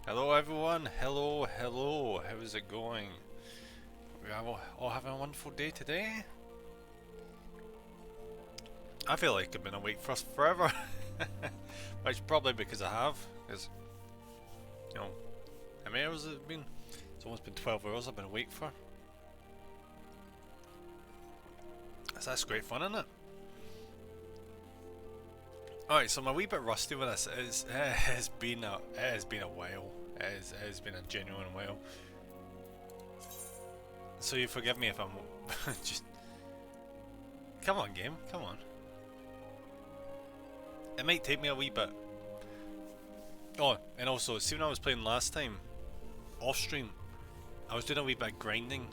Hello everyone, hello, how's it going? We are all having a wonderful day today. I feel like I've been awake for forever, which probably because I have, because, you know, how many hours has it been? It's almost been 12 hours I've been awake for. So that's great fun, isn't it? Alright, so I'm a wee bit rusty with this. It has been a while. It has been a genuine while. So you forgive me if I'm just... Come on game, come on. It might take me a wee bit. Oh, and also, see when I was playing last time, off stream, I was doing a wee bit of grinding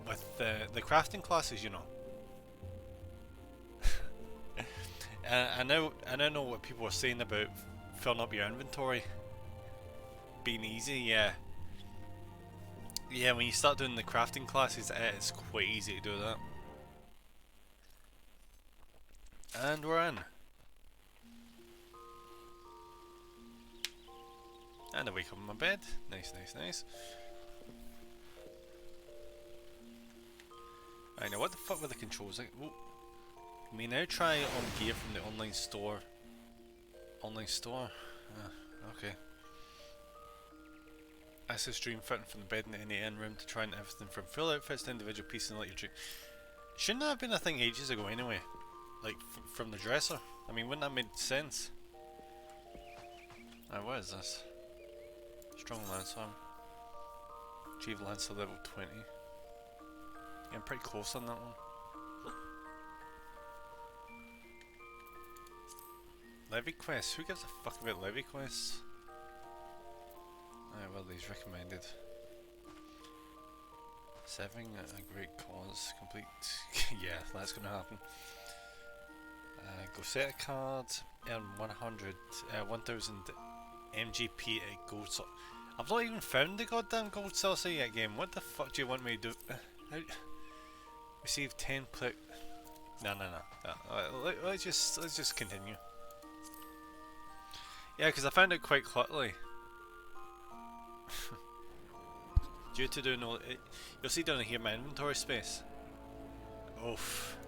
with the crafting classes, you know. I now know what people were saying about filling up your inventory being easy. Yeah, when you start doing the crafting classes, it's quite easy to do that. And we're in. And I wake up in my bed. Nice. I know what the fuck were the controls like? Oh. You may now try on gear from the online store. Okay. Access stream fitting from the bed in any end room to try and everything from full outfits to individual pieces and let you dream. Shouldn't that have been a thing ages ago anyway? Like from the dresser? I mean, wouldn't that make sense? What is this? Strong lance arm. Achieve lance to level 20. Yeah, I'm pretty close on that one. Levy quests? Who gives a fuck about levy quests? Well, these recommended. Serving a great cause. Complete. Yeah, that's gonna happen. Go set a card. Earn 1000 MGP at gold. I've not even found the goddamn gold saucer yet, game. What the fuck do you want me to do? Receive 10 click. No. Let's just continue. Yeah, because I found it quite quickly. Due to doing all it, you'll see down here my inventory space. Oof.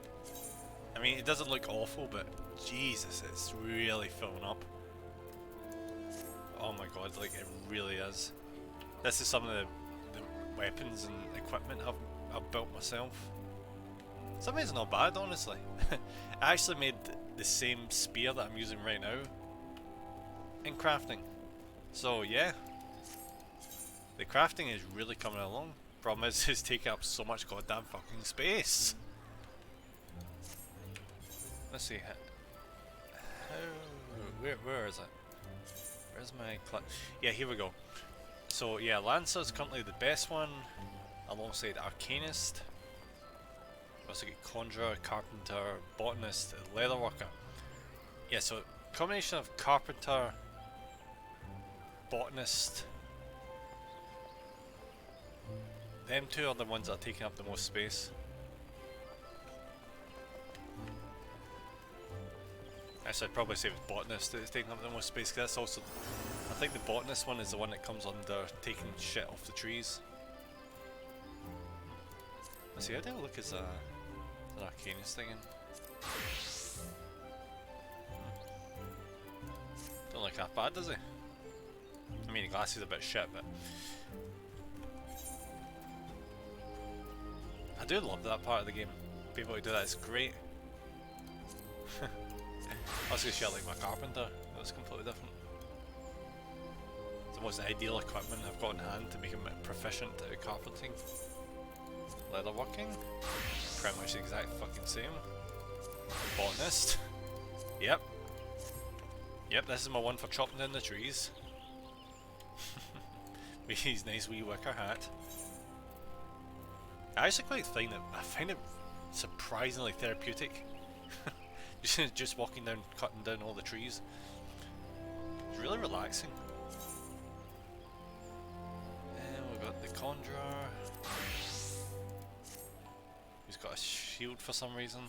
I mean, it doesn't look awful, but Jesus, it's really filling up. Oh my god, like it really is. This is some of the weapons and equipment I've built myself. Some of it's not bad, honestly. I actually made the same spear that I'm using right now in crafting. So yeah, the crafting is really coming along. Problem is, it's taking up so much goddamn fucking space. Let's see. Where is it? Where's my yeah, here we go. So yeah, Lancer's currently the best one, alongside Arcanist. We also get Conjurer, Carpenter, Botanist, Leatherworker. Yeah, so combination of Carpenter, Botanist. Them two are the ones that are taking up the most space. Actually, I'd probably say it's Botanist that is taking up the most space, because that's also... I think the Botanist one is the one that comes under taking shit off the trees. Let's see, how do I look as an Arcanist again? Don't look that bad, does he? I mean, the glass is a bit shit, but... I do love that part of the game. People who do that, it's great. I was gonna share like my Carpenter, that was completely different. It's the most ideal equipment I've got in hand to make him proficient at carpenting. Leatherworking, pretty much the exact fucking same. Botanist, yep, this is my one for chopping down the trees. With his nice wee wicker hat. I actually quite find it surprisingly therapeutic. Just walking down, cutting down all the trees. It's really relaxing. And we've got the Conjurer. He's got a shield for some reason.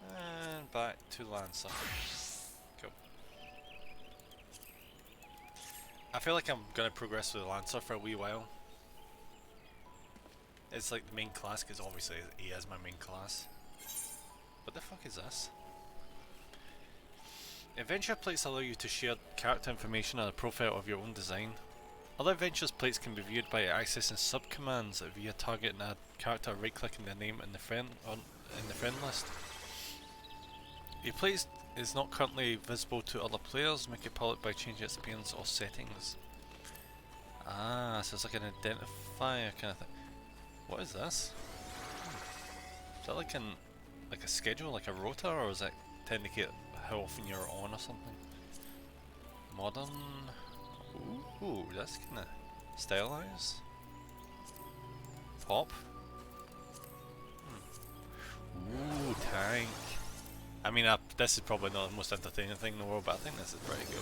And back to Lancer. Cool. I feel like I'm gonna progress with the Lancer for a wee while. It's like the main class, because obviously he is my main class. What the fuck is this? Adventure plates allow you to share character information and a profile of your own design. Other adventures plates can be viewed by accessing subcommands via targeting a character, right-clicking their name in the friend list. A plate is not currently visible to other players. Make it public by changing its appearance or settings. Ah, so it's like an identifier kind of thing. What is this? Is that like a schedule, like a rota, or is it to indicate how often you're on or something? Modern. Ooh, that's kind of stylized. Pop. Ooh, tank. I mean, this is probably not the most entertaining thing in the world, but I think this is pretty good.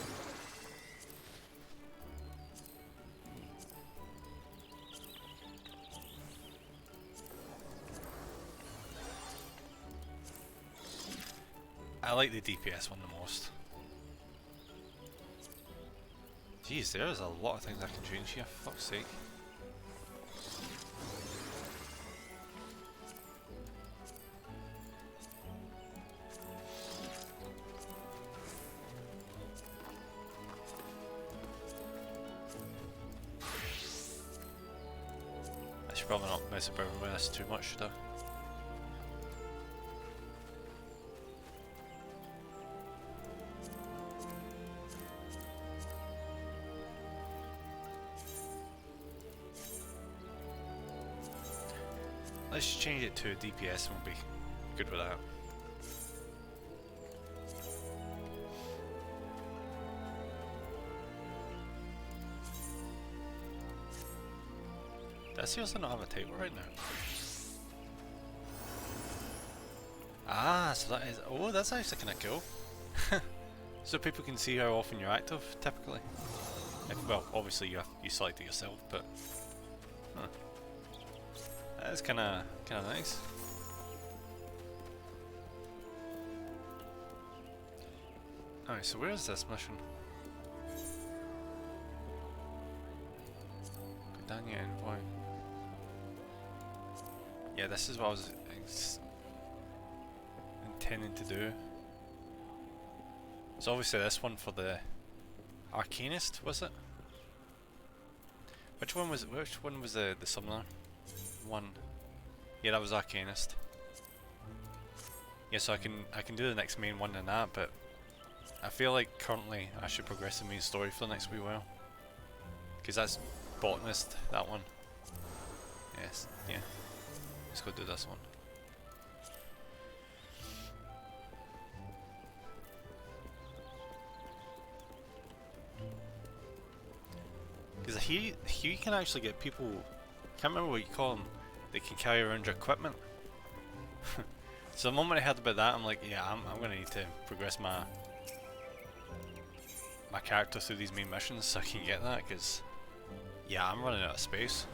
I like the DPS one the most. Jeez, there's a lot of things I can change here, for fuck's sake. I should probably not mess about with this too much, should I? Let's change it to DPS and we'll be good with that. Does I seriously not have a title right now? Ah, so that is... Oh, that's actually kind of cool. So people can see how often you're active, typically. Well, obviously you select it yourself, but... Huh. That is kind of nice. Alright, so where is this mission? Go down your envoy. Yeah, this is what I was intending to do. So obviously this one for the Arcanist, was it? Which one was the summoner one? Yeah, that was Arcanist. Yeah, so I can do the next main one in that, but I feel like currently I should progress the main story for the next wee while. Because that's botanist, that one. Yes, yeah. Let's go do this one. Because here you can actually get people, can't remember what you call them, they can carry around your equipment. So the moment I heard about that, I'm like, yeah, I'm gonna need to progress my character through these main missions so I can get that, because yeah, I'm running out of space.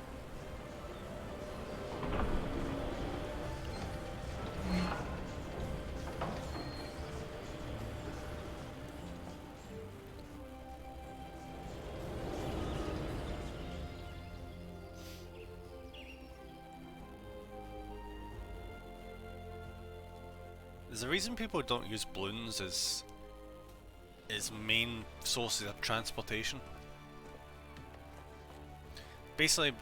There's a reason people don't use balloons as main sources of transportation. Basically,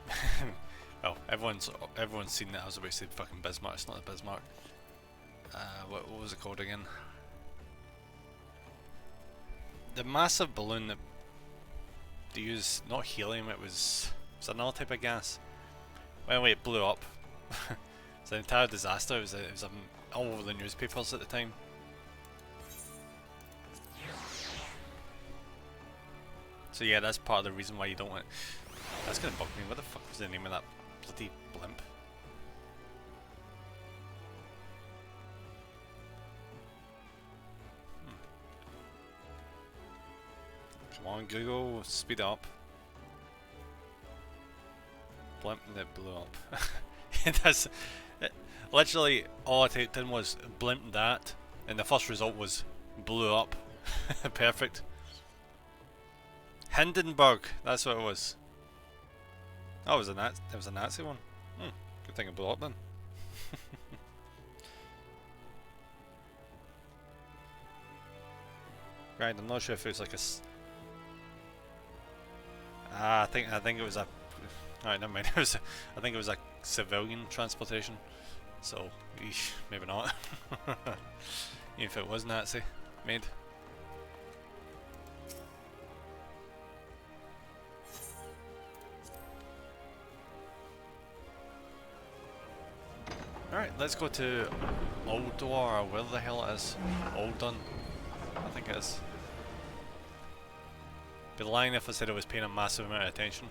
well, everyone's seen that. I was about to say fucking Bismarck. It's not a Bismarck. What was it called again? The massive balloon that they use, not helium. It was another type of gas. Well, anyway, it blew up. It's an entire disaster. It was all over the newspapers at the time. So yeah, that's part of the reason why you don't want... That's gonna bug me. What the fuck was the name of that bloody blimp? Come on, Google, speed up. Blimp that blew up. That's... literally, all I typed in was blimp that, and the first result was blew up. Perfect. Hindenburg, that's what it was. Oh, it was a Nazi one. Good thing I blew up then. Right, I'm not sure if it was like a. I think it was a. Alright, never mind. I think it was a civilian transportation. So, eesh, maybe not. Even if it was Nazi made. Alright, let's go to Oldor, or where the hell it is. Oldon, I think it is. Be lying if I said I was paying a massive amount of attention.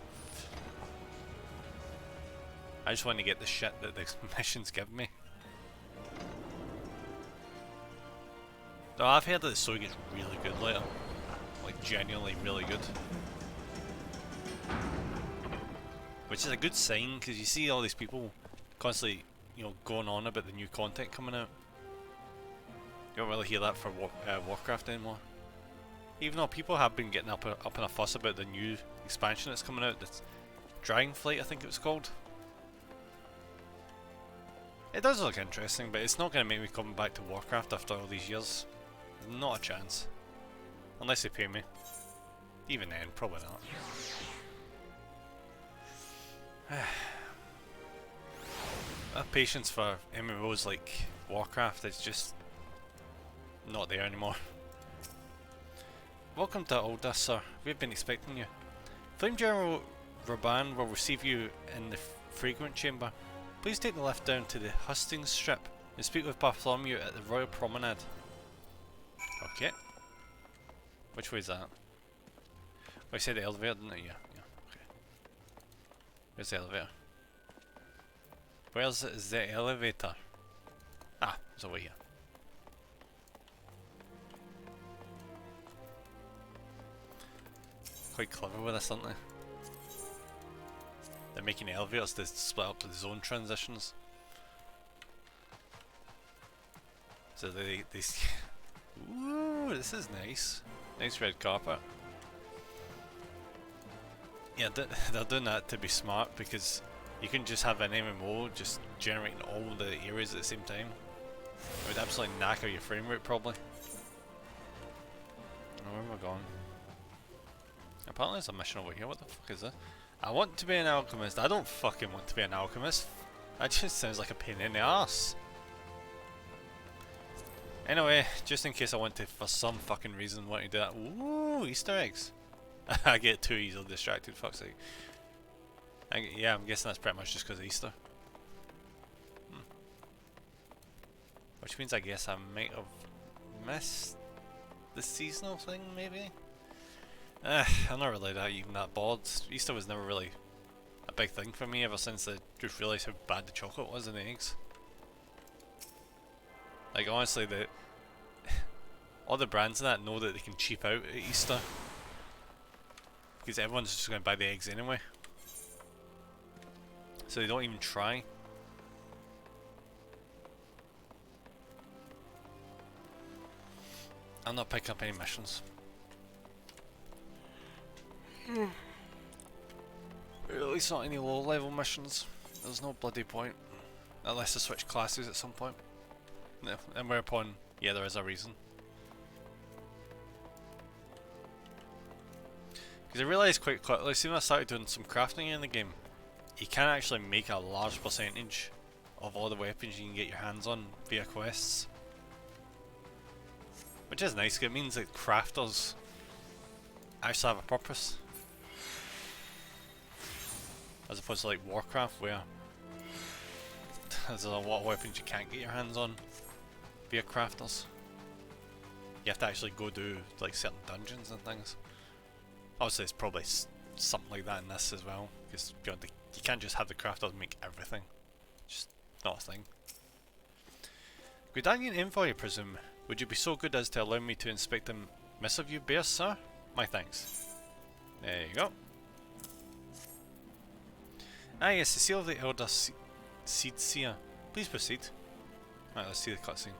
I just want to get the shit that the missions give me. Though I've heard that the story gets really good later. Like genuinely really good. Which is a good sign, because you see all these people constantly, you know, going on about the new content coming out. You don't really hear that for Warcraft anymore. Even though people have been getting up in a fuss about the new expansion that's coming out, that's Dragonflight, I think it was called. It does look interesting, but it's not going to make me come back to Warcraft after all these years. There's not a chance. Unless they pay me. Even then, probably not. My patience for MMOs like Warcraft is just not there anymore. Welcome to Aldous, sir. We've been expecting you. Flame General Raban will receive you in the fragrant chamber. Please take the lift down to the Hustings Strip and speak with Bartholomew at the Royal Promenade. Okay. Which way is that? Oh, I said the elevator, didn't I? Yeah. Okay. Where's the elevator? Where's the elevator? Ah, it's over here. Quite clever with this, aren't they? They're making elevators to split up the zone transitions. So they ooh, this is nice. Nice red carpet. Yeah, they're doing that to be smart, because you can just have an MMO just generating all the areas at the same time. It would absolutely knacker your frame rate probably. Oh, where am I going? Apparently there's a mission over here. What the fuck is this? I want to be an alchemist. I don't fucking want to be an alchemist. That just sounds like a pain in the ass. Anyway, just in case I want to, for some fucking reason, want to do that. Ooh, Easter eggs. I get too easily distracted, fuck's sake. Yeah, I'm guessing that's pretty much just because of Easter. Which means I guess I might have missed the seasonal thing, maybe? I'm not really even that bored. Easter was never really a big thing for me ever since I just realised how bad the chocolate was in the eggs. Like honestly, all the brands in that know that they can cheap out at Easter, because everyone's just going to buy the eggs anyway. So they don't even try. I'm not picking up any missions. At least not any low level missions. There's no bloody point. Unless I switch classes at some point. And whereupon, yeah, there is a reason. Because I realised quite quickly, as soon as I started doing some crafting in the game, you can actually make a large percentage of all the weapons you can get your hands on via quests. Which is nice, because it means that crafters actually have a purpose. As opposed to like Warcraft, where there's a lot of weapons you can't get your hands on via crafters. You have to actually go do like certain dungeons and things. Obviously it's probably something like that in this as well, because you can't just have the crafters make everything. Just not a thing. Gridanian Envoy, I presume. Would you be so good as to allow me to inspect the missive you bear, sir? My thanks. There you go. Ah yes, the seal of the Elder Seed Seer. Please proceed. Right, let's see the cutscene.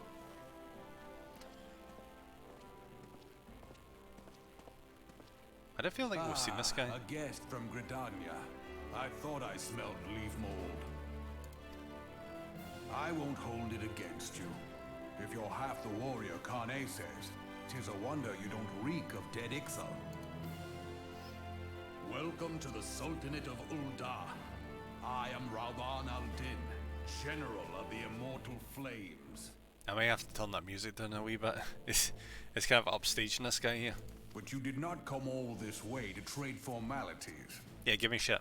I feel like we've seen this guy. A guest from Gridania. I thought I smelled leaf mold. I won't hold it against you. If you're half the warrior Kane says, 'tis a wonder you don't reek of dead Ixal. Welcome to the Sultanate of Ul'dah. I am Rauban al-Din, General of the Immortal Flames. I may have to turn that music down a wee bit. It's kind of upstaging this guy here. But you did not come all this way to trade formalities. Yeah, give me shit.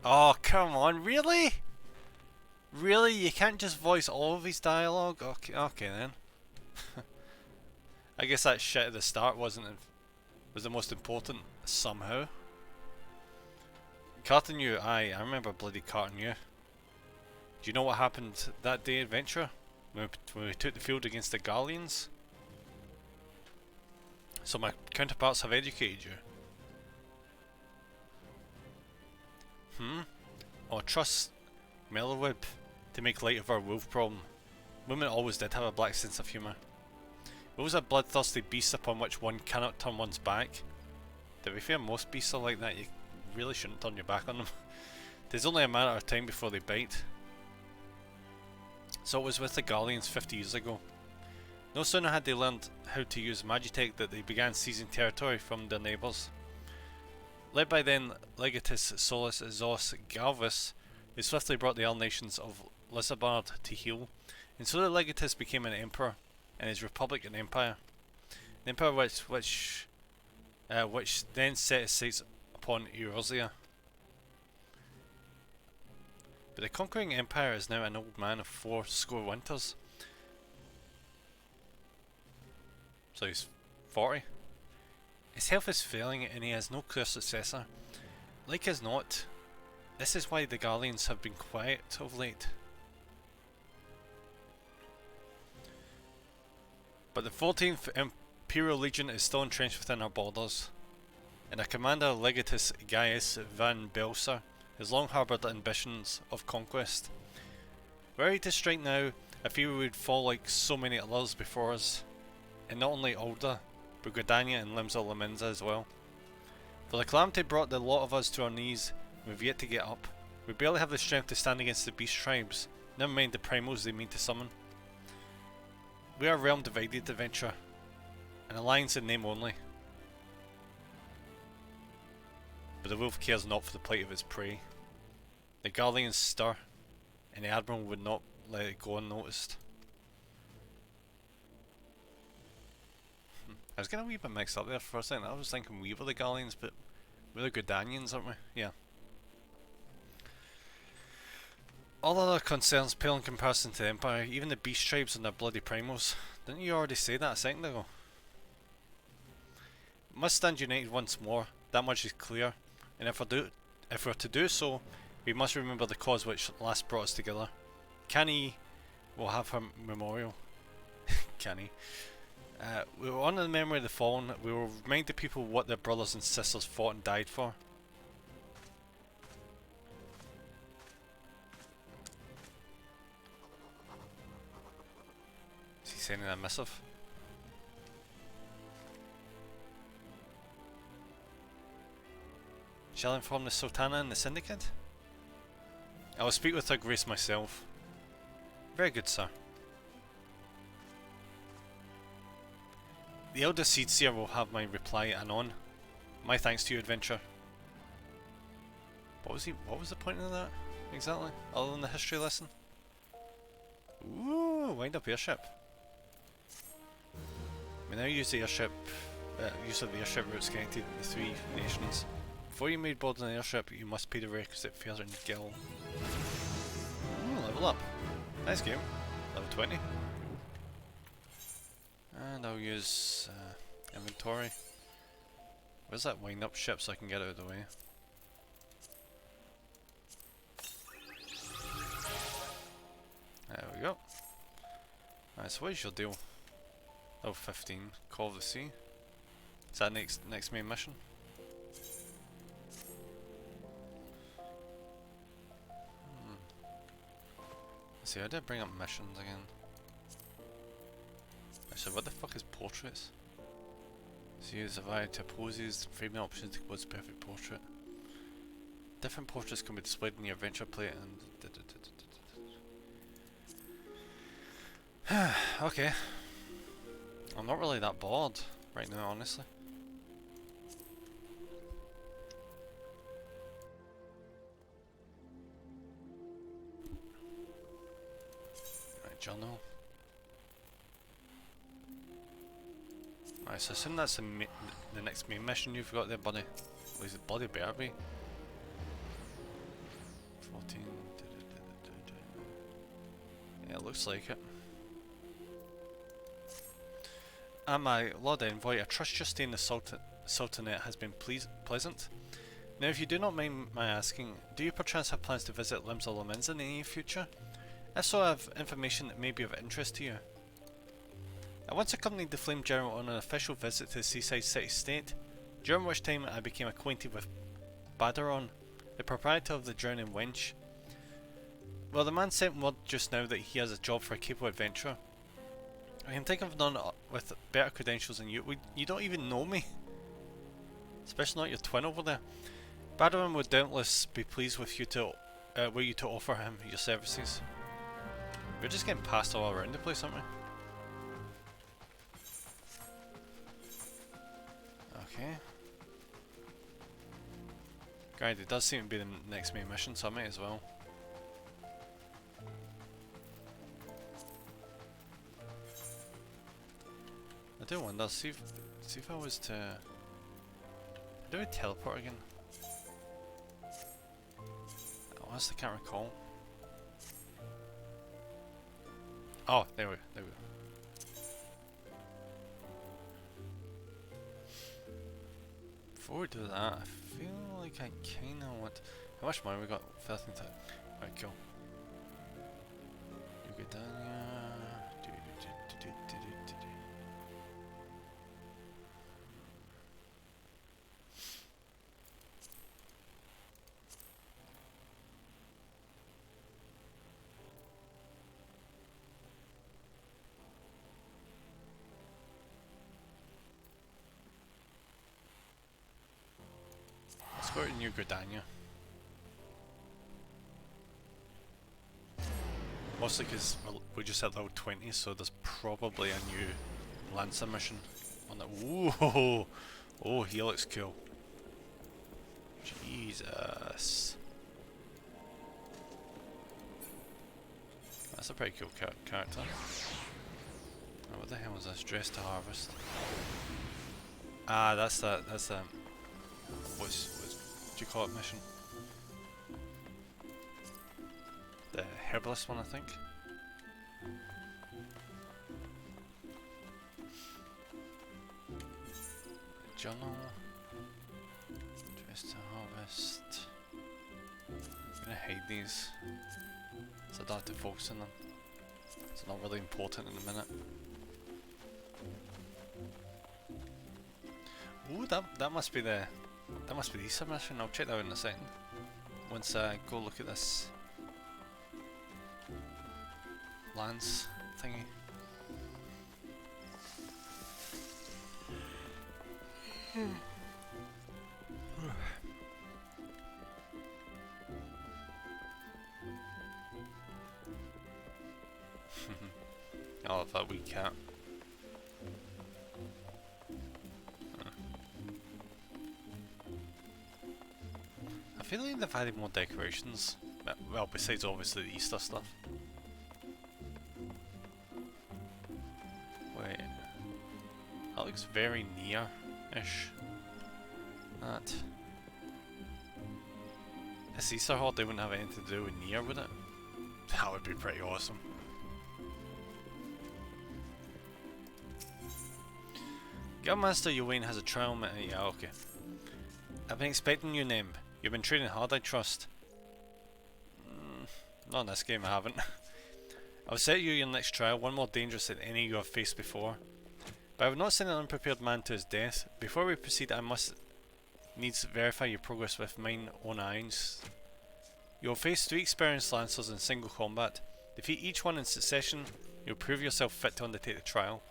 Oh, come on, really? Really? You can't just voice all of his dialogue? Okay then. I guess that shit at the start was the most important somehow. Carting you, I remember bloody carting you. Do you know what happened that day, adventure? When we took the field against the Gallians? So my counterparts have educated you. Or trust Mellowib to make light of our wolf problem. Women always did have a black sense of humour. Wolves are bloodthirsty beasts upon which one cannot turn one's back. To be fair, most beasts are like that. You really shouldn't turn your back on them. It is only a matter of time before they bite. So it was with the Gallians 50 years ago. No sooner had they learned how to use Magitech that they began seizing territory from their neighbours. Led by then Legatus Solus Zos Galvus, they swiftly brought the Isle nations of Lissabard to heel, and so the Legatus became an emperor, and his republic an empire. An empire which then set his sights upon Eurasia. But the conquering empire is now an old man of 40 winters. So he's 40. His health is failing and he has no clear successor. Like as not, this is why the Gallians have been quiet of late. But the 14th Imperial Legion is still entrenched within our borders, and our commander Legatus Gaius van Belser has long harboured ambitions of conquest. Ready to strike now, I fear we would fall like so many others before us, and not only Ul'dah, but Gridania and Limsa Laminza as well. For the calamity brought the lot of us to our knees, and we've yet to get up. We barely have the strength to stand against the beast tribes, never mind the primals they mean to summon. We are a realm divided, adventure, an alliance in name only. But the wolf cares not for the plight of its prey. The Gallians stir, and the Admiral would not let it go unnoticed. I was getting a wee bit mixed up there for a second. I was thinking we were the Gallians, but we're the Gridanians, aren't we? Yeah. All other concerns pale in comparison to the Empire, even the beast tribes and their bloody primals. Didn't you already say that a second ago? We must stand united once more, that much is clear, and if we're to do so, we must remember the cause which last brought us together. Canny will have her memorial. Canny. We will honour the memory of the fallen. We will remind the people what their brothers and sisters fought and died for. Is he sending a missive? Shall I inform the Sultana and the Syndicate? I will speak with her grace myself. Very good, sir. The Elder Seedseer will have my reply anon. My thanks to you, adventure. What was the point of that exactly? Other than the history lesson? Ooh, wind up airship. We now use the airship. Use of the airship routes connected to the 3 nations. Before you may board an airship, you must pay the requisite fares and gil. Ooh, level up. Nice game. Level 20. And I'll use inventory. Where's that wind up ship so I can get out of the way? There we go. Alright, so what is your deal? Level 15, Call of the Sea. Is that next main mission? See, how do I bring up missions again? Actually, what the fuck is portraits? So use a variety of poses, framing options to compose a perfect portrait. Different portraits can be displayed in your adventure plate and okay. I'm not really that bored right now, honestly. Right, journal. Right, so I assume that's the next main mission you've got there, buddy. Well, is it bloody better be? 14. Yeah, it looks like it. My Lord Envoy, I trust your stay in the Sultanate has been pleasant. Now, if you do not mind my asking, do you perchance have plans to visit Limbs of Laminza in the near future? If so, I have information that may be of interest to you. I once accompanied the Flame General on an official visit to the seaside city-state, during which time I became acquainted with Badaron, the proprietor of the Drowning Wench. Well, the man sent word just now that he has a job for a capable adventurer. I can think of none with better credentials than you. You don't even know me. Especially not your twin over there. Badaron would doubtless be pleased with you to, were you to offer him your services. We're just getting passed all around the place, aren't we? Okay. Guide, it does seem to be the next main mission, so I might as well. I do wonder, see if I was to... How do I teleport again? Honestly, can't recall. Oh, there we go. Before we do that, I feel like I kinda want... How much money we got? 13 to... Right, cool. You get down here... Let's go to New Gridania. Mostly because we just hit level 20, so there's probably a new Lancer mission on that. Whoa! Oh, he looks cool. Jesus. That's a pretty cool character. Oh, what the hell is this? Dress to Harvest. Ah, that's the what do you call it mission? The herbalist one, I think. Journal. Dress to Harvest. I'm gonna hide these, so I don't have to focus on them. It's not really important in a minute. Ooh, that must be the Easter mission. I'll check that out in a second. Once I go look at this lance thingy. I love that wee cat. I feel like they've added more decorations. Well, besides obviously the Easter stuff. Wait. That looks very near-ish. That. This Easter holiday wouldn't have anything to do with near, would it? That would be pretty awesome. Guildmaster Ywain has a trial yeah, okay. I've been expecting you, Nimb. You've been training hard, I trust. Not in this game, I haven't. I'll set you your next trial, one more dangerous than any you have faced before. But I would not send an unprepared man to his death. Before we proceed, I must needs verify your progress with mine own eyes. You will face 3 experienced lancers in single combat. Defeat each one in succession, you'll prove yourself fit to undertake the trial.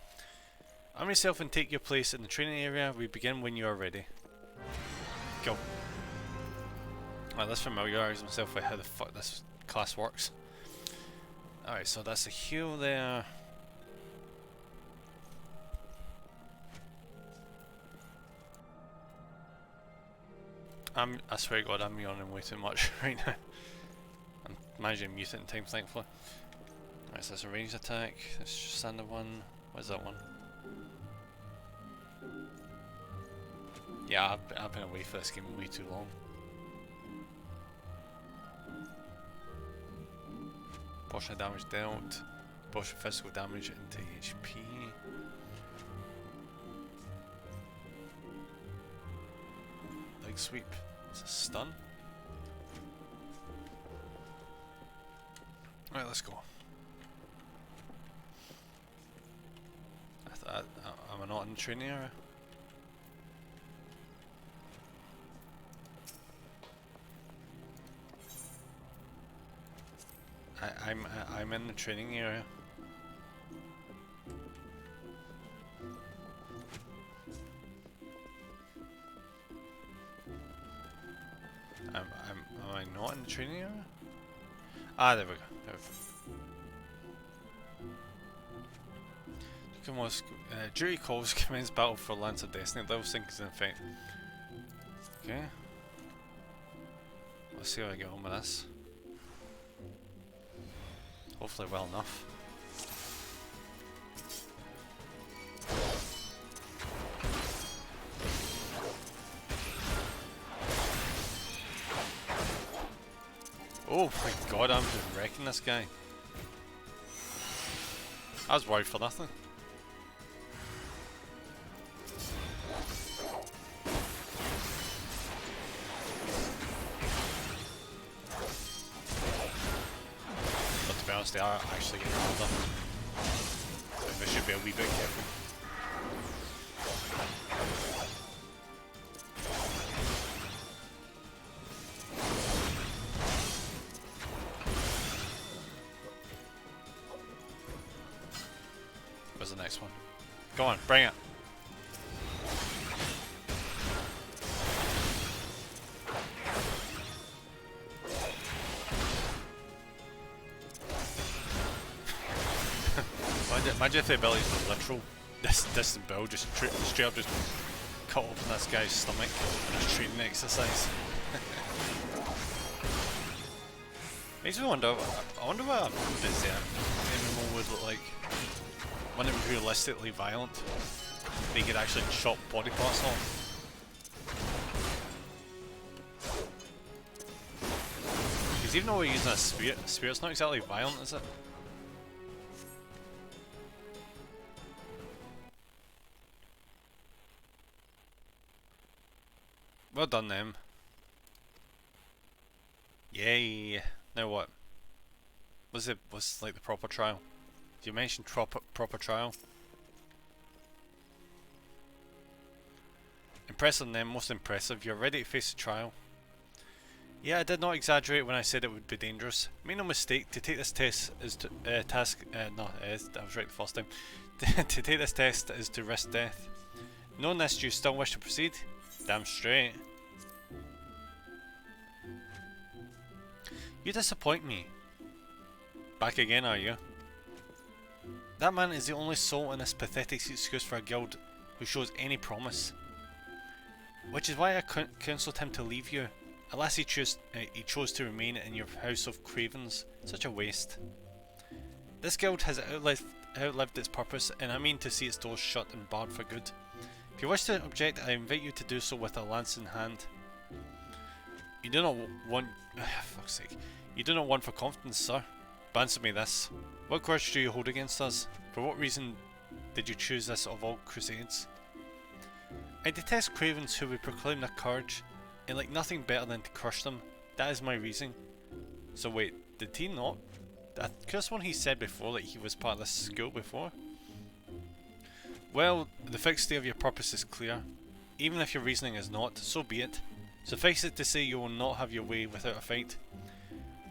Arm yourself and take your place in the training area. We begin when you are ready. Go. Alright, let's familiarise myself with how the fuck this class works. Alright, so that's a heal there. I swear to God, I'm yawning way too much right now. I'm managing to mute it in time, thankfully. Alright, so that's a ranged attack. That's just standard one. Where's that one? Yeah, I've been away for this game way too long. Portion of damage dealt. Portion of physical damage into HP. Leg sweep. It's a stun. Right, let's go. Am I not in the training area? I'm in the training area. Am I not in the training area? Ah, there we go. Duty calls commence battle for Lance of Destiny. Level sync is in effect. Okay. Let's see how I get on with this. Hopefully well enough. Oh my god, I'm just wrecking this guy. I was worried for nothing. They are actually getting older. So we should be a wee bit careful. Where's the next one? Go on, bring it. Imagine if the abilities were literal. This build just straight up just cut open this guy's stomach in a training exercise. Makes me wonder. I wonder what a Berserk MMO would look like. One that was realistically violent. They could actually chop body parts off. Because even though we're using a spear, it's not exactly violent, is it? Well done, them. Yay! Now what? Was like the proper trial? Did you mention proper trial? Impressive, them. Most impressive. You're ready to face the trial. Yeah, I did not exaggerate when I said it would be dangerous. Make no mistake. To take this test is to I was right the first time. To take this test is to risk death. Knowing this, do you still wish to proceed? Damn straight. You disappoint me. Back again, are you? That man is the only soul in this pathetic excuse for a guild who shows any promise. Which is why I counselled him to leave you. Alas, he chose to remain in your house of cravens. Such a waste. This guild has outlived its purpose, and I mean to see its doors shut and barred for good. If you wish to object, I invite you to do so with a lance in hand. You do not want... fuck's sake. You do not want for confidence, sir. But answer me this. What grudge do you hold against us? For what reason did you choose this of all crusades? I detest cravens who would proclaim their courage, and like nothing better than to crush them. That is my reason. So wait, did he not? I could have sworn he said before that he was part of this school before. Well, the fixity of your purpose is clear. Even if your reasoning is not, so be it. Suffice it to say you will not have your way without a fight.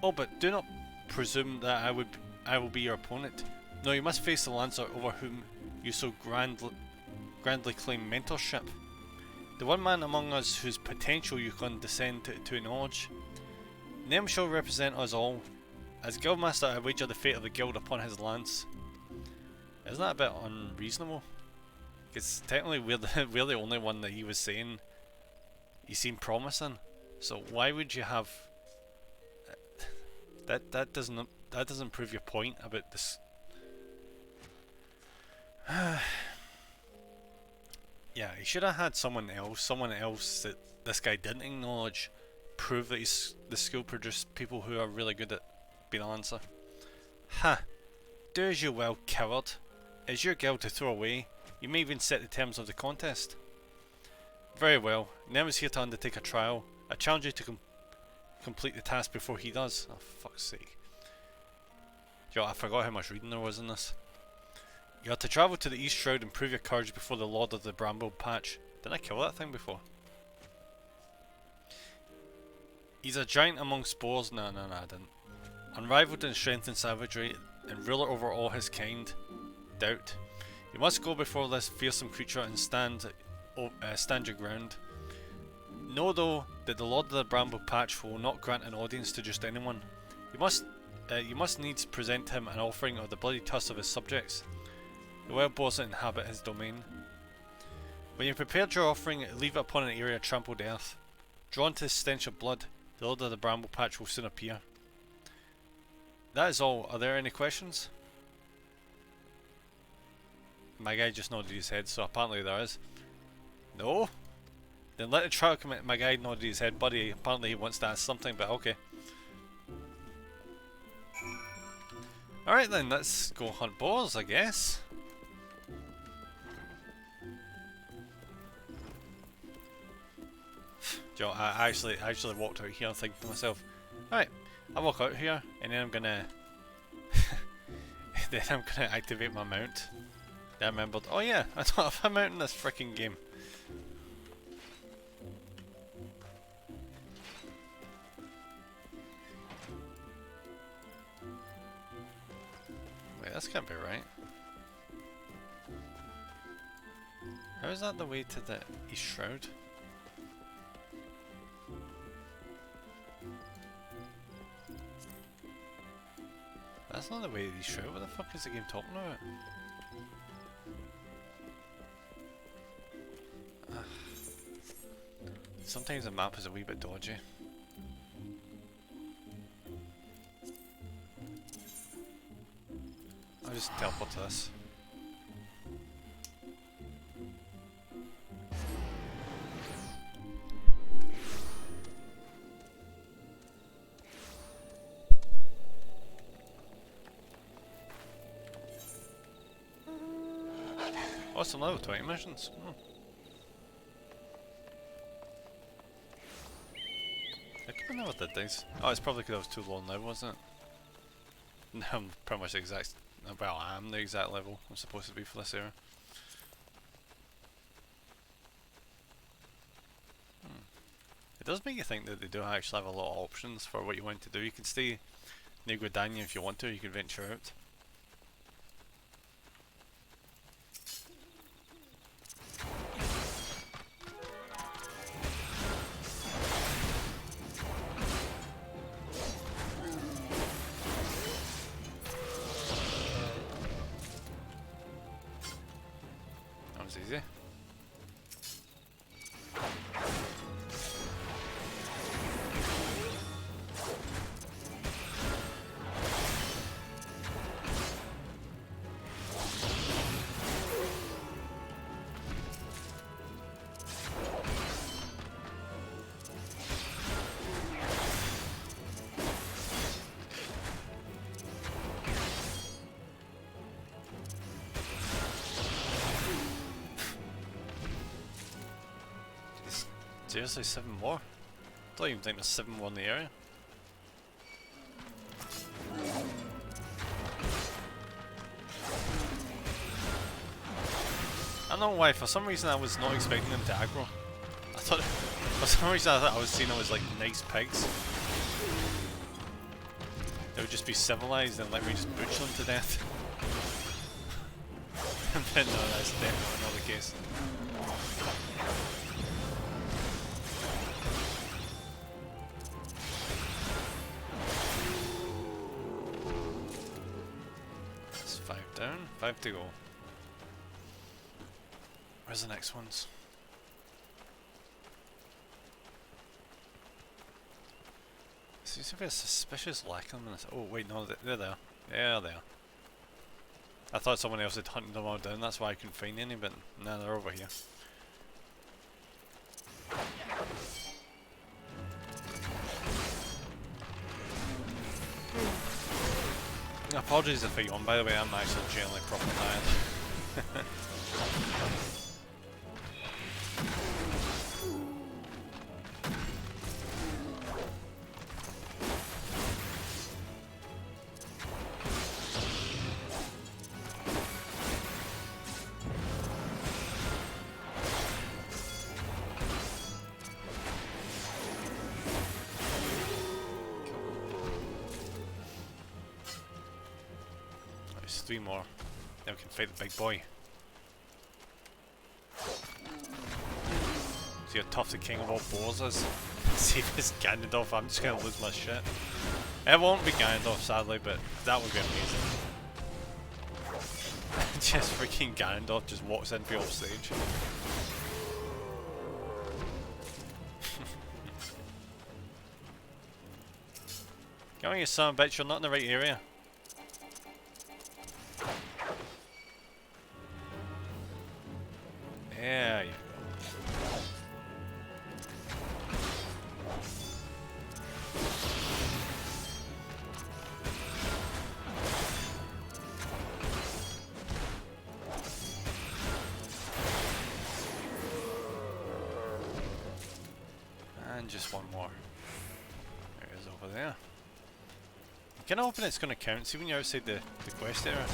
Oh, but do not presume that I would I will be your opponent. No, you must face the Lancer over whom you so grandly claim mentorship. The one man among us whose potential you condescend to acknowledge. Name shall represent us all. As Guildmaster, I wager the fate of the guild upon his lance. Isn't that a bit unreasonable? Because technically we're the only one that he was saying he seemed promising. So why would you have that doesn't prove your point about this. Yeah, he should have had someone else that this guy didn't acknowledge, prove that the school produced people who are really good at being a lancer. Ha! Do as you will, coward. It's your guild to throw away. You may even set the terms of the contest. Very well. Nem is here to undertake a trial. I challenge you to complete the task before he does. Oh, fuck's sake. Yo, I forgot how much reading there was in this. You are to travel to the East Shroud and prove your courage before the Lord of the Bramble Patch. Didn't I kill that thing before? He's a giant among spores. No, I didn't. Unrivaled in strength and savagery, and ruler over all his kind. Doubt. You must go before this fearsome creature and stand your ground. Know though that the Lord of the Bramble Patch will not grant an audience to just anyone. You must needs present him an offering of the bloody tusks of his subjects. The wild boars that inhabit his domain. When you prepared your offering, leave it upon an area of trampled earth. Drawn to the stench of blood, the Lord of the Bramble Patch will soon appear. That is all. Are there any questions? My guy just nodded his head, so apparently there is. No? Then let the trial commit. My guy nodded his head, buddy. Apparently he wants to ask something, but okay. Alright then, let's go hunt boars, I guess. Joe, I actually walked out here thinking to myself, alright, I'll walk out here and then I'm gonna activate my mount. Then I remembered, oh yeah, I don't have a mount in this freaking game. Wait, this can't be right. How is that the way to the East Shroud? That's not the way to the East Shroud. What the fuck is the game talking about? Sometimes the map is a wee bit dodgy. I'll just teleport to this. Oh, some level 20 missions. I couldn't remember what that does. Oh, it's probably because I was too low now, wasn't it? Now I'm pretty much the exact. Well, I am the exact level I'm supposed to be for this area. It does make you think that they do actually have a lot of options for what you want to do. You can stay near Gridania if you want to, you can venture out. Easy. Seriously, 7 more? I don't even think there's 7 more in the area. I don't know why, for some reason I was not expecting them to aggro. I thought, for some reason I thought I was seeing them as like nice pigs. They would just be civilized and let me just butcher them to death. But no, that's definitely not the case. That's 5 down, 5 to go. Where's the next ones? Seems to be a suspicious lack of them. Oh wait, no, they're there. Yeah, they are. I thought someone else had hunted them all down, that's why I couldn't find any, but no, they're over here. Apologies if I yawn, by the way, I'm actually generally proper tired. There's 3 more. Then we can fight the big boy. See how tough the king of all boars is? See if it's Ganondorf, I'm just gonna lose my shit. It won't be Ganondorf sadly, but that would be amazing. Just freaking Ganondorf just walks in for you off stage. Come on you son of a bitch, you're not in the right area. There you go. And just one more. There it is over there. You can hoping it's going to count, see when you're outside the quest area.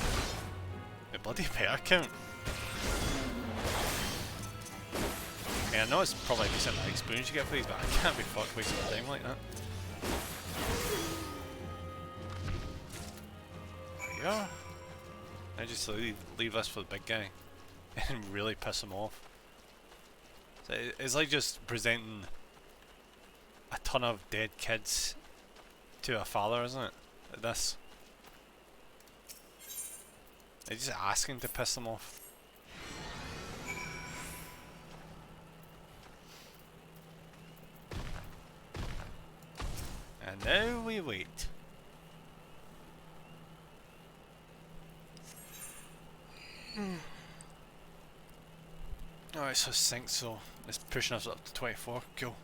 It bloody better count. Yeah, I know it's probably a decent amount of experience you get for these, but I can't be fucked wasting my time like that. There you go. I just leave this for the big guy and really piss him off. So it's like just presenting a ton of dead kids to a father, isn't it? Like this. They're just asking to piss them off. And now we wait. Alright, so sync, so it's pushing us up to 24. Cool.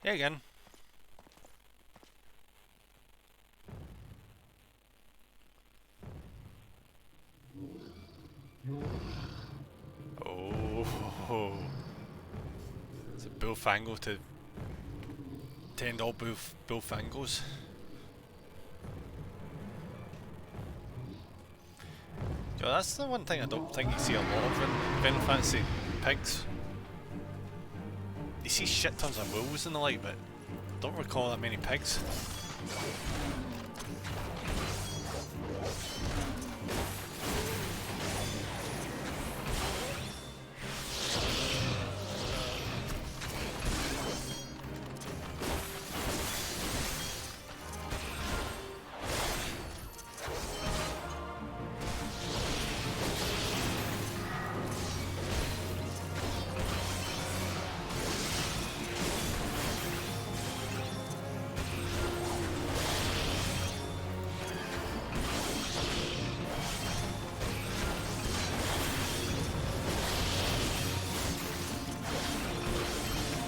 Yeah, again. Oh, it's a Bullfango to end all Bullfangos. Yo, that's the one thing I don't think you see a lot of in Final Fantasy pigs. You see shit tons of wolves and the like, but don't recall that many pigs.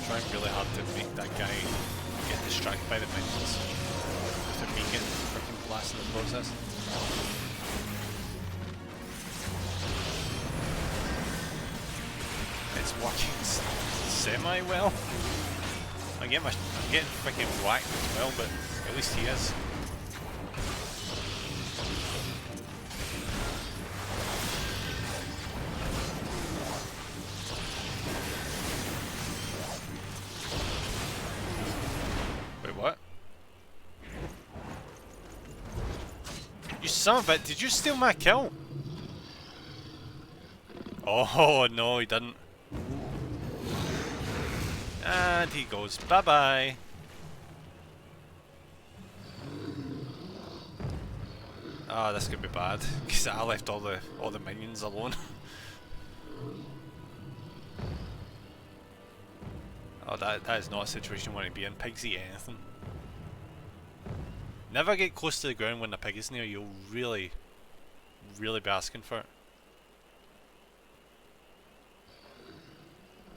Trying really hard to make that guy get distracted by the minions after me getting freaking blasted in the process. It's working semi well. I'm getting freaking whacked as well, but at least he is. Son of a bit, did you steal my kill? Oh no, he didn't. And he goes, bye bye. Ah, this could be bad, because I left all the minions alone. Oh, that is not a situation you want to be in. Pigs eat anything. Never get close to the ground when the pig is near. You'll really be asking for it.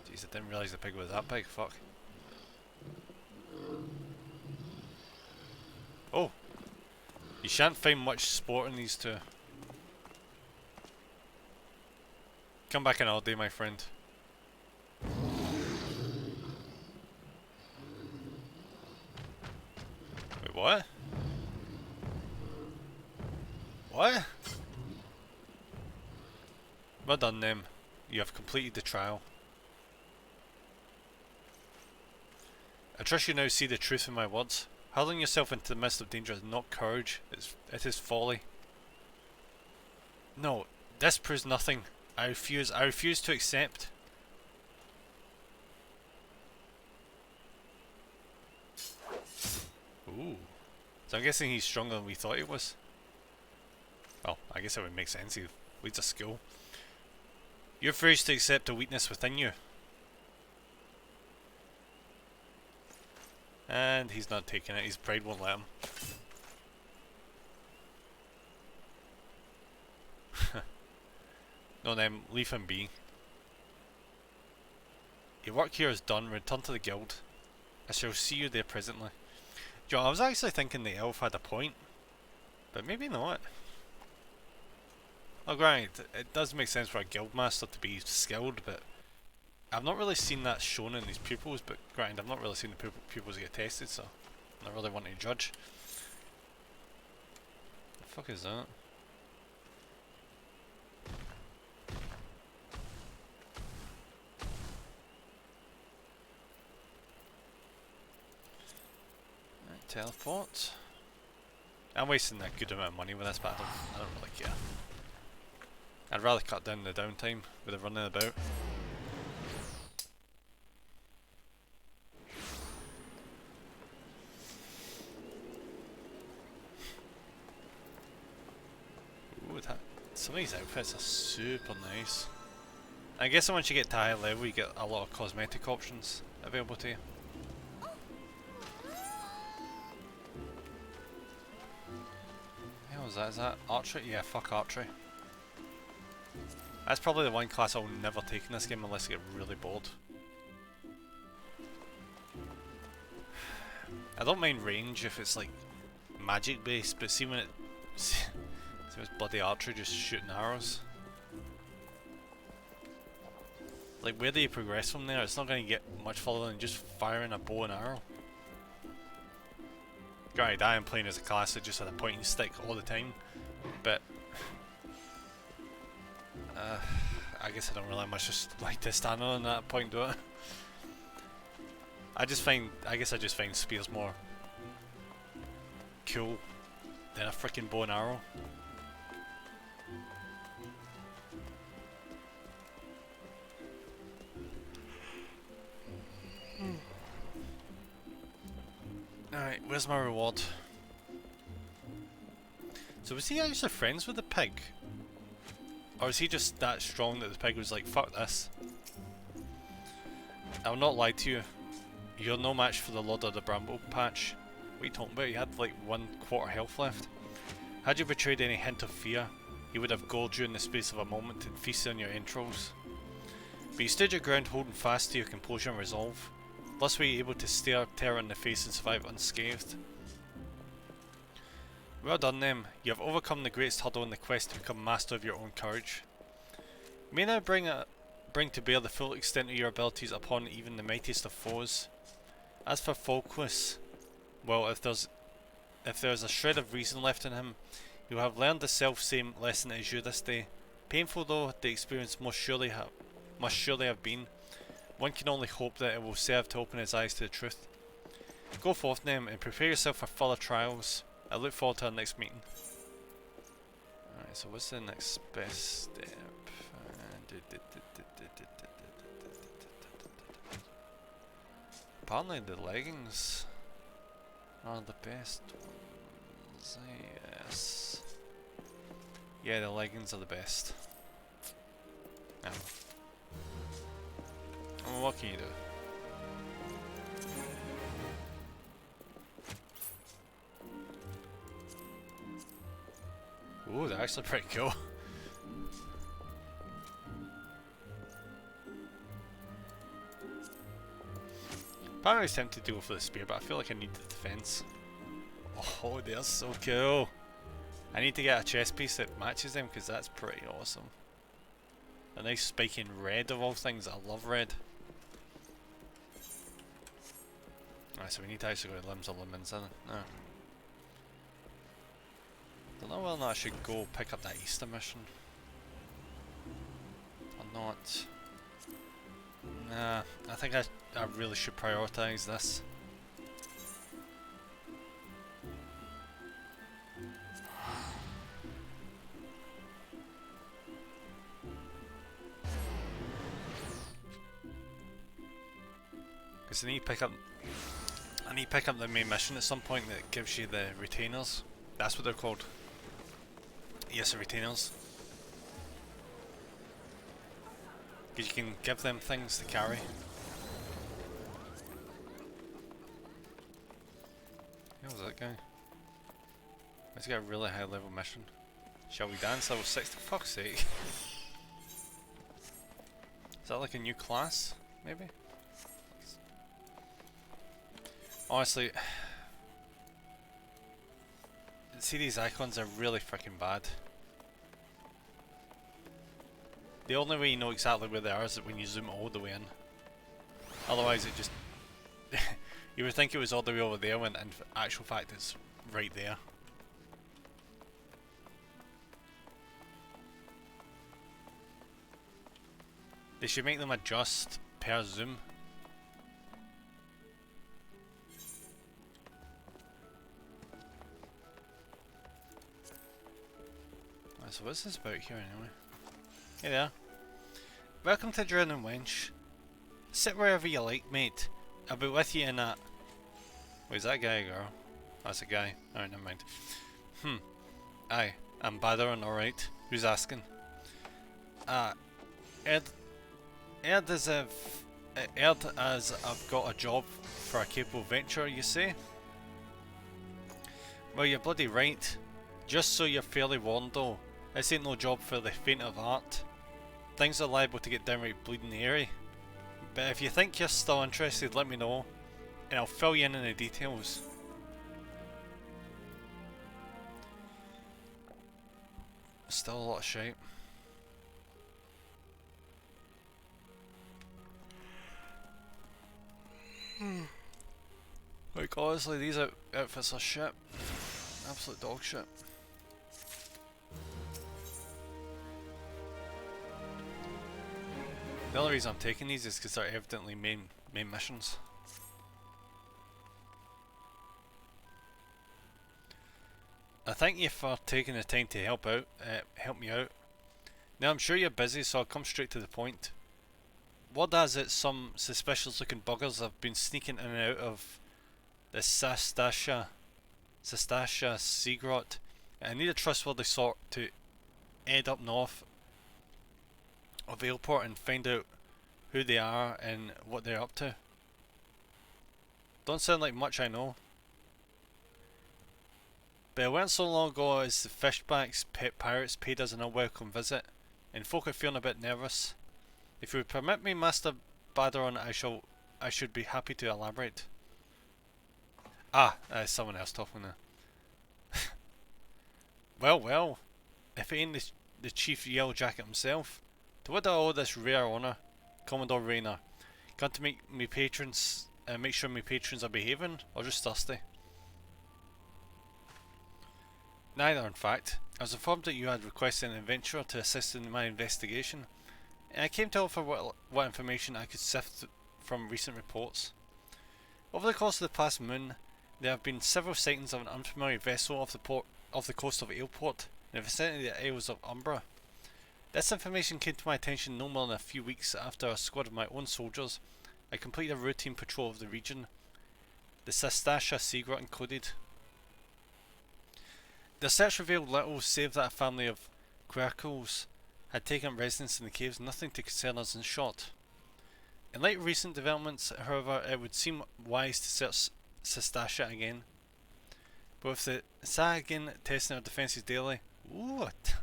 Jeez, I didn't realise the pig was that big. Fuck. Oh. You shan't find much sport in these two. Come back in all day, my friend. Wait, what? What? Well done, them. You have completed the trial. I trust you now see the truth in my words. Hurling yourself into the midst of danger is not courage, it is folly. No, this proves nothing. I refuse to accept. Ooh. So I'm guessing he's stronger than we thought he was. Well, I guess that would make sense, he leads a school. You refuse to accept a weakness within you. And he's not taking it, his pride won't let him. No, then leave him be. Your work here is done, return to the guild. I shall see you there presently. Joe, I was actually thinking the elf had a point, but maybe not. Oh, granted, it does make sense for a guildmaster to be skilled, but I've not really seen that shown in these pupils, but granted, I've not really seen the pupils get tested, so I'm not really wanting to judge. The fuck is that? Right, teleport. I'm wasting a good amount of money with this, but I don't really care. I'd rather cut down the downtime with the running about. Ooh, some of these outfits are super nice. I guess once you get to higher level you get a lot of cosmetic options available to you. What was that? Is that Archery? Yeah, fuck Archery. That's probably the one class I'll never take in this game unless I get really bored. I don't mind range if it's like magic based, but see when it's bloody archery just shooting arrows. Like where do you progress from there? It's not going to get much further than just firing a bow and arrow. Granted, I am playing as a class that just had a pointing stick all the time, but I guess I don't really much just like to stand on that point, do I? I guess I just find spears more cool than a freaking bow and arrow. Alright, where's my reward? So was he actually friends with the pig? Or is he just that strong that the pig was like, fuck this? I'll not lie to you. You're no match for the Lord of the Bramble Patch. What are you talking about? He had like 1/4 health left. Had you betrayed any hint of fear, he would have gored you in the space of a moment and feasted on your entrails. But you stood your ground holding fast to your composure and resolve. Thus were you able to stare terror in the face and survive unscathed. Well done then, you have overcome the greatest hurdle in the quest to become master of your own courage. You may now bring to bear the full extent of your abilities upon even the mightiest of foes. As for Falquis, well, if there's a shred of reason left in him, he will have learned the self-same lesson as you this day. Painful though the experience must surely have been, one can only hope that it will serve to open his eyes to the truth. Go forth then and prepare yourself for further trials. I look forward to our next meeting. So what's the next best step? Apparently the leggings are the best ones. Yes. Yeah, the leggings are the best. Well, what can you do? Ooh, they're actually pretty cool. Apparently I was tempted to go for the spear, but I feel like I need the defense. Oh, they're so cool. I need to get a chest piece that matches them because that's pretty awesome. A nice spiky red of all things. I love red. Alright, so we need to actually go to Limbs of Lumens, isn't it? No. Don't know whether or not I should go pick up that Easter mission. Or not. Nah, I think I really should prioritise this. Because I need to pick up the main mission at some point that gives you the retainers. That's what they're called. Yes, the retainers. Because you can give them things to carry. Who was that guy? Let's get a really high level mission. Shall we dance level 60? For fuck's sake. Is that like a new class? Maybe? Honestly, see, these icons are really freaking bad. The only way you know exactly where they are is when you zoom all the way in. Otherwise it just... you would think it was all the way over there when in actual fact it's right there. They should make them adjust per zoom. So what's this about here anyway? Hey there. Welcome to Drowning Wench. Sit wherever you like, mate. I'll be with you in a... Wait, is that a guy or girl? That's a guy. Alright, never mind. Aye, I'm Badron, alright. Who's asking? Heard as I've got a job for a capable venture, you say? Well, you're bloody right. Just so you're fairly warned though, this ain't no job for the faint of heart. Things are liable to get downright bleeding airy. But if you think you're still interested, let me know, and I'll fill you in on the details. Still a lot of shite. Like honestly, these outfits are shit. Absolute dog shit. The only reason I'm taking these is because they're evidently main missions. I thank you for taking the time to help me out. Now I'm sure you're busy, so I'll come straight to the point. Word has it some suspicious looking buggers have been sneaking in and out of the Sastasia Secret. I need a trustworthy sort to head up north of the airport and find out who they are and what they're up to. Don't sound like much, I know. But it weren't so long ago as the Fishback's pet pirates paid us an unwelcome visit, and folk are feeling a bit nervous. If you would permit me, Master Badron, I should be happy to elaborate. Someone else talking now. Well, if it ain't the Chief Yellow Jacket himself, to what do I owe this rare honour, Commodore Rayner? Got to make sure my patrons are behaving, or just thirsty? Neither, in fact. I was informed that you had requested an adventurer to assist in my investigation, and I came to offer what information I could sift from recent reports. Over the course of the past moon, there have been several sightings of an unfamiliar vessel off the coast of Ailport, in the vicinity of the Isles of Umbra. This information came to my attention no more than a few weeks after a squad of my own soldiers I completed a routine patrol of the region, the Sastasia Secret included. The search revealed little save that a family of Quercles had taken up residence in the caves, nothing to concern us in short. In light of recent developments, however, it would seem wise to search Sastasia again. But with the Sagain testing our defences daily, what?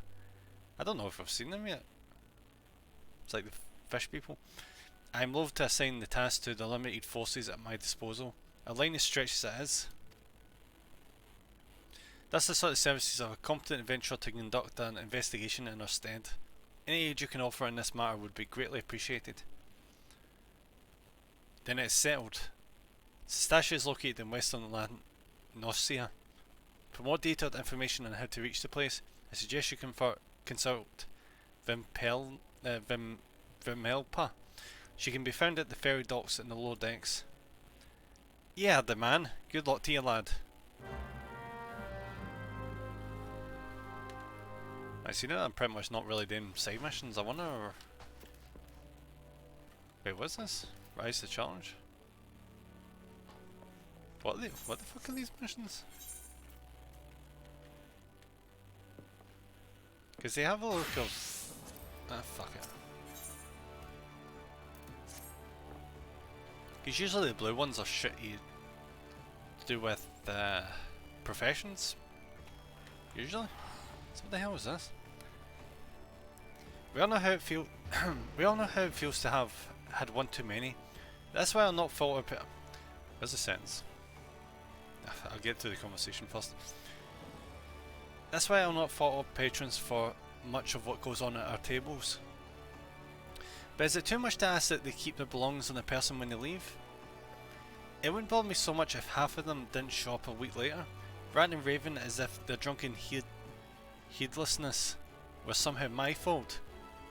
I don't know if I've seen them yet. It's like the fish people. I am loath to assign the task to the limited forces at my disposal. A line is stretched as it is. That's the sort of services of a competent adventurer to conduct an investigation in our stead. Any aid you can offer in this matter would be greatly appreciated. Then it is settled. Sastasia is located in western Nocia. For more detailed information on how to reach the place, I suggest you consult Vimelpa. She can be found at the ferry docks in the lower decks. Yeah, the man. Good luck to you, lad. I see now I'm pretty much not really doing side missions. I wonder. Wait, what's this? Rise the challenge. What the fuck are these missions? Because they have a look of. Ah, fuck it. Because usually the blue ones are shitty to do with professions. Usually. So what the hell is this? We all know how it feels. We all know how it feels to have had one too many. That's why I'll not fault it. Where's the sentence? I'll get to the conversation first. That's why I'll not fault our patrons for much of what goes on at our tables. But is it too much to ask that they keep their belongings on the person when they leave? It wouldn't bother me so much if half of them didn't show up a week later, ranting and raving as if their drunken heedlessness was somehow my fault.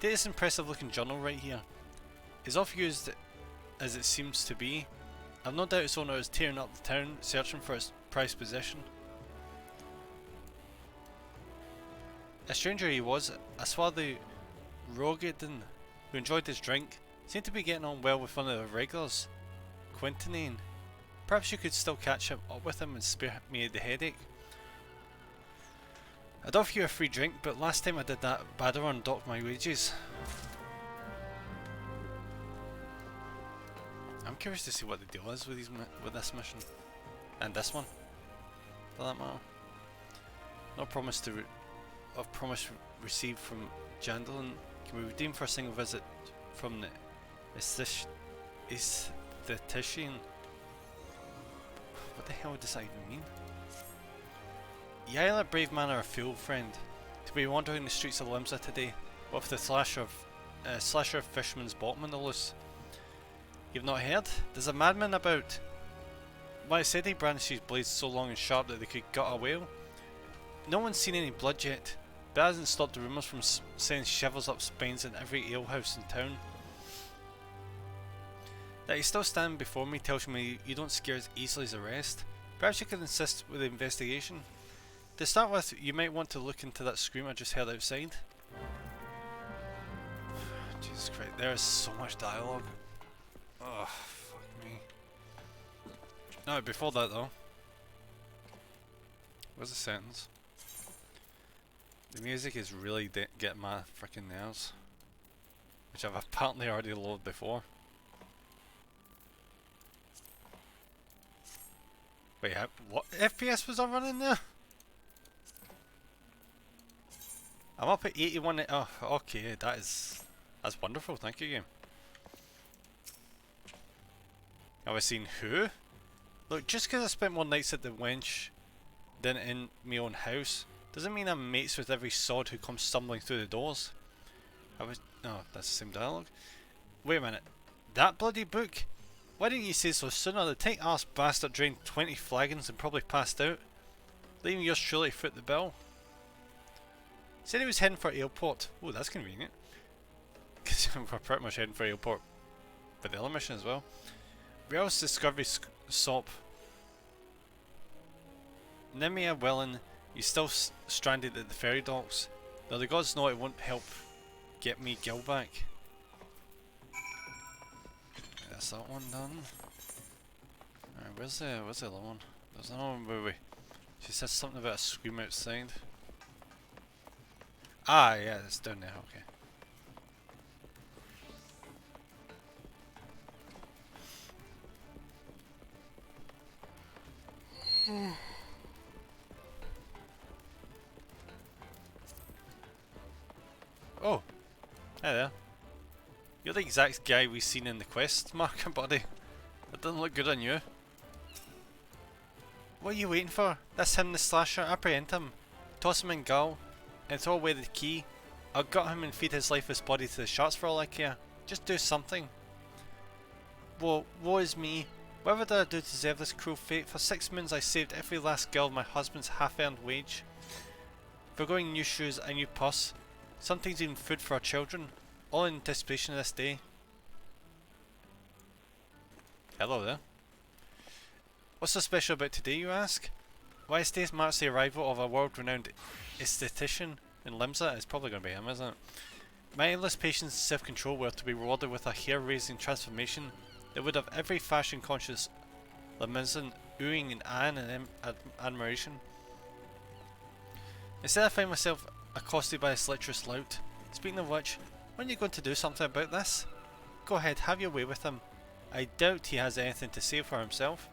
Take this impressive looking journal right here. As off-used as it seems to be, I've no doubt its owner is tearing up the town searching for its prized possession. A stranger he was, a swarthy Rogadin who enjoyed his drink, seemed to be getting on well with one of the regulars, Quintanine. Perhaps you could still catch up with him and spare me the headache. I'd offer you a free drink, but last time I did that, Badaron docked my wages. I'm curious to see what the deal is with this mission. And this one, for that matter. No promise of promise received from Jandalin can be redeemed for a single visit from the Esthetician. What the hell does that even mean? You either a brave man or a fool, friend, to be wandering the streets of Limsa today, with the slasher of Fisherman's bottom on the loose. You've not heard? There's a madman about. Why, it said he brandished his blades so long and sharp that they could gut a whale. No one's seen any blood yet, but that hasn't stopped the rumours from sending shivers up spines in every alehouse in town. That you still stand before me tells me you don't scare as easily as the rest. Perhaps you could insist with the investigation. To start with, you might want to look into that scream I just heard outside. Jesus Christ, there is so much dialogue. Oh, fuck me. No, before that though. Where's the sentence? The music is really getting my freaking nerves. Which I've apparently already loaded before. Wait, what FPS was I running there? I'm up at 81. Oh, okay, that's wonderful. Thank you, game. Have I seen who? Look, just because I spent more nights at the wench than in my own house, doesn't mean I'm mates with every sod who comes stumbling through the doors. Oh, that's the same dialogue. Wait a minute. That bloody book? Why didn't you say so sooner? The tight arse bastard drained 20 flagons and probably passed out, leaving yours truly to foot the bill. Said he was heading for airport. Oh, that's convenient. Because we're pretty much heading for airport for the other mission as well. Real's discovery sop. Nimia Willen He's still stranded at the ferry docks. Though the gods know it won't help get me Gil back. That's that one done. Alright, where's the other one? There's another one where she says something about a scream outside. Ah, yeah, it's down there, okay. Oh, hey there. You're the exact guy we seen in the quest marker, buddy. That doesn't look good on you. What are you waiting for? That's him, the slasher. Apprehend him. Toss him in Gull and throw away the key. I'll gut him and feed his lifeless body to the sharks for all I care. Just do something. Woe is me. Whatever did I do to deserve this cruel fate? For 6 moons I saved every last girl of my husband's half-earned wage. Forgoing new shoes, a new purse. Sometimes even food for our children. All in anticipation of this day. Hello there. What's so special about today, you ask? Why this day marks the arrival of a world-renowned esthetician in Limsa. It's probably going to be him, isn't it? My endless patience and self-control were to be rewarded with a hair-raising transformation that would have every fashion-conscious Limsan oohing in awe and admiration. Instead, I find myself accosted by this lecherous lout. Speaking of which, aren't you going to do something about this? Go ahead, have your way with him. I doubt he has anything to say for himself.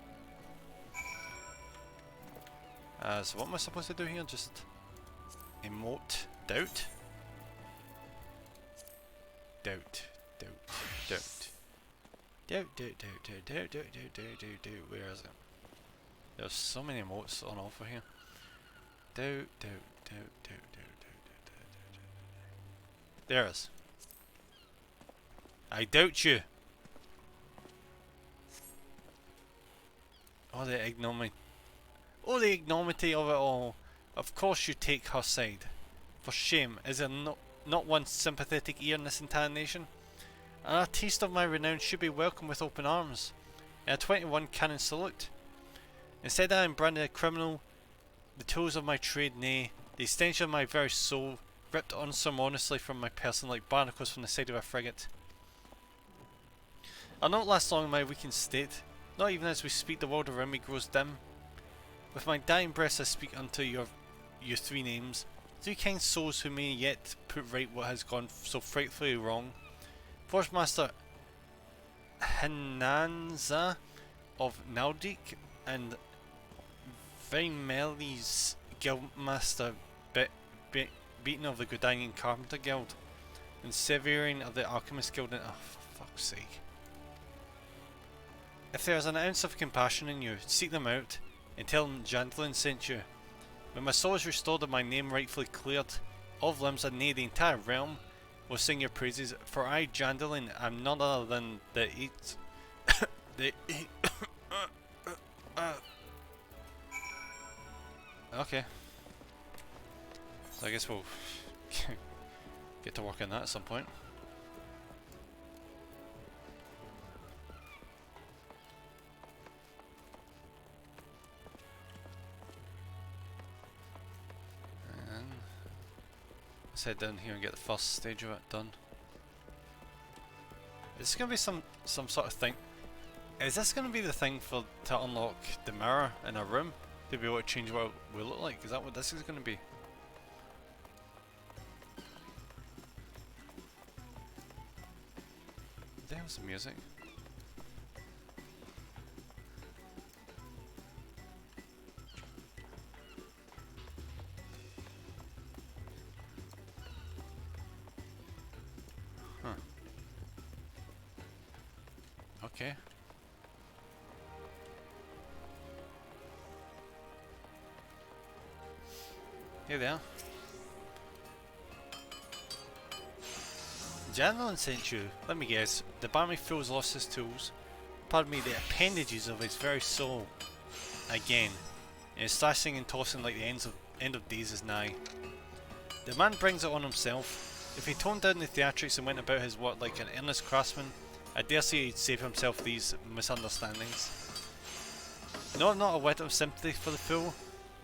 So what am I supposed to do here? Just emote doubt? Doubt. Where is it? There's so many emotes on offer here. Doubt. There it is. I doubt you. Oh, the ignominy. Oh, the ignominy of it all. Of course you take her side. For shame, is there not one sympathetic ear in this entire nation? And a taste of my renown should be welcomed with open arms. In a 21 cannon salute. Instead I am branded a criminal, the tools of my trade, nay, the extension of my very soul, ripped unceremoniously from my person like barnacles from the side of a frigate. I'll not last long in my weakened state, not even as we speak the world around me grows dim. With my dying breath I speak unto your 3 names, 3 kind souls who may yet put right what has gone so frightfully wrong. Forge Master Hinanza of Naldik and Veinmeli's Guildmaster Beaton of the Godanian Carpenter Guild and Severine of the Alchemist Guild. Oh, for fuck's sake. If there is an ounce of compassion in you, seek them out and tell them Jandalin sent you. When my soul is restored and my name rightfully cleared, all of Limsa, nay, the entire realm, will sing your praises, for I, Jandalin, am none other than the eight... Okay. So I guess we'll get to work on that at some point. And let's head down here and get the first stage of it done. Is this going to be some sort of thing? Is this going to be the thing to unlock the mirror in a room? To be able to change what it will look like? Is that what this is going to be? What the hell's the music? Huh. Okay. Here they are. Jandalin sent you. Let me guess. The barmy fool's lost his tools. Pardon me, the appendages of his very soul. Again. And is slashing and tossing like the end of days is nigh. The man brings it on himself. If he toned down the theatrics and went about his work like an earnest craftsman, I dare say he'd save himself these misunderstandings. Not a whit of sympathy for the fool.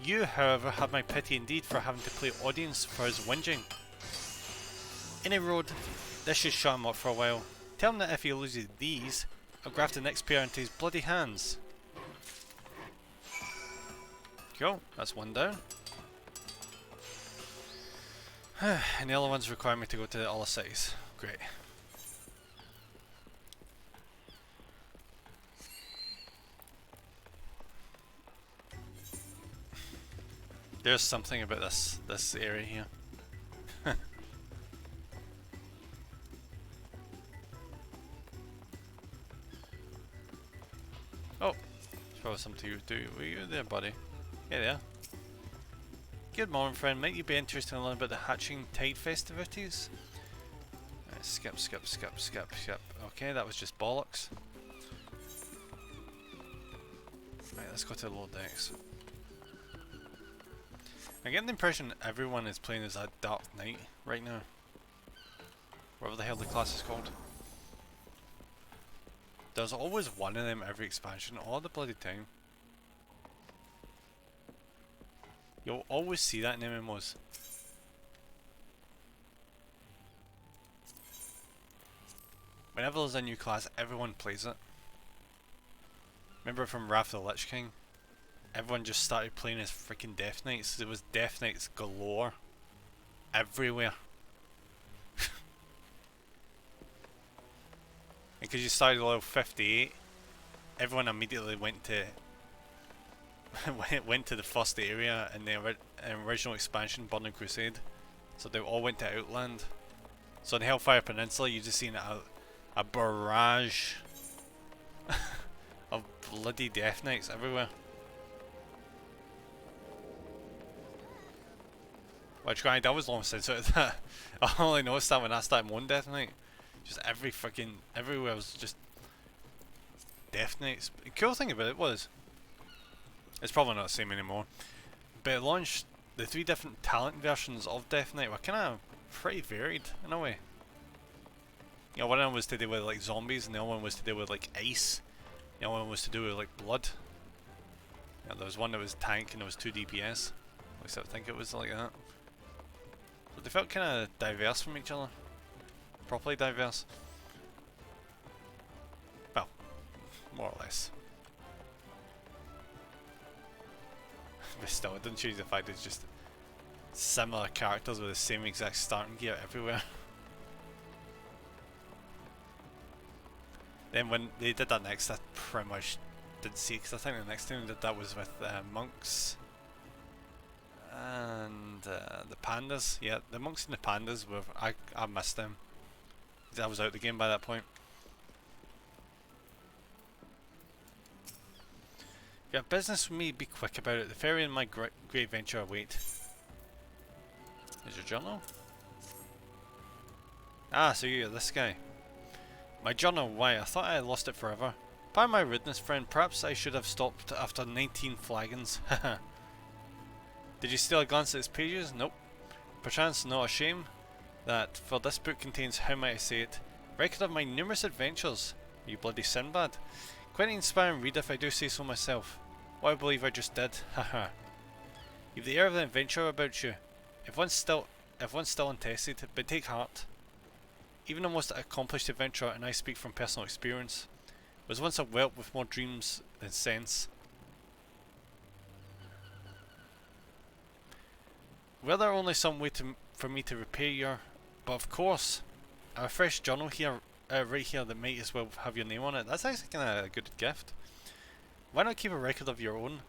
You, however, have my pity indeed for having to play audience for his whinging. Any road, this should shut him up for a while. Tell him that if he loses these, I'll graft the next pair into his bloody hands. Cool, that's one down. And the other ones require me to go to the other cities. Great. There's something about this area here. Oh, there's probably something you do. Were you there, buddy? Yeah, there. Good morning, friend. Might you be interested in learning about the Hatching Tide festivities? Skip. Okay, that was just bollocks. Right, let's go to the lower decks. I'm getting the impression everyone is playing as a Dark Knight right now. Whatever the hell the class is called. There's always one of them every expansion all the bloody time. You'll always see that in MMOs. Whenever there's a new class, everyone plays it. Remember from Wrath of the Lich King? Everyone just started playing as freaking Death Knights. There was Death Knights galore. Everywhere. And because you started at level 58, everyone immediately went to went to the first area in the original expansion, Burning Crusade. So they all went to Outland. So in Hellfire Peninsula, you just seen a barrage of bloody Death Knights everywhere. Which grind, that was long since that. I only noticed that when I started my own Death Knight. Just everywhere was just Death Knights. The cool thing about it was, it's probably not the same anymore, but it launched the 3 different talent versions of Death Knight were kind of pretty varied in a way. You know, one of them was to do with like zombies, and the other one was to do with like ice. The other one was to do with like blood. Yeah, there was one that was tank and there was 2 DPS. At least I think it was like that. So they felt kind of diverse from each other. Properly diverse. Well, more or less. But still, it doesn't change the fact it's just similar characters with the same exact starting gear everywhere. Then when they did that next, I pretty much didn't see it, because I think the next time they did that was with monks and the pandas. Yeah, the monks and the pandas were, I missed them. I was out of the game by that point. If you have business with me, be quick about it. The ferry and my great venture await. Is your journal? Ah, so you're this guy. My journal, why? I thought I had lost it forever. Pardon my rudeness, friend. Perhaps I should have stopped after 19 flagons. Haha. Did you steal a glance at its pages? Nope. Perchance not a shame that, for this book contains, how might I say it, record of my numerous adventures. You bloody Sinbad. Quite an inspiring read if I do say so myself. What I believe I just did. Haha. You've the air of an adventurer about you. If one's still untested, but take heart. Even the most accomplished adventurer, and I speak from personal experience, was once a whelp with more dreams than sense. Were there only some way for me to repay your... But of course, I have a fresh journal here, right here, that might as well have your name on it. That's actually kind of a good gift. Why not keep a record of your own?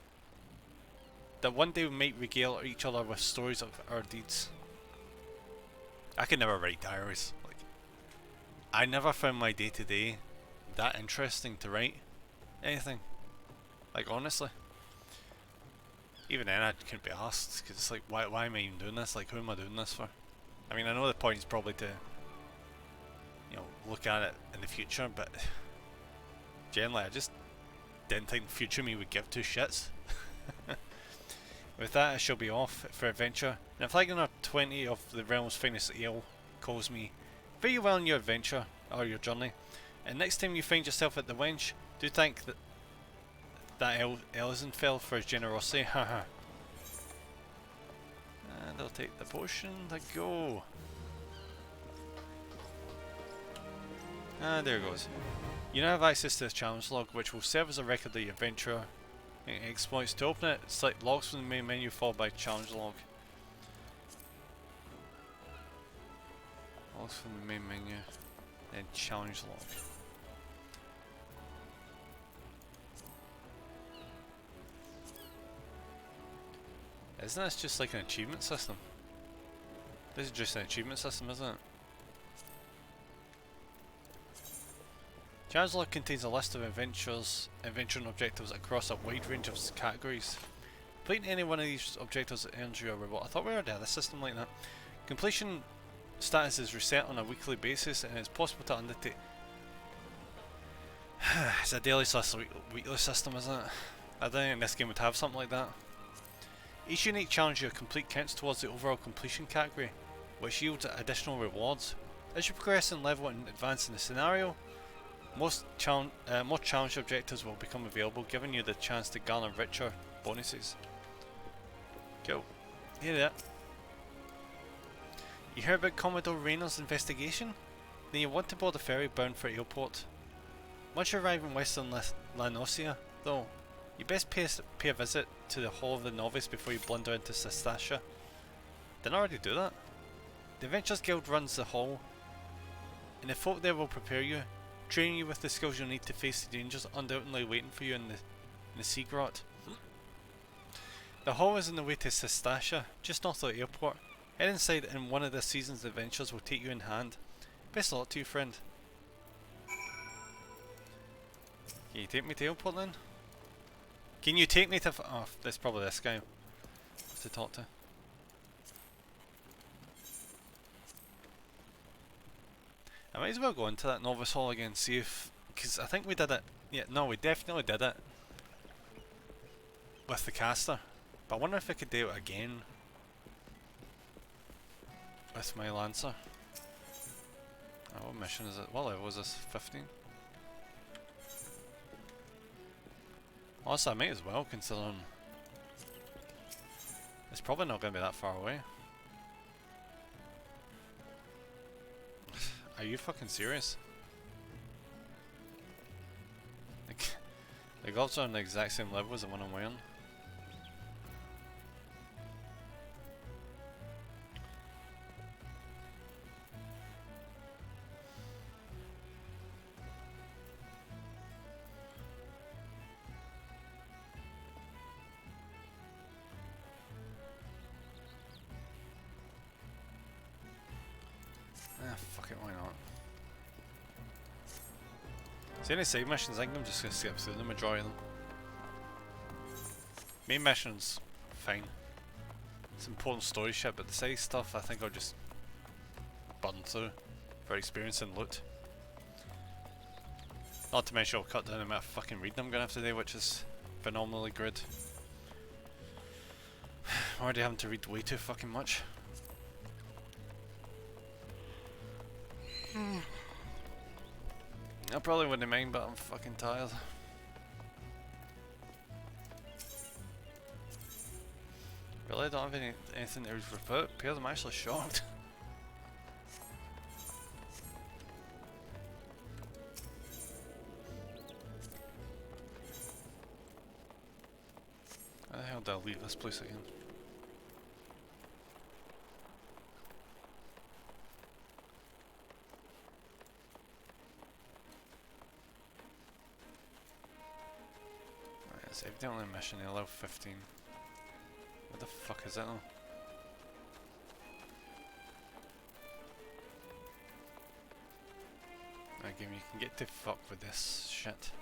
That one day we might regale each other with stories of our deeds. I could never write diaries. Like, I never found my day-to-day that interesting to write anything. Like, honestly. Even then, I couldn't be asked, because it's like, why am I even doing this? Like, who am I doing this for? I mean, I know the point is probably to, you know, look at it in the future, but generally, I just didn't think the future me would give 2 shits. With that, I shall be off for adventure. And if Flagon or 20 of the realm's finest ale calls me, fare you well in your adventure, or your journey. And next time you find yourself at the wench, do thank that Elisenfeld for his generosity. Haha. And I'll take the potion. Let's go. And there it goes. You now have access to the challenge log, which will serve as a record of your adventure and exploits. To open it, select logs from the main menu followed by challenge log. Logs from the main menu, then challenge log. Isn't this just like an achievement system? This is just an achievement system, isn't it? Challenge log contains a list of adventure and objectives across a wide range of categories. Completing any one of these objectives earns you a reward. I thought we already had a system like that. Completion status is reset on a weekly basis and it's possible to undertake. It's a daily slash weekly system, isn't it? I don't think this game would have something like that. Each unique challenge you complete counts towards the overall completion category, which yields additional rewards. As you progress in level and advance in the scenario, more challenge objectives will become available, giving you the chance to garner richer bonuses. Cool. Hear that? You heard about Commodore Rayner's investigation? Then you want to board a ferry bound for airport. Once you arrive in western Lanosia, though, you best pay a visit to the Hall of the Novice before you blunder into Sastasia. Didn't I already do that? The Adventurers Guild runs the hall, and the folk there will prepare you, training you with the skills you'll need to face the dangers undoubtedly waiting for you in the sea grot. The hall is on the way to Sastasia, just north of the airport. Head inside and one of this season's adventures will take you in hand. Best of luck to you, friend. Can you take me to airport then? Can you take me to oh, that's probably this guy to talk to. I might as well go into that novice hall again, see if, because I think we did it, yeah, no, we definitely did it with the caster, but I wonder if I could do it again with my lancer. Oh, what mission is it? What level was this? 15? Honestly, I might as well, considering it's probably not going to be that far away. Are you fucking serious? Like, the gloves are on the exact same level as the one I'm wearing. Fuck it, why not? See any side missions? I think I'm just gonna skip through the majority of them. Main missions, fine. It's important story shit, but the side stuff I think I'll just burn through for experience and loot. Not to mention I'll cut down the amount of fucking reading I'm gonna have to do, which is phenomenally good. I'm already having to read way too fucking much. I probably wouldn't mind, but I'm fucking tired. Really, I don't have anything to repair. I'm actually shocked. How the hell did I leave this place again? It's evidently a mission, level 15. What the fuck is that though? Alright, game, you can get to fuck with this shit.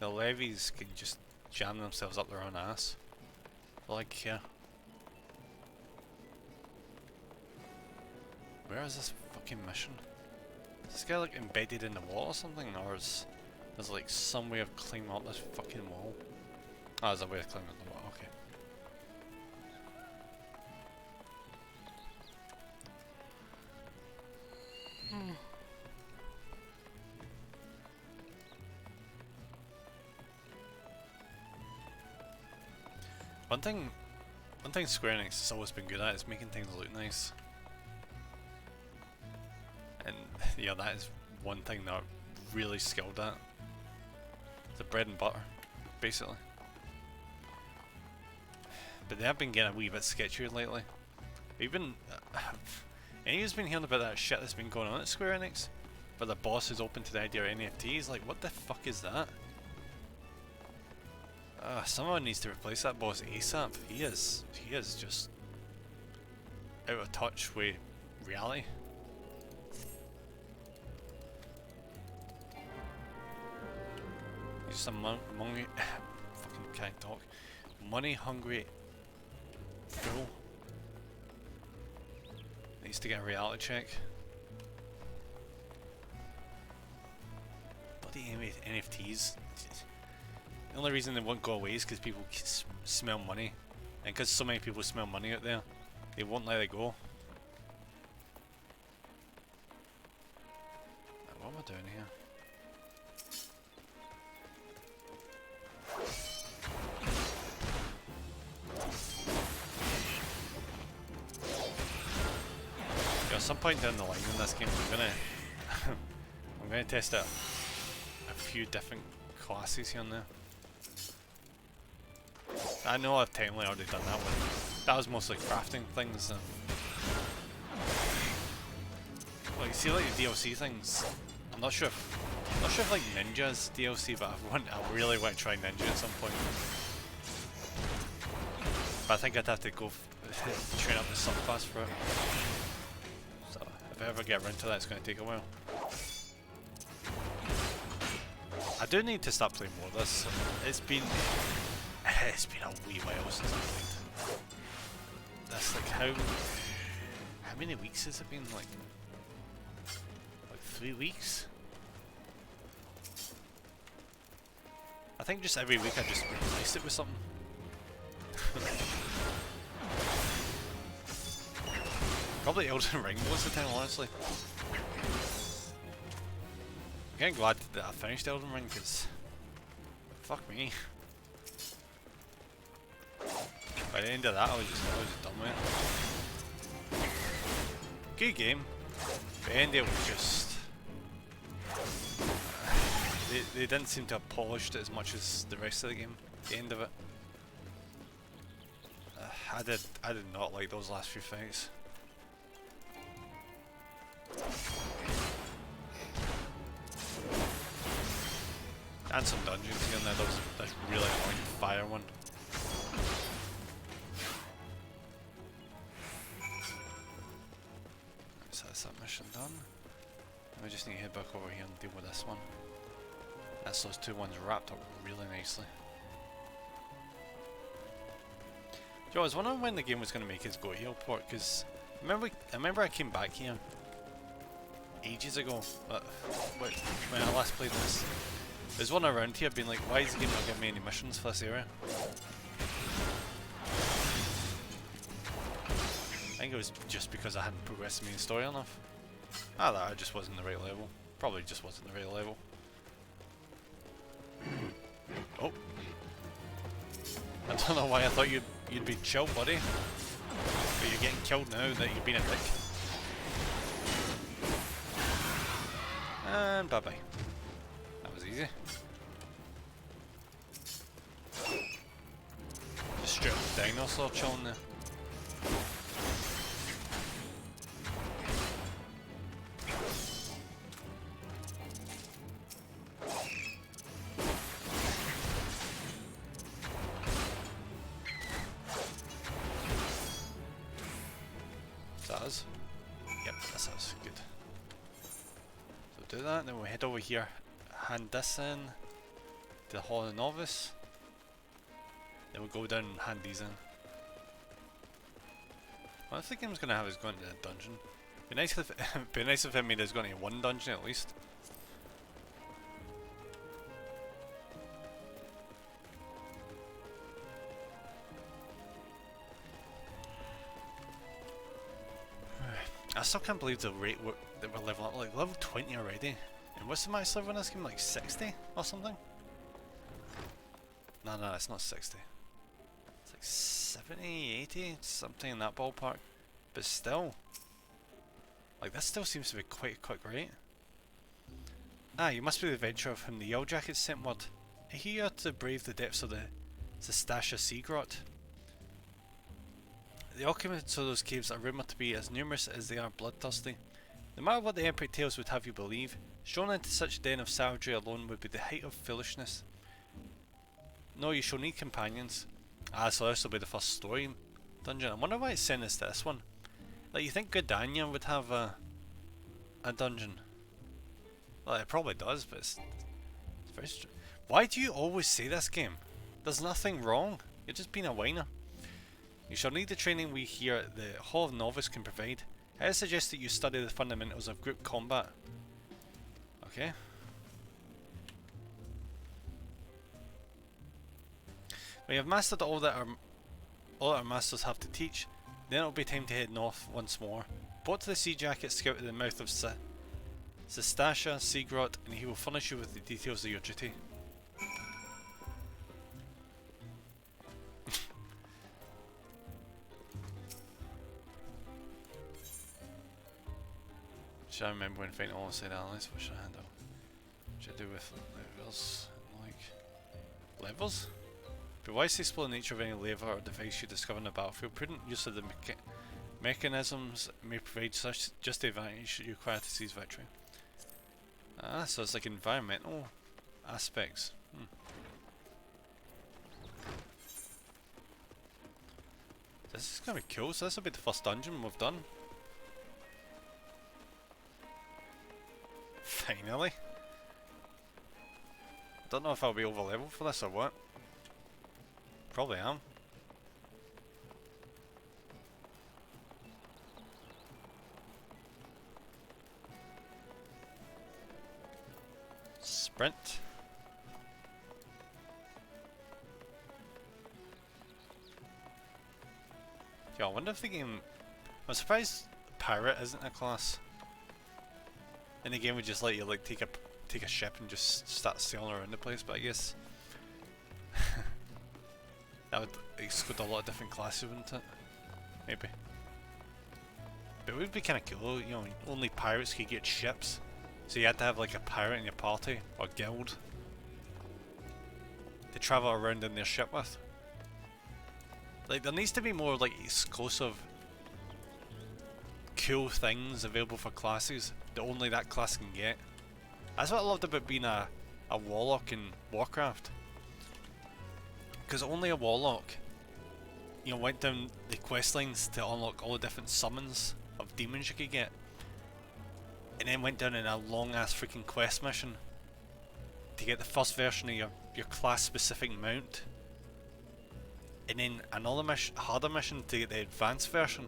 The levies can just jam themselves up their own ass. Like here. Where is this fucking mission? Is this guy like embedded in the wall or something, or is there's like some way of climbing up this fucking wall? Oh, there's a way of climbing up the wall, okay. One thing Square Enix has always been good at is making things look nice. And yeah, that is one thing they're really skilled at. The bread and butter, basically. But they have been getting a wee bit sketchier lately. Even anyone's been hearing about that shit that's been going on at Square Enix, where the boss is open to the idea of NFTs. Like, what the fuck is that? Someone needs to replace that boss ASAP. He is just out of touch with reality. He's just a fucking can't talk. Money hungry fool. Needs to get a reality check. Bloody NFTs. The only reason they won't go away is because people smell money, and because so many people smell money out there, they won't let it go. What am I doing here? At some point down the line in this game, I'm gonna test out a few different classes here and there. I know I've technically already done that one. That was mostly crafting things. Like, see, like the DLC things. I'm not sure if like Ninja's DLC, but I really want to try Ninja at some point. But I think I'd have to go train up the subclass for it. So if I ever get around to that, it's going to take a while. I do need to start playing more of this. It's been a wee while since I played. That's like how many weeks has it been? Like 3 weeks? I think just every week I just replaced it with something. Probably Elden Ring most of the time, honestly. I'm getting glad that I finished Elden Ring, because fuck me. By the end of that, I was just done with it. Good game. The end of it was just... They didn't seem to have polished it as much as the rest of the game. The end of it. I did not like those last few fights. And some dungeons here and there. There was that really annoying fire one. So that's that mission done. We just need to head back over here and deal with this one. That's those two ones wrapped up really nicely. Joe, I was wondering when the game was going to make its Go Heal port, because I remember I came back here ages ago, but when I last played this, there's one around here being like, why is the game not giving me any missions for this area? I think it was just because I hadn't progressed the main story enough. That I just wasn't the right level. Probably just wasn't the right level. Oh. I don't know why I thought you'd be chill, buddy. But you're getting killed now that you've been a dick. And bye bye. That was easy. Just straight up the dinosaur chilling there. Do that, then we'll head over here, hand this in to the Hall of the Novice, then we'll go down and hand these in. What if the game's going to have us going to the dungeon? Be nice if it made us going to one dungeon at least. I still can't believe the rate that we're leveling up, like level 20 already. And what's the max level in this game, like 60 or something? No, it's not 60. It's like 70, 80, something in that ballpark. But still, like this still seems to be quite a quick rate. Ah, you must be the adventurer of whom the Yellow Jackets sent word. Here to brave the depths of the Sastasia Secret. The occupants of those caves are rumoured to be as numerous as they are bloodthirsty. No matter what the epic tales would have you believe, shown into such a den of savagery alone would be the height of foolishness. No, you shall need companions. Ah, so this will be the first story dungeon. I wonder why it's sent us to this one. Like, you think Gridania would have a dungeon? Well, it probably does, but it's very strange. Why do you always say this game? There's nothing wrong. You're just being a whiner. You shall need the training we here at the Hall of Novice can provide. I suggest that you study the fundamentals of group combat. Okay. When you have mastered all that our masters have to teach, then it'll be time to head north once more. Boat to the Sea Jacket Scout at the mouth of Sastasia Secret, and he will furnish you with the details of your duty. Should I remember when fighting alongside allies? What should I handle? Should I do with levers? Like levers? Be wise to explore the nature of any lever or device you discover in the battlefield. Prudent use of the mechanisms may provide such just the advantage you require to seize victory. Ah, so it's like environmental aspects. This is gonna be cool. So this will be the first dungeon we've done. Finally. Don't know if I'll be over leveled for this or what. Probably am. Sprint. Yeah, I wonder if the game... I'm surprised pirate isn't a class. In the game would just let you like take a ship and just start sailing around the place, but I guess that would exclude a lot of different classes, wouldn't it? Maybe. But it would be kind of cool, you know, only pirates could get ships. So you had to have like a pirate in your party, or guild, to travel around in their ship with. Like, there needs to be more like exclusive cool things available for classes that only that class can get. That's what I loved about being a warlock in Warcraft. Because only a warlock, you know, went down the quest lines to unlock all the different summons of demons you could get. And then went down in a long ass freaking quest mission to get the first version of your class specific mount. And then another harder mission to get the advanced version.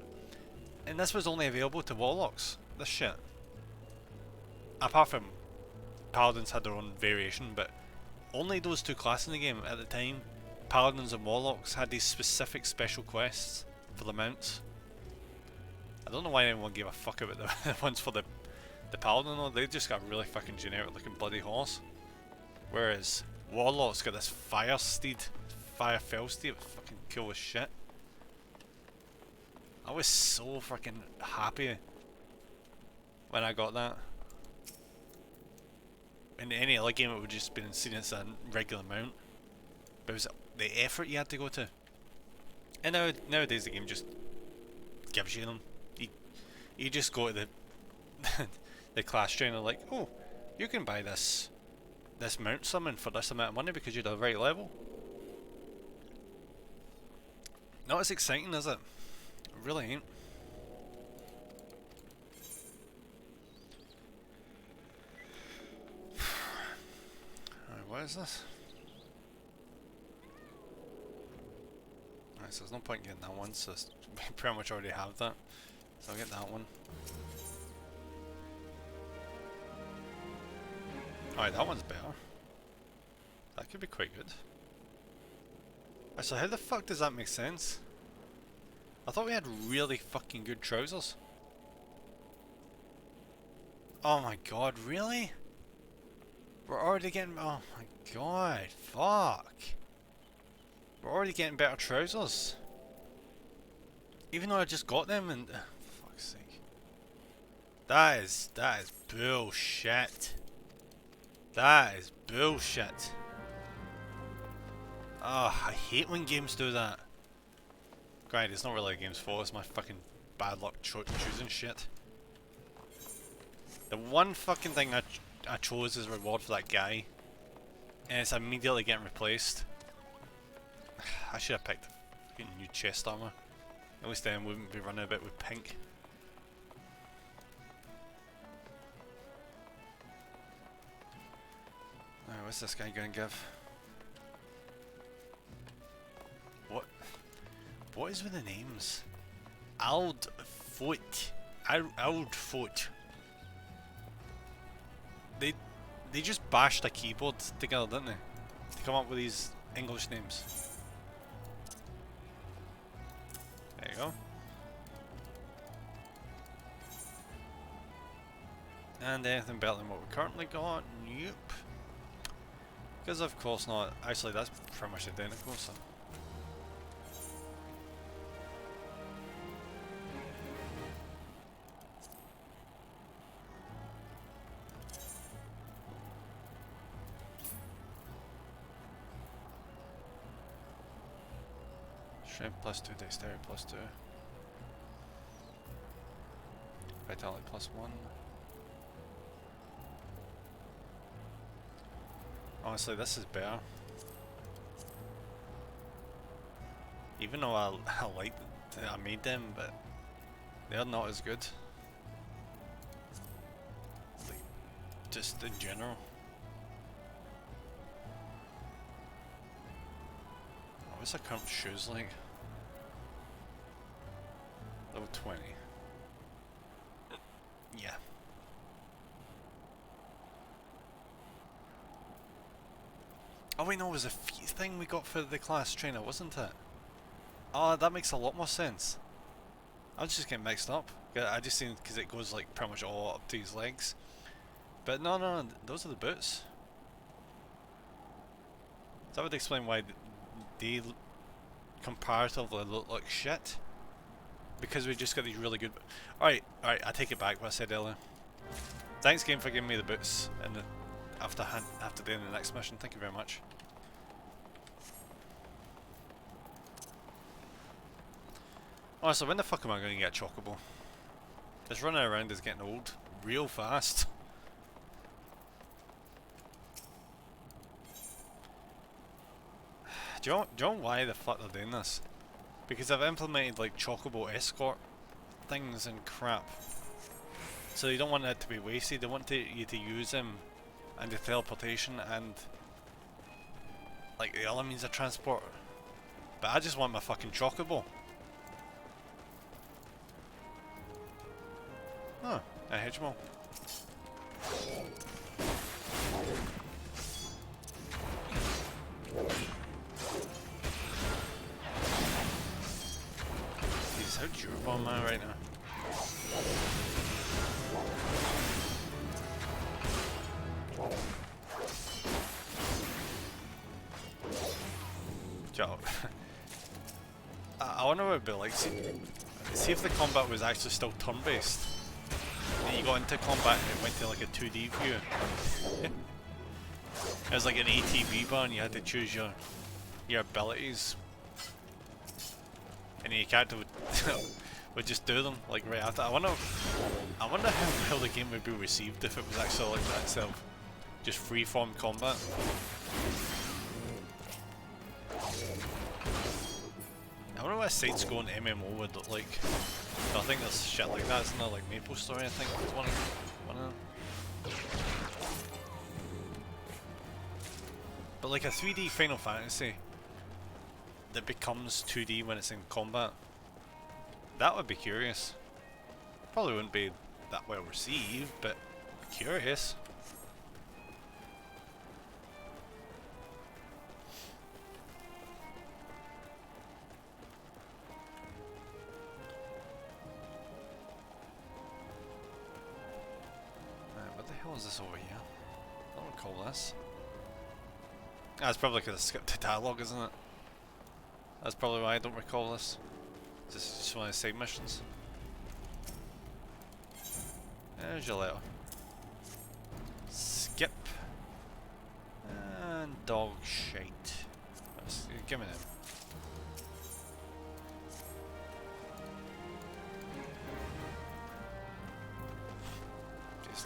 And this was only available to warlocks, this shit. Apart from paladins had their own variation, but only those two classes in the game at the time, paladins and warlocks, had these specific special quests for the mounts. I don't know why anyone gave a fuck about the ones for the paladin though. They just got a really fucking generic looking bloody horse. Whereas warlocks got this fire steed, fire fell steed, fucking cool as shit. I was so fucking happy when I got that. In any other game it would have just been seen as a regular mount. But it was the effort you had to go to. And nowadays the game just gives you them. You just go to the the class trainer like, oh, you can buy this mount summon for this amount of money because you're the right level. Not as exciting, is it? It really ain't. Alright, what is this? Alright, so there's no point getting that one, so we pretty much already have that. So I'll get that one. Alright, that one's better. That could be quite good. Actually, how the fuck does that make sense? I thought we had really fucking good trousers. Oh my god, really? We're already getting... oh my god, fuck. We're already getting better trousers. Even though I just got them and... for fuck's sake. That is bullshit. That is bullshit. Ah, I hate when games do that. Granted, it's not really a game's fault, it's my fucking bad luck choosing shit. The one fucking thing I chose as a reward for that guy, and it's immediately getting replaced. I should have picked fucking new chest armor. At least then we wouldn't be running a bit with pink. Alright, what's this guy gonna give? What is with the names? Aldfoot. Aldfoot. They just bashed a keyboard together, didn't they? To come up with these English names. There you go. And anything better than what we currently got? Nope. Because of course not. Actually, that's pretty much identical, so. Strength plus 2, dexterity plus 2. Vitality plus 1. Honestly, this is better. Even though I like that I made them, but they're not as good. Like, just in general. What's the current shoes like? Level 20. Yeah. Oh wait, no, it was a thing we got for the class trainer, wasn't it? Oh, that makes a lot more sense. I was just getting mixed up. I just seen because it goes like pretty much all up to his legs. But no, those are the boots. So that would explain why they comparatively look like shit. Because we just got these really good... Alright, I take it back what I said earlier. Thanks game for giving me the boots and after doing the next mission, thank you very much. Honestly, when the fuck am I going to get a chocobo? This running around is getting old real fast. Do you know why the fuck they're doing this? Because I've implemented like chocobo escort things and crap. So they don't want it to be wasted, they want you to use them and the teleportation and like the other means of transport. But I just want my fucking chocobo. Oh, a hedgehog. Jeez, how durable am I right now? Job. I wonder what it would be like. See if the combat was actually still turn-based. And you got into combat and it went to like a 2D view. It was like an ATB bar and you had to choose your abilities. And your character would just do them like right after. I wonder how well the game would be received if it was actually like that itself. Just freeform combat. I wonder what a side-scrolling MMO would look like. I think there's shit like that, isn't there? Like Maple Story, I think was one of them. But like a 3D Final Fantasy that becomes 2D when it's in combat. That would be curious. Probably wouldn't be that well received, but curious. What the hell is this over here? I don't recall this. Ah, it's probably because I skipped the dialogue, isn't it? That's probably why I don't recall this. This is just one of the side missions. There's your letter. Skip. And dog shite. Give me them.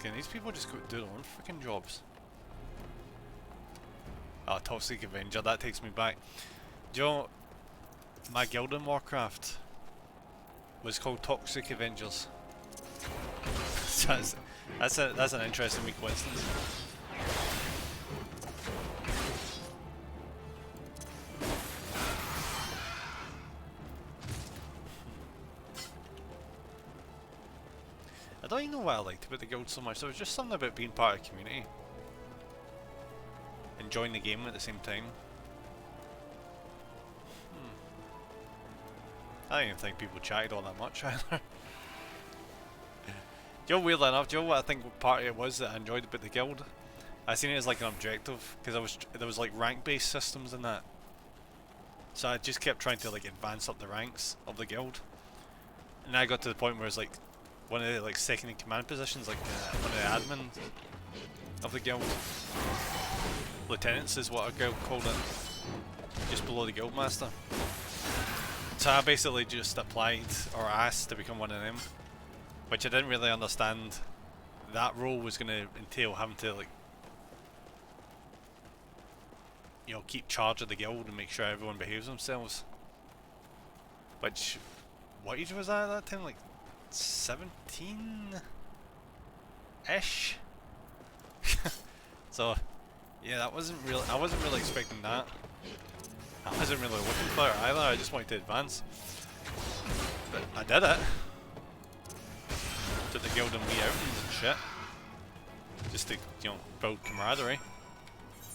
Can these people just go do their own freaking jobs? Oh, Toxic Avenger, that takes me back. Do you know, my guild in Warcraft was called Toxic Avengers. So that's an interesting wee coincidence. I don't even know what I liked about the guild so much. There was just something about being part of the community. Enjoying the game at the same time. I don't even think people chatted all that much either. You know, weirdly enough, do you know what I think part of it was that I enjoyed about the guild? I seen it as like an objective, because there was like rank based systems in that. So I just kept trying to like advance up the ranks of the guild. And I got to the point where it's like one of the like second in command positions, like one of the admins of the guild. Lieutenants is what our guild called it. Just below the guild master. So I basically just applied or asked to become one of them. Which I didn't really understand that role was going to entail having to like, you know, keep charge of the guild and make sure everyone behaves themselves. Which, what age was I at that time? Like 17-ish? So, yeah, that wasn't real. I wasn't really expecting that. I wasn't really looking for it either. I just wanted to advance. But I did it. Took the guild and wee outings and shit. Just to, you know, build camaraderie.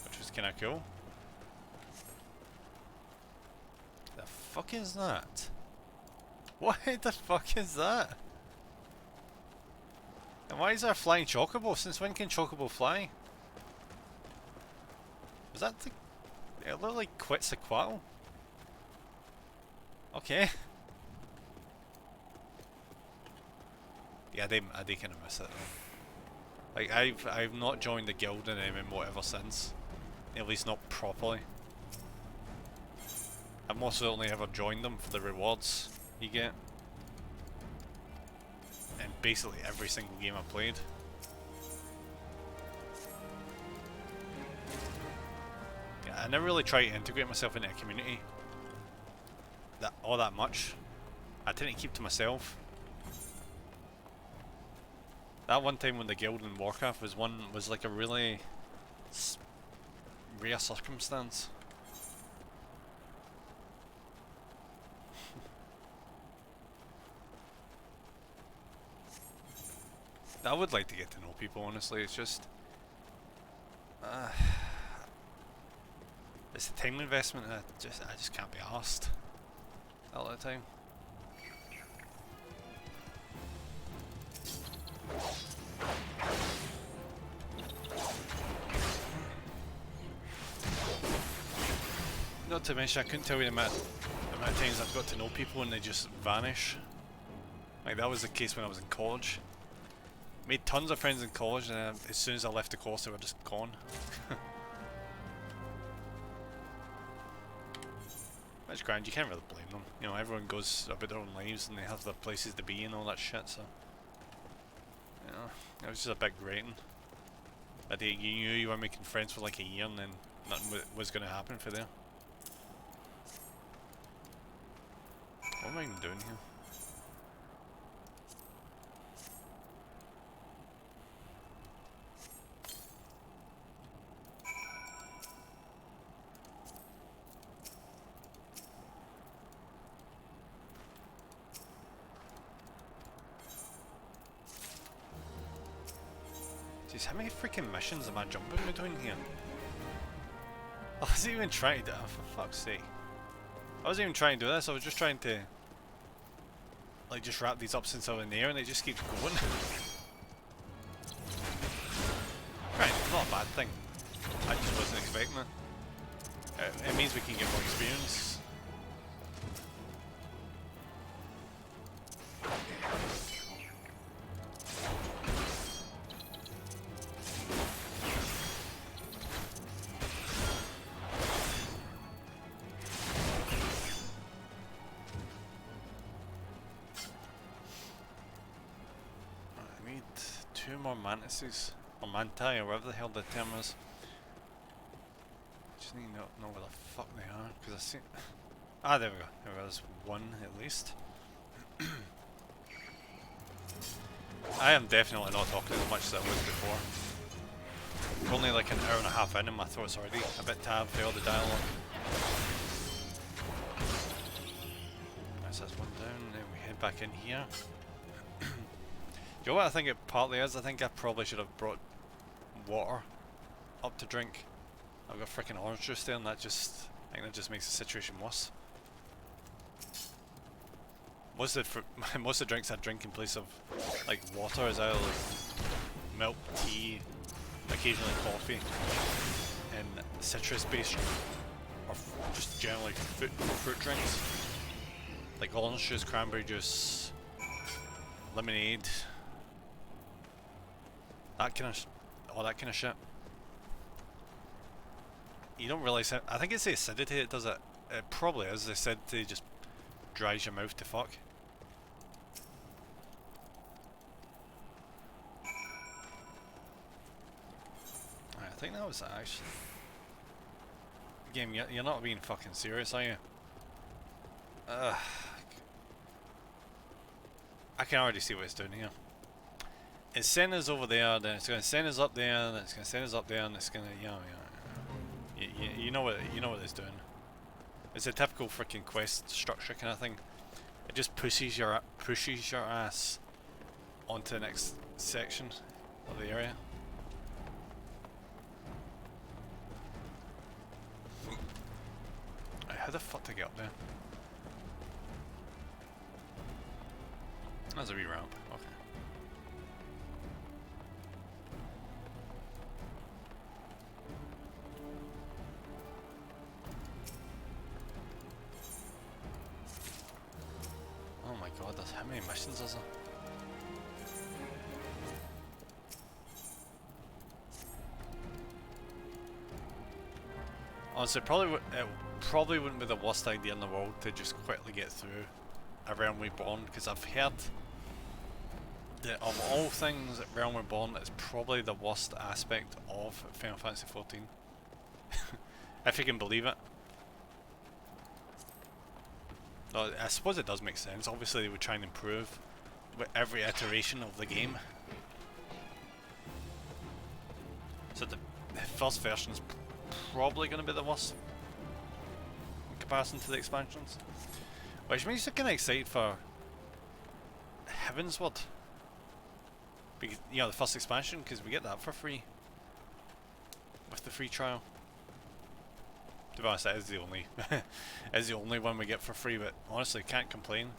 Which was kinda cool. The fuck is that? What the fuck is that? And why is there a flying chocobo? Since when can chocobo fly? Was that the... It looked like Quetzalcoatl. Okay. Yeah, I do kind of miss it though. Like I've not joined the guild in MMO ever since. At least not properly. I've mostly only ever joined them for the rewards you get. And basically every single game I played. Yeah, I never really tried to integrate myself into a community all that much. I tend to keep to myself. That one time when the guild in Warcraft was like a really rare circumstance. I would like to get to know people, honestly. It's just it's a time investment that I just can't be arsed all the time. Not to mention, I couldn't tell you the amount of times I've got to know people and they just vanish. Like that was the case when I was in college. Made tons of friends in college, and as soon as I left the course, they were just gone. That's grand. You can't really blame them. You know, everyone goes about their own lives and they have their places to be and all that shit. So, you know, it was just a bit grating. That you knew you were making friends for like a year, and then nothing was going to happen for there. What am I even doing here? Jeez, how many freaking missions am I jumping between here? I wasn't even trying to do that, for fuck's sake. I wasn't even trying to do this, I was just trying to like just wrap these up since I was in the air and it just keeps going. Right, not a bad thing. I just wasn't expecting it. It means we can get more experience 2 more mantises, or manti, or whatever the hell the term is. Just need to know where the fuck they are, because I see... Ah, there we go. There was one at least. I am definitely not talking as much as I was before. We're only like an hour and a half in and my throat's already a bit tabbed for all the dialogue. That's one down, then we head back in here. Do you know what I think it partly is? I think I probably should have brought water up to drink. I've got freaking orange juice there and I think that just makes the situation worse. Most of the drinks I drink in place of like water is either like milk, tea, occasionally coffee, and citrus based, or just generally fruit drinks like orange juice, cranberry juice, lemonade, that kind of all that kind of shit. You don't realise it. I think it's the acidity that does it. It probably is. The acidity just dries your mouth to fuck. I think that was actually... Game, you're not being fucking serious, are you? I can already see what it's doing here. It's sending us over there, then it's going to send us up there, then it's going to send us up there, and it's going to... You know what it's doing. It's a typical freaking quest structure kind of thing. It just pushes your ass onto the next section of the area. How the fuck to get up there? That's a wee ramp, okay. Oh my god, there's how many missions is there? Honestly, it probably wouldn't be the worst idea in the world to just quickly get through a Realm Reborn, because I've heard that of all things, Realm Reborn is probably the worst aspect of Final Fantasy 14. If you can believe it. No, I suppose it does make sense. Obviously they would try and improve with every iteration of the game. So the first version is probably going to be the worst in comparison to the expansions, which means you're kind of excited for Heavensward, because, you know, the first expansion, because we get that for free with the free trial. To be honest, that is the only is the only one we get for free, but honestly can't complain.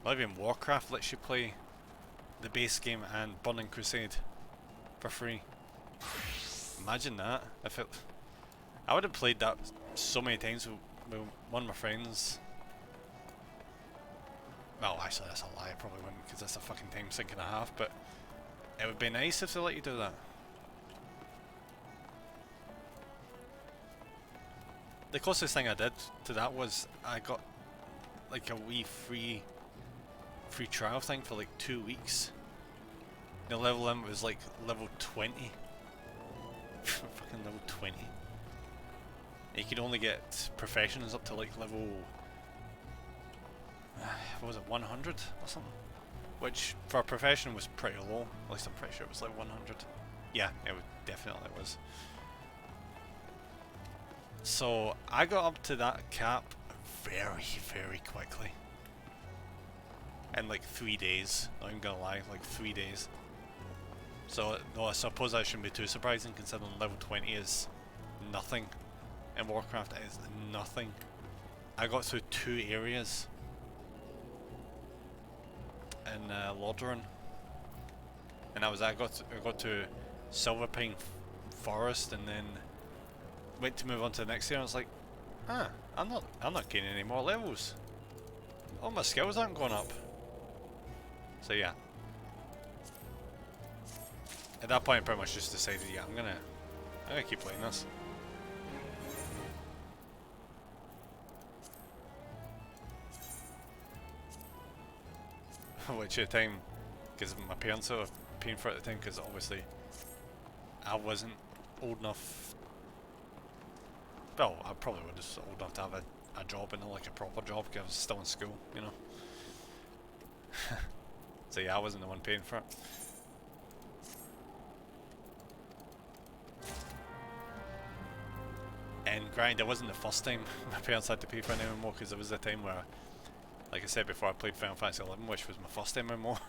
Not even Warcraft lets you play the base game and Burning Crusade for free. Imagine that. If it, I would have played that so many times with one of my friends. Well, actually that's a lie, I probably wouldn't, because that's a fucking time sink and a half, but it would be nice if they let you do that. The closest thing I did to that was I got like a wee free trial thing for like 2 weeks. The level limit was like level 20. Fucking level 20. You could only get professions up to like level... what was it, 100 or something? Which for a profession was pretty low. At least I'm pretty sure it was like 100. Yeah, it definitely was. So I got up to that cap very, very quickly. In like 3 days. Not even gonna lie, like 3 days. So no, I suppose that shouldn't be too surprising, considering level 20 is nothing in Warcraft. It is nothing. I got through 2 areas in Lordaeron, and I got to Silverpine Forest, and then went to move on to the next area. And I was like, I'm not gaining any more levels. All my skills aren't going up. So yeah. At that point I pretty much just decided, yeah, I'm gonna keep playing this. Which at the time, because my parents are paying for it at the time because obviously I wasn't old enough. Well, I probably was old enough to have a job and like a proper job because I was still in school, you know. So yeah, I wasn't the one paying for it. And granted, it wasn't the first time my parents had to pay for an MMO because there was a time where, like I said before, I played Final Fantasy 11, which was my first MMO.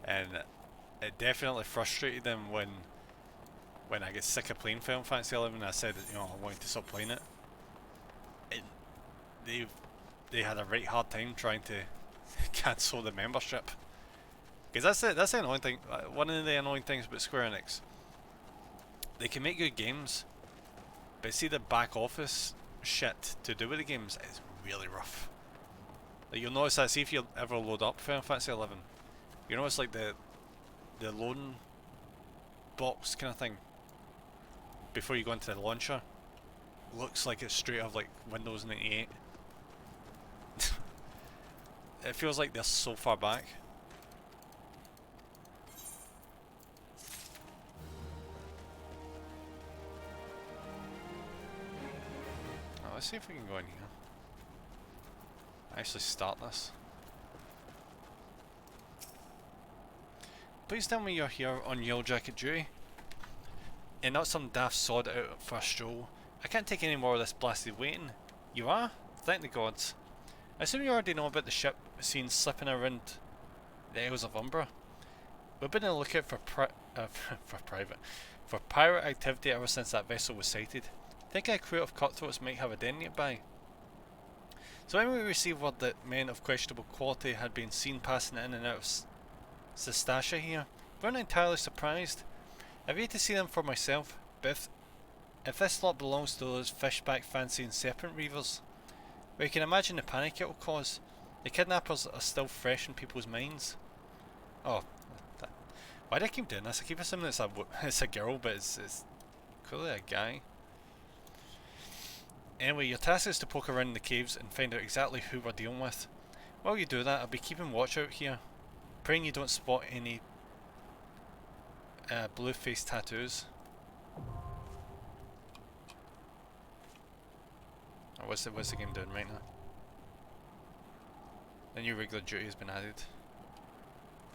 And it definitely frustrated them when I get sick of playing Final Fantasy 11 and I said that, you know, I wanted to stop playing it. And they had a right hard time trying to cancel the membership. Because that's it, that's the annoying thing. One of the annoying things about Square Enix, they can make good games, but see the back office shit to do with the games is really rough. Like you'll notice that, see if you ever load up Final Fantasy 11, you notice like the loading box kind of thing before you go into the launcher looks like it's straight out of like Windows 98. It feels like they're so far back. Oh, let's see if we can go in here. Actually start this. Please tell me you're here on Yellow Jacket duty and not some daft sod out for a stroll. I can't take any more of this blasted waiting. You are? Thank the gods. I assume you already know about the ship seen slipping around the Isles of Umbra. We've been on the lookout for pirate activity ever since that vessel was sighted. Thinking a crew of cutthroats might have a den nearby. So when we received word that men of questionable quality had been seen passing in and out of Sastasia here, we weren't entirely surprised. I've yet to see them for myself, but if this lot belongs to those fishback fancying serpent reavers, well, you can imagine the panic it will cause. The kidnappers are still fresh in people's minds. Oh, why do I keep doing this? I keep assuming it's a girl, but it's clearly a guy. Anyway, your task is to poke around in the caves and find out exactly who we're dealing with. While you do that, I'll be keeping watch out here, praying you don't spot any blue face tattoos. Or what's the game doing right now? The new regular duty has been added.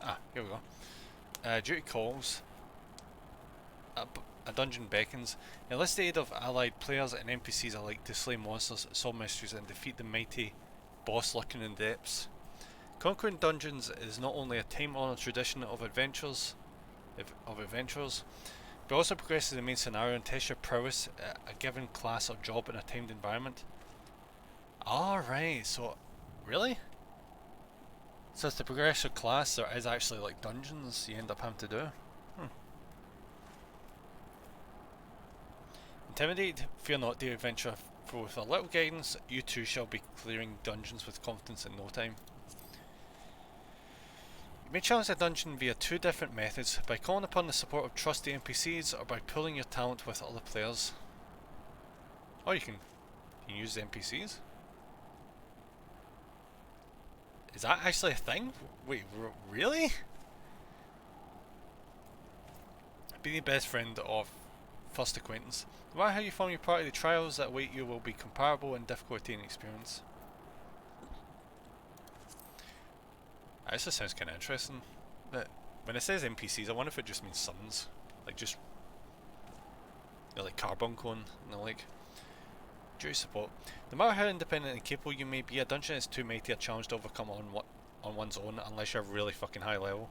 Ah, here we go. Duty calls. A dungeon beckons. Enlist the aid of allied players and NPCs alike to slay monsters, solve mysteries and defeat the mighty boss lurking in the depths. Conquering dungeons is not only a time-honoured tradition of adventurers, but also progresses the main scenario and tests your prowess at a given class or job in a timed environment. Alright, so really? So to progress your class there is actually like dungeons you end up having to do? Intimidated? Fear not, dear adventurer, for with a little guidance you too shall be clearing dungeons with confidence in no time. You may challenge a dungeon via two different methods, by calling upon the support of trusty NPCs or by pooling your talent with other players. Or you can use the NPCs. Is that actually a thing? Wait, really? Be the best friend of first acquaintance. No matter how you form your party, the trials that await you will be comparable in difficulty and experience. This sounds kind of interesting. But when it says NPCs, I wonder if it just means summons, like just, you know, like Carbuncle and the like. Duty support. No matter how independent and capable you may be, a dungeon is too mighty a challenge to overcome on one's own unless you're really fucking high level.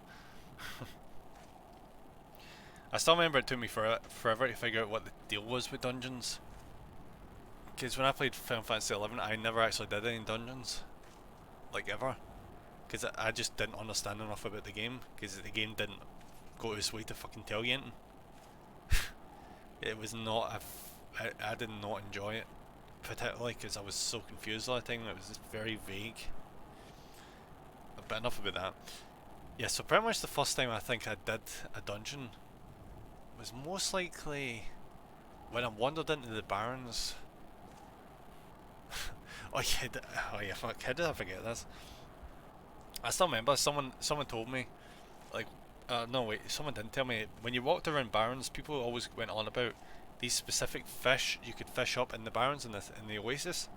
I still remember it took me forever to figure out what the deal was with dungeons. Because when I played Final Fantasy 11, I never actually did any dungeons, like ever. Because I just didn't understand enough about the game. Because the game didn't go to its way to fucking tell you anything. It was not I did not enjoy it particularly because I was so confused all the time. It was just very vague. But enough about that. Yeah, so pretty much the first time I think I did a dungeon was most likely when I wandered into the Barrens. Oh yeah, fuck, how did I forget this? I still remember someone told me, like, No, wait, someone didn't tell me. When you walked around barrens, people always went on about these specific fish you could fish up in the barrens in the oasis.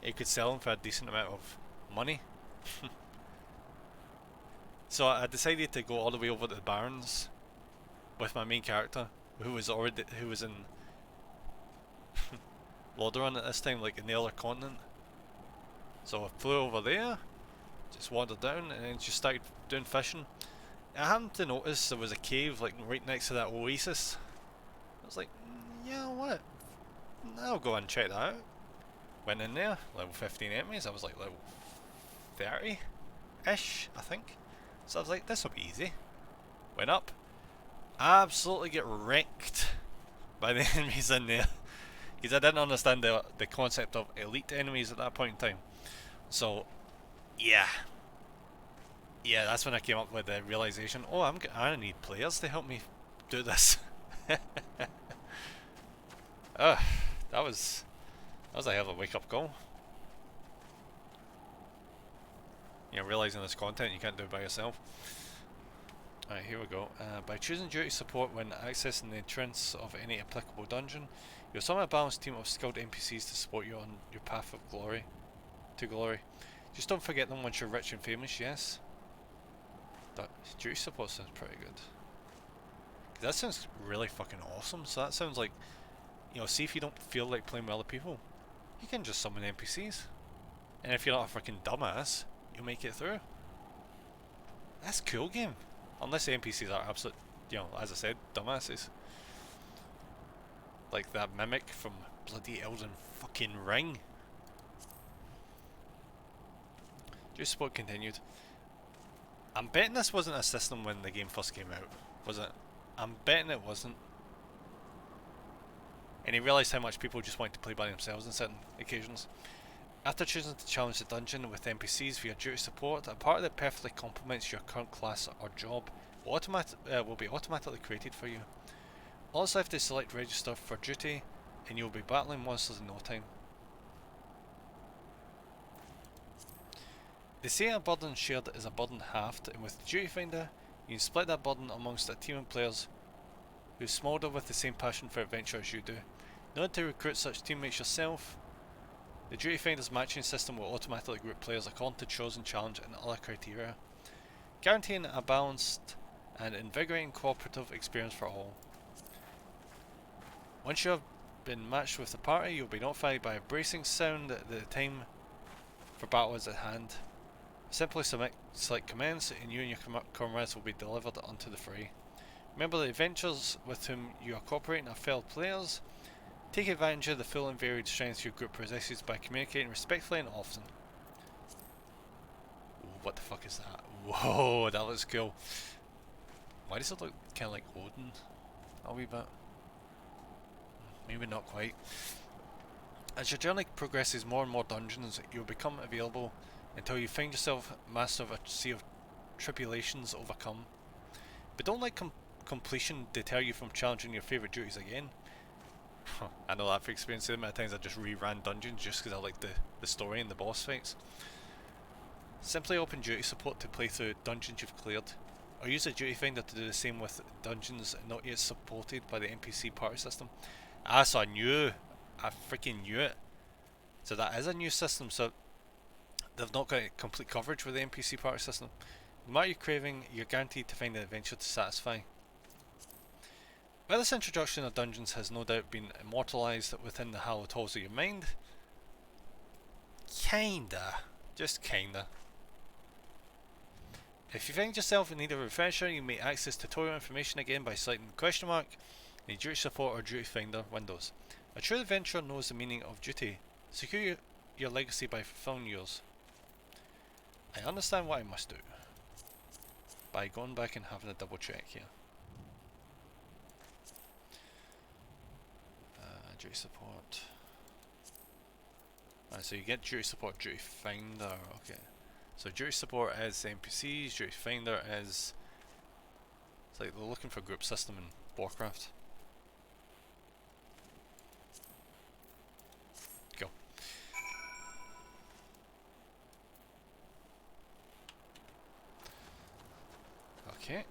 You could sell them for a decent amount of money. So I decided to go all the way over to the barrens with my main character, who was in Lordaeron at this time, like in the other continent. So I flew over there, just wandered down, and then just started doing fishing. I happened to notice there was a cave like right next to that oasis. I was like, yeah, what? I'll go and check that out. Went in there, level 15 enemies. I was like level 30-ish, I think. So I was like, this will be easy. Went up, absolutely get wrecked by the enemies in there. Because I didn't understand the concept of elite enemies at that point in time. So, yeah. Yeah, that's when I came up with the realization, oh, I need players to help me do this. Ugh, that was a hell of a wake-up call. You know, realizing this content you can't do it by yourself. Alright, here we go. By choosing duty support when accessing the entrance of any applicable dungeon, you'll summon a balanced team of skilled NPCs to support you on your path of glory. Just don't forget them once you're rich and famous, yes? That duty support sounds pretty good. That sounds really fucking awesome. So that sounds like, you know, see if you don't feel like playing with other people, you can just summon NPCs. And if you're not a freaking dumbass, you'll make it through. That's a cool game. Unless the NPCs are absolute, you know, as I said, dumbasses. Like that mimic from bloody Elden fucking Ring. Just support continued. I'm betting this wasn't a system when the game first came out, was it? I'm betting it wasn't. And he realised how much people just want to play by themselves on certain occasions. After choosing to challenge the dungeon with NPCs via duty support, a party that perfectly complements your current class or job will be automatically created for you. Also have to select register for duty and you will be battling monsters in no time. They say a burden shared is a burden halved, and with the Duty Finder, you can split that burden amongst a team of players who smolder with the same passion for adventure as you do. In order to recruit such teammates yourself, the Duty Finder's matching system will automatically group players according to chosen challenge and other criteria, guaranteeing a balanced and invigorating cooperative experience for all. Once you have been matched with the party, you'll be notified by a bracing sound that the time for battle is at hand. Simply select commands and you and your comrades will be delivered onto the fray. Remember, the adventurers with whom you are cooperating are fellow players. Take advantage of the full and varied strengths your group possesses by communicating respectfully and often. Ooh, what the fuck is that? Whoa, that looks cool. Why does it look kind of like Odin? A wee bit. Maybe not quite. As your journey progresses, more and more dungeons you'll become available until you find yourself master of a sea of tribulations overcome. But don't let completion deter you from challenging your favourite duties again. I know that for experience. The amount of times I just reran dungeons just because I like the story and the boss fights. Simply open duty support to play through dungeons you've cleared, or use a duty finder to do the same with dungeons not yet supported by the NPC party system. Ah, so I freaking knew it. So that is a new system, so they've not got complete coverage with the NPC party system. No matter your craving, you're guaranteed to find an adventure to satisfy. While this introduction of dungeons has no doubt been immortalised within the hallowed halls of your mind, just kinda. If you find yourself in need of a refresher, you may access tutorial information again by selecting the question mark in the Duty Support or Duty Finder windows. A true adventurer knows the meaning of duty. Secure your legacy by fulfilling yours. I understand what I must do by going back and having a double check here. Duty support. So you get duty support, duty finder. Okay. So duty support is NPCs. Duty finder is. It's like they're looking for a group system in Warcraft. Go. Okay.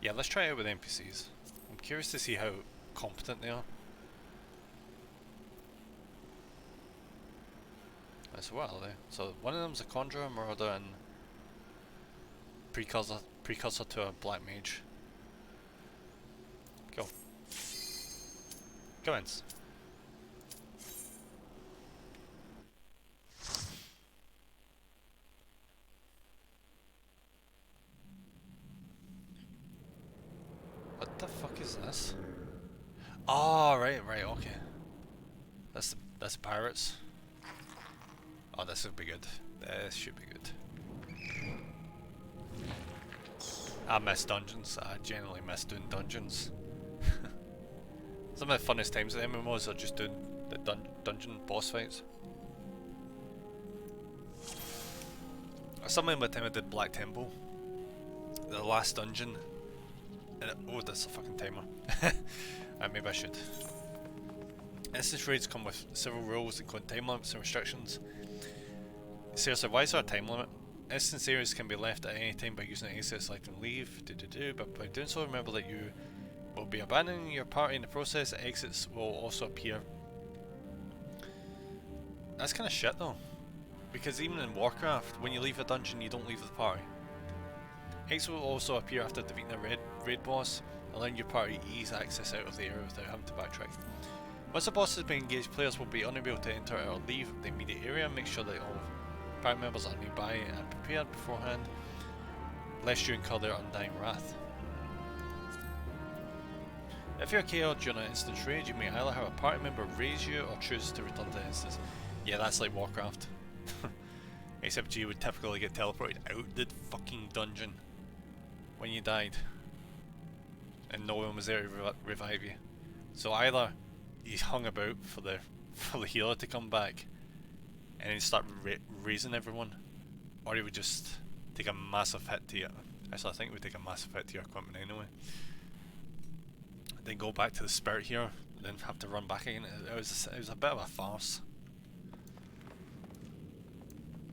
Yeah, let's try it out with NPCs. I'm curious to see how competent they are. So what are they? So one of them's a conjurer, marauder, and precursor to a black mage. Go. Commence. What the fuck is this? Oh, right, okay. That's pirates. Oh, this will be good. This should be good. I miss dungeons. I genuinely miss doing dungeons. Some of the funnest times in MMOs are just doing the dungeon boss fights. Something by the time I did Black Temple, the last dungeon. Oh, that's a fucking timer. Maybe I should. Instance raids come with several rules, including time limits and restrictions. Seriously, why is there a time limit? Instance areas can be left at any time by using the exit select and leave, but by doing so remember that you will be abandoning your party in the process. Exits will also appear. That's kind of shit though, because even in Warcraft, when you leave a dungeon you don't leave the party. Exits will also appear after defeating a raid boss, allowing your party ease access out of the area without having to backtrack. Once the boss has been engaged, players will be unable to enter or leave the immediate area. Make sure that all party members are nearby and prepared beforehand, lest you incur their undying wrath. If you're KO'd during an instance raid, you may either have a party member raise you or choose to return to the instance. Yeah, that's like Warcraft. Except you would typically get teleported out the fucking dungeon when you died, and no one was there to revive you. So either you hung about for the healer to come back and then start raising everyone, or he would just take a massive hit to you. Actually, I think it would take a massive hit to your equipment anyway. Then go back to the spirit here, then have to run back again. It was a bit of a farce.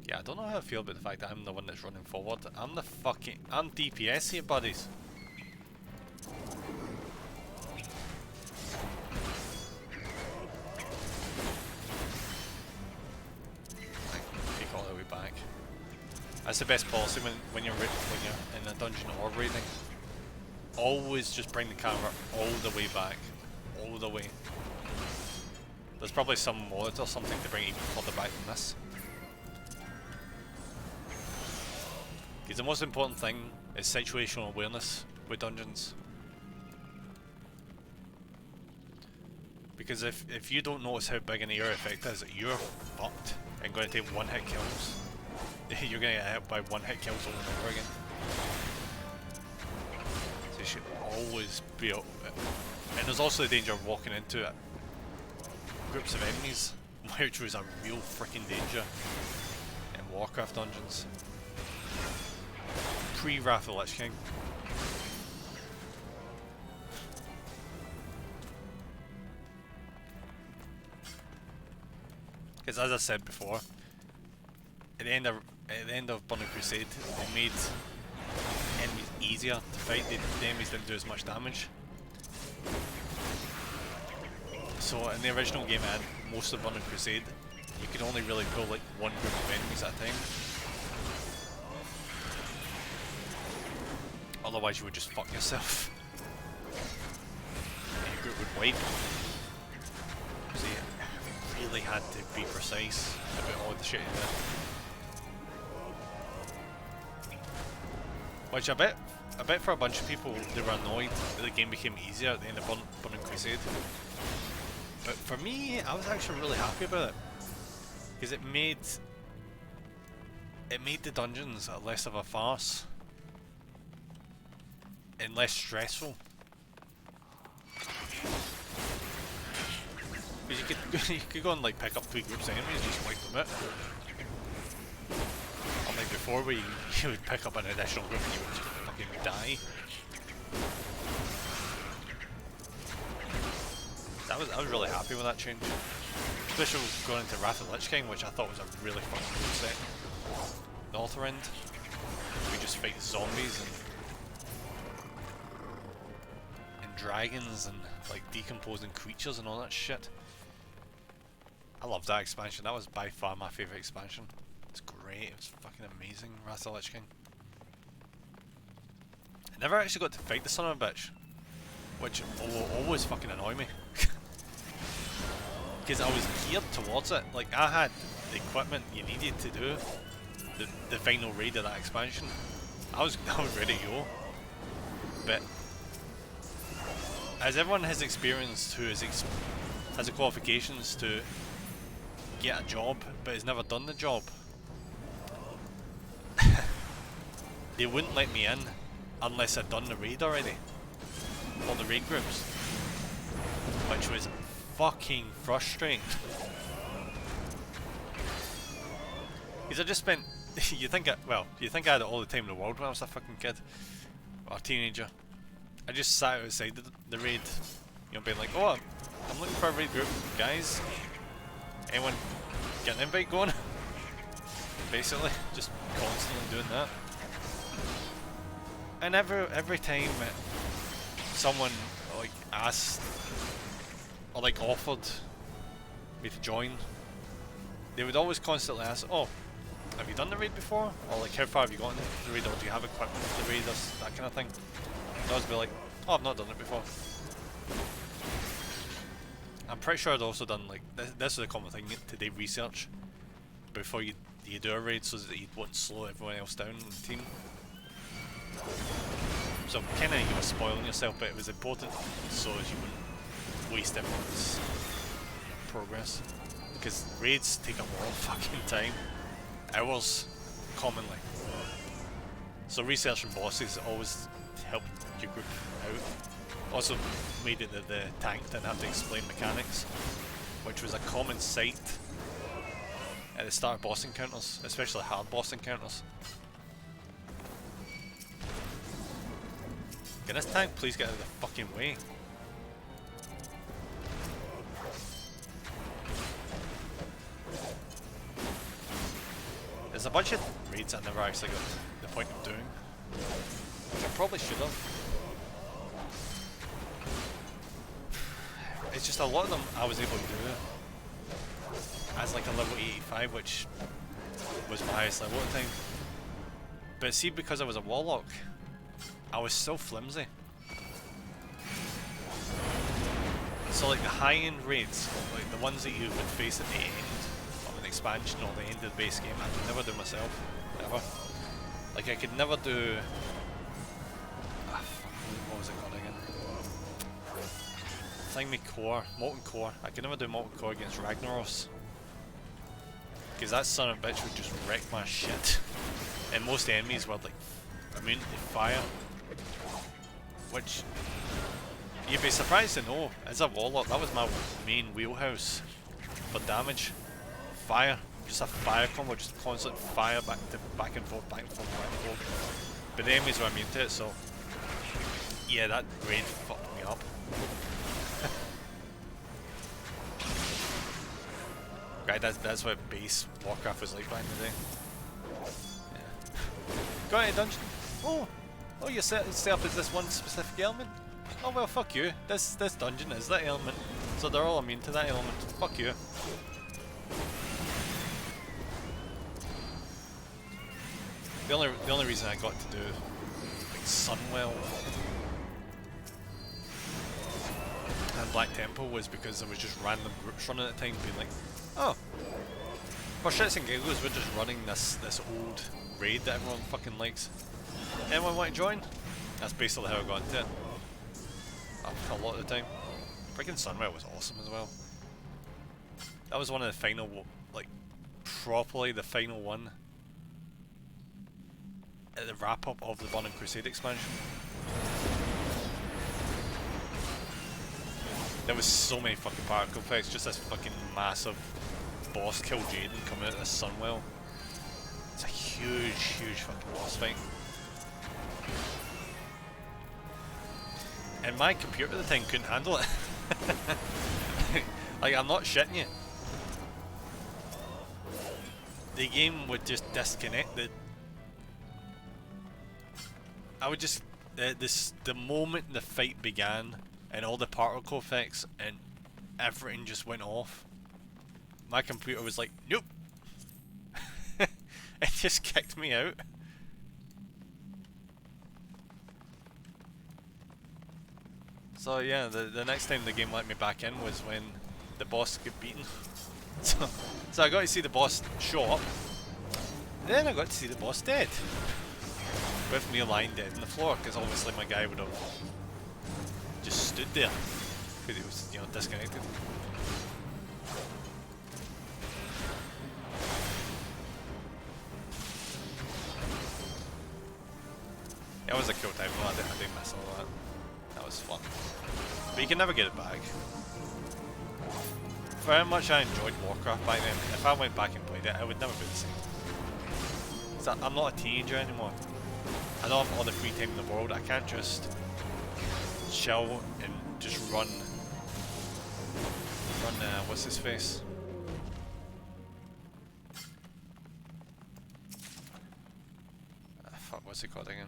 Yeah, I don't know how I feel about the fact that I'm the one that's running forward. I'm DPS here, buddies. Take all the way back. That's the best policy when you're in a dungeon or raiding. Always just bring the camera all the way back, all the way. There's probably some mod or something to bring it even further back than this. Because the most important thing is situational awareness with dungeons. Because if you don't notice how big an area effect is, you're fucked and going to take one hit kills. You're going to get hit by one hit kills over and over again. So you should always be up. And there's also the danger of walking into groups of enemies, which was a real freaking danger in Warcraft dungeons. Pre-Wrath of the Lich King. Because as I said before, at the end of Burning Crusade, it made enemies easier to fight. The enemies didn't do as much damage. So in the original game, I had most of Burning Crusade. You could only really pull like one group of enemies at a time. Otherwise you would just fuck yourself. And your group would wipe. So you really had to be precise about all the shit you did. Which I bet for a bunch of people they were annoyed that the game became easier at the end of Burning Crusade. But for me, I was actually really happy about it. Because it made the dungeons less of a farce. And less stressful. Because you could go and like pick up 3 groups of enemies and just wipe them out. Unlike before where you would pick up an additional group and you would just fucking die. I was really happy with that change. Especially going into Wrath of the Lich King, which I thought was a really fucking cool set. The Altar End. We just fight zombies and dragons and like decomposing creatures and all that shit. I love that expansion. That was by far my favourite expansion. It's great. It was fucking amazing. Wrath of the Lich King. I never actually got to fight the son of a bitch, which will always fucking annoy me. Because I was geared towards it. Like, I had the equipment you needed to do the final raid of that expansion. I was ready to go. But as everyone has experienced who has the qualifications to get a job but has never done the job, they wouldn't let me in unless I'd done the raid already, or the raid groups, which was fucking frustrating. Because I just spent, you think I had all the time in the world when I was a fucking kid or teenager. I just sat outside the raid, you know, being like, oh, I'm looking for a raid group, guys. Anyone get an invite going? Basically, just constantly doing that. And every time someone like asked or like offered me to join, they would always constantly ask, oh, have you done the raid before? Or like, how far have you gotten into the raid, or do you have equipment for the raid, or that kind of thing. I'd always be like, oh, I've not done it before. I'm pretty sure I'd also done like, this was a common thing, to do research before you do a raid so that you wouldn't slow everyone else down in the team. So kinda you were spoiling yourself, but it was important so as you wouldn't waste everyone's progress. Because raids take a lot of fucking time. Hours, commonly. So researching bosses always helped your group out. Also made it that the tank didn't have to explain mechanics, which was a common sight at the start of boss encounters, especially hard boss encounters. Can this tank please get out of the fucking way? There's a bunch of raids I never actually got to the point of doing, which I probably should have. It's just a lot of them I was able to do as like a level 85, which was my highest level at the time. But see, because I was a warlock, I was so flimsy. So like the high-end raids, like the ones that you would face at the end of an expansion or the end of the base game, I could never do myself, ever. Like I could never do... what was it called again? Thingy Core, Molten Core. I could never do Molten Core against Ragnaros. Because that son of a bitch would just wreck my shit. And most enemies were like immune to fire. Which, you'd be surprised to know, as a warlock, that was my main wheelhouse for damage. Fire. Just a fire combo, just constant fire back and forth, back and forth, back and forth. But the enemies were immune to it, so yeah, that raid fucked me up. Right, that's what base Warcraft was like back in the day. Yeah. Go into dungeon. Oh, you set up as this one specific element? Oh well, fuck you. This dungeon is that element, so they're all immune to that element. Fuck you. The only reason I got to do like Sunwell and Black Temple was because there was just random groups running at the time, being like, oh, for shits and giggles, we're just running this old raid that everyone fucking likes. Anyone want to join? That's basically how I got into it. A lot of the time. Freaking Sunwell was awesome as well. That was one of the final, like, properly the final one at the wrap up of the Burning Crusade expansion. There was so many fucking particle effects, just this fucking massive boss kill Jaden coming out of this Sunwell. It's a huge fucking boss fight. And my computer at the time couldn't handle it. Like, I'm not shitting you. The game would just disconnect. I would just... the moment the fight began, and all the particle effects and everything just went off. My computer was like, nope. It just kicked me out. So yeah, the next time the game let me back in was when the boss got beaten. So I got to see the boss show up. Then I got to see the boss dead. With me lying dead on the floor, because obviously my guy would have just stood there. Because he was, you know, disconnected. It was a cool time, though. I didn't miss all that. That was fun. But you can never get it back. For how much I enjoyed Warcraft back then, if I went back and played it, it would never be the same. So I'm not a teenager anymore. I don't have all the free time in the world. I can't just chill and just run, what's his face? Fuck, what's he called again?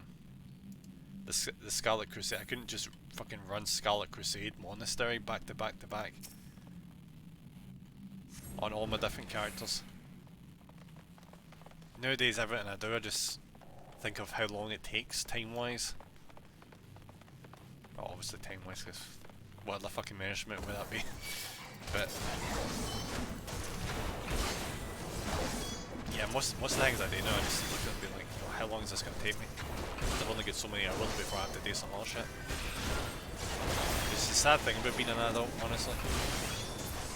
The Scarlet Crusade. I couldn't just fucking run Scarlet Crusade Monastery back to back to back on all my different characters. Nowadays, everything I do, I just think of how long it takes time-wise. Well, obviously time-wise, because what other fucking measurement would that be? But yeah, most of the things I do now, I just look at it and be like, you know, how long is this going to take me? I've only got so many hours before I have to do some other shit. It's the sad thing about being an adult, honestly.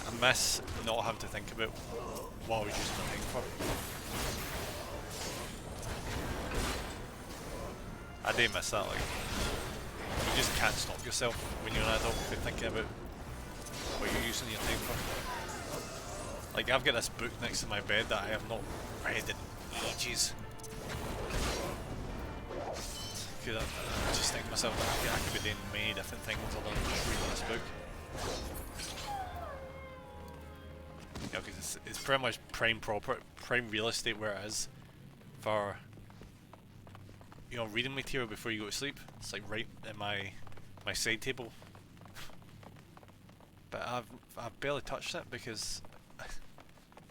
I miss not having to think about what I was using my time for. I do miss that, like, you just can't stop yourself when you're an adult from thinking about what you're using your time for. Like, I've got this book next to my bed that I have not read in ages. I just think to myself that I could be doing many different things other than just reading this book. You know, because it's pretty much prime real estate where it is for, you know, reading material before you go to sleep. It's like right in my side table. But I've barely touched it because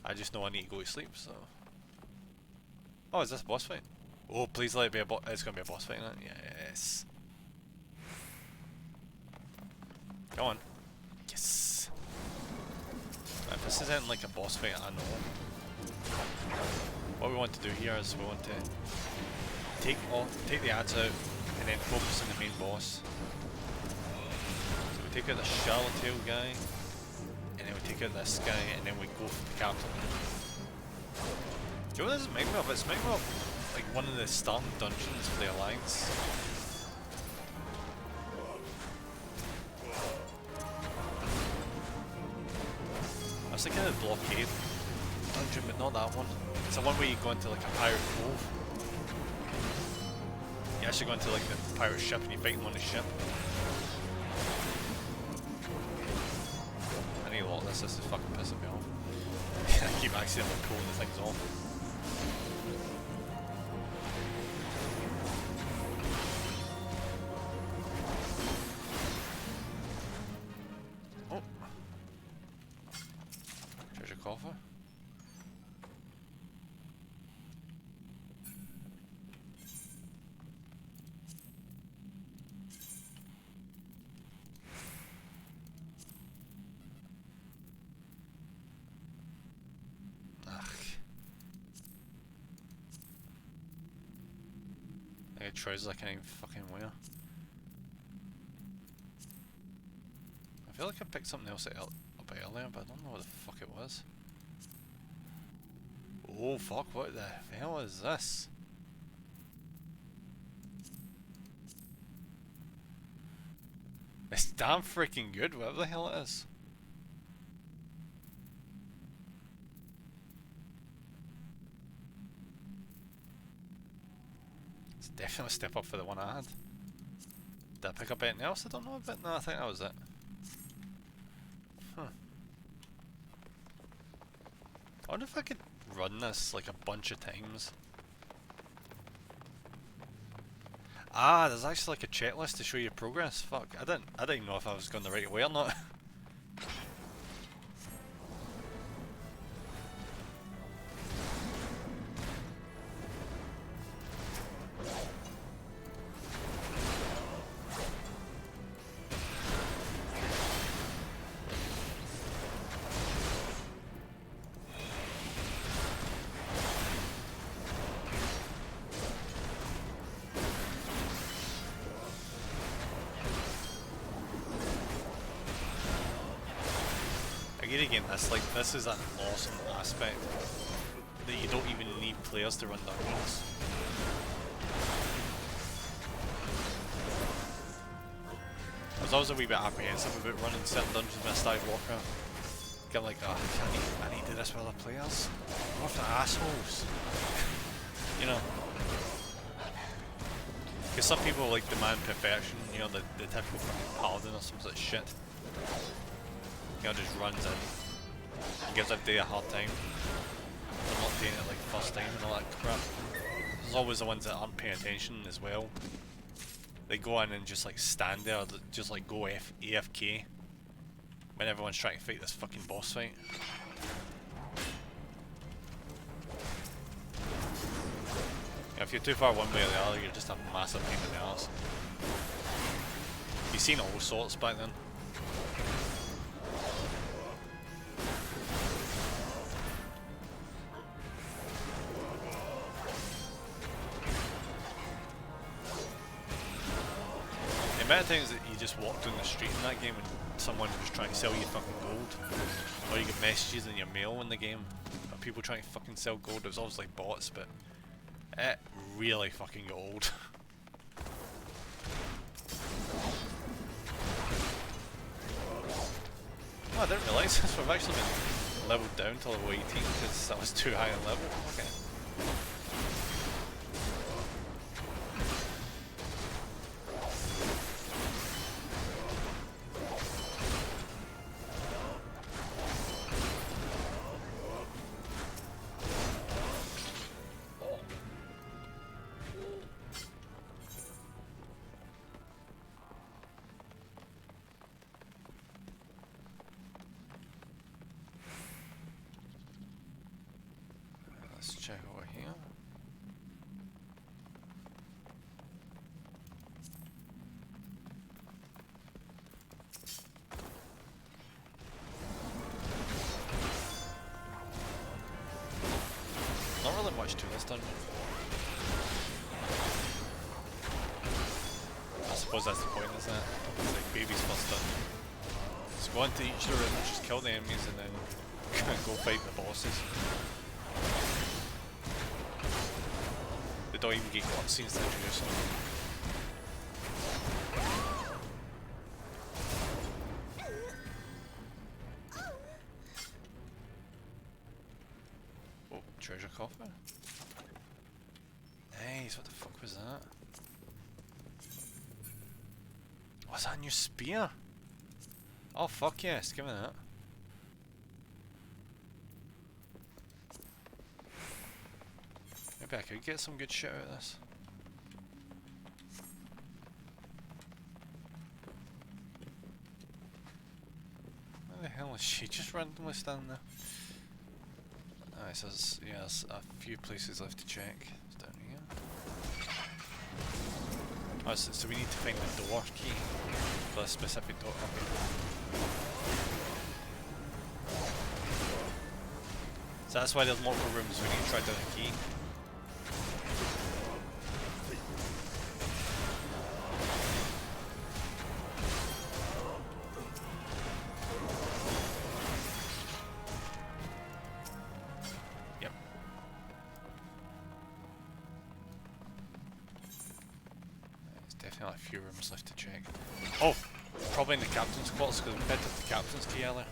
I just know I need to go to sleep. So, oh, is this a boss fight? Oh, please let it be a boss. It's gonna be a boss fight, isn't it? Yes. Go on. Yes. If this isn't like a boss fight, I know. What we want to do here is we want to take the ads out and then focus on the main boss. So we take out the Swallowtail guy, and then we take out this guy, and then we go for the captain. Do you know what this makes me of? It's making me of like one of the starting dungeons for the Alliance. I was thinking of the blockade dungeon, but not that one. It's the one where you go into like a pirate cove. You actually go into like the pirate ship and you fight them on the ship. I need a lot of this. This is fucking pissing me off. I keep accidentally pulling the things off. Coffer. Ugh. I got trousers I can't even fucking wear. I feel like I picked something else up earlier, but I don't know what the fuck it was. Oh fuck, what the hell is this? It's damn freaking good, whatever the hell it is. It's definitely a step up for the one I had. Did I pick up anything else I don't know about? No, I think that was it. Huh. I wonder if I could run this like a bunch of times. Ah, there's actually like a checklist to show your progress. Fuck, I didn't know if I was going the right way or not. Again, this is an awesome aspect that you don't even need players to run dungeons. I was always a wee bit apprehensive about running certain dungeons when I started Warcraft. I'm like, oh, I need to do this with other players. What if they're assholes? You know. Because some people like demand perfection, you know, the typical fucking paladin or some sort of shit. You know, just runs in and gives everybody a hard time. They're not doing it like first time and all that crap. There's always the ones that aren't paying attention as well. They go in and just like stand there, just like go AFK when everyone's trying to fight this fucking boss fight. You know, if you're too far one way or the other, you're just a massive pain in the arse. You've seen all sorts back then. The amount of times that you just walk down the street in that game and someone was trying to sell you fucking gold, or you get messages in your mail in the game of people trying to fucking sell gold. It was always like bots, but it really fucking got old. Oh, I didn't realise this. We've actually been leveled down to level 18 because that was too high a level. Okay. Let's check over here. Not really much to this dungeon. I suppose that's the point, isn't it? It's like baby's first dungeon. Just go into each room, just kill the enemies and then go fight the bosses. They don't even get cutscenes to introduce them. Oh, treasure coffer. Nice, what the fuck was that? Was that a new spear? Oh fuck yes, give me that. Maybe I could get some good shit out of this. Where the hell is she just randomly standing there? Alright, so there's a few places left to check. It's down here. Oh, so we need to find the door key for a specific door. Okay. So that's why there's multiple rooms we need to track down the key. A few rooms left to check. Oh, probably in the captain's quarters because we picked up the captain's key earlier.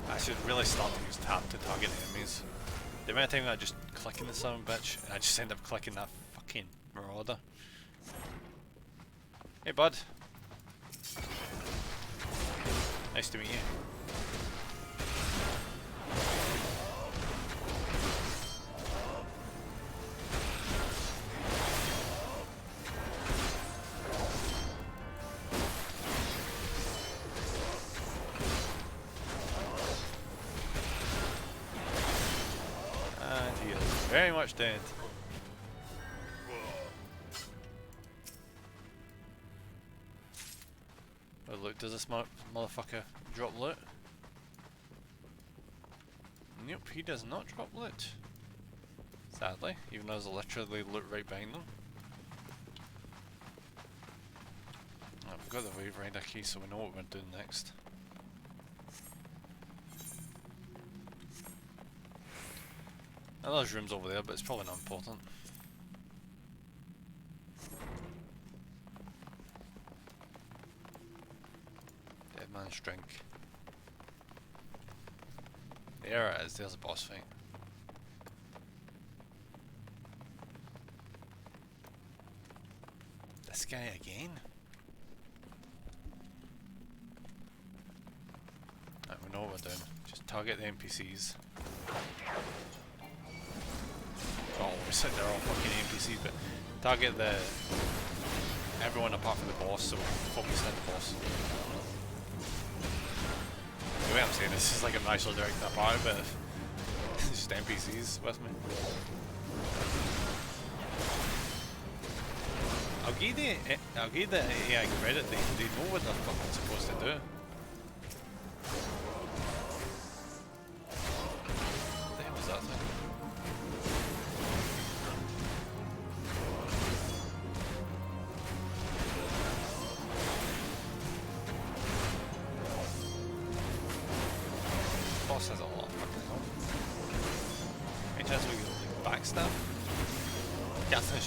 I should really start to use tap to target enemies. The amount of time I just clicking the son of a bitch, and I just end up clicking that fucking marauder. Hey bud. Nice to meet you. And he is very much dead. Oh look, does this motherfucker drop loot? Nope, he does not drop loot. Sadly, even though there's literally loot right behind them. Oh, we've got the wave rider key, so we know what we're doing next. Now there's rooms over there, but it's probably not important. Dead man's drink. There it is, there's a boss fight. This guy again? Right, we know what we're doing. Just target the NPCs. Well, obviously they're all fucking NPCs, but target everyone apart from the boss, so focus on the boss. The way I'm saying this is like I'm actually directing a party, but it's just NPCs with me. I'll give the AI credit, they know what they're fucking supposed to do. What the hell was that thing? Boss has a lot of fucking health. Any chance we can like backstab? Captain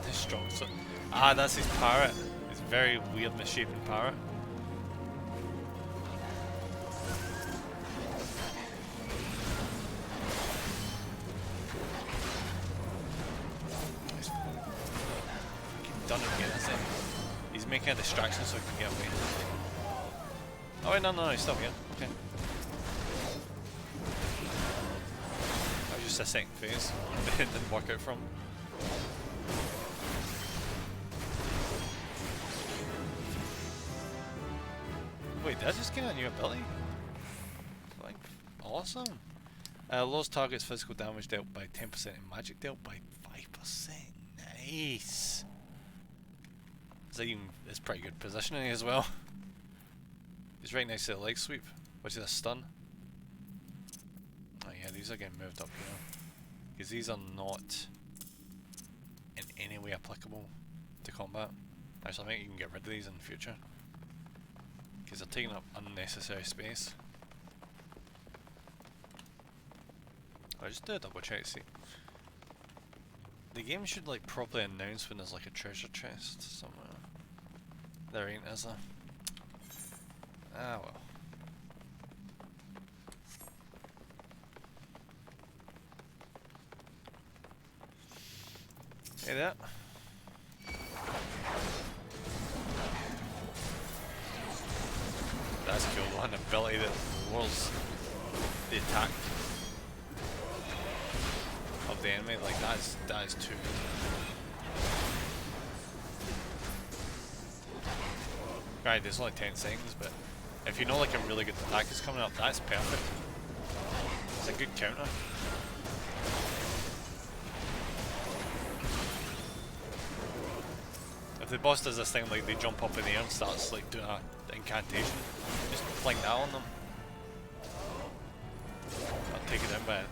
is strong, so... Ah, that's his parrot. His very weird misshapen parrot. He's fucking done it again, isn't he? He's making a distraction so he can get away. Oh wait, no, he's still here. Okay. That was just a second phase. It didn't work out from. Wait, did I just get a new ability? Like, awesome. Lowers target's physical damage dealt by 10% and magic dealt by 5%. Nice. It's pretty good positioning as well. It's right next to the leg sweep, which is a stun. Oh yeah, these are getting moved up here. Because these are not in any way applicable to combat. Actually, I think you can get rid of these in the future. Because they're taking up unnecessary space. I'll just do a double check to see. The game should like properly announce when there's like a treasure chest somewhere. There ain't, is there? Ah well. Hey there. That's cool, one ability that lowers the attack of the enemy, like that is too good. Right, there's only 10 seconds, but if you know like a really good attack is coming up, that's perfect. It's a good counter. If the boss does this thing like they jump up in the air and starts like doing an incantation, just fling that on them. I'll take it down by a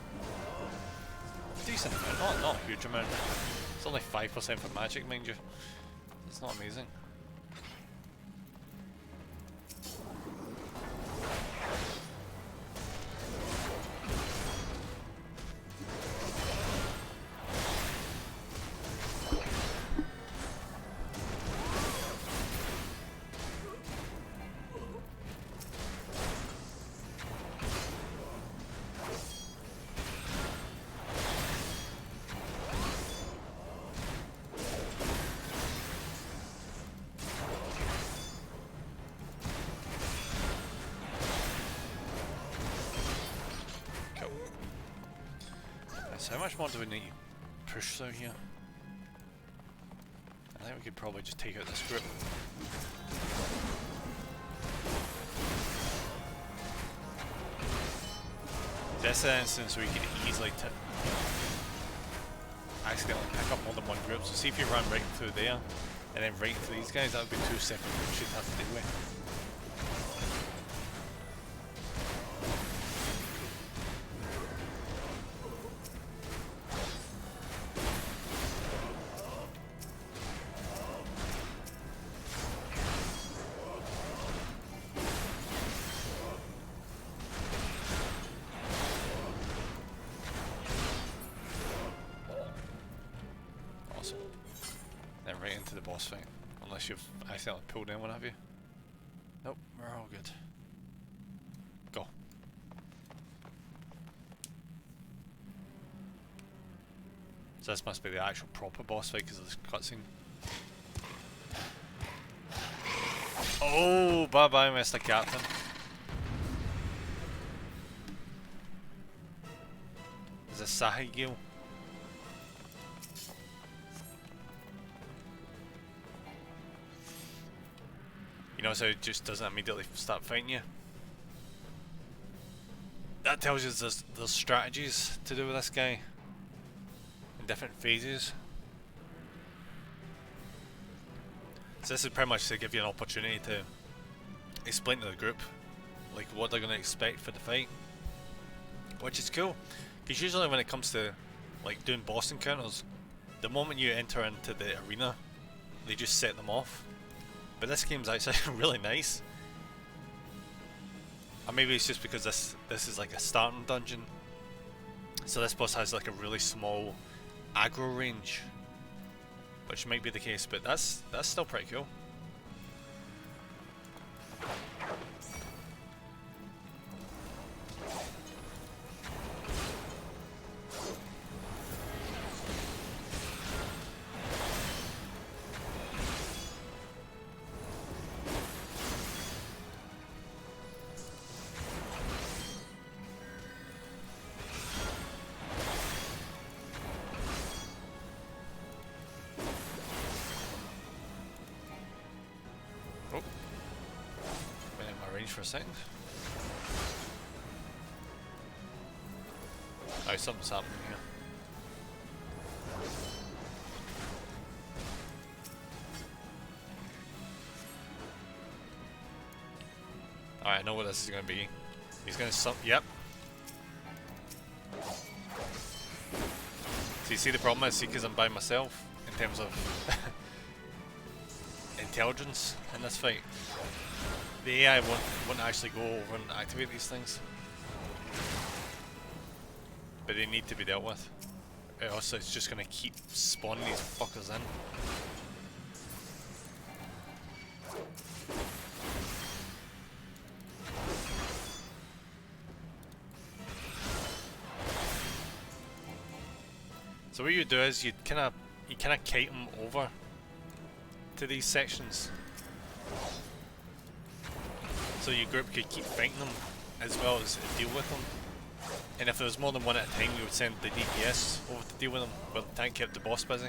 decent amount, not a huge amount. It's only 5% for magic, mind you. It's not amazing. So how much more do we need to push through here? I think we could probably just take out this group. This is an instance where you can easily accidentally pick up more than one group. So see if you run right through there and then right through these guys, that would be 2 separate groups you'd have to deal with. Right into the boss fight, unless you've accidentally pulled anyone, have you? Nope, we're all good. Go. So this must be the actual proper boss fight because of this cutscene. Oh, bye bye, Mr. Captain. There's a Sahigil. You know, so it just doesn't immediately start fighting you. That tells you there's strategies to do with this guy in different phases. So this is pretty much to give you an opportunity to explain to the group like what they're going to expect for the fight, which is cool. Because usually when it comes to like doing boss encounters, the moment you enter into the arena, they just set them off. But this game's actually really nice. Or maybe it's just because this is like a starting dungeon. So this boss has like a really small aggro range, which might be the case, but that's still pretty cool. For a second. Oh, something's happening here. Alright, I know what this is going to be. He's going to yep. So you see the problem is, because I'm by myself in terms of intelligence in this fight. The AI won't actually go over and activate these things, but they need to be dealt with. Also, it's just going to keep spawning these fuckers in. So what you do is you kind of kite them over to these sections. So your group could keep fighting them as well as deal with them. And if there was more than one at a time, you would send the DPS over to deal with them, while the tank kept the boss busy.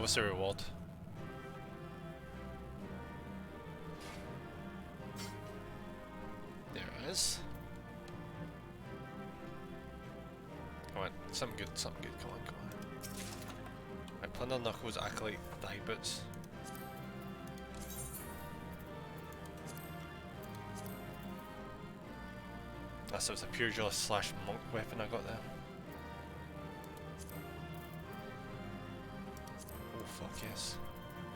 What's the reward? There it is. Come on, something good, come on. Right, Plunder Knuckles, Acolyte, Thigh Boots. So it's a Pure Jaw / monk weapon I got there. Fuck yes.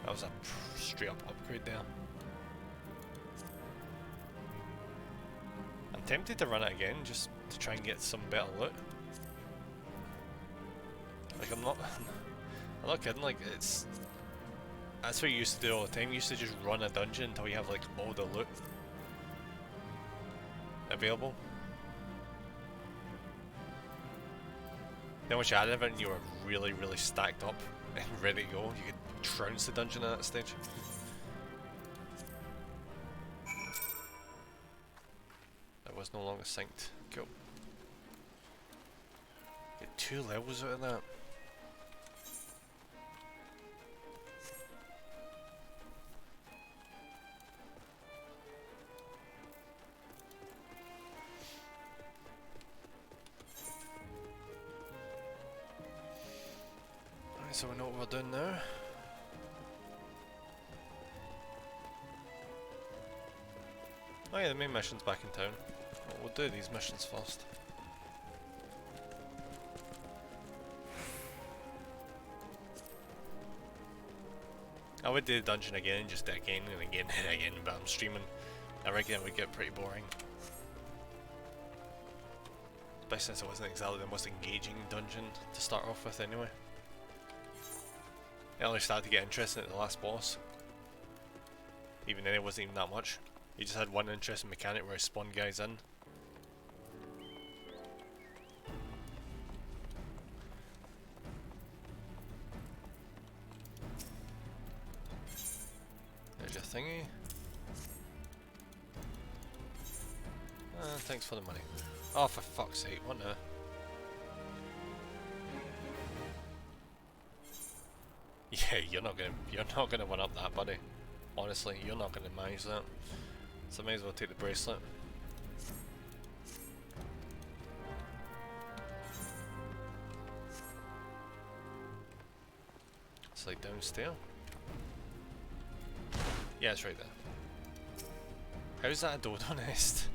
That was a straight up upgrade there. I'm tempted to run it again just to try and get some better loot. Like I'm not kidding, like That's what you used to do all the time. You used to just run a dungeon until you have like all the loot available. Then once you had everything, you were really stacked up and ready to go. You could trounce the dungeon at that stage. That was no longer synced. Cool. Get 2 levels out of that. So we know what we're doing now. Oh yeah, the main mission's back in town. Well, we'll do these missions first. I would do the dungeon again and just do it again and again and again, but I'm streaming. I reckon it would get pretty boring. Especially since it wasn't exactly the most engaging dungeon to start off with anyway. It only started to get interesting at the last boss. Even then it wasn't even that much. You just had one interesting mechanic where I spawned guys in. There's your thingy. Thanks for the money. Oh, for fuck's sake, what now? Yeah, you're not gonna one up that, buddy. Honestly, you're not gonna manage that. So I may as well take the bracelet. It's like downstairs. Yeah, it's right there. How's that a dodo nest?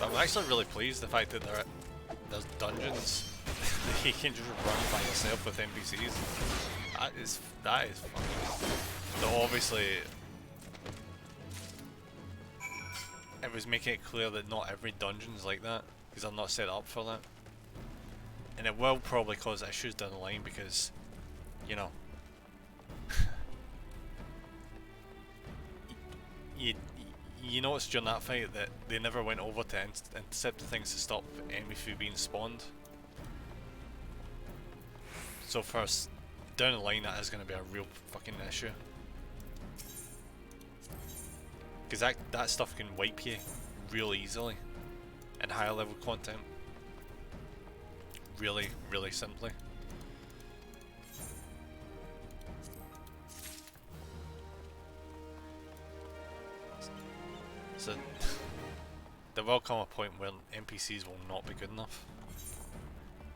I'm actually really pleased the fact that there's dungeons that you can just run by yourself with NPCs. That is fucking. So obviously, it was making it clear that not every dungeon's like that because I'm not set up for that, and it will probably cause issues down the line because, you know, you noticed during that fight that they never went over to intercept the things to stop enemies from being spawned. So first, down the line that is going to be a real fucking issue. Because that stuff can wipe you real easily in higher level content. Really simply. So there will come a point where NPCs will not be good enough,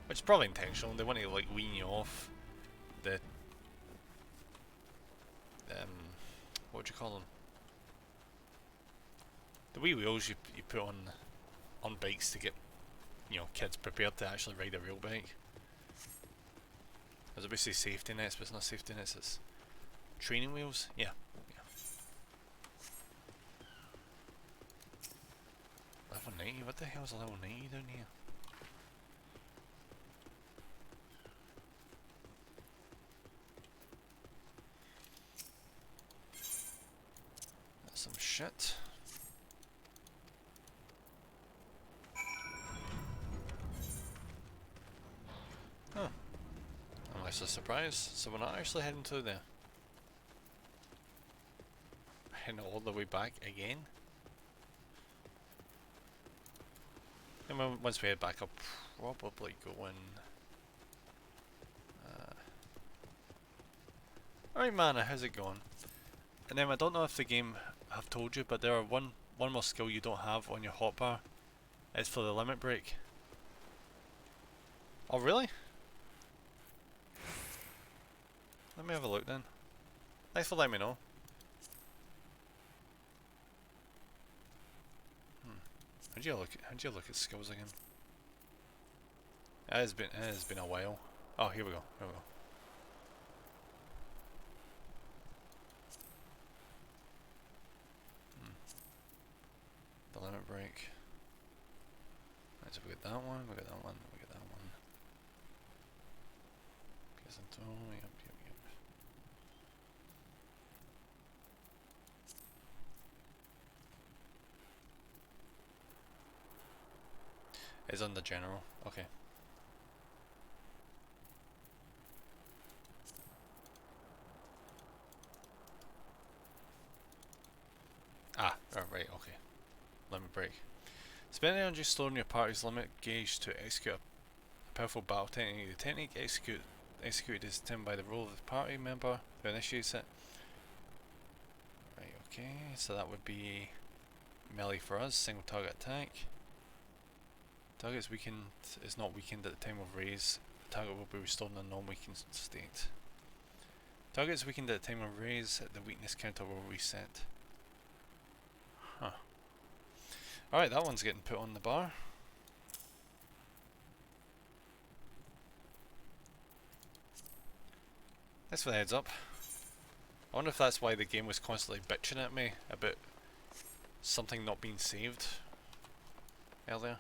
which is probably intentional. They want to like wean you off the what would you call them? The wee wheels you put on bikes to get, you know, kids prepared to actually ride a real bike. I was about to say safety nets, but it's not safety nets. It's training wheels. Yeah. Level 90? What the hell is a level 90 down here? That's some shit. Huh. I'm actually surprised. So we're not actually heading to there. Heading all the way back again? And once we head back up, probably go in. Alright, Mana, how's it going? And then I don't know if the game have told you, but there are one more skill you don't have on your hotbar. It's for the limit break. Oh really? Let me have a look then. Thanks for letting me know. How'd you look at skills again? It has been a while. Oh, here we go. that one, we got that one, we got that one. Yep, yep, yep. It's on the general, okay. Ah, right, okay. Limit break. Spend energy stored in your party's limit gauge to execute a powerful battle technique. The technique executed is determined by the role of the party member who initiates it. Right, okay, so that would be melee for us, single target attack. Target is not weakened at the time of raise. The target will be restored in a non-weakened state. Target is weakened at the time of raise, the weakness counter will reset. Huh. Alright, that one's getting put on the bar. Thanks for the heads up. I wonder if that's why the game was constantly bitching at me about something not being saved earlier.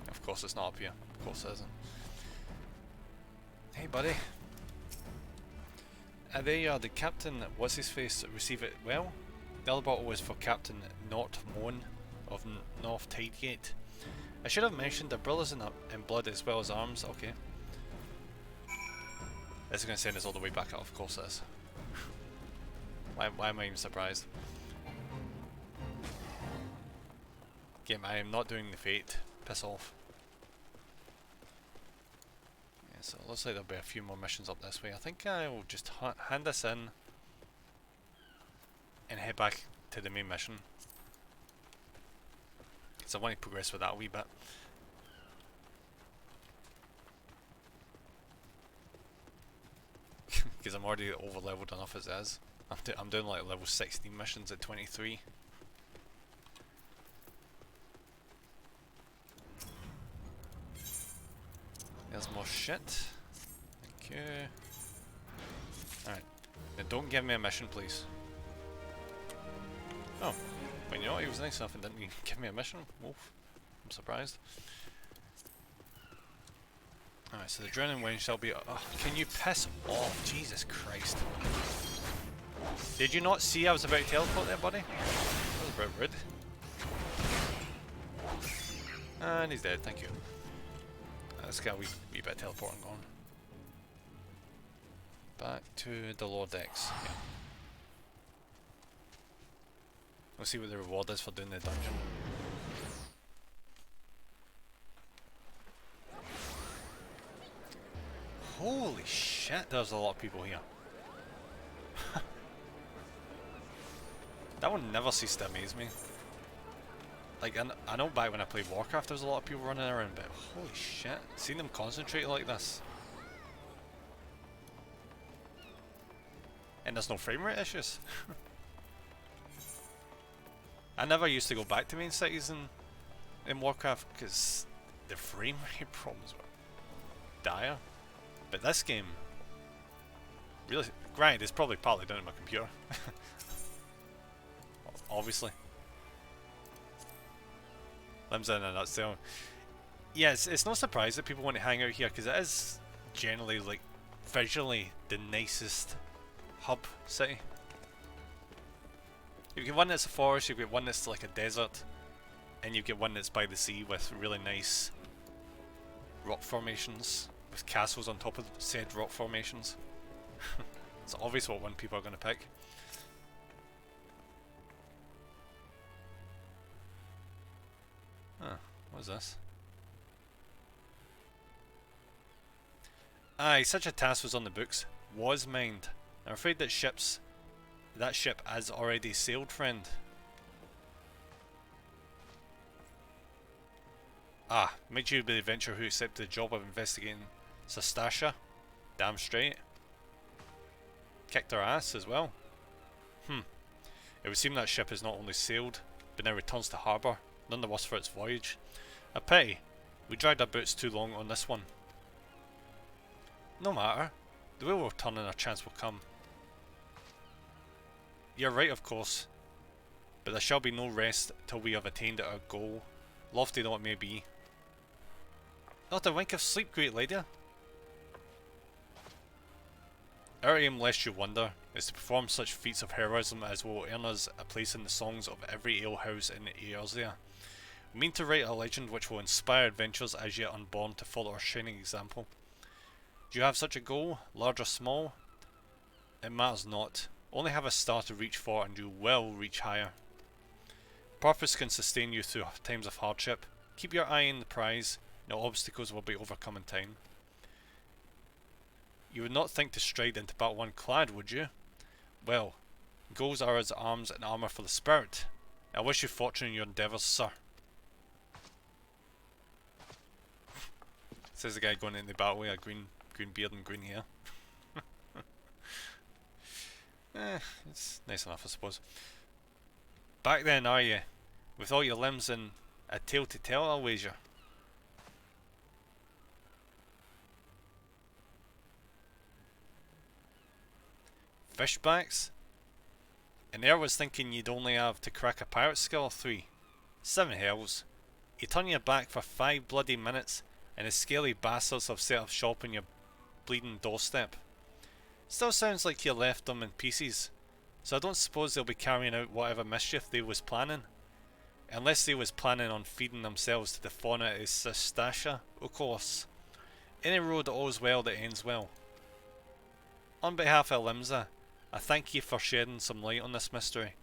Of course it's not up here. Of course it isn't. Hey buddy. There you are, the captain, what's his face, receive it well. The other bottle was for Captain Not Moan of North Tidegate. I should have mentioned the brothers in blood as well as arms, okay. This is going to send us all the way back up, of course it is. Why am I even surprised? Game, I am not doing the fate, piss off. So it looks like there'll be a few more missions up this way. I think I will just hand this in and head back to the main mission. So I want to progress with that a wee bit. Because I'm already over leveled enough as is. I'm doing like level 16 missions at 23. There's more shit. Thank you. Alright. Now don't give me a mission, please. Oh. But you know what? He was nice enough and didn't give me a mission. Wolf. I'm surprised. Alright, so the drowning wind shall be... Oh, can you piss off? Jesus Christ. Did you not see I was about to teleport there, buddy? That was a bit rude. And he's dead, thank you. Let's get a wee bit of teleporting going. Back to the lower decks. Yeah. We'll see what the reward is for doing the dungeon. Holy shit, there's a lot of people here. That one never ceased to amaze me. Like, I know back when I played Warcraft there was a lot of people running around, but holy shit, seeing them concentrate like this. And there's no frame rate issues. I never used to go back to main cities in Warcraft because the frame rate problems were dire. But this game, really, granted, it's probably partly down to my computer. Obviously. Limbs in a nutshell. Yeah, it's no surprise that people want to hang out here because it is generally, like, visually the nicest hub city. You get one that's a forest, you get one that's like a desert, and you get one that's by the sea with really nice rock formations with castles on top of said rock formations. It's obvious what one people are going to pick. Huh, what is this? Aye, such a task was on the books. Was mined. I'm afraid that that ship has already sailed, friend. Ah, might you be the adventurer who accepted the job of investigating Sastasia? Damn straight. Kicked her ass as well. It would seem that ship has not only sailed, but now returns to harbour, none the worse for its voyage. A pity. We dragged our boots too long on this one. No matter. The wheel will turn and our chance will come. You're right, of course, but there shall be no rest till we have attained our goal, lofty though it may be. Not a wink of sleep, great lady. Our aim, lest you wonder, is to perform such feats of heroism as will earn us a place in the songs of every alehouse in Eorzea. We mean to write a legend which will inspire adventurers as yet unborn to follow our shining example. Do you have such a goal, large or small? It matters not. Only have a star to reach for and you will reach higher. Purpose can sustain you through times of hardship. Keep your eye on the prize, no obstacles will be overcome in time. You would not think to stride into battle unclad, would you? Well, goals are as arms and armour for the spirit. I wish you fortune in your endeavours, sir. Says the guy going into the battle with a green beard and green hair. It's nice enough, I suppose. Back then, are you? With all your limbs and a tale to tell, I'll wager. Fishbacks? And there was thinking you'd only have to crack a pirate skill or 3. 7 hells. You turn your back for 5 bloody minutes and the scaly bastards have set up shop on your bleeding doorstep. Still sounds like you left them in pieces, so I don't suppose they'll be carrying out whatever mischief they was planning. Unless they was planning on feeding themselves to the fauna of Sastasia, of course. Any road all's well that ends well. On behalf of Limsa, I thank you for shedding some light on this mystery.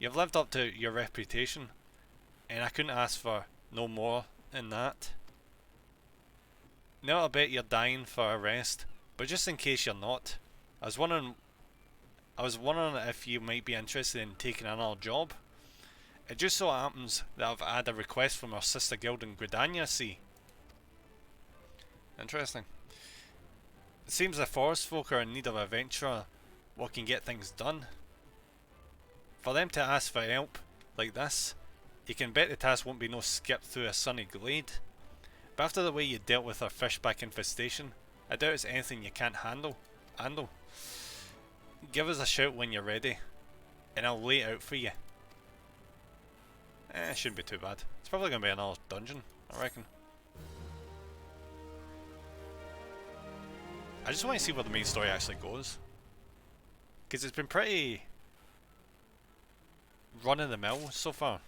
You've lived up to your reputation, and I couldn't ask for no more than that. Now I bet you're dying for a rest, but just in case you're not, I was wondering if you might be interested in taking another job. It just so happens that I've had a request from our sister guild in Gridania, see. Interesting. It seems the forest folk are in need of a adventurer what can get things done. For them to ask for help like this, you can bet the task won't be no skip through a sunny glade. But after the way you dealt with our fishback infestation, I doubt it's anything you can't handle. Give us a shout when you're ready, and I'll lay it out for you. It shouldn't be too bad. It's probably going to be another dungeon, I reckon. I just want to see where the main story actually goes. Because it's been pretty run-of-the-mill so far.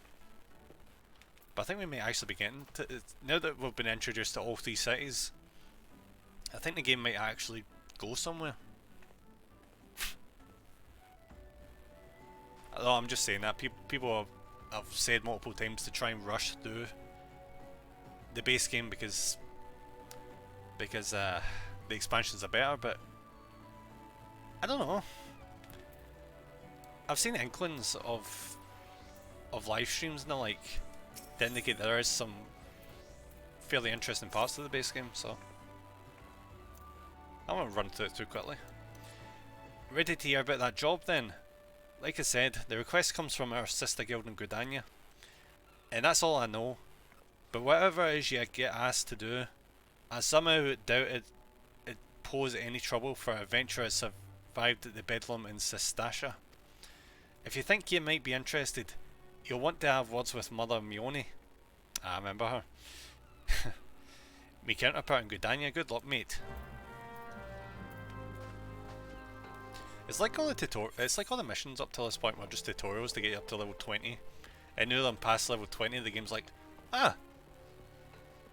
But I think we may actually be getting to it. Now that we've been introduced to all 3 cities, I think the game might actually go somewhere. Although I'm just saying that, people have said multiple times to try and rush through the base game because the expansions are better, but I don't know. I've seen inklings of live streams and the like to indicate there is some fairly interesting parts to the base game, so I want to run through it too quickly. Ready to hear about that job then? Like I said, the request comes from our sister guild in Gridania, and that's all I know. But whatever it is you get asked to do, I somehow doubt it pose any trouble for an adventurer who survived at the bedlam in Sastasia. If you think you might be interested, you'll want to have words with Mother Mione. I remember her. Me counterpart in Gridania, good luck mate. It's like all the missions up to this point were just tutorials to get you up to level 20. And now that I'm past level 20, the game's like, ah,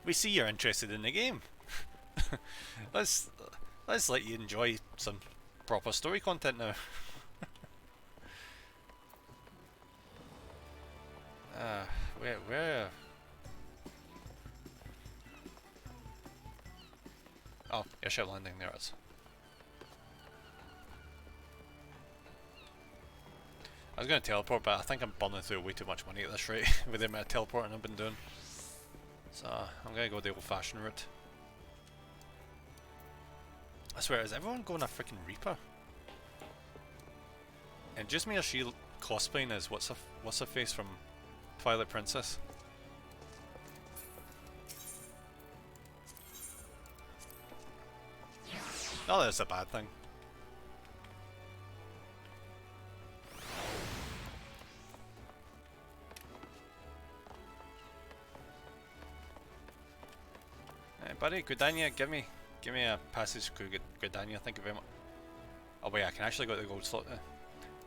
we see you're interested in the game. let's let you enjoy some proper story content now. Where? Oh, airship landing, there it is. I was going to teleport, but I think I'm burning through way too much money at this rate with the amount of teleporting I've been doing. So I'm going to go the old fashioned route. I swear, is everyone going a freaking Reaper? And just me or she cosplaying as what's her face from Twilight Princess? Oh, that's a bad thing. buddy. Gridania, give me a passage to Gridania. Thank you very much. Oh wait, I can actually go to the gold slot now.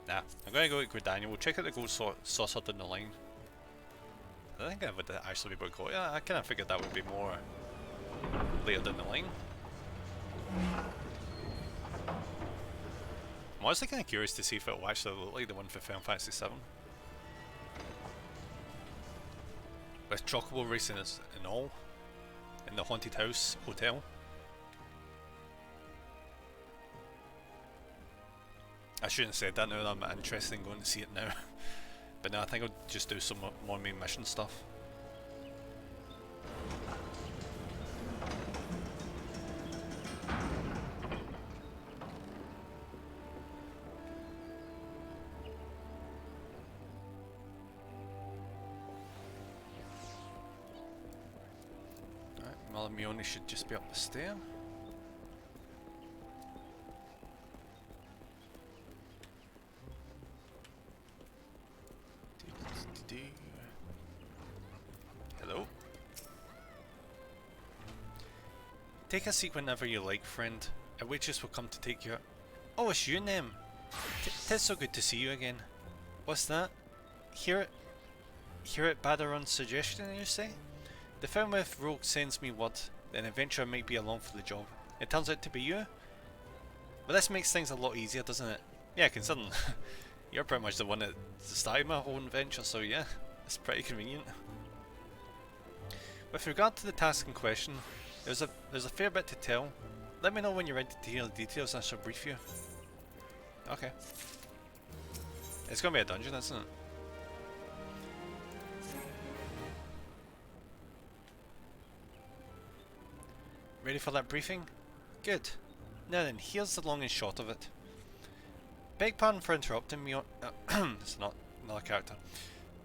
Nah, I'm gonna go to Gridania. We'll check out the gold saucer down the line. I don't think I would actually be able to go. Yeah, I kind of figured that would be more later down the line. I'm honestly kind of curious to see if it will actually look like the one for Final Fantasy VII. With chocobo racing and all, in the haunted house hotel. I shouldn't have said that now that I'm interested in going to see it now. But no, I think I'll just do some more main mission stuff. Alright, Melamione should just be up the stair. Hello. Take a seat whenever you like, friend. A waitress will come to take you out. Oh, it's you, Nem. Tis so good to see you again. What's that? Hear it Badaron's suggestion, you say? The Falmouth rogue sends me word that an adventurer might be along for the job. It turns out to be you? But this makes things a lot easier, doesn't it? Yeah, considering you're pretty much the one that started my whole adventure, so yeah, it's pretty convenient. With regard to the task in question, there's a fair bit to tell. Let me know when you're ready to hear the details and I shall brief you. Okay. It's gonna be a dungeon, isn't it? Ready for that briefing? Good. Now then, here's the long and short of it. Beg pardon for interrupting me on... it's not another character.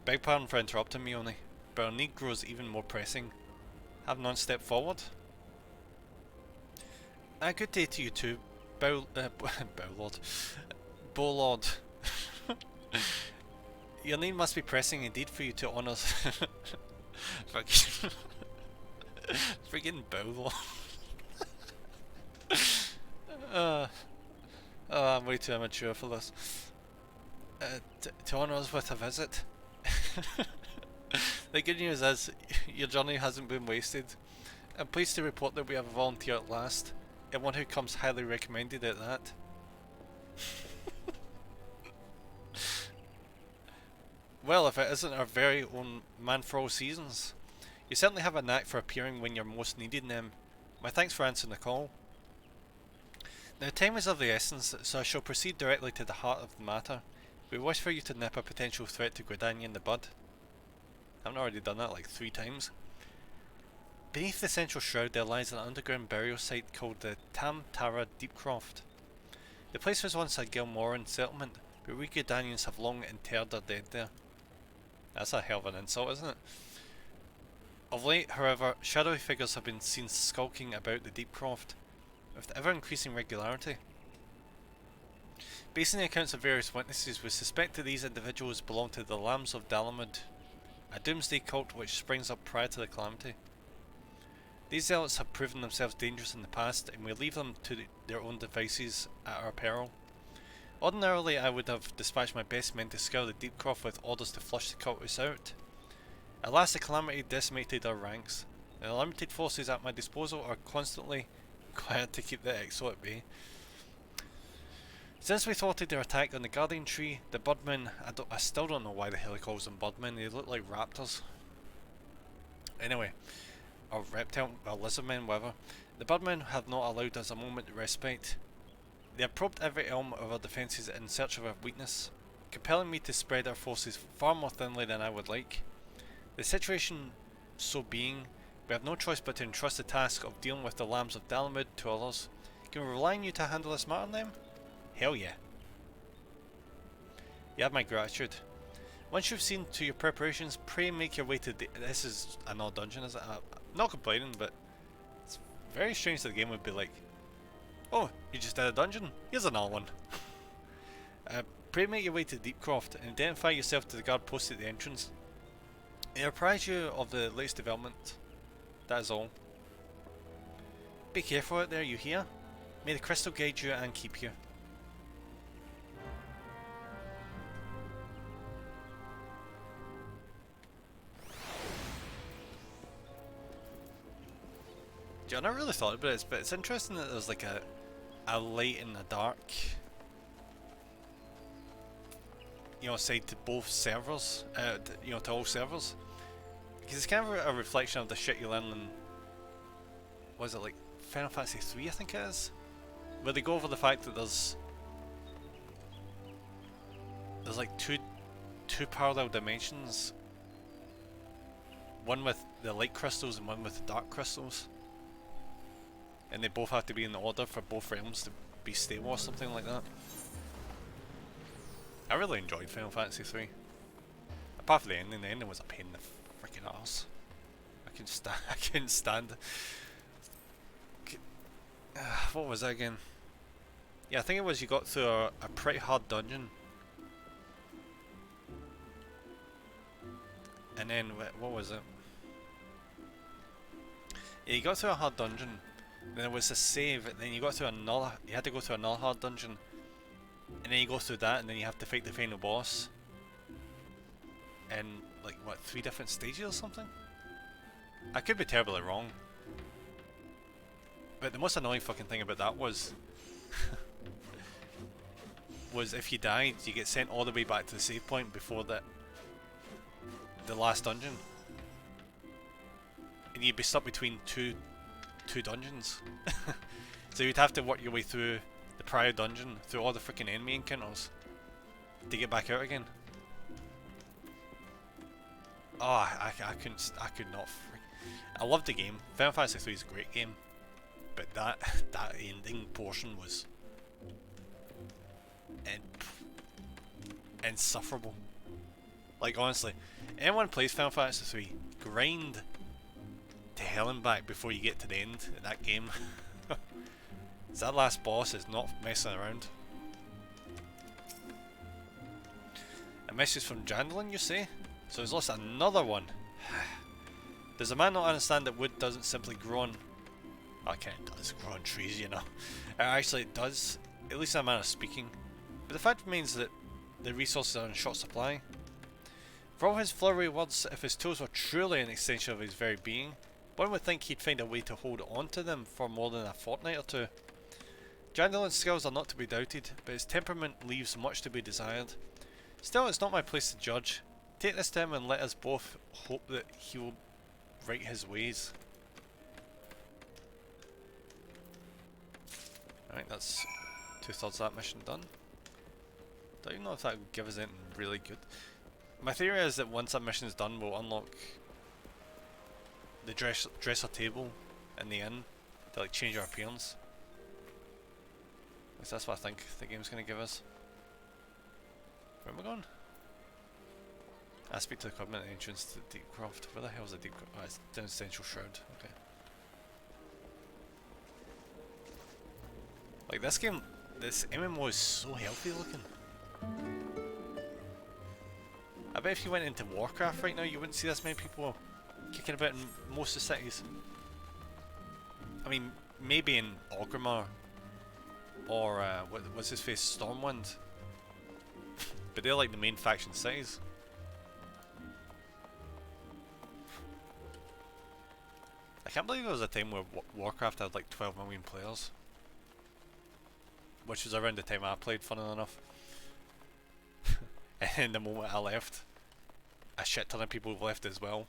Beg pardon for interrupting me only, but our need grows even more pressing. Have none step forward? A good day to you too, Bowlord. Bowlord. Your need must be pressing indeed for you to honour... Friggin' Bowlord. Oh, I'm way too immature for this. To honour us with a visit. The good news is, your journey hasn't been wasted. I'm pleased to report that we have a volunteer at last, and one who comes highly recommended at that. Well, if it isn't our very own man for all seasons. You certainly have a knack for appearing when you're most needed, Nem. My thanks for answering the call. Now, time is of the essence, so I shall proceed directly to the heart of the matter. We wish for you to nip a potential threat to Gridania in the bud. I haven't already done that like 3 times. Beneath the central shroud there lies an underground burial site called the Tam Tara Deepcroft. The place was once a Gilmoran settlement, but we Gridanians have long interred our dead there. That's a hell of an insult, isn't it? Of late, however, shadowy figures have been seen skulking about the Deepcroft, with ever-increasing regularity. Based on the accounts of various witnesses, we suspect that these individuals belong to the Lambs of Dalamud, a doomsday cult which springs up prior to the calamity. These zealots have proven themselves dangerous in the past, and we leave them to their own devices at our peril. Ordinarily, I would have dispatched my best men to scour the Deepcroft with orders to flush the cultists out. Alas, the calamity decimated our ranks, and the limited forces at my disposal are constantly required to keep the Exo at bay. Since we thwarted their attack on the Guardian Tree, the Birdmen, I still don't know why the hell he calls them Birdmen, they look like raptors. Anyway, or reptile, or lizardmen, whatever. The Birdmen have not allowed us a moment of respite. They have probed every element of our defences in search of a weakness, compelling me to spread our forces far more thinly than I would like. The situation so being, we have no choice but to entrust the task of dealing with the Lambs of Dalamud to others. Can we rely on you to handle this matter, then? Hell yeah. You have my gratitude. Once you've seen to your preparations, pray make your way to the... This is another dungeon, is it? I'm not complaining, but it's very strange that the game would be like, oh, you just did a dungeon? Here's another one. Pray make your way to Deepcroft and identify yourself to the guard post at the entrance. They apprise you of the latest development. That is all. Be careful out there, you hear? May the crystal guide you and keep you. I never really thought about it, but it's interesting that there's like a light and a dark, you know, side to both servers, you know, to all servers. Because it's kind of a reflection of the shit you learn in, was it like Final Fantasy 3, I think it is? Where they go over the fact that there's like two parallel dimensions. One with the light crystals and one with the dark crystals. And they both have to be in order for both realms to be stable or something like that. I really enjoyed Final Fantasy 3. Apart from the ending was a pain in the freaking arse. I couldn't stand. What was that again? Yeah, I think it was you got through a pretty hard dungeon. And then, what was it? Yeah, you got through a hard dungeon. Then there was a save, and then you got through another. You had to go through another hard dungeon, and then you go through that, and then you have to fight the final boss. And like what, 3 different stages or something? I could be terribly wrong. But the most annoying fucking thing about that was, was if you died, you get sent all the way back to the save point before the last dungeon, and you'd be stuck between two dungeons. So you'd have to work your way through the prior dungeon, through all the freaking enemy encounters, to get back out again. Oh, I could not. I loved the game. Final Fantasy 3 is a great game, but that ending portion was insufferable. Like honestly, anyone plays Final Fantasy 3, grind to hell and back before you get to the end of that game. That last boss is not messing around. A message from Jandalin, you say? So he's lost another one. Does a man not understand that wood doesn't simply grow on... Okay, it does grow on trees, you know. Actually it does, at least in a manner of speaking. But the fact remains that the resources are in short supply. For all his flowery words, if his tools were truly an extension of his very being, one would think he'd find a way to hold on to them for more than a fortnight or two. Jandalin's skills are not to be doubted, but his temperament leaves much to be desired. Still, it's not my place to judge. Take this to him and let us both hope that he will right his ways. Alright, that's 2/3 of that mission done. Don't even know if that would give us anything really good. My theory is that once that mission is done, we'll unlock the dresser table in the inn to like change our appearance. At least that's what I think the game's going to give us. Where am I going? I speak to the equipment at the entrance to the Deepcroft. Where the hell is the Deepcroft? Oh, it's down Central Shroud. Okay. Like this game, this MMO is so healthy looking. I bet if you went into Warcraft right now, you wouldn't see this many people kicking about in most of the cities. I mean, maybe in Orgrimmar or what's his face, Stormwind, but they're like the main faction cities. I can't believe there was a time where Warcraft had like 12 million players, which was around the time I played, funnily enough. And the moment I left, a shit ton of people have left as well.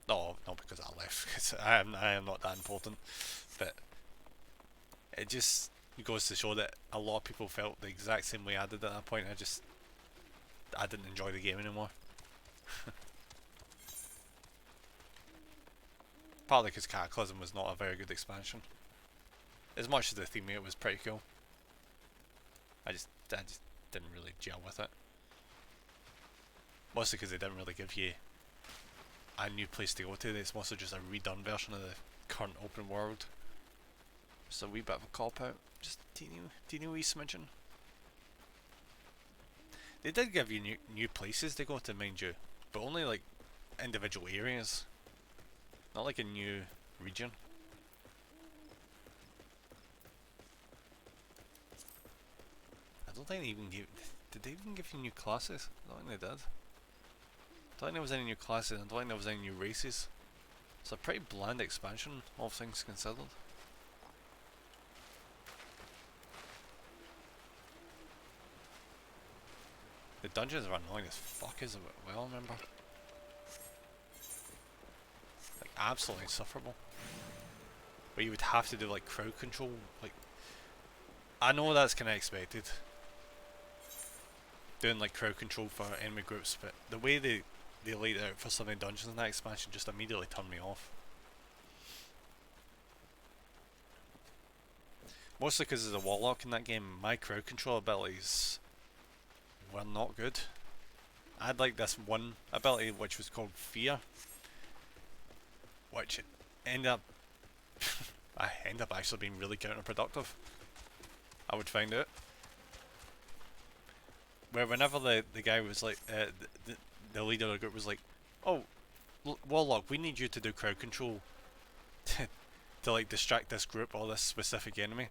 No, not because I left, because I am not that important, but it just goes to show that a lot of people felt the exact same way I did at that point. I didn't enjoy the game anymore. Partly because Cataclysm was not a very good expansion. As much as the theme of it was pretty cool, I just didn't really gel with it. Mostly because they didn't really give you a new place to go to. It's mostly just a redone version of the current open world. Just a wee bit of a cop out. Just teeny wee smidgen. They did give you new places to go to, mind you, but only like individual areas. Not like a new region. don't think they even gave... Did they even give you new classes? I don't think they did. I don't think there was any new classes, I don't think there was any new races. It's a pretty bland expansion, all things considered. The dungeons are annoying as fuck as well, remember? Like, absolutely insufferable. Where you would have to do like crowd control, like... I know that's kinda expected. Doing like crowd control for enemy groups, but the way they laid it out for some of the dungeons in that expansion just immediately turned me off. Mostly because as a warlock in that game, my crowd control abilities were not good. I had like this one ability which was called Fear, which ended up I ended up actually being really counterproductive, I would find out. Where whenever the guy was like, the leader of the group was like, oh, Warlock, we need you to do crowd control to like distract this group or this specific enemy.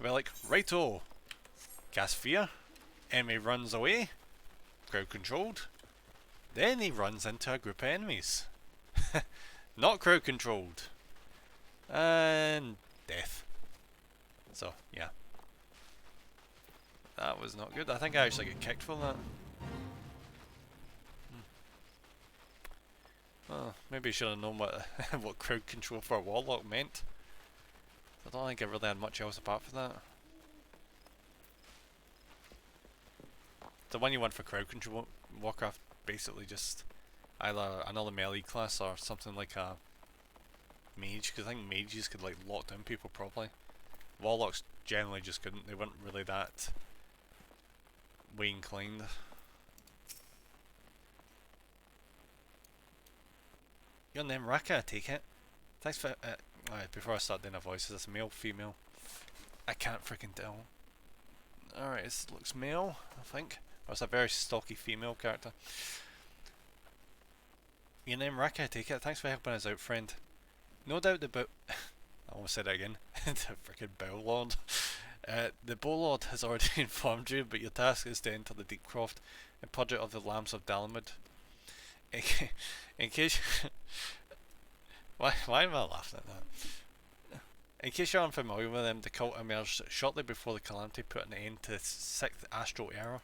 We're like, righto, cast Fear, enemy runs away, crowd controlled, then he runs into a group of enemies. Not crowd controlled. And death. So, yeah. That was not good. I think I actually get kicked for that. Oh, maybe I should have known what what crowd control for a warlock meant. I don't think I really had much else apart from that. The one you want for crowd control, Warcraft, basically just either another melee class or something like a mage, because I think mages could like lock down people properly. Warlocks generally just couldn't. They weren't really that way inclined. Your name Raka, I take it. Thanks for alright, before I start doing a voice, is this male, female? I can't freaking tell. Alright, this looks male, I think. Oh, it's a very stocky female character. Your name Raka, I take it. Thanks for helping us out, friend. No doubt the I almost said it again. The freaking Bowlord. The Bowlord has already informed you, but your task is to enter the Deepcroft and purge it of the Lambs of Dalamud. In case... why am I laughing at that? In case you're unfamiliar with them, the cult emerged shortly before the Calamity put an end to the 6th Astral Era.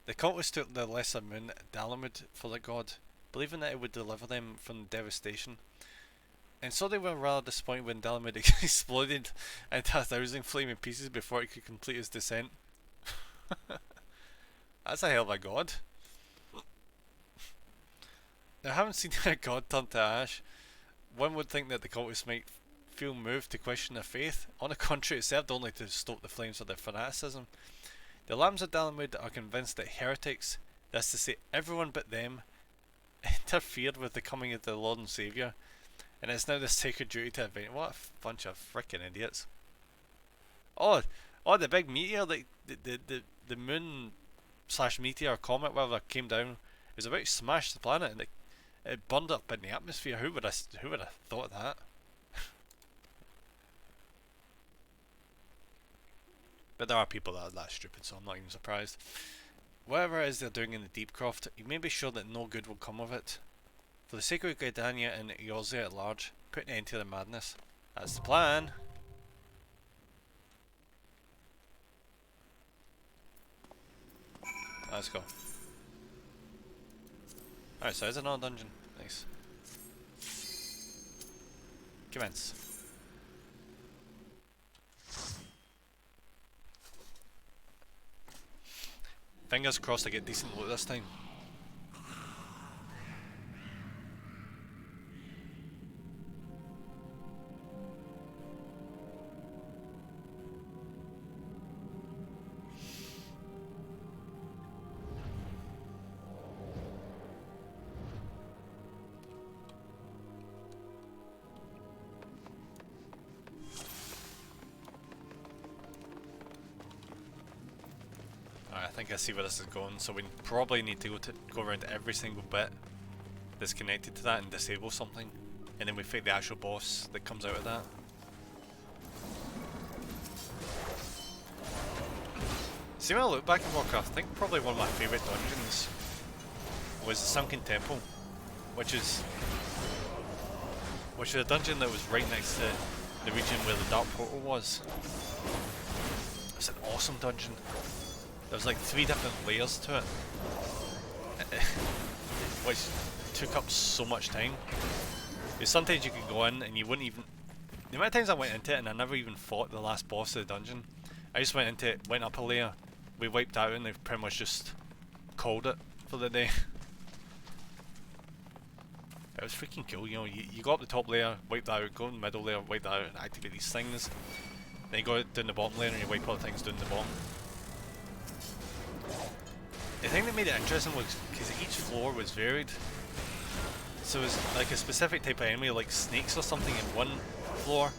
The cult mistook the lesser moon Dalamud for the god, believing that it would deliver them from the devastation. And so they were rather disappointed when Dalamud exploded into 1,000 flaming pieces before it could complete its descent. That's a hell of a god. Now, having seen a god turn to ash, one would think that the cultists might feel moved to question their faith. On the contrary, it served only to stoke the flames of their fanaticism. The Lambs of Dalamud are convinced that heretics, that's to say everyone but them, interfered with the coming of the Lord and Saviour, and it's now the sacred duty to avenge. What a bunch of frickin' idiots! Oh, the big meteor, like the moon / meteor comet, whatever, came down. It was about to smash the planet, and it burned up in the atmosphere. Who would have thought of that? But there are people that are that stupid, so I'm not even surprised. Whatever it is they're doing in the Deepcroft, you may be sure that no good will come of it. For the sake of Gridania and Eorzea at large, put an end to their madness. That's the plan. Let's go. Alright, so there's another dungeon. Nice. Commence. Fingers crossed I get decent loot this time. I think I see where this is going, so we probably need to go around every single bit that's connected to that and disable something, and then we fight the actual boss that comes out of that. See, when I look back at Warcraft, I think probably one of my favourite dungeons was the Sunken Temple, which is a dungeon that was right next to the region where the Dark Portal was. It was an awesome dungeon. There was like 3 different layers to it, which took up so much time. Because sometimes you could go in and you wouldn't even... The amount of times I went into it and I never even fought the last boss of the dungeon. I just went into it, went up a layer, we wiped out and they've pretty much just called it for the day. It was freaking cool, you know, you go up the top layer, wipe that out, go in the middle layer, wipe that out and activate these things. Then you go down the bottom layer and you wipe all the things down the bottom. The thing that made it interesting was because each floor was varied. So it was like a specific type of enemy, like snakes or something in one floor.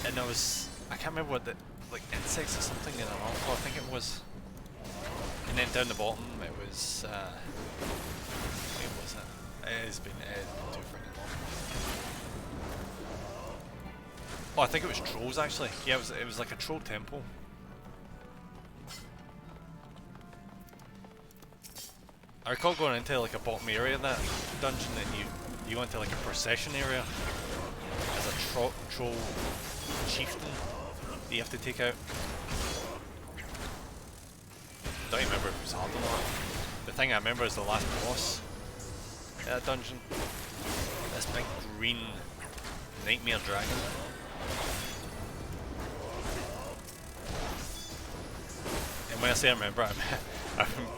And there was, I can't remember what the, like insects or something in another floor, I think it was. And then down the bottom it was, what was it? It's been too freaking long. Oh, I think it was trolls actually. Yeah, it was like a troll temple. I recall going into like a bottom area of that dungeon and you go into like a procession area as a troll chieftain that you have to take out. I don't even remember if it was hard or not. The thing I remember is the last boss in that dungeon. This big green nightmare dragon. And when I say I remember,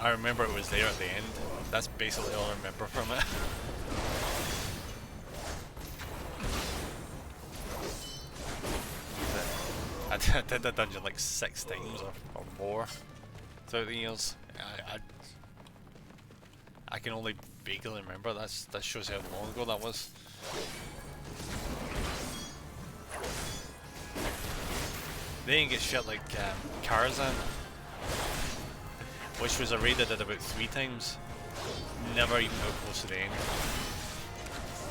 I remember it was there at the end. That's basically all I remember from it. I did that dungeon like 6 times or more throughout the years. I can only vaguely remember. That shows how long ago that was. They didn't get shit like Karazhan, which was a raid I did about 3 times. Never even got close to the end.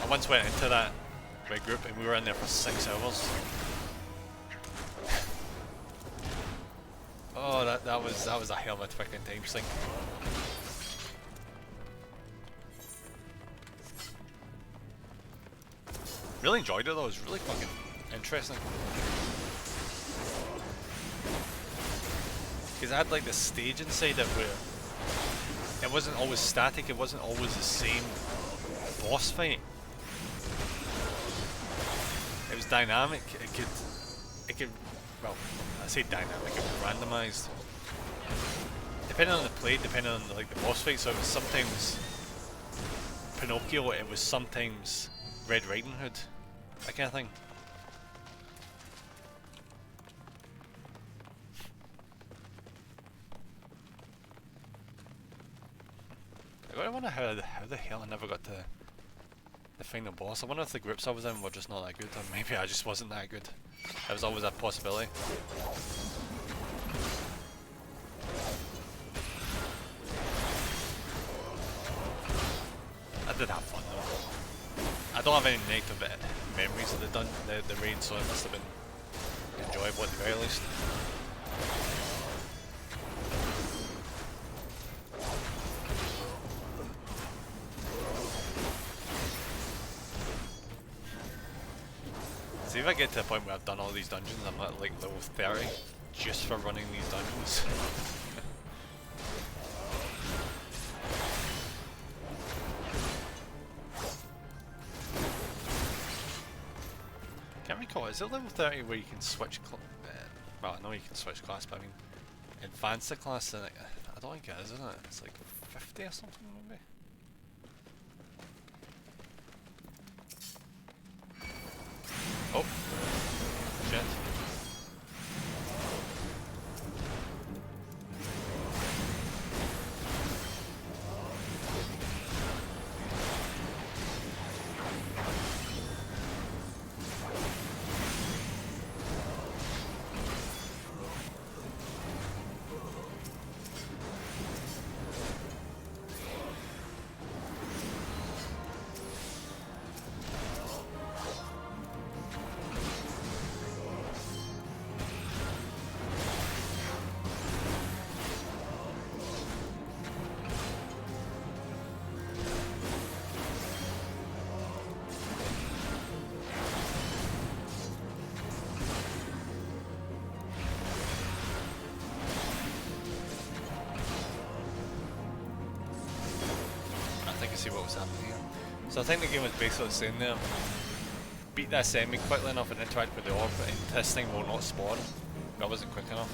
I once went into that with a group and we were in there for 6 hours. Oh, that was a hell of a fucking time sink. Really enjoyed it though. It was really fucking interesting. Because I had like this stage inside it where it wasn't always static, it wasn't always the same boss fight. It was dynamic, it could, well, I say dynamic, it was randomised. Depending on the play, depending on like the boss fight, so it was sometimes Pinocchio, it was sometimes Red Riding Hood, that kind of thing. I wonder how the hell I never got to the final boss. I wonder if the groups I was in were just not that good, or maybe I just wasn't that good. There was always that possibility. I did have fun though. I don't have any negative memories of the raid, so it must have been enjoyable at the very least. See, if I get to the point where I've done all these dungeons, I'm at like level 30 just for running these dungeons. Can't recall, is it level 30 where you can switch well, I know you can switch class, but I mean advance the class, and I don't think it is, isn't it? It's like 50 or something maybe? Oh, shit. to see what was happening here. So I think the game was basically saying there, beat this enemy quickly enough and interact with the orb, and this thing will not spawn. That wasn't quick enough.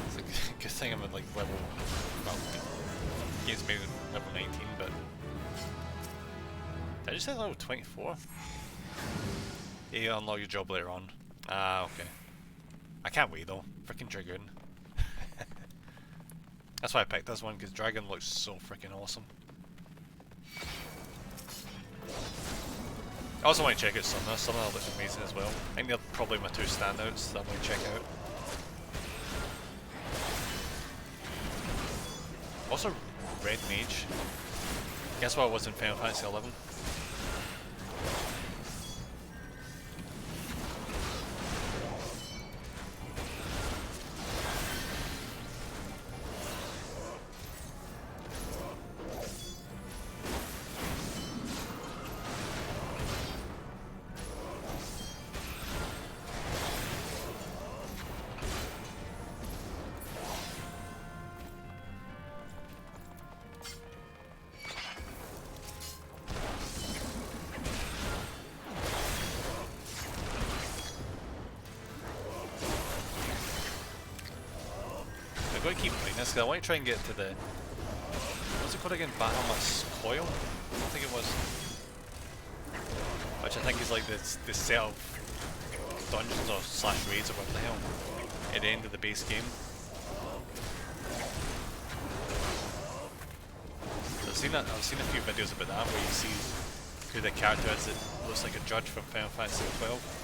It's a good thing I'm at like level, well, the game's made at level 19, but did I just say level 24? Yeah, you unlock your job later on. Ah, okay. I can't wait though. Freaking Dragoon. That's why I picked this one, because Dragon looks so freaking awesome. I also want to check out Summoner. Summoner looks amazing as well. I think they're probably my two standouts that I'm going to check out. Also, Red Mage. Guess what it was in Final Fantasy 11? I've got to keep playing this because I want to try and get to the, what's it called again? Bahamut's Coil? I think it was. Which I think is like the set of dungeons or slash raids or whatever the hell at the end of the base game. So I've seen a few videos about that where you see who the character is that looks like a judge from Final Fantasy 12.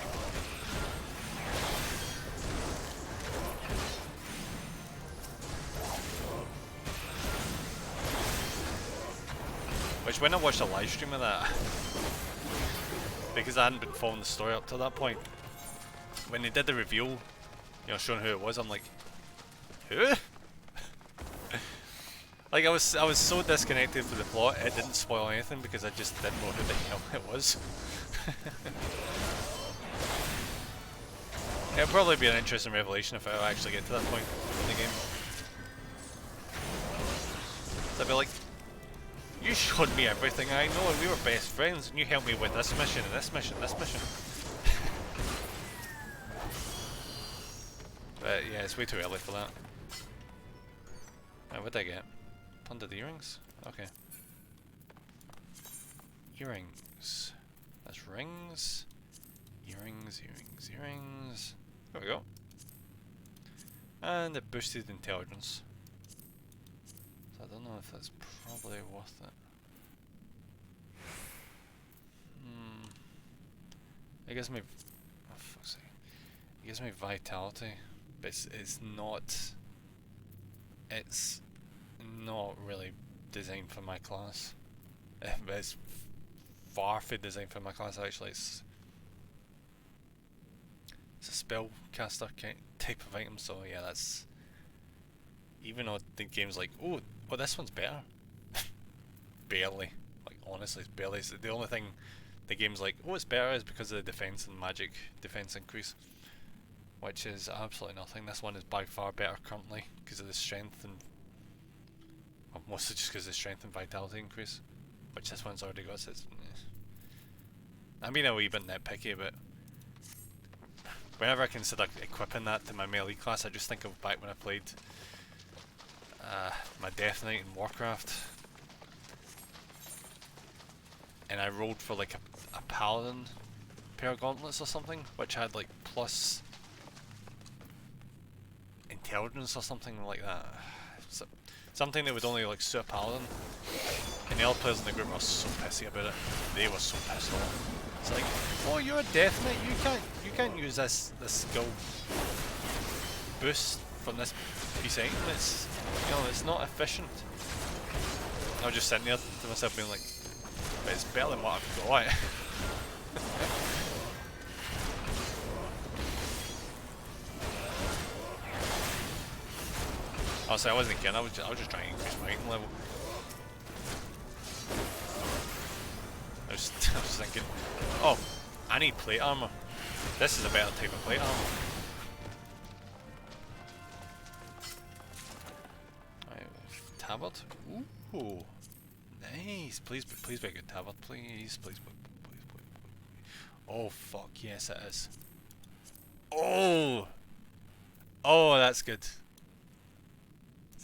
Which when I watched a live stream of that, because I hadn't been following the story up to that point, when they did the reveal, you know, showing who it was, I'm like, who? Like I was so disconnected from the plot, it didn't spoil anything because I just didn't know who the hell it was. It'll probably be an interesting revelation if I actually get to that point in the game. So I'd be like, you showed me everything I know and we were best friends and you helped me with this mission and this mission and this mission. But yeah, it's way too early for that. What did I get? Plundered earrings? Okay. Earrings. That's rings. Earrings, earrings, earrings. There we go. And it boosted intelligence. So I don't know if that's probably worth it. It gives me, oh fuck's sake. It gives me vitality, but it's not really designed for my class. But it's far from designed for my class actually. It's a spellcaster type of item, so yeah, that's, even though the game's like, oh this one's better. Barely. Like honestly, it's barely. It's the only thing the game's like, oh it's better is because of the defense and magic defense increase. Which is absolutely nothing. This one is by far better currently because of the strength and, well, mostly just because of the strength and vitality increase. Which this one's already got, so it's, I'm being a wee bit nitpicky, but whenever I consider equipping that to my melee class, I just think of back when I played my Death Knight in Warcraft, and I rolled for like a paladin pair of gauntlets or something, which had like plus intelligence or something like that. So, something that would only like suit a paladin, and the other players in the group were so pissy about it. They were so pissed off. It's like, oh, you're a Death Knight, you can't use this skill boost from this piece of item. It's, you know, it's not efficient. I was just sitting there to myself being like, but it's better than what I've got. Honestly, I wasn't kidding, I was just trying to increase my item level. I was thinking, oh, I need plate armor. This is a better type of plate armor. Right, tabard. Ooh, nice. Please be a good tabard. Please. Oh fuck, yes it is. Oh, that's good.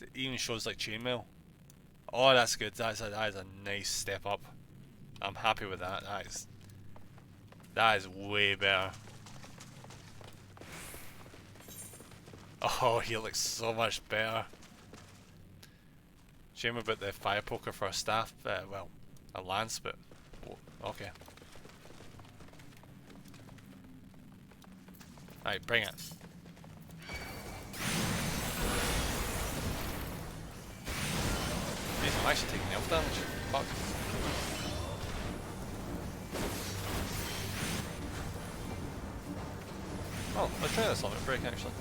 It even shows like chainmail. Oh, that's good. That is a nice step up. I'm happy with that. That is way better. Oh, he looks so much better. Shame about the fire poker for a staff. Well, a lance, but okay. Alright, bring it. Jeez, I'm actually taking health damage. Fuck. Oh, let's try this limit break actually.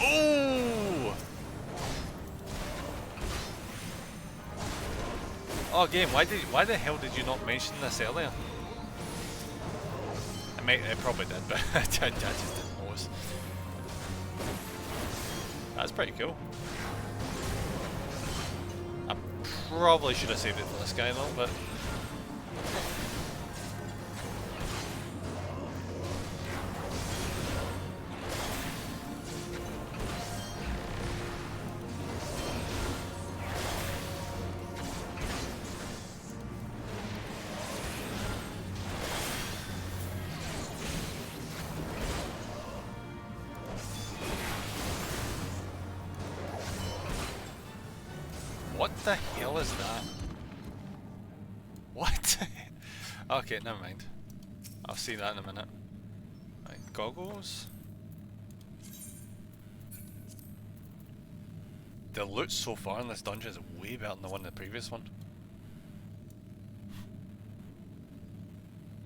Oh! Oh, game, why the hell did you not mention this earlier? I probably did, but I just didn't notice. That's pretty cool. I probably should have saved it for this guy though, but what the hell is that? What? Okay, never mind. I'll see that in a minute. Right, goggles. The loot so far in this dungeon is way better than the one in the previous one.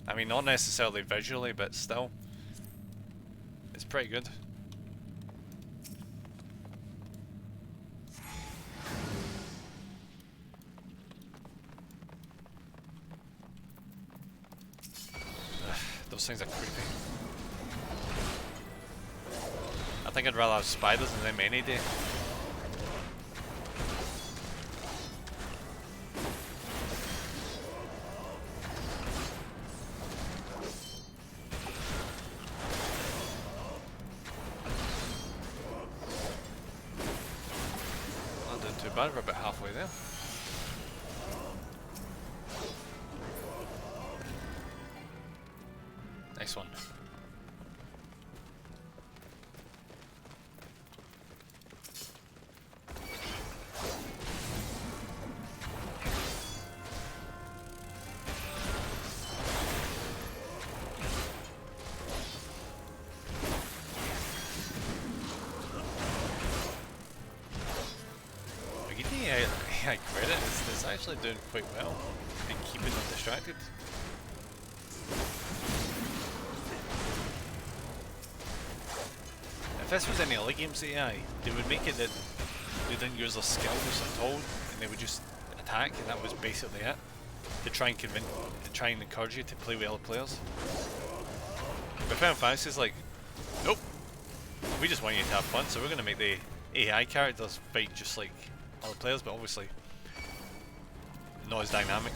I mean, not necessarily visually, but still. It's pretty good. Those things are creepy. I think I'd rather have spiders than them any day. Not doing too bad, we're about halfway there. Nice one. We get the AI credit. It's actually doing quite well in keeping them distracted. If this was any other game's AI, they would make it that they didn't use their skills at all, and they would just attack, and that was basically it. To try and encourage you to play with other players. But Final Fantasy is like, nope. We just want you to have fun, so we're going to make the AI characters fight just like other players, but obviously not as dynamic.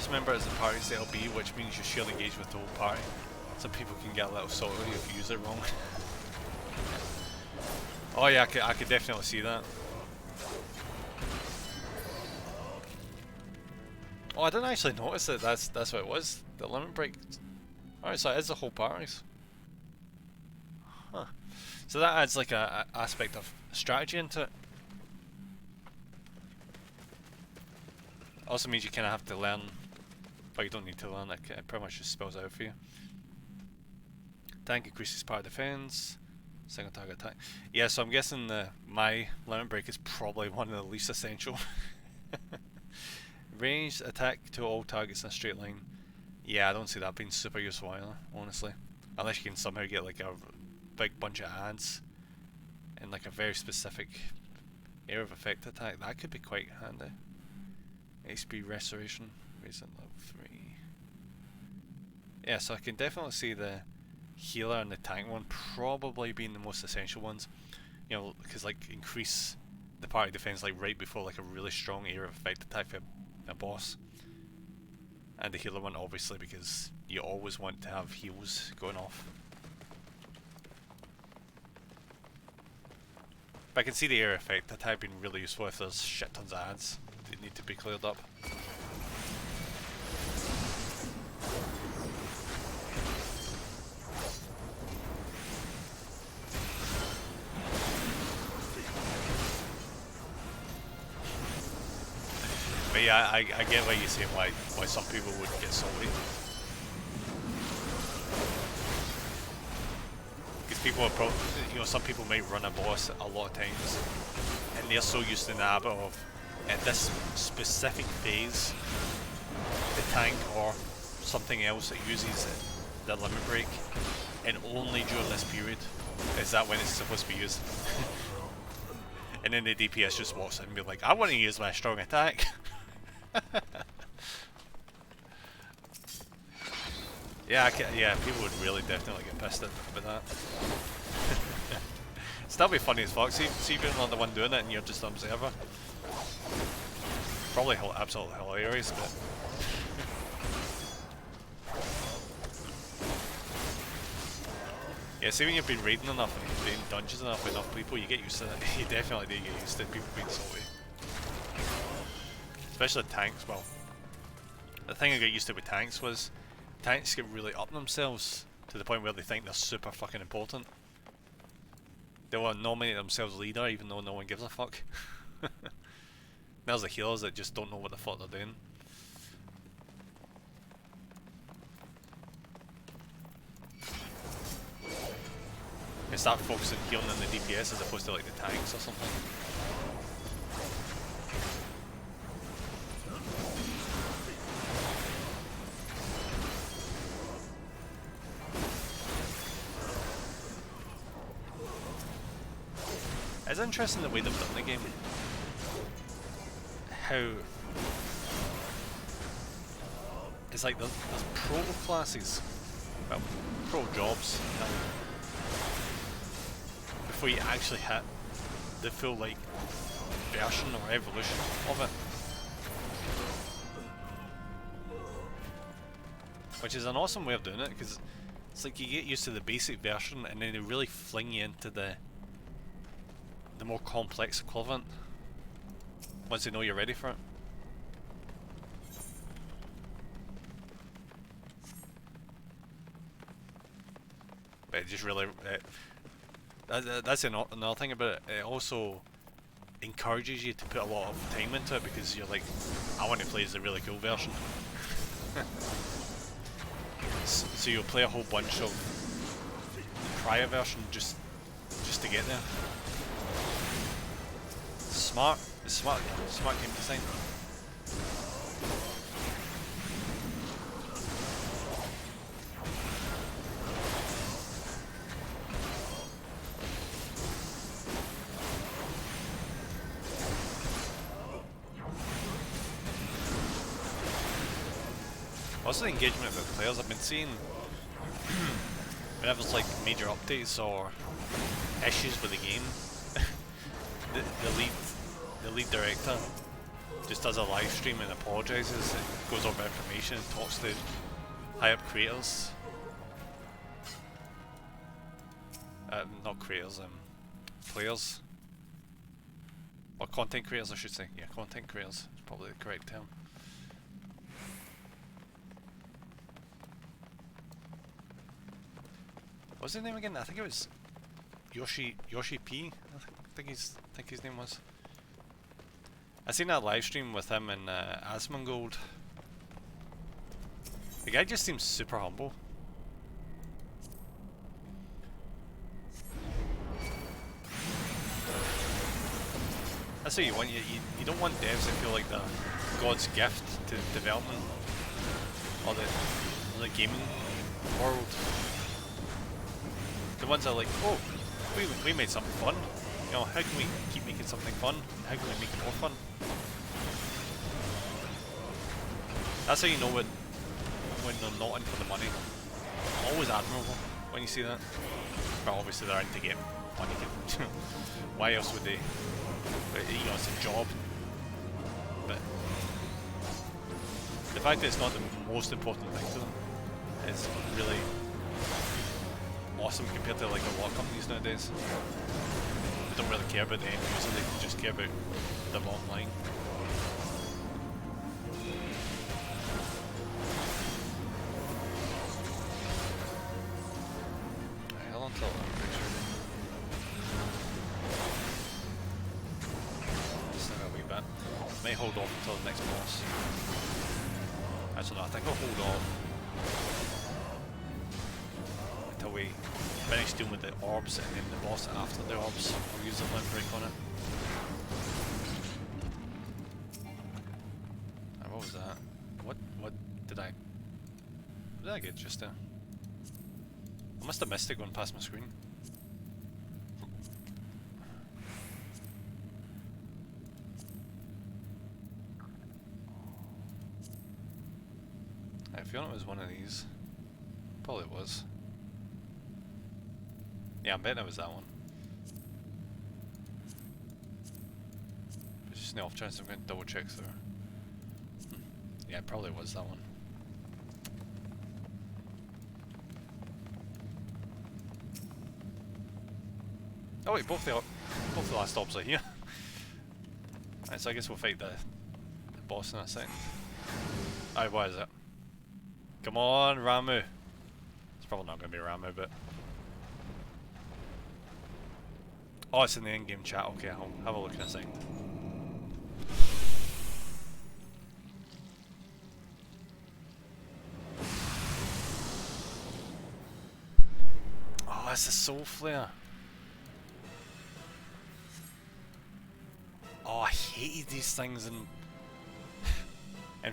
Remember, as the party's LB, which means you share engage with the whole party. Some people can get a little salty if you use it wrong. Oh yeah, I could definitely see that. Oh, I didn't actually notice that that's what it was. The limit break. Alright, so it is the whole parties. Huh. So that adds like a aspect of strategy into it. Also means you kind of have to learn. But you don't need to learn, it pretty much just spells out for you. Tank increases power defense, single target attack. Yeah, so I'm guessing my limit break is probably one of the least essential. Ranged attack to all targets in a straight line. Yeah, I don't see that being super useful either, honestly. Unless you can somehow get like a big bunch of ads in like a very specific area of effect attack, that could be quite handy. HP restoration, raise at level 3. Yeah, so I can definitely see the healer and the tank one probably being the most essential ones. You know, because like increase the party defense like right before like a really strong area of effect attack for a boss. And the healer one obviously because you always want to have heals going off. But I can see the area effect attack being really useful if there's shit tons of ads that need to be cleared up. But yeah, I get what you're saying, why some people would get salty. Because people are probably, you know, some people might run a boss a lot of times, and they're so used to the habit of, at this specific phase, the tank or something else that uses the limit break, and only during this period is that when it's supposed to be used. And then the DPS just walks in and be like, I want to use my strong attack. Yeah, yeah, people would really definitely get pissed about that. Still be funny as fuck. See if you're not the one doing it and you're just an observer. Probably absolutely hilarious, but yeah, see when you've been raiding enough and doing dungeons enough with enough people, you get used to it. You definitely do get used to people being salty. Especially tanks. Well, the thing I got used to with tanks was tanks get really up themselves to the point where they think they're super fucking important. They will nominate themselves leader even though no one gives a fuck. There's the healers that just don't know what the fuck they're doing. They start focusing healing on the DPS as opposed to like the tanks or something. It's interesting the way they've done the game. How it's like there's pro classes, well, pro jobs, you know, before you actually hit the full like version or evolution of it, which is an awesome way of doing it because it's like you get used to the basic version and then they really fling you into the more complex equivalent once they know you're ready for it. But it just really that's another thing about it. It also encourages you to put a lot of time into it because you're like, I want to play as the really cool version. So you'll play a whole bunch of the prior version just to get there. Smart game design. Also the engagement with the players, I've been seeing whenever there's like major updates or issues with the game, the lead director just does a live stream and apologises and goes over information and talks to high up creators. Not creators, players. Or content creators I should say. Yeah, content creators is probably the correct term. What's his name again? I think it was Yoshi P. I think his name was. I seen that live stream with him and Asmongold. The guy just seems super humble. That's what you want. You don't want devs that feel like they're God's gift to development or the gaming world. The ones that are like, oh, we made something fun. You know, how can we keep making something fun? How can we make it more fun? That's how you know when they're not in for the money. Always admirable when you see that. But obviously they're in to get money. Why else would they? But, you know, it's a job. But the fact that it's not the most important thing to them is really awesome compared to like a lot of companies nowadays. They don't really care about the end user, they just care about the bottom line. Hell until I'm pretty sure. Still got a wee bit. May hold off until the next boss. Actually no, I think I'll hold off until we finish dealing with the orbs and then the boss after the orbs. I'll use the limb break on it. What was that? What did I get just there? I must have missed it going past my screen. I have a feeling it was one of these. Probably it was. Yeah, I'm betting it was that one. But just no off chance I'm going to double check through. Yeah, it probably was that one. Oh wait, both the last orbs are here. Right, so I guess we'll fight the boss in a second. Alright, what is it? Come on, Ramu. It's probably not going to be Ramu, but... Oh, it's in the in-game chat. Okay, I'll have a look in a second. Oh, it's a soul flare. Oh, I hated these things in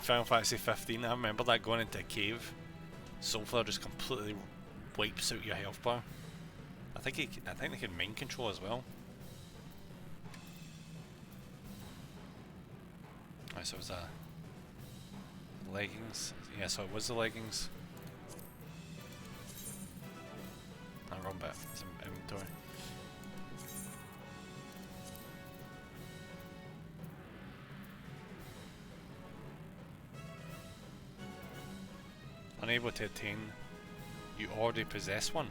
Final Fantasy 15. I remember that going into a cave. Soul flare just completely wipes out your health bar. I think they can mind control as well. Alright, so it was leggings. Yeah, so it was the leggings. No, wrong bit. It's inventory. Unable to attain. You already possess one.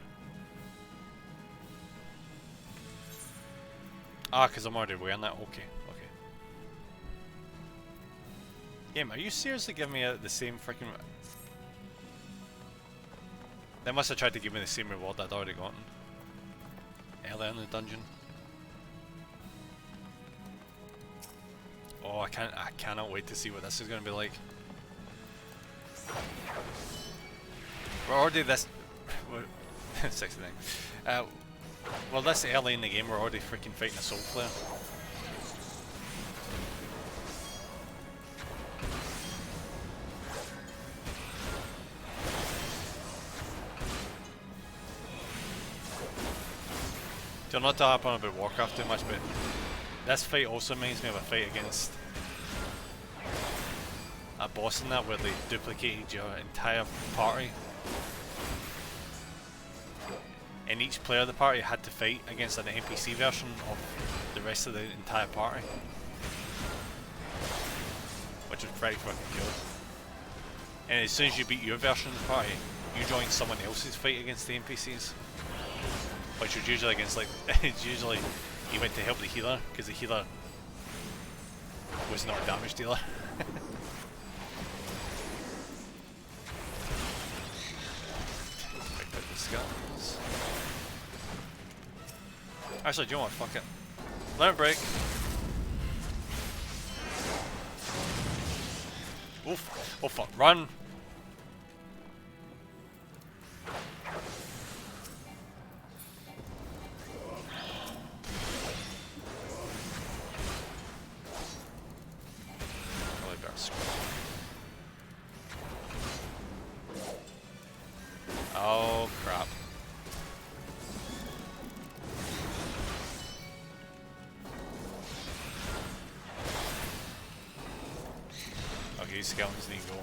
Ah, because I'm already wearing that. Okay, okay. Game, are you seriously giving me the same freaking... They must have tried to give me the same reward I'd already gotten earlier in the dungeon. Oh, I cannot wait to see what this is going to be like. We're already this... 69. Well, this early in the game, we're already freaking fighting a soul flare. So not to harp on about Warcraft too much, but this fight also reminds me of a fight against a boss in that where they duplicated your entire party. And each player of the party had to fight against an NPC version of the rest of the entire party. Which was pretty fucking cool. And as soon as you beat your version of the party, you join someone else's fight against the NPCs. Which was usually against, like, it's usually you went to help the healer, because the healer was not a damage dealer. Pick up the skulls. Actually, do you know what? Fuck it. Let it break. Oof. Oh fuck. Run! Probably better scroll. Oh crap. skeletons need to go.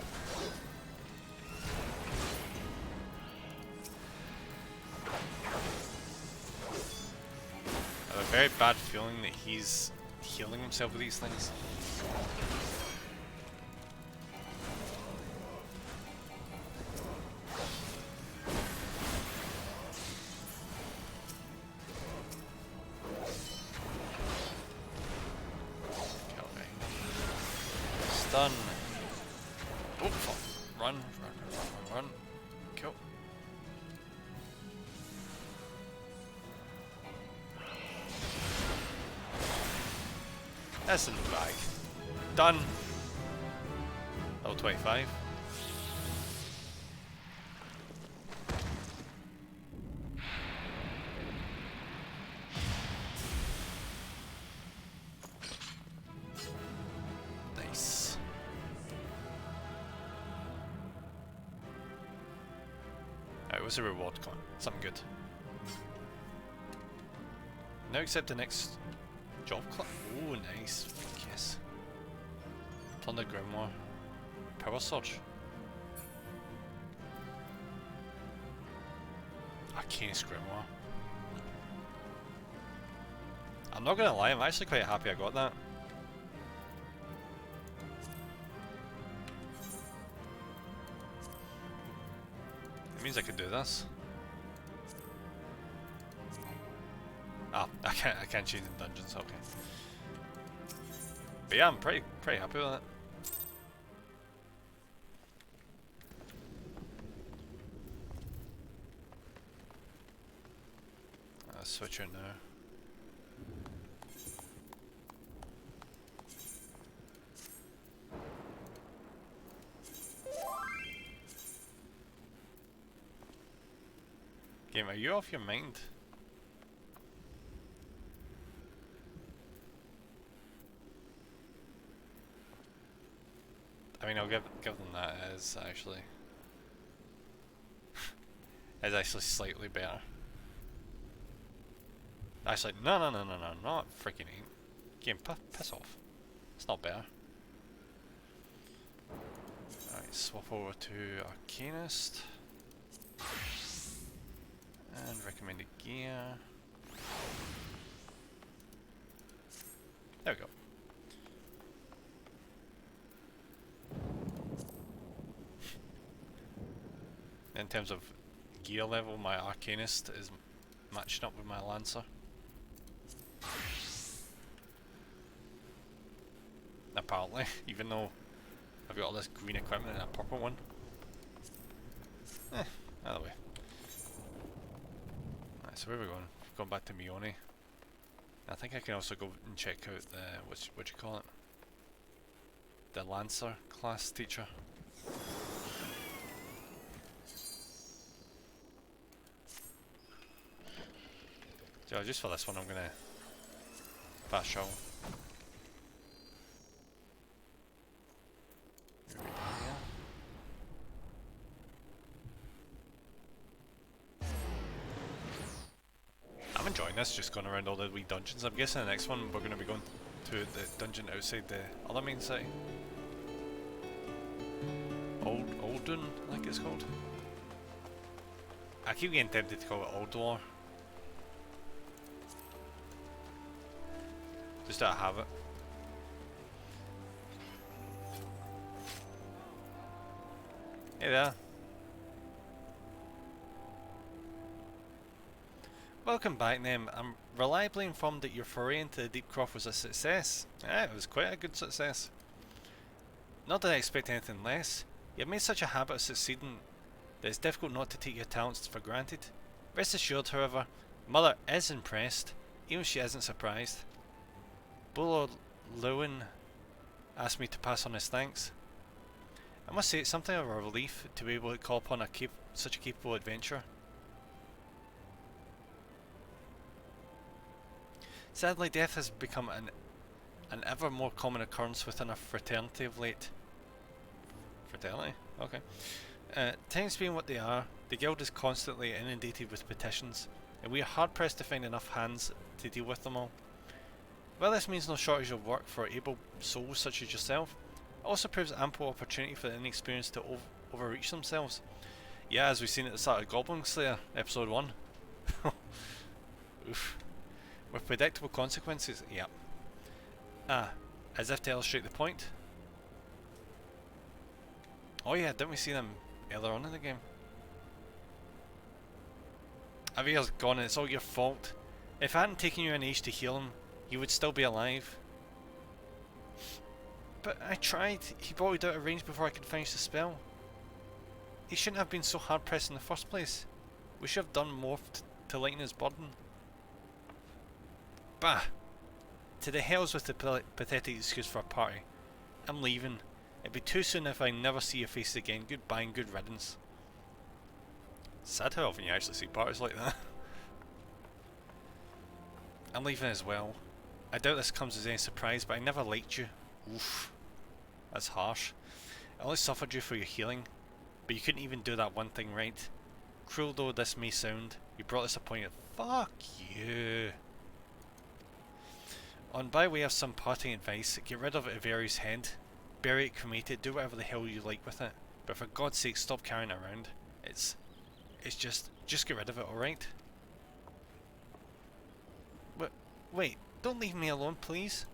I have a very bad feeling that he's healing himself with these things. Stun. Oh fuck. Run, run, run, run. Cool. That's in the bag. Done. Level 25. Nice. Alright, what's the reward coin? Something good. Now accept the next job club. Oh, nice. Fuck yes. Thunder Grimoire. Power Surge. Arcanist Grimoire. I'm not gonna lie, I'm actually quite happy I got that. It means I could do this. Ah, I can't change in dungeons, okay. But yeah, I'm pretty happy with that. Let's switch it now. Game, are you off your mind? I mean, I'll give them that as actually is actually slightly better. Actually, no, not freaking ain't. Game, piss off. It's not better. Alright, swap over to Arcanist. And recommended gear. There we go. In terms of gear level, my Arcanist is matching up with my Lancer. Apparently, even though I've got all this green equipment and a purple one. Either way. Right, so where are we going? We've gone back to Mione. I think I can also go and check out the, what you call it? The Lancer class teacher. So just for this one I'm gonna fast travel. I'm enjoying this, just going around all the wee dungeons. I'm guessing the next one we're going to be going to the dungeon outside the other main city. Oldun, I think it's called. I keep getting tempted to call it Oldor. Just out of habit. Hey there. Welcome back, Nem. I'm reliably informed that your foray into the Deep Croft was a success. Yeah, it was quite a good success. Not that I expect anything less. You've made such a habit of succeeding that it's difficult not to take your talents for granted. Rest assured, however, Mother is impressed, even if she isn't surprised. Bullard Lewin asked me to pass on his thanks. I must say it's something of a relief to be able to call upon such a capable adventurer. Sadly, death has become an ever more common occurrence within our fraternity of late. Fraternity? Okay. Times being what they are, the guild is constantly inundated with petitions, and we are hard pressed to find enough hands to deal with them all. While this means no shortage of work for able souls such as yourself, also provides ample opportunity for the inexperienced to overreach themselves. Yeah, as we've seen at the start of Goblin Slayer, episode 1. Oof. With predictable consequences, yep. Ah, as if to illustrate the point. Oh yeah, didn't we see them earlier on in the game? Avir's gone and it's all your fault. If I hadn't taken you an age to heal him, he would still be alive. But I tried. He brought it out of range before I could finish the spell. He shouldn't have been so hard pressed in the first place. We should have done more to lighten his burden. Bah! To the hells with the pathetic excuse for a party. I'm leaving. It'd be too soon if I never see your face again. Goodbye and good riddance. Sad how often you actually see parties like that. I'm leaving as well. I doubt this comes as any surprise, but I never liked you. Oof. That's harsh. I only suffered you for your healing, but you couldn't even do that one thing right. Cruel though this may sound, you brought us appointed. Fuck you. On by way of some parting advice, get rid of Averi's head. Bury it, cremate it, do whatever the hell you like with it. But for God's sake, stop carrying it around. It's just get rid of it, alright? But wait, don't leave me alone, please.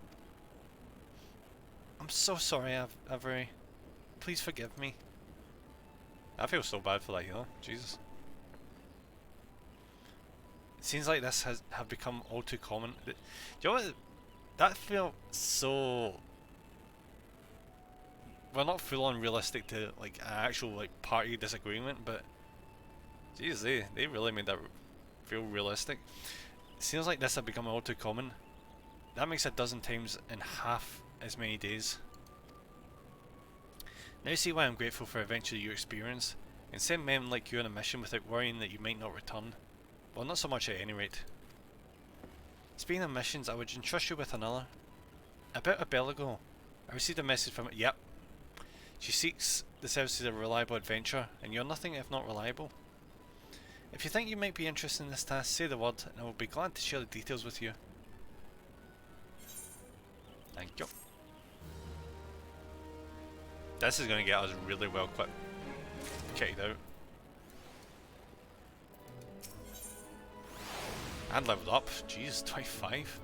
I'm so sorry, Avery. Please forgive me. I feel so bad for that, you know? Jesus. It seems like this have become all too common. Do you know what? That felt so... Well, not full on realistic to like an actual like party disagreement, but jeez, they really made that feel realistic. It seems like this have become all too common. That makes a dozen times in half as many days. Now you see why I'm grateful for eventually your experience, and send men like you on a mission without worrying that you might not return. Well, not so much at any rate. Speaking of missions, I would entrust you with another. About a bell ago, I received a message from... Yep. She seeks the services of a reliable adventurer, and you're nothing if not reliable. If you think you might be interested in this task, say the word, and I will be glad to share the details with you. Thank you. This is going to get us really well kitted out. And leveled up. Jeez, 25.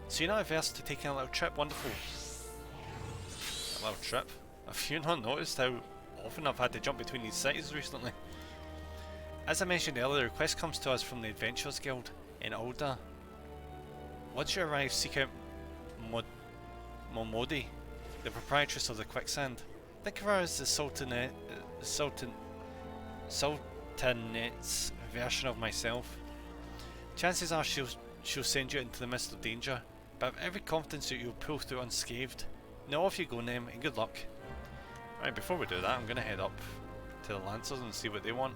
So you're not averse to taking a little trip? Wonderful. A little trip? Have you not noticed how often I've had to jump between these cities recently? As I mentioned earlier, the request comes to us from the Adventurers Guild in Ulda. Once you arrive, seek out Momodi, the proprietress of the Quicksand. Think of her as the Sultanet's version of myself. Chances are she'll send you into the midst of danger, but I have every confidence that you'll pull through unscathed. Now off you go, Nem, and good luck. Right, before we do that, I'm going to head up to the Lancers and see what they want,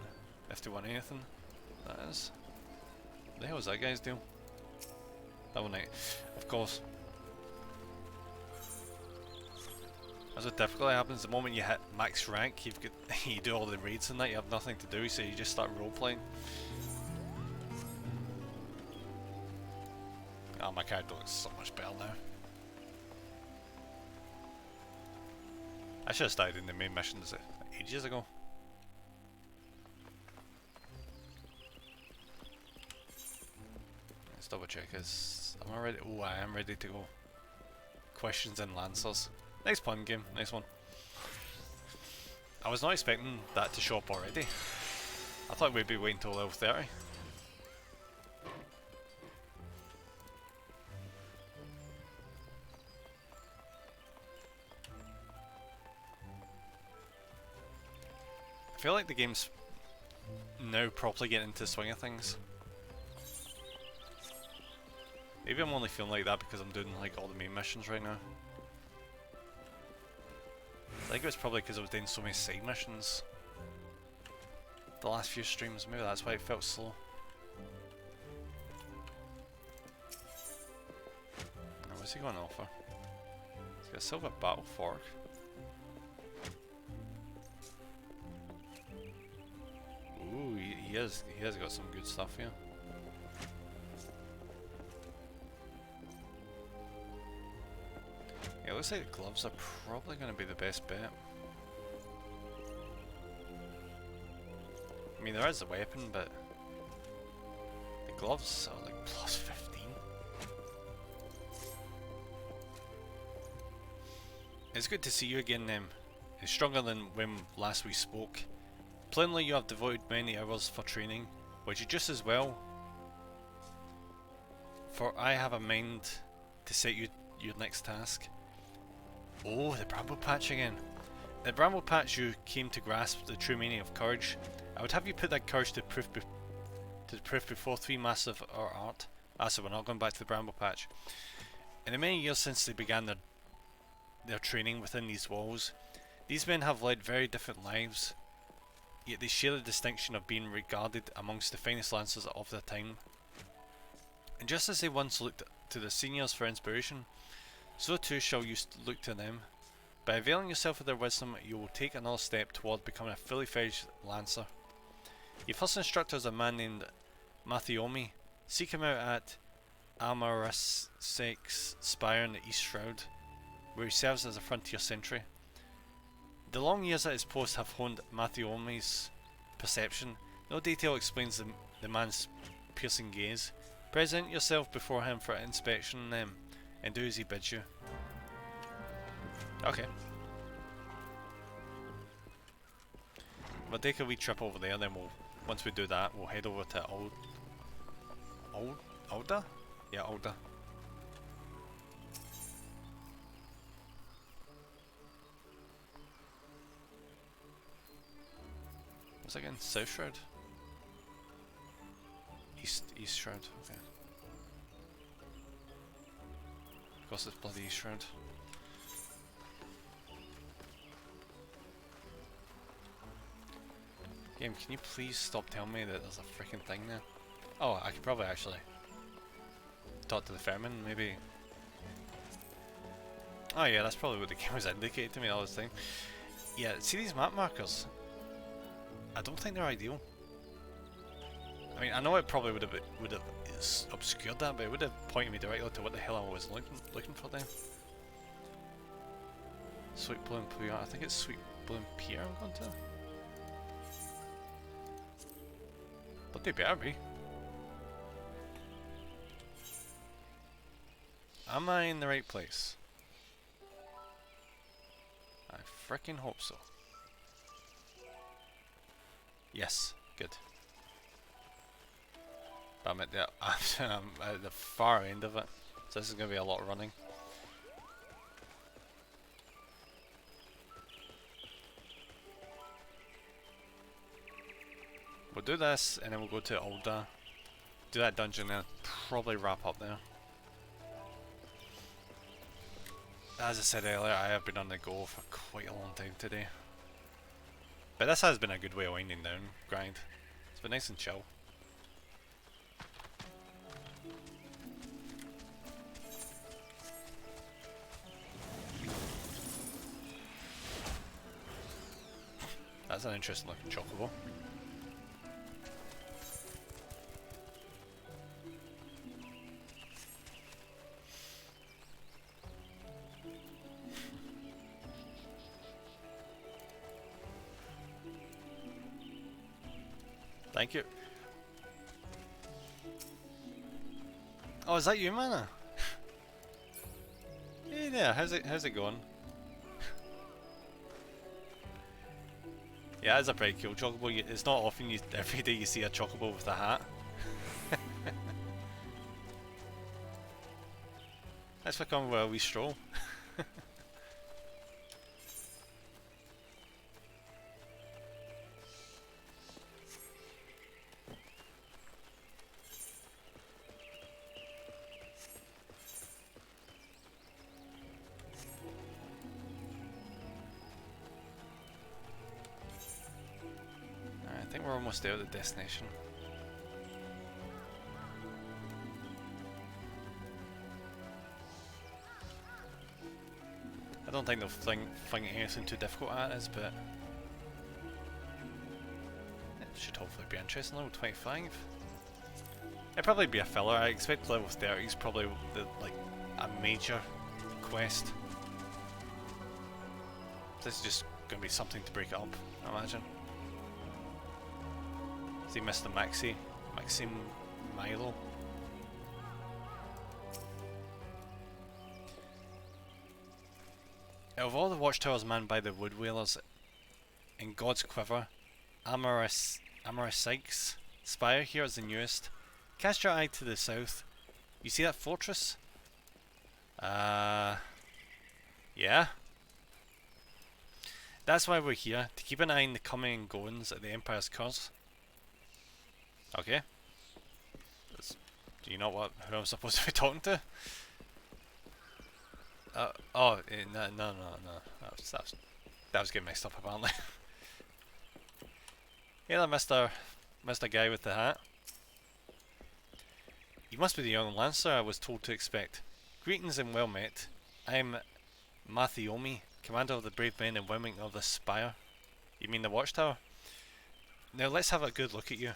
if they want anything. That is. What the hell is that guy's deal? Double Knight, of course. That's what difficulty happens the moment you hit max rank. You do all the raids and that. You have nothing to do, so you just start role playing. Oh, my character looks so much better now. I should have started in the main missions ages ago. Let's double check. Am I ready? Oh, I am ready to go. Questions and Lancers. Nice pun game, nice one. I was not expecting that to show up already. I thought we'd be waiting until level 30. I feel like the game's now properly getting into the swing of things. Maybe I'm only feeling like that because I'm doing like all the main missions right now. I think it was probably because I was doing so many side missions the last few streams. Maybe that's why it felt slow. Oh, what's he going to offer? He's got a silver battle fork. Ooh, he has got some good stuff here. looks like the gloves are probably going to be the best bet. I mean, there is a weapon, but the gloves are like plus 15. It's good to see you again, It's stronger than when last we spoke. Plainly you have devoted many hours for training, which is just as well, for I have a mind to set you your next task. Oh, the bramble patch again. The bramble patch you came to grasp the true meaning of courage. I would have you put that courage to proof before three masters of our art. So we're not going back to the bramble patch. In the many years since they began their training within these walls, these men have led very different lives, yet they share the distinction of being regarded amongst the finest lancers of their time. And just as they once looked to the seniors for inspiration, so too shall you look to them. By availing yourself of their wisdom, you will take another step toward becoming a fully fledged lancer. Your first instructor is a man named Mathiomi. Seek him out at Amarassek's Spire in the East Shroud, where he serves as a frontier sentry. The long years at his post have honed Mathiomi's perception. No detail explains the man's piercing gaze. Present yourself before him for inspection, and do as he bids you. Okay. We'll take a wee trip over there, then once we do that, we'll head over to Alda? Yeah, Alda. What's that again? South Shroud? East Shroud, okay. Of course it's bloody East Shroud. Game, can you please stop telling me that there's a freaking thing there? Oh, I could probably actually talk to the Fairman, maybe. Oh yeah, that's probably what the game was indicating to me all this time. Yeah, see these map markers? I don't think they're ideal. I mean, I know it probably would have obscured that, but it would have pointed me directly to what the hell I was looking for then. Sweet Bloom Pier, I think it's Sweet Bloom Pier I'm going to. But they better be. Am I in the right place? I frickin' hope so. Yes, good. But I'm at the far end of it, so this is going to be a lot of running. We'll do this, and then we'll go to Alda, do that dungeon, and probably wrap up there. As I said earlier, I have been on the go for quite a long time today. But this has been a good way of winding down, grind. It's been nice and chill. That's an interesting looking chocobo. Thank you. Oh, is that you, Mana? Hey there, how's it going? Yeah, it's a pretty cool chocobo. It's not often every day you see a chocobo with a hat. Thanks for coming with a wee stroll. I think we're almost there at the destination. I don't think they'll fling anything too difficult at us, but it should hopefully be interesting. Level 25. It'll probably be a filler. I expect level 30 is probably like a major quest. This is just going to be something to break it up, I imagine. See Mr. Maxim Milo. Out of all the watchtowers manned by the wood whalers in God's Quiver, Amarysike's spire here is the newest. Cast your eye to the south. You see that fortress? Yeah. That's why we're here, to keep an eye on the coming and goings at the Empire's cause. Okay. Do you know who I'm supposed to be talking to? No. That was getting mixed up apparently. Hey there, Mr. Guy with the hat. You must be the young lancer I was told to expect. Greetings and well met. I'm Mathiomi, commander of the brave men and women of the spire. You mean the watchtower? Now let's have a good look at you.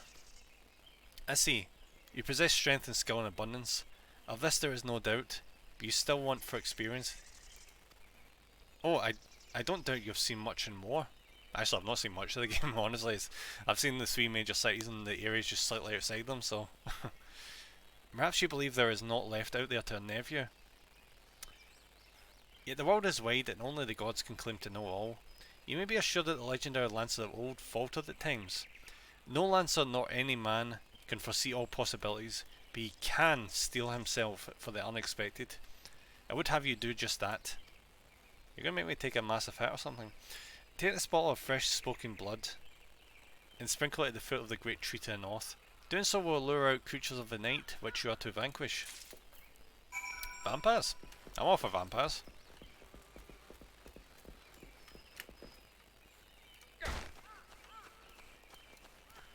I see. You possess strength and skill in abundance. Of this there is no doubt, but you still want for experience. Oh, I don't doubt you've seen much and more. Actually, I've not seen much of the game, honestly. I've seen the 3 major cities and the areas just slightly outside them, so... Perhaps you believe there is naught left out there to unnerve you. Yet the world is wide and only the gods can claim to know all. You may be assured that the legendary lancers of old faltered at times. No lancer nor any man can foresee all possibilities, but he can steel himself for the unexpected. I would have you do just that. You're gonna make me take a massive hit or something. Take this bottle of fresh spoken blood and sprinkle it at the foot of the great tree to the north. Doing so will lure out creatures of the night which you are to vanquish. Vampires? I'm all for vampires.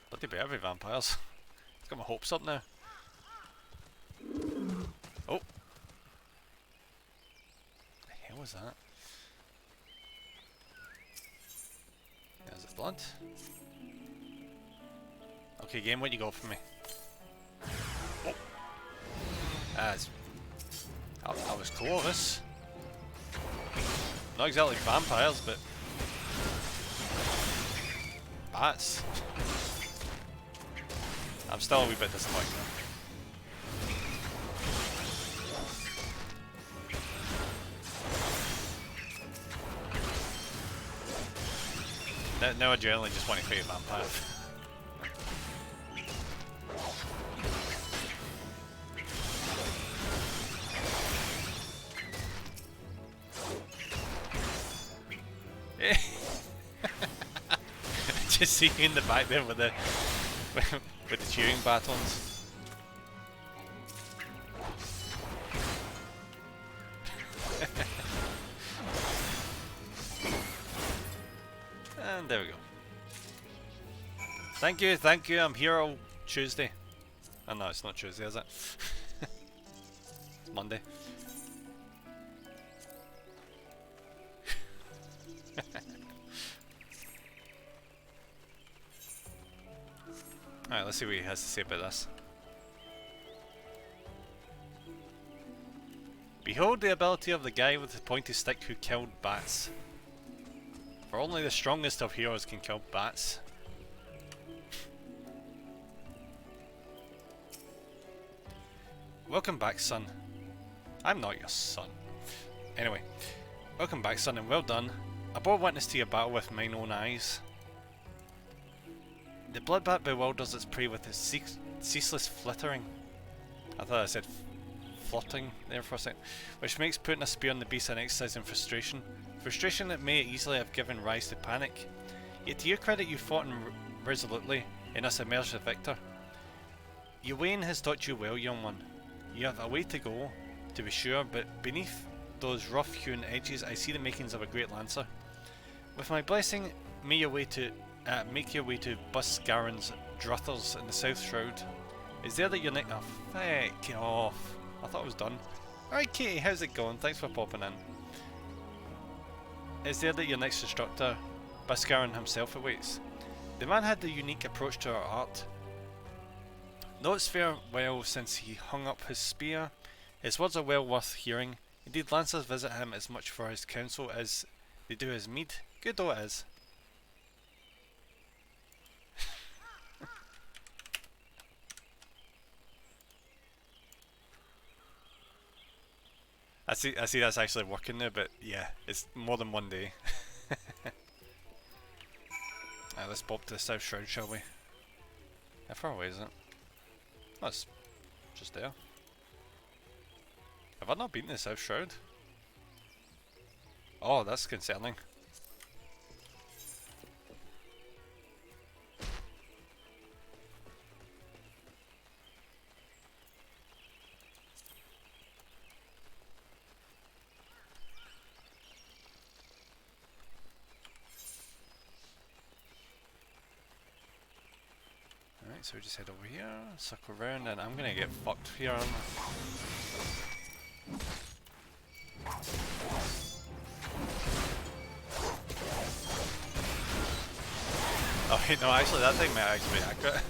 Bloody better be vampires. It's got my hopes up now. Oh! The hell was that? There's the blood. Okay, game, what you got for me? Oh! I was close. Not exactly vampires, but... bats. I'm still a wee bit disappointed. Now I generally just want to create a vampire. Just see you in the back there with the with the cheering batons. And there we go. Thank you, I'm here all Tuesday. Oh no, it's not Tuesday, is it? It's Monday. Alright, let's see what he has to say about this. Behold the ability of the guy with the pointy stick who killed bats. For only the strongest of heroes can kill bats. Welcome back, son. I'm not your son. Anyway, welcome back, son, and well done. I bore witness to your battle with mine own eyes. The bloodbat bewilders its prey with its ceaseless flittering. I thought I said flirting there for a second. Which makes putting a spear on the beast an exercise in frustration. Frustration that may easily have given rise to panic. Yet to your credit you fought resolutely and thus emerged a victor. Your Wayne has taught you well, young one. You have a way to go, to be sure, but beneath those rough-hewn edges I see the makings of a great lancer. With my blessing, make your way to Buscaron's Druthers in the South Shroud. Is there that your next... oh, feck off. I thought it was done. Alright Katie, how's it going? Thanks for popping in. Is there that your next instructor, Buscaron himself, awaits? The man had a unique approach to our art. Though it's farewell since he hung up his spear, his words are well worth hearing. Indeed, lancers visit him as much for his counsel as They do as mead. Good though it is. I see that's actually working there, but yeah, it's more than one day. Alright, let's pop to the South Shroud, shall we? How far away is it? Oh, it's just there. Have I not been to the South Shroud? Oh, that's concerning. Alright, so we just head over here, circle around, and I'm gonna get fucked here. Oh wait, no, actually that thing might actually be accurate.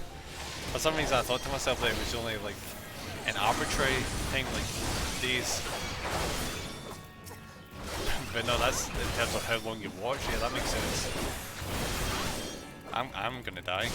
For some reason I thought to myself that it was only like an arbitrary thing, like days. But no, that's in terms of how long you watch. Yeah, that makes sense. I'm gonna die.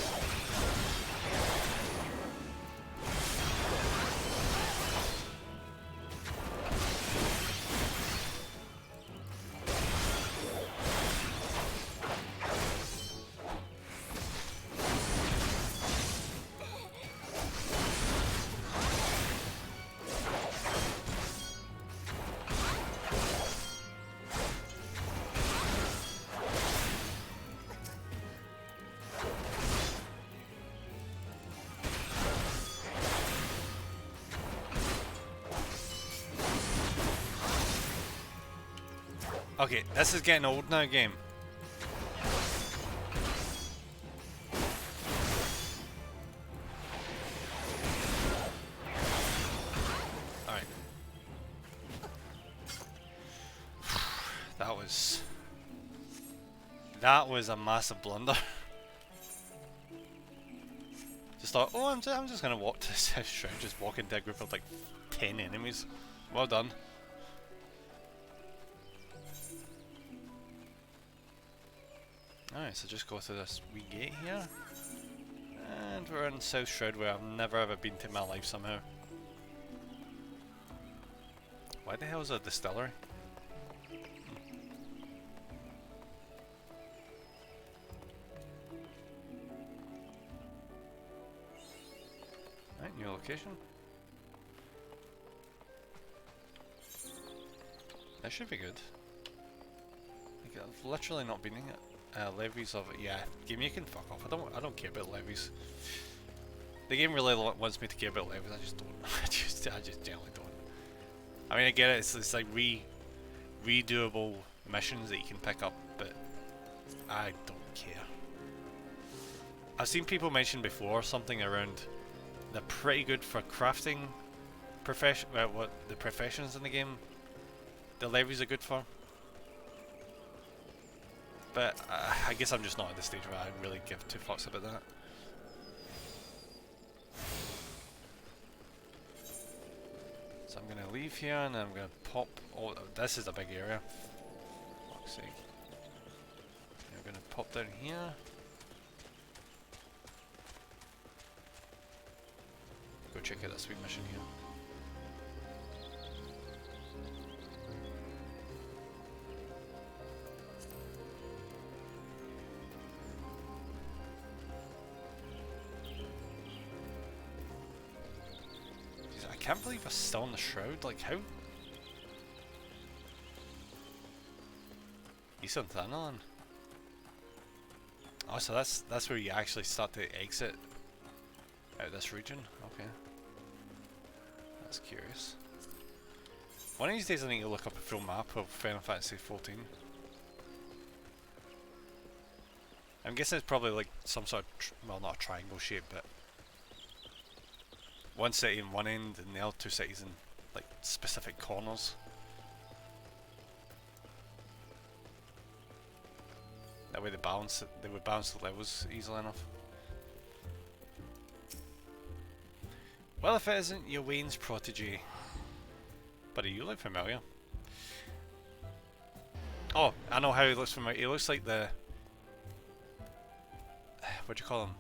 Okay, this is getting old now, game. Alright. That was a massive blunder. Just thought, oh, I'm just gonna walk to the South Shroud, just walk into a group of like 10 enemies. Well done. Alright, so just go through this wee gate here. And we're in South Shroud, where I've never ever been to in my life somehow. Why the hell is there a distillery? Right, new location. That should be good. Like, I've literally not been in it. Levies of yeah, game, you can fuck off. I don't care about levies. The game really wants me to care about levies. I just don't. I just generally don't. I mean, I get it. It's like redoable missions that you can pick up, but I don't care. I've seen people mention before something around they're pretty good for crafting what the professions in the game. The levies are good for. But I guess I'm just not at the stage where I really give two fucks about that. So I'm gonna leave here and I'm gonna pop. Oh, this is a big area. For fuck's sake. I'm gonna pop down here. Go check out that sweet mission here. I can't believe we're still in the Shroud, like how? Eastern Thanalan. Oh, so that's where you actually start to exit out of this region? Okay. That's curious. One of these days I need to look up a full map of Final Fantasy 14. I'm guessing it's probably like some sort of, well, not a triangle shape, but one city in one end and the other two cities in like specific corners. That way they would balance the levels easily enough. Well, if it isn't your Wayne's protege. Buddy, you look familiar. Oh, I know how he looks from out. He looks like the... What do you call him?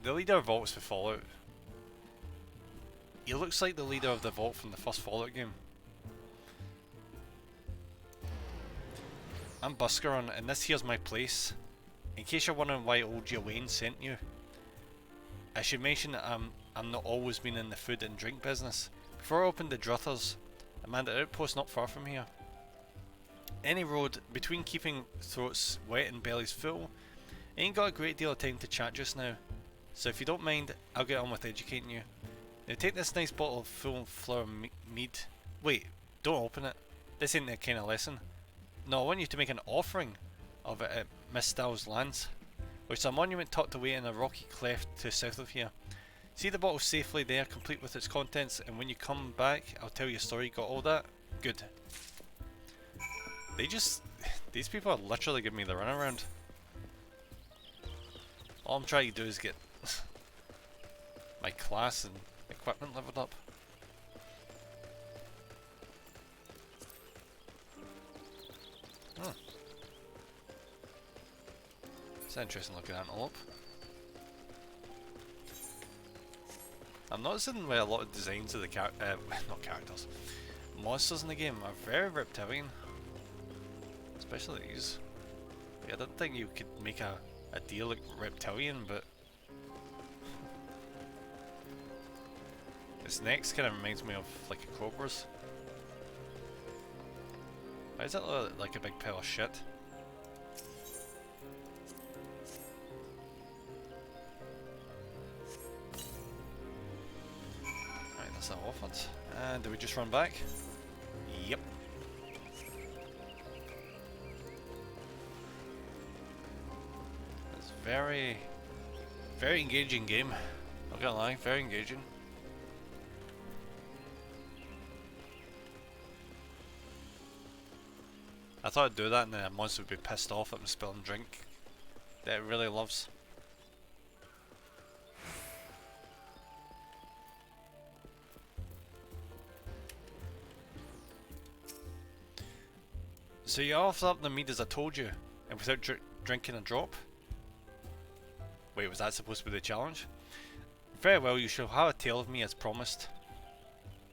The leader of Vaults for Fallout. He looks like the leader of the Vault from the first Fallout game. I'm Busker, and this here's my place. In case you're wondering why old Wayne sent you, I should mention that I'm not always been in the food and drink business. Before I opened the Druthers, I manned an outpost not far from here. Any road between keeping throats wet and bellies full, ain't got a great deal of time to chat just now. So if you don't mind, I'll get on with educating you. Now take this nice bottle of full flower mead. Wait, don't open it. This ain't the kind of lesson. No, I want you to make an offering of it at Miss Stahl's lands, which is a monument tucked away in a rocky cleft to the south of here. See the bottle safely there, complete with its contents, and when you come back, I'll tell you a story. Got all that? Good. These people are literally giving me the runaround. All I'm trying to do is get my class and equipment leveled up. Hmm. It's an interesting looking antelope. I'm noticing where a lot of designs of the not characters, monsters in the game are very reptilian. Especially these. Like, I didn't think you could make a deer look reptilian, but this next kind of reminds me of like a cobra's. Why does it look like a big pile of shit? Right, that's that offered. And do we just run back? Yep. It's very engaging game. Not gonna lie, very engaging. I thought I'd do that and then a monster would be pissed off at me spilling drink that it really loves. So you offered up the mead as I told you, and without drinking a drop? Wait, was that supposed to be the challenge? Very well, you shall have a tale of me as promised.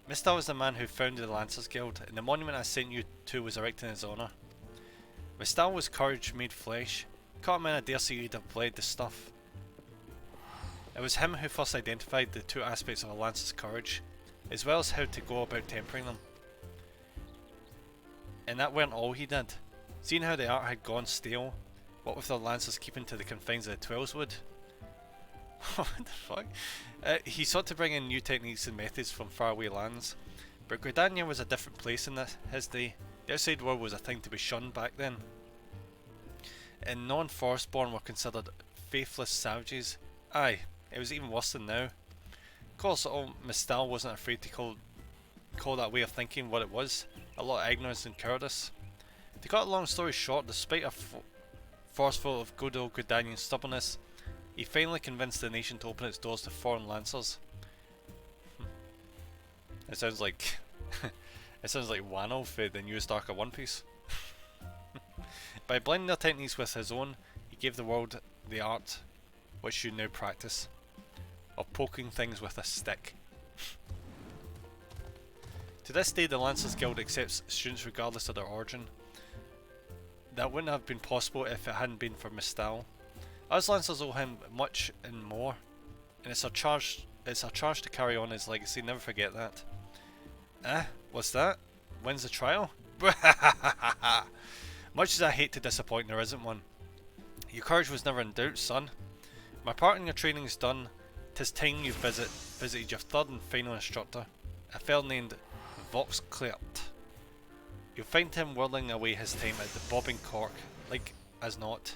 Mr. was the man who founded the Lancers Guild, and the monument I sent you to was erected in his honour. Mistal was courage made flesh. Caught him in, I dare say you'd have bled the stuff. It was him who first identified the two aspects of a lancer's courage, as well as how to go about tempering them. And that weren't all he did. Seeing how the art had gone stale, what with the lancers keeping to the confines of the Twellswood? What the fuck? He sought to bring in new techniques and methods from faraway lands, but Gridania was a different place in his day. The outside world was a thing to be shunned back then. And non-forestborn were considered faithless savages. Aye, it was even worse than now. Of course, old Mistal wasn't afraid to call that way of thinking what it was. A lot of ignorance and cowardice. To cut a long story short, despite a force full of good old Gridanian stubbornness, he finally convinced the nation to open its doors to foreign lancers. It sounds like it sounds like Wano for the newest arc of One Piece. By blending their techniques with his own, he gave the world the art which you now practice, of poking things with a stick. To this day, the Lancers Guild accepts students regardless of their origin. That wouldn't have been possible if it hadn't been for Mistal. Us Lancers owe him much and more, and it's our charge to carry on his legacy. Never forget that. What's that? When's the trial? Much as I hate to disappoint, there isn't one. Your courage was never in doubt, son. My part in your training's done. 'Tis time you visited your third and final instructor, a fellow named Voxclert. You'll find him whirling away his time at the Bobbing Cork, like as not.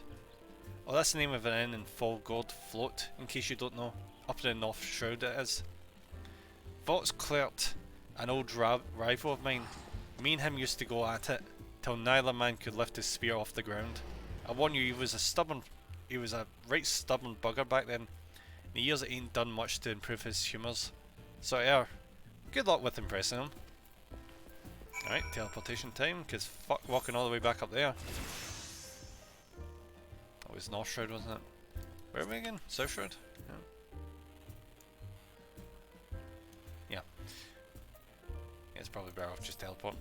Oh, that's the name of an inn in Fallgold Float, in case you don't know. Up in the North Shroud it is. Voxclert, an old rival of mine. Me and him used to go at it, till neither man could lift his spear off the ground. I warn you, he was a right stubborn bugger back then. In the years it ain't done much to improve his humours. So good luck with impressing him. Alright, teleportation time, because fuck walking all the way back up there. That was North Shroud, wasn't it? Where are we again? South Shroud? Yeah. Yeah. Yeah, it's probably better off just teleporting.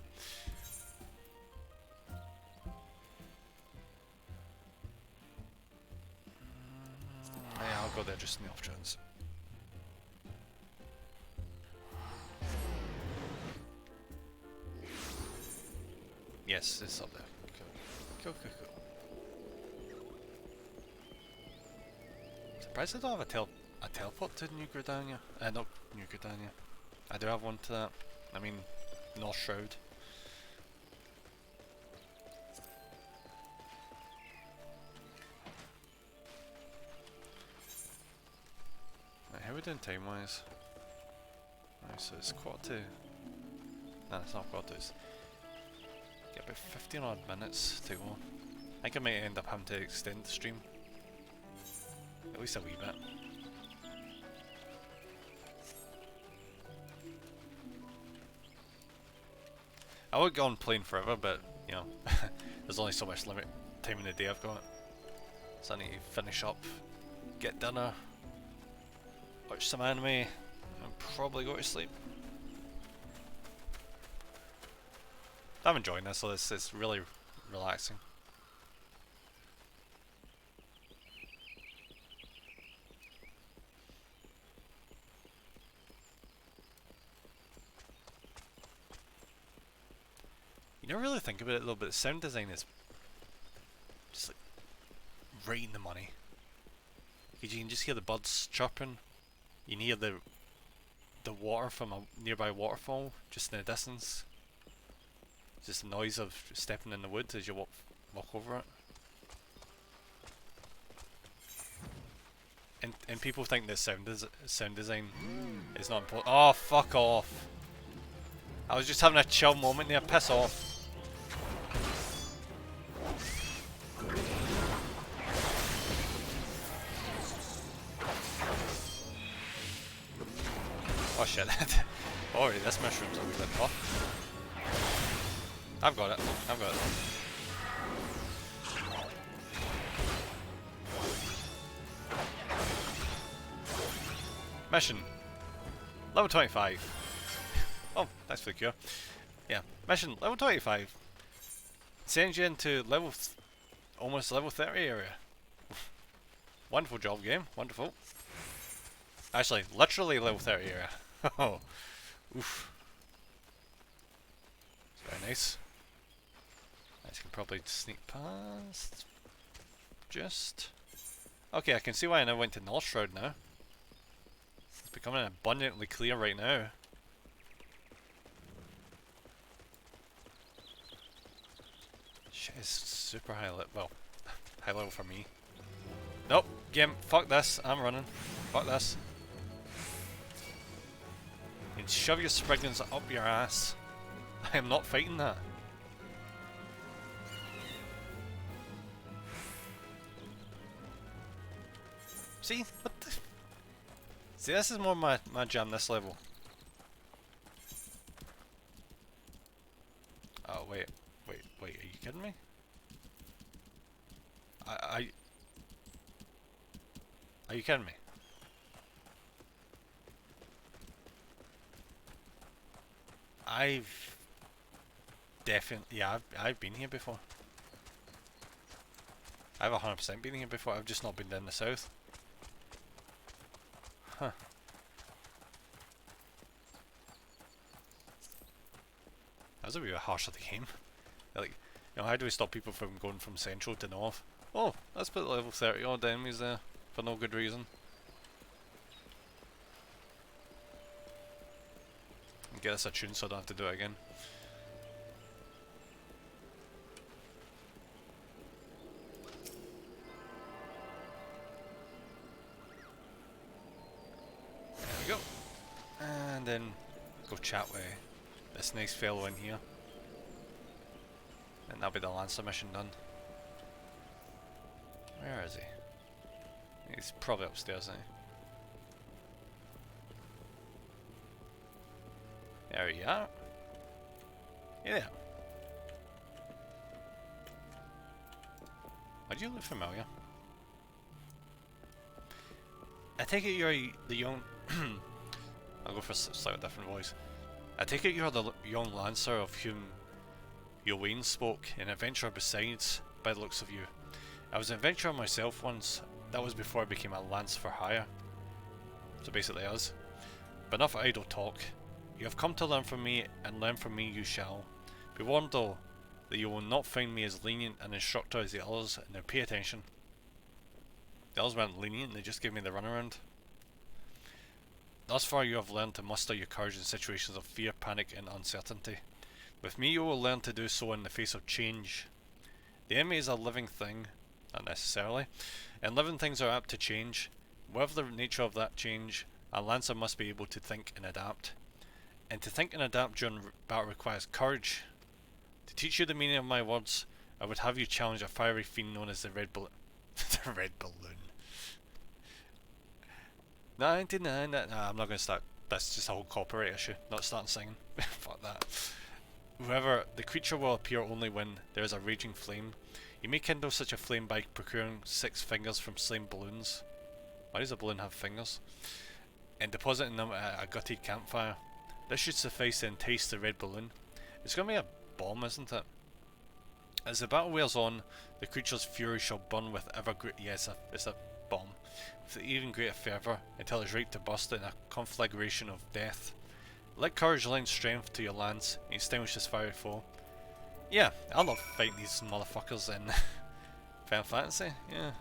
Yeah, I'll go there just in the off chance. Yes, it's up there. Cool. Surprised I don't have a teleport to New Gridania. Not New Gridania. I do have one to that. I mean, North Shroud. Right, how are we doing time wise? Right, so it's quarter to. No, it's not quarter to. It's about 15 odd minutes to go. I think I might end up having to extend the stream. At least a wee bit. I would go on playing forever, but you know, there's only so much limit time in the day I've got. So I need to finish up, get dinner, watch some anime, and probably go to sleep. I'm enjoying this, so it's really relaxing. You don't really think about it though, but the sound design is just like right in the money. Because you can just hear the birds chirping, you can hear the water from a nearby waterfall just in the distance. Just the noise of stepping in the woods as you walk over it. And people think that sound design is not important. Oh, fuck off! I was just having a chill moment there. Piss off. Oh shit! Already, this mushroom's a wee bit tough. I've got it. Mission. Level 25. Oh, that's for the cure. Yeah. Mission. Level 25. Sends you into almost level 30 area. Wonderful job, game. Wonderful. Actually, literally level 30 area. Oh. Oof. It's very nice. I can probably sneak past. Just. Okay, I can see why I now went to North Shroud now. It's becoming abundantly clear right now. Shit is super high level. Well, high level for me. Nope, game. Fuck this. I'm running. Fuck this. You can shove your spriggans up your ass. I am not fighting that. See? What the? See, this is more my jam, this level. Oh, wait, are you kidding me? Are you kidding me? I've definitely, yeah, I've been here before. I've 100% been here before, I've just not been down the south. Huh. That was a bit harsh of the game. Like, you know, how do we stop people from going from central to north? Oh, let's put level 30 odd enemies there for no good reason. And get us a tune so I don't have to do it again. There we go. And then go chat with this nice fellow in here. And that'll be the Lancer mission done. Where is he? He's probably upstairs, isn't he? There we are. Yeah. Why do you look familiar? I take it you're the young... I'll go for a slightly different voice. I take it you're the young lancer of whom Yowain spoke, an adventurer besides, by the looks of you. I was an adventurer myself once. That was before I became a lance for hire. So basically us. But enough idle talk. You have come to learn from me, and learn from me you shall. Be warned though, that you will not find me as lenient an instructor as the others, and now pay attention. The others weren't lenient, they just gave me the runaround. Thus far you have learned to muster your courage in situations of fear, panic and uncertainty. With me you will learn to do so in the face of change. The enemy is a living thing, not necessarily, and living things are apt to change. Whatever the nature of that change, a lancer must be able to think and adapt. And to think and adapt during battle requires courage. To teach you the meaning of my words, I would have you challenge a fiery fiend known as the Red Balloon. The Red Balloon. 99. Nah, I'm not going to start. That's just a whole copyright issue. Not starting singing. Fuck that. However, the creature will appear only when there is a raging flame. You may kindle such a flame by procuring 6 fingers from slain balloons. Why does a balloon have fingers? And depositing them at a gutted campfire. This should suffice to entice the Red Balloon. It's going to be a bomb, isn't it? As the battle wears on, the creature's fury shall burn with ever great. Yes, it's a bomb. With even greater fervour until it is ripe to burst in a conflagration of death. Let courage lend strength to your lance and extinguish this fiery foe. Yeah, I love fighting these motherfuckers in Final Fantasy. Yeah.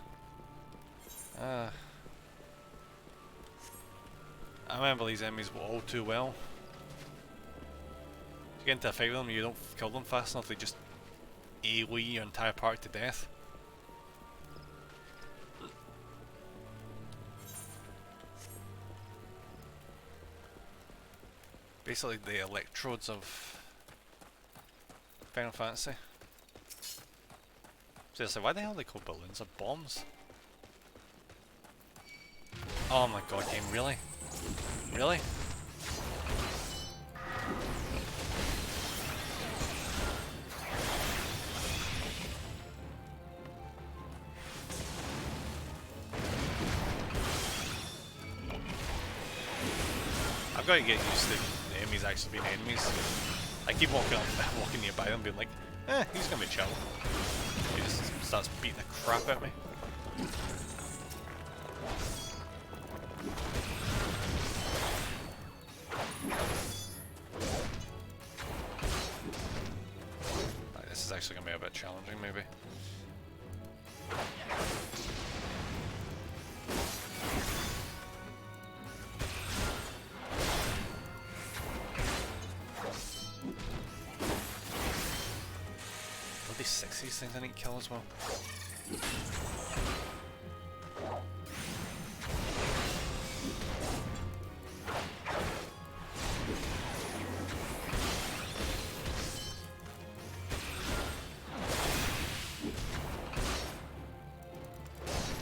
I remember these enemies all too well. If you get into a fight with them, you don't kill them fast enough, they just AoE your entire party to death. Basically the electrodes of Final Fantasy. Seriously, why the hell are they called balloons? Or bombs? Oh my god, game, really? Really? I've got to get used to the enemies actually being enemies. I keep walking nearby them being like, he's gonna be chill. He just starts beating the crap out of me. Right, this is actually gonna be a bit challenging maybe. These things I need to kill as well.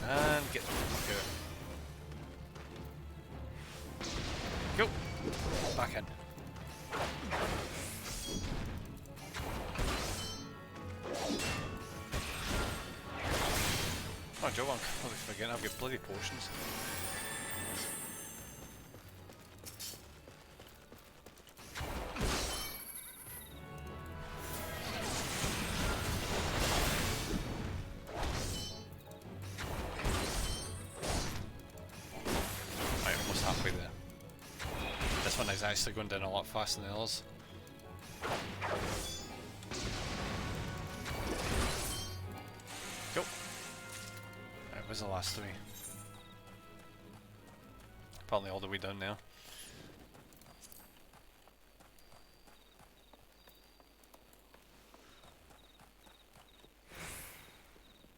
And get the fuck out. Go! Back in. Oh, Joe, I'm completely forgetting I've got bloody potions. Right, almost halfway there. This one is actually going down a lot faster than the others. Go! Where's the last 3? Probably all the way down now.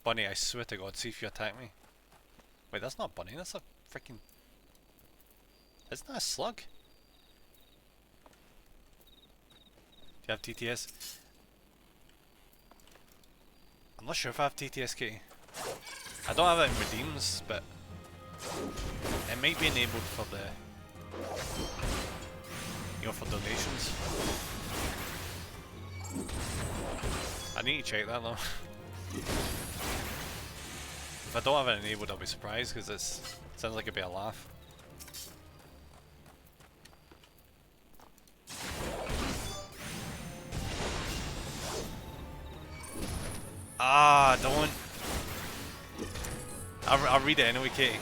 Bunny, I swear to God, see if you attack me. Wait, that's not Bunny, that's a freaking... Isn't that a slug? Do you have TTS? I'm not sure if I have TTS, Katie. I don't have it in redeems, but it might be enabled for the, you know, for donations. I need to check that though. If I don't have it enabled, I'll be surprised because it sounds like it'd be a laugh. Ah, don't. I'll read it anyway, Katie.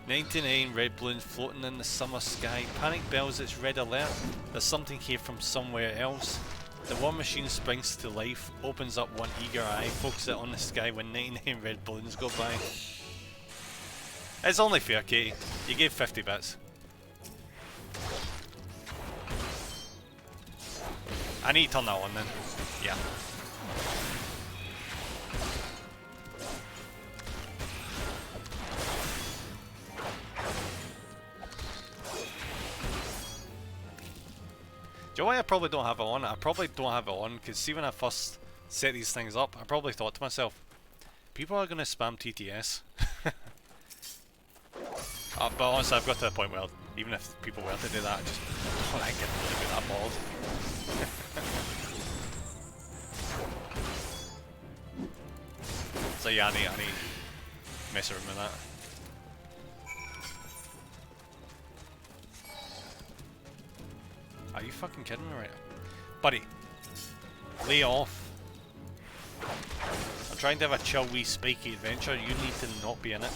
99 red balloons floating in the summer sky. Panic bells, it's red alert. There's something here from somewhere else. The war machine springs to life, opens up one eager eye, focuses it on the sky when 99 red balloons go by. It's only fair, Katie. You gave 50 bits. I need to turn that on then. Yeah. Do you know why I probably don't have it on? I probably don't have it on because see when I first set these things up, I probably thought to myself, people are going to spam TTS. But honestly, I've got to the point where even if people were to do that, I just don't think I'd really be that bold. So yeah, I need to mess around with that. Are you fucking kidding me right now? Buddy, lay off. I'm trying to have a chill wee spiky adventure, you need to not be in it.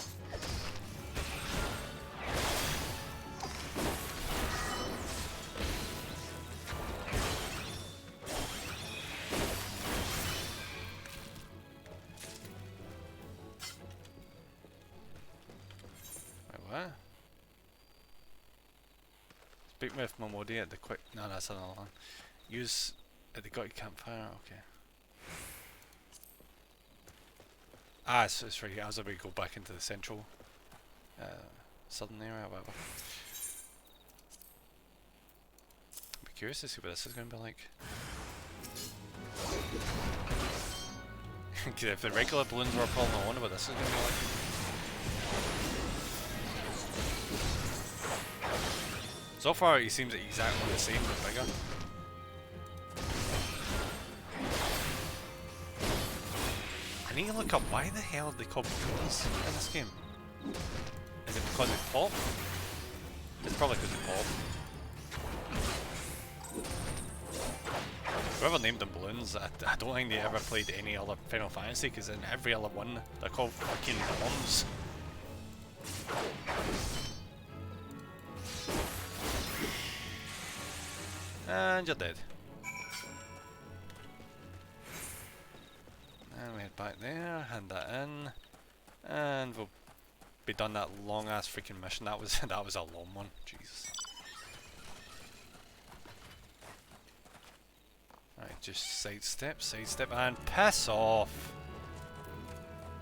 Speak with Momodi at the quick. No, that's another one. Use at the got campfire. Okay. Ah, it's right here. As we go back into the central, southern area, or whatever. I'd be curious to see what this is going to be like. If the regular balloons were a problem, I wonder what this is going to be like. So far, he seems exactly the same, but bigger. I need to look up why the hell are they called balloons in this game? Is it because they pop? It's probably because they pop. Whoever named them balloons, I don't think they ever played any other Final Fantasy, because in every other one, they're called fucking bombs. And you're dead. And we head back there, hand that in, and we'll be done that long ass freaking mission. That was a long one. Jesus. Alright, just sidestep, and piss off.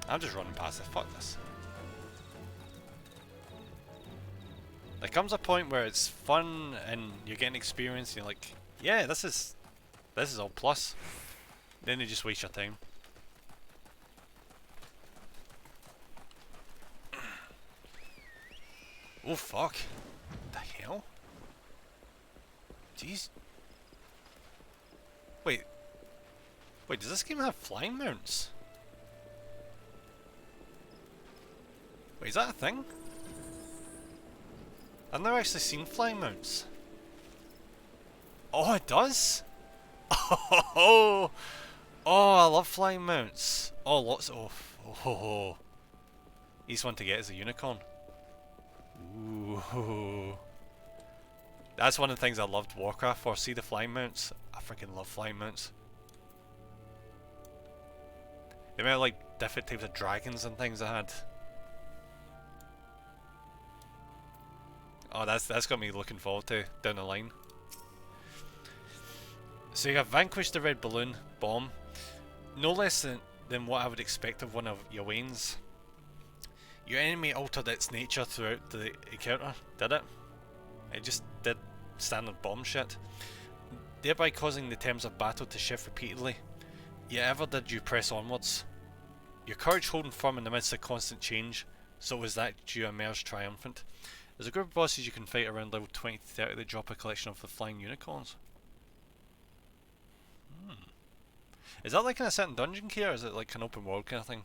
I'm just running past it. Fuck this. There comes a point where it's fun and you're getting experience and you're like, yeah, this is all plus. Then you just waste your time. Oh fuck. What the hell? Jeez. Wait, does this game have flying mounts? Wait, is that a thing? I've never actually seen flying mounts. Oh, it does? Oh, I love flying mounts. Oh, lots of. Oh. Easy one to get is a unicorn. Ooh. That's one of the things I loved Warcraft for. See the flying mounts? I freaking love flying mounts. The amount of like different types of dragons and things I had. Oh, that's got me looking forward to down the line. So you have vanquished the red balloon bomb. No less than what I would expect of one of your Waynes. Your enemy altered its nature throughout the encounter, did it? It just did standard bomb shit, thereby causing the terms of battle to shift repeatedly. Yet ever did you press onwards. Your courage holding firm in the midst of constant change, so it was that you emerged triumphant. There's a group of bosses you can fight around level 20 to 30 that drop a collection of the flying unicorns. Is that like in a certain dungeon key, or is it like an open world kind of thing?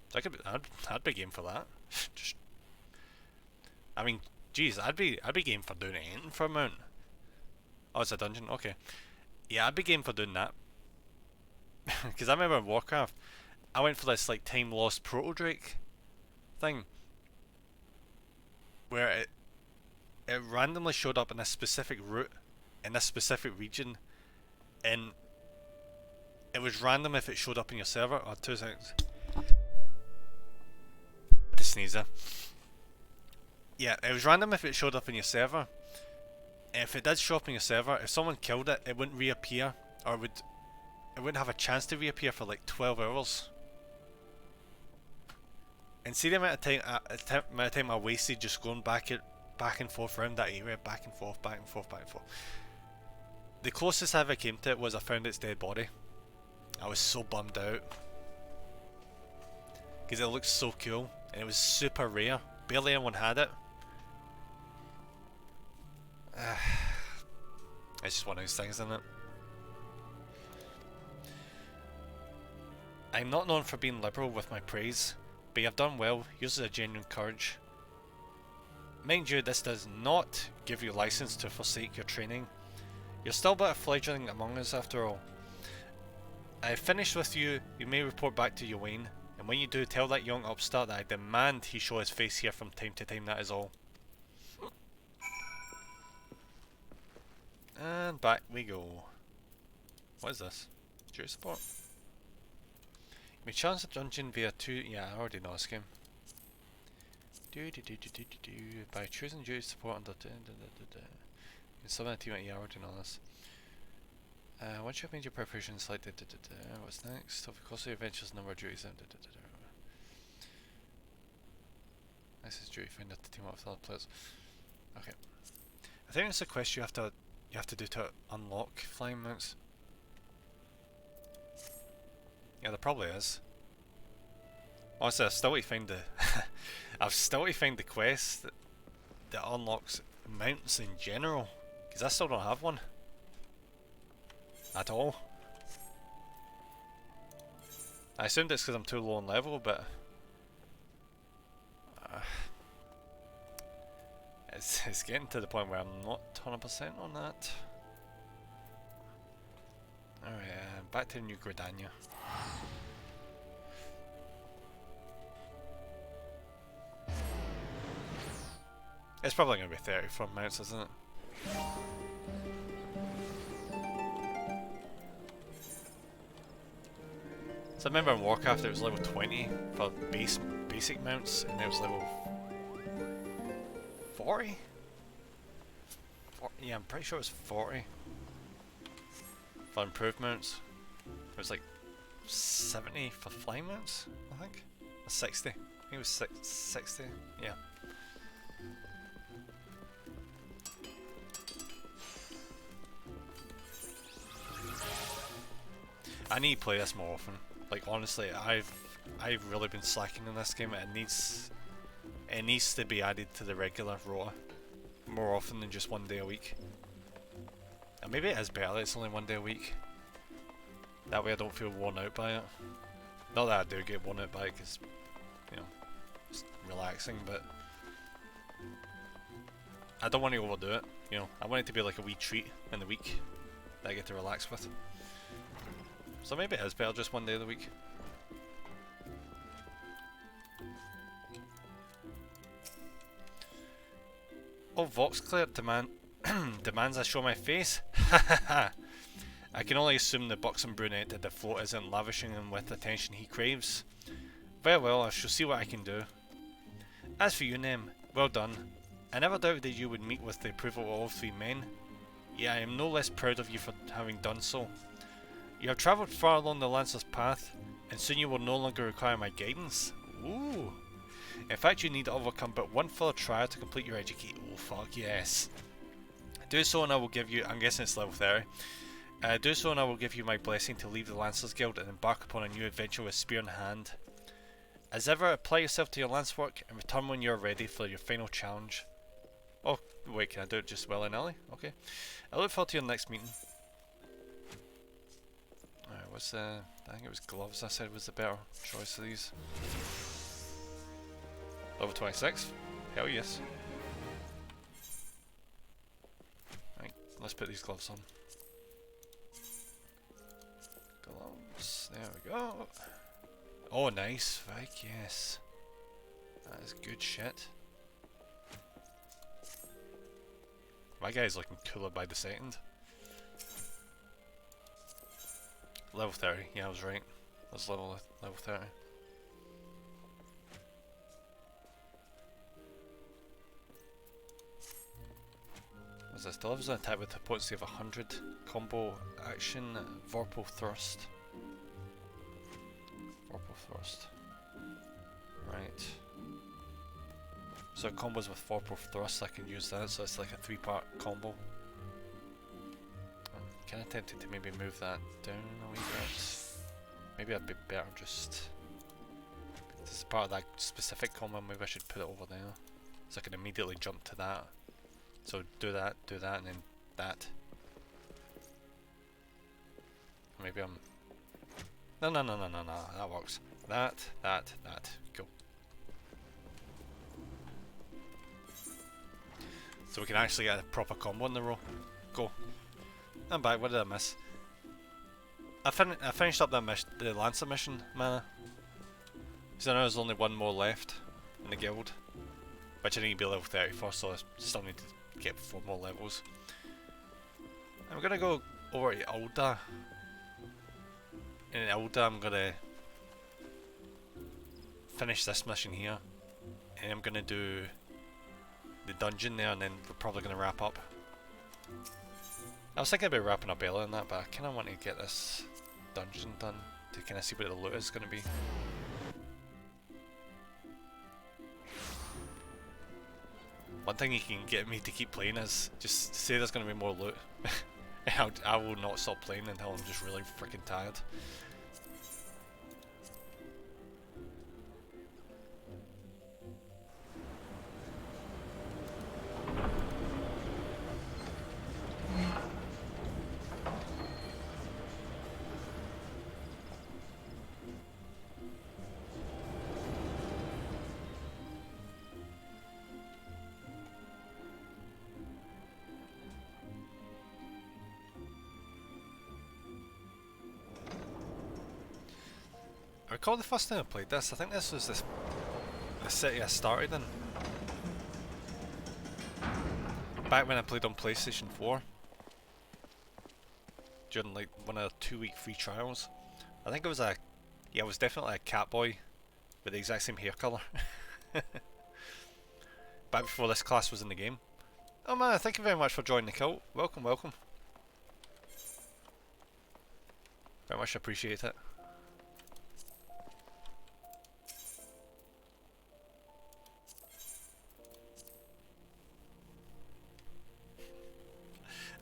So I'd be game for that. Just, I mean, geez, I'd be game for doing anything for a mount. Oh, it's a dungeon. Okay, yeah, I'd be game for doing that. Because I remember in Warcraft, I went for this like time lost proto drake thing, where it randomly showed up in a specific route in a specific region, and it was random if it showed up in your server. Oh, 2 seconds. To sneeze there. Yeah, it was random if it showed up in your server. And if it did show up in your server, if someone killed it, it wouldn't reappear, or it wouldn't have a chance to reappear for like 12 hours. And see the amount of time I wasted just going back and forth around that area, back and forth, back and forth, back and forth. The closest I ever came to it was I found its dead body. I was so bummed out because it looked so cool and it was super rare. Barely anyone had it. It's just one of those things, isn't it? I'm not known for being liberal with my praise, but you've done well. Yours is a genuine courage. Mind you, this does not give you license to forsake your training. You're still but a fledgling among us after all. I have finished with you. You may report back to Ywain, and when you do, tell that young upstart that I demand he show his face here from time to time, that is all. And back we go. What is this? Duty support. You may challenge the dungeon via yeah, I already know this game. By choosing duty support under you can summon a team at, yeah, I already know this. Once you have made your preparations, like what's next? Of course, the adventures number of duties. This is duty finder to team up with other players. Okay, I think it's a quest you have to do to unlock flying mounts. Yeah, there probably is. Honestly, I've still to find the I've still to find the quest that unlocks mounts in general, because I still don't have one at all. I assumed it's because I'm too low on level, but it's getting to the point where I'm not 100% on that. Alright, back to New Gridania. It's probably going to be 30 from mounts, isn't it? So I remember in Warcraft it was level 20 for basic mounts, and it was level 40? Yeah, I'm pretty sure it was 40 for improved mounts. It was like 70 for flying mounts, I think? Or 60. I think it was 60, yeah. I need to play this more often. Like honestly, I've really been slacking in this game. It needs to be added to the regular rota more often than just 1 day a week. And maybe it is better that it's only 1 day a week. That way I don't feel worn out by it. Not that I do get worn out by it, because, you know, it's relaxing, but I don't want to overdo it, you know. I want it to be like a wee treat in the week that I get to relax with. So maybe it is better just 1 day of the week. Oh, Voxclair demands I show my face? I can only assume the buxom brunette at the float isn't lavishing him with the attention he craves. Very well, I shall see what I can do. As for you, Nem, well done. I never doubted that you would meet with the approval of all 3 men. Yet I am no less proud of you for having done so. You have travelled far along the Lancer's path, and soon you will no longer require my guidance. Ooh. In fact, you need to overcome but one further trial to complete your education. Oh fuck yes. Do so and I will give you, I'm guessing it's level 30. Do so and I will give you my blessing to leave the Lancers Guild and embark upon a new adventure with spear in hand. As ever, apply yourself to your lance work and return when you're ready for your final challenge. Oh, wait, can I do it just willy-nilly? Okay. I look forward to your next meeting. Alright, what's I think it was gloves I said was the better choice of these. Level 26? Hell yes. Right, let's put these gloves on. Gloves, there we go. Oh nice, right, yes. That is good shit. My guy's looking cooler by the second. Level 30, yeah I was right. That's level 30. What's this? Delivers an attack with a potency of 100. Combo action, Vorpal Thrust. Vorpal Thrust. Right. So it combos with Vorpal Thrust, I can use that, so it's like a 3-part combo. I'm kinda tempted to maybe move that down a wee bit. Maybe I'd be better just... This is part of that specific combo, maybe I should put it over there. So I can immediately jump to that. So do that, and then that. Maybe I'm... No, that works. That. Cool. So we can actually get a proper combo in the row. Go. I'm back, what did I miss? I finished up that mission, the Lancer mission, mana. So now there's only one more left in the guild. Which I need to be level 34, so I still need to get 4 more levels. I'm gonna go over to Ulda. In Ulda I'm gonna finish this mission here. And I'm gonna do the dungeon there, and then we're probably gonna wrap up. I was thinking about wrapping up earlier than that, but I kinda want to get this dungeon done to kinda see what the loot is gonna be. One thing you can get me to keep playing is just say there's going to be more loot. I will not stop playing until I'm just really freaking tired. I recall the first time I played this, I think this was the city I started in. Back when I played on PlayStation 4. During like one of the 2-week free trials. I think it was it was definitely a cat boy with the exact same hair colour. Back before this class was in the game. Oh man, thank you very much for joining the cult. Welcome, welcome. Very much appreciate it.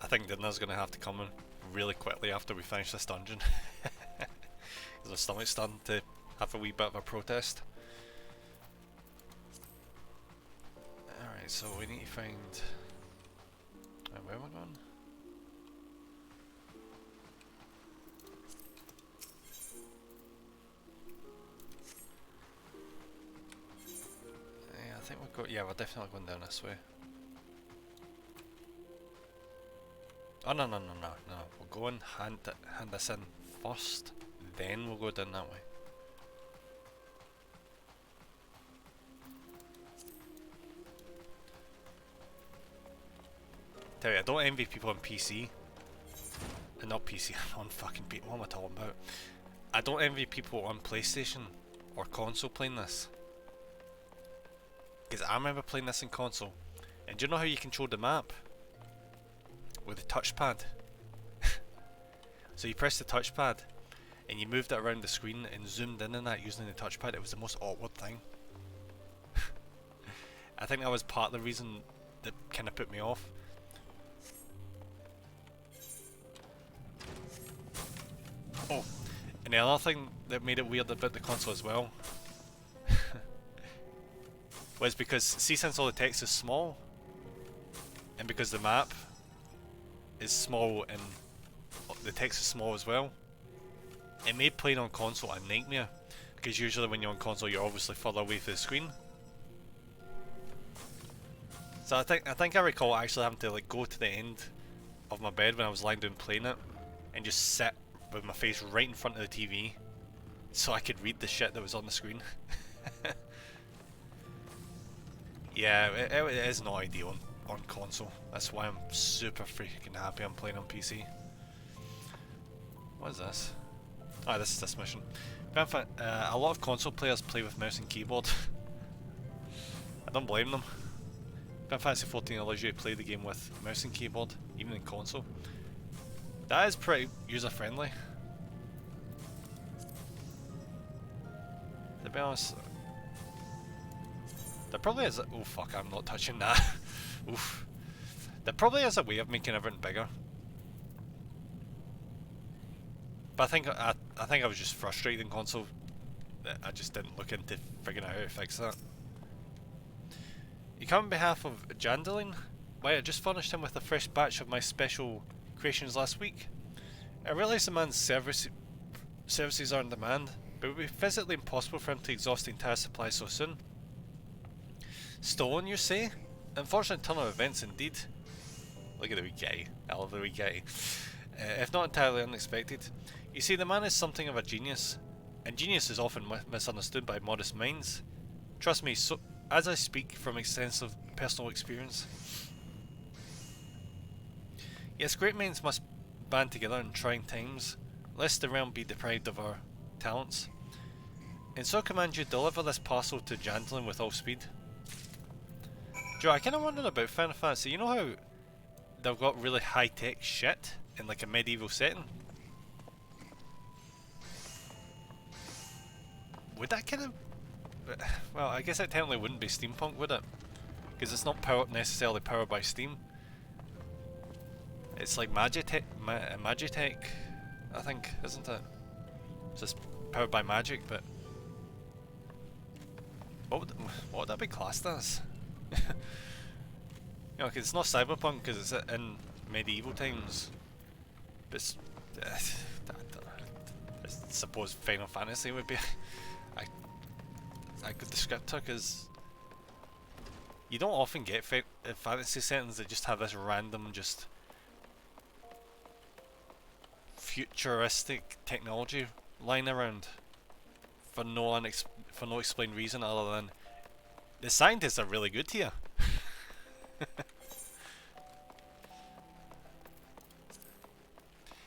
I think dinner's going to have to come in really quickly after we finish this dungeon. Because my stomach's starting to have a wee bit of a protest. Alright, so we need to find... where am I going? Yeah, I think we're definitely going down this way. Oh no, we'll go and hand this in first, then we'll go down that way. Tell you, I don't envy people on PC. Not PC, on fucking PC, what am I talking about? I don't envy people on PlayStation or console playing this. Because I remember playing this in console. And do you know how you control the map? With the touchpad. So you press the touchpad and you moved it around the screen and zoomed in on that using the touchpad. It was the most awkward thing. I think that was part of the reason that kind of put me off. Oh, and the other thing that made it weird about the console as well Well, it's because, see, since all the text is small, and because the map is small and the text is small as well, it made playing on console a nightmare. Because usually when you're on console, you're obviously further away from the screen. So I think I recall actually having to like go to the end of my bed when I was lying down playing it, and just sit with my face right in front of the TV, so I could read the shit that was on the screen. Yeah, it is not ideal on console. That's why I'm super freaking happy I'm playing on PC. What is this? Ah, this is this mission. A lot of console players play with mouse and keyboard. I don't blame them. Final Fantasy 14 allows you to play the game with mouse and keyboard, even in console. That is pretty user friendly. To be honest, there probably is. Oh fuck! I'm not touching that. Oof. There probably is a way of making everything bigger. But I think I was just frustrated in console. I just didn't look into figuring out how to fix that. You come on behalf of Jandelin? Why, I just furnished him with a fresh batch of my special creations last week. I realise the man's services are in demand, but it would be physically impossible for him to exhaust the entire supply so soon. Stolen, you say? Unfortunate turn of events indeed. Look at the wee guy. I love the wee guy. If not entirely unexpected. You see, the man is something of a genius, and genius is often misunderstood by modest minds. Trust me, so as I speak from extensive personal experience. Yes, great minds must band together in trying times, lest the realm be deprived of our talents. And so command you deliver this parcel to Jandelin with all speed. Joe, I kinda wondered about Final Fantasy. You know how they've got really high-tech shit in like a medieval setting? Would that kind of... Well, I guess it technically wouldn't be steampunk, would it? Because it's not necessarily powered by steam. It's like Magitech, I think, isn't it? It's just powered by magic, but... What would that be classed as? You know, cause it's not cyberpunk because it's in medieval times. But it's, I suppose Final Fantasy would be a good descriptor, because you don't often get fantasy settings that just have this random, just futuristic technology lying around for no explained reason other than the scientists are really good here.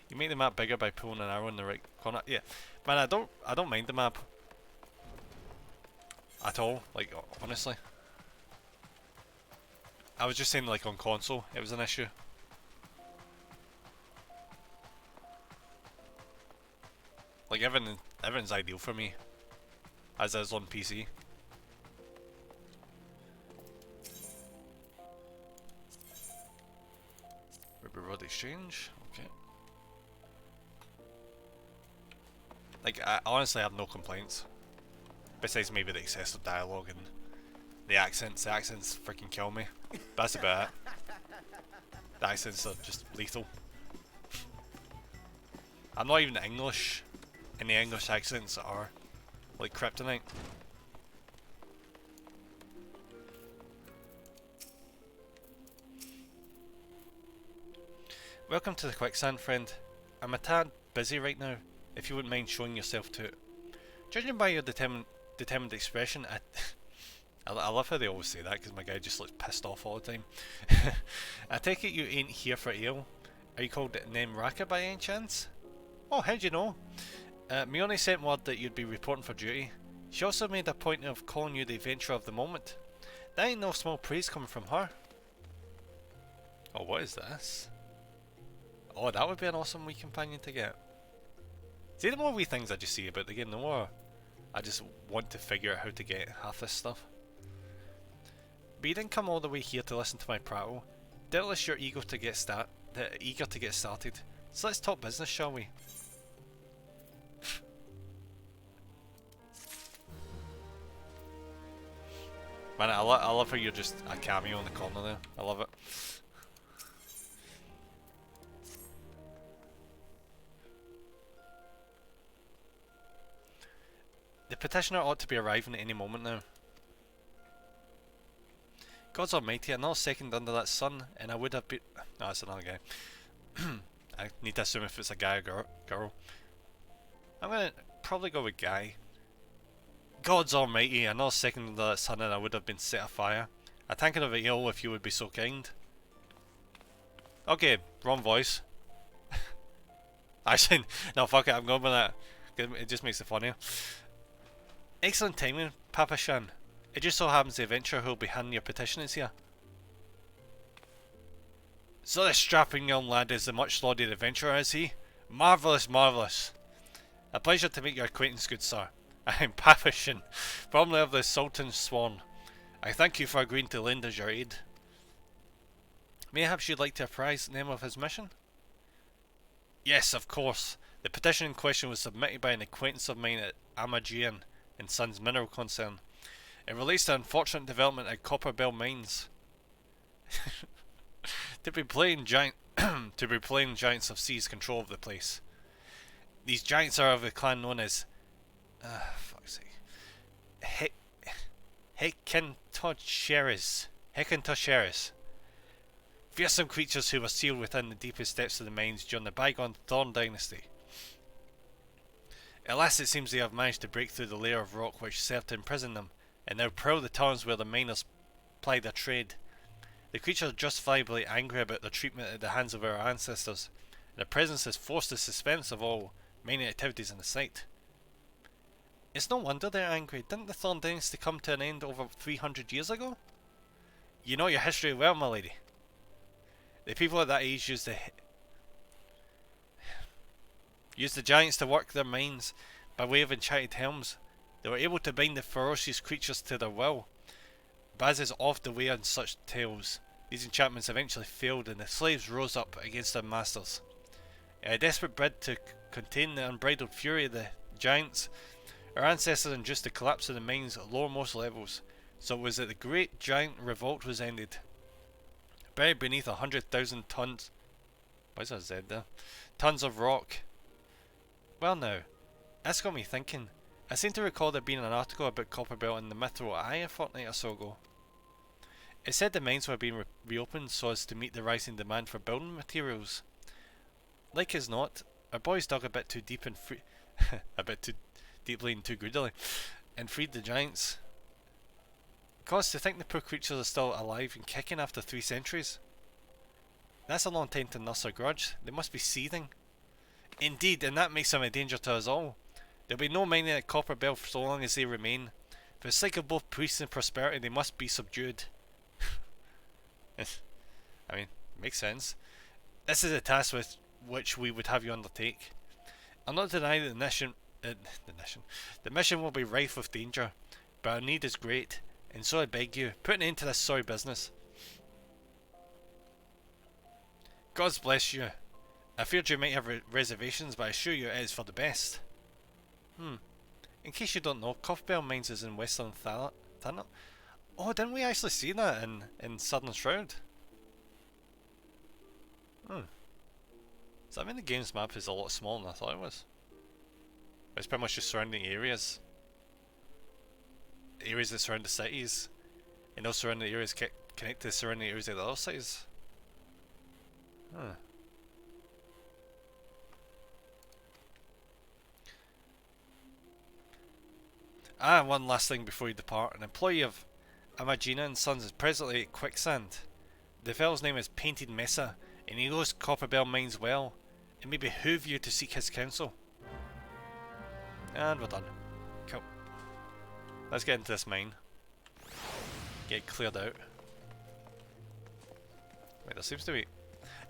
You make the map bigger by pulling an arrow in the right corner. Yeah, man, I don't mind the map at all. Like, honestly, I was just saying, like, on console, it was an issue. Like, everything's ideal for me, as is on PC. Ruby Road Exchange, okay. Like, I honestly have no complaints. Besides maybe the excessive dialogue and the accents. The accents freaking kill me. That's about it. The accents are just lethal. I'm not even English, and the English accents are like kryptonite. Welcome to the quicksand, friend. I'm a tad busy right now, if you wouldn't mind showing yourself to it. Judging by your determined expression, I love how they always say that, because my guy just looks pissed off all the time. I take it you ain't here for ale. Are you called Nemraka by any chance? Oh, how'd you know? Mione sent word that you'd be reporting for duty. She also made a point of calling you the adventurer of the moment. That ain't no small praise coming from her. Oh, what is this? Oh, that would be an awesome wee companion to get. See, the more wee things I just see about the game, the more I just want to figure out how to get half this stuff. But you didn't come all the way here to listen to my prattle. Doubtless you're eager to get started. So let's talk business, shall we? Man, I love how you're just a cameo in the corner there. I love it. The petitioner ought to be arriving at any moment now. God's almighty, another second under that sun, and I would have been... No, that's another guy. I need to assume if it's a guy or girl. I'm gonna probably go with guy. God's almighty, another second under that sun and I would have been set afire. A tankard of ale if you would be so kind. Okay, wrong voice. Actually, no, fuck it, I'm going with that. It just makes it funnier. Excellent timing, Papa Shan. It just so happens the adventurer who will be handing your petition is here. So this strapping young lad is the much lauded adventurer, is he? Marvellous, marvellous. A pleasure to make your acquaintance, good sir. I am Papa Shan, formerly of the Sultan's Swan. I thank you for agreeing to lend us your aid. Mayhaps you'd like to apprise the name of his mission? Yes, of course. The petition in question was submitted by an acquaintance of mine at Amagian and Sons Mineral Concern. It relates to unfortunate development at Copper Bell Mines. to be playing giants have seized control of the place. These giants are of a clan known as fuck's sake. Hecantocheres. Fearsome creatures who were sealed within the deepest depths of the mines during the bygone Thorn Dynasty. At last it seems they have managed to break through the layer of rock which served to imprison them, and now prowl the towns where the miners plied their trade. The creatures are justifiably angry about their treatment at the hands of our ancestors, and their presence has forced the suspense of all mining activities in the site. It's no wonder they're angry. Didn't the Thorn Dynasty come to an end over 300 years ago? You know your history well, my lady. The people at that age used the giants to work their mines by way of enchanted helms. They were able to bind the ferocious creatures to their will. But as is oft the way in such tales, these enchantments eventually failed and the slaves rose up against their masters. In a desperate bid to contain the unbridled fury of the giants, our ancestors induced the collapse of the mines at lowermost levels, so it was that the great giant revolt was ended. Buried beneath 100,000 tons... Why is there a Z there? Tons of rock. Well now, that's got me thinking. I seem to recall there being an article about Copperbelt in the Mythril Eye a fortnight or so ago. It said the mines were being reopened so as to meet the rising demand for building materials. Like as not, our boys dug a bit too deep and a bit too deeply and too greedily, and freed the giants. Cause to think the poor creatures are still alive and kicking after 3 centuries. That's a long time to nurse a grudge. They must be seething. Indeed, and that makes them a danger to us all. There'll be no mining at Copper Bell for so long as they remain. For the sake of both priests and prosperity, they must be subdued. I mean, makes sense. This is a task with which we would have you undertake. I'll not deny that the mission will be rife with danger, but our need is great, and so I beg you, put an end to this sorry business. God's bless you. I feared you might have reservations, but I assure you it is for the best. In case you don't know, Copperbell Mines is in Western Thanet. Oh, didn't we actually see that in Southern Shroud? Does that mean the game's map is a lot smaller than I thought it was? It's pretty much just surrounding areas. Areas that surround the cities. And those surrounding areas connect to the surrounding areas of the other cities. One last thing before you depart. An employee of Amagina and Sons is presently at Quicksand. The fellow's name is Painted Mesa, and he knows Copperbell Mines well. It may behoove you to seek his counsel. And we're done. Cool. Let's get into this mine. Get it cleared out. Wait, there seems to be...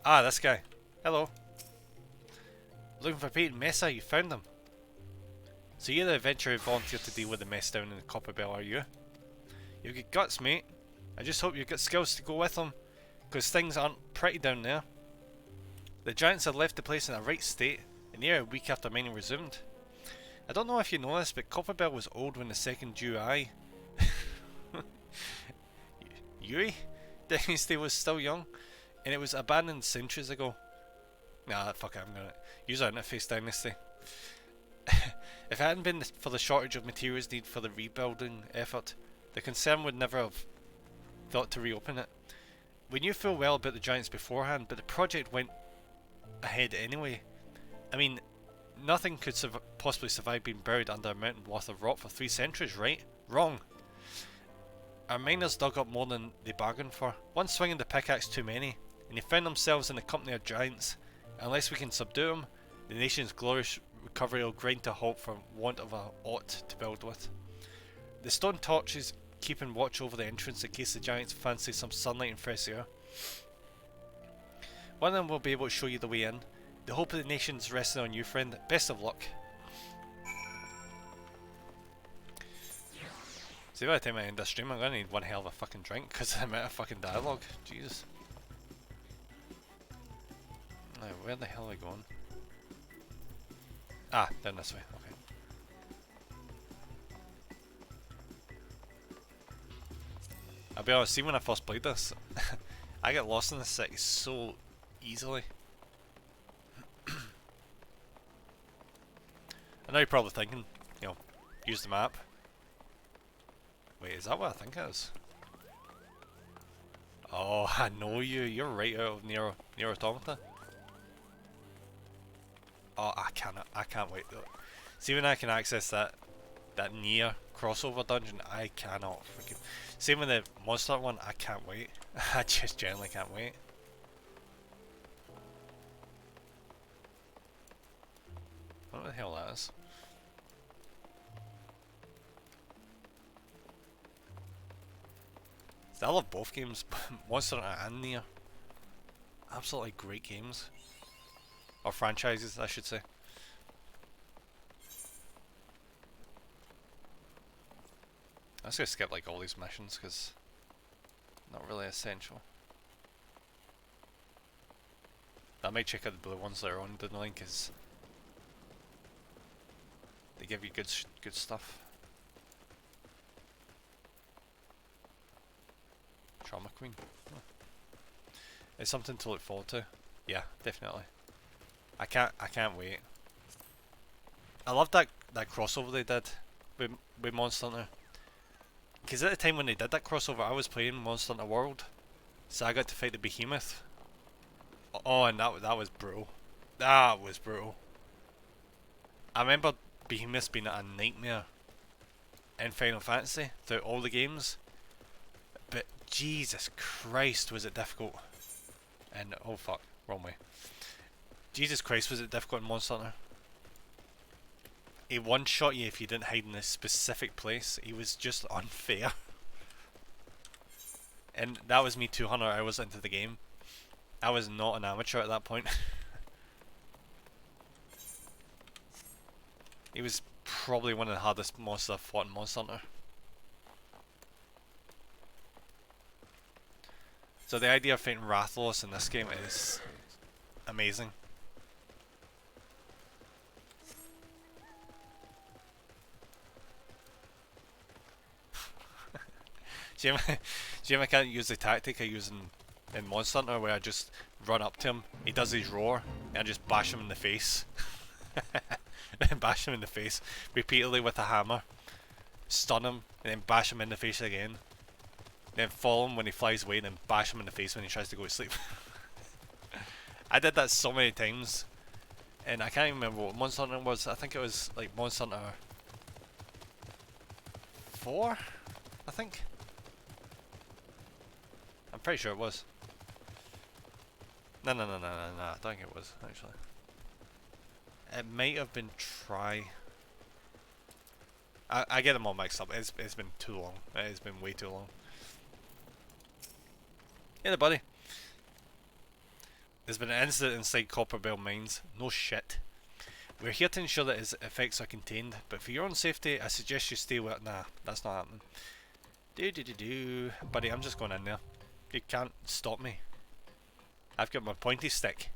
this guy. Hello. Looking for Painted Mesa, you found him. So you're the adventurer who volunteered to deal with the mess down in the Copperbell, are you? You've got guts, mate. I just hope you've got skills to go with them, because things aren't pretty down there. The giants had left the place in a right state, and near a week after mining resumed. I don't know if you know this, but Copperbell was old when the second Jew eye. Yuri? Dynasty was still young, and it was abandoned centuries ago. Nah, fuck it, I'm gonna use our interface Dynasty. If it hadn't been for the shortage of materials needed for the rebuilding effort, the concern would never have thought to reopen it. We knew full well about the giants beforehand, but the project went ahead anyway. I mean, nothing could possibly survive being buried under a mountain worth of rock for 3 centuries, right? Wrong. Our miners dug up more than they bargained for. One swinging the pickaxe too many, and they found themselves in the company of giants. Unless we can subdue them, the nation's glorious recovery will grind to a halt for want of a aught to build with. The stone torches keeping watch over the entrance in case the giants fancy some sunlight and fresh air. One of them will be able to show you the way in. The hope of the nation's resting on you, friend. Best of luck. See, by the time I end this stream, I'm gonna need one hell of a fucking drink because of the amount of fucking dialogue. Jesus. Now, where the hell are we going? Ah, down this way. Okay. I'll be honest, see when I first played this, I get lost in the city so easily. I know you're probably thinking, you know, use the map. Wait, is that what I think it is? Oh, I know you. You're right out of near Automata. Oh, I can't wait though. See when I can access that near crossover dungeon, I cannot freaking. Same with the monster one, I can't wait. I just generally can't wait. What the hell that is? I love both games, Monster Hunter and Nier. Absolutely great games. Or franchises, I should say. I'm just gonna skip like all these missions because not really essential. I might check out the blue ones later on down the line because they give you good stuff. Trauma Queen. Huh. It's something to look forward to. Yeah, definitely. I can't wait. I love that crossover they did with Monster Hunter. Because at the time when they did that crossover, I was playing Monster Hunter World, so I got to fight the Behemoth. Oh, and that was brutal. That was brutal. I remember Behemoth being a nightmare in Final Fantasy throughout all the games, but Jesus Christ was it difficult. And oh fuck, wrong way. Jesus Christ was it difficult in Monster Hunter. He one-shot you if you didn't hide in a specific place. He was just unfair. And that was me 200 hours into the game. I was not an amateur at that point. He was probably one of the hardest monsters I've fought in Monster Hunter. So the idea of fighting Rathalos in this game is amazing. See if I can't use the tactic I use in Monster Hunter where I just run up to him, he does his roar, and I just bash him in the face. Bash him in the face repeatedly with a hammer, stun him, and then bash him in the face again. Then follow him when he flies away, and then bash him in the face when he tries to go to sleep. I did that so many times, and I can't even remember what Monster Hunter was. I think it was like Monster Hunter 4, I think. I'm pretty sure it was. No, I don't think it was, actually. It might have been Try. I get them all mixed up. It's been too long. It's been way too long. Hey there, buddy. There's been an incident inside Copper Bell Mines. No shit. We're here to ensure that his effects are contained, but for your own safety, I suggest you stay well. Nah, that's not happening. Buddy, I'm just going in there. You can't stop me. I've got my pointy stick.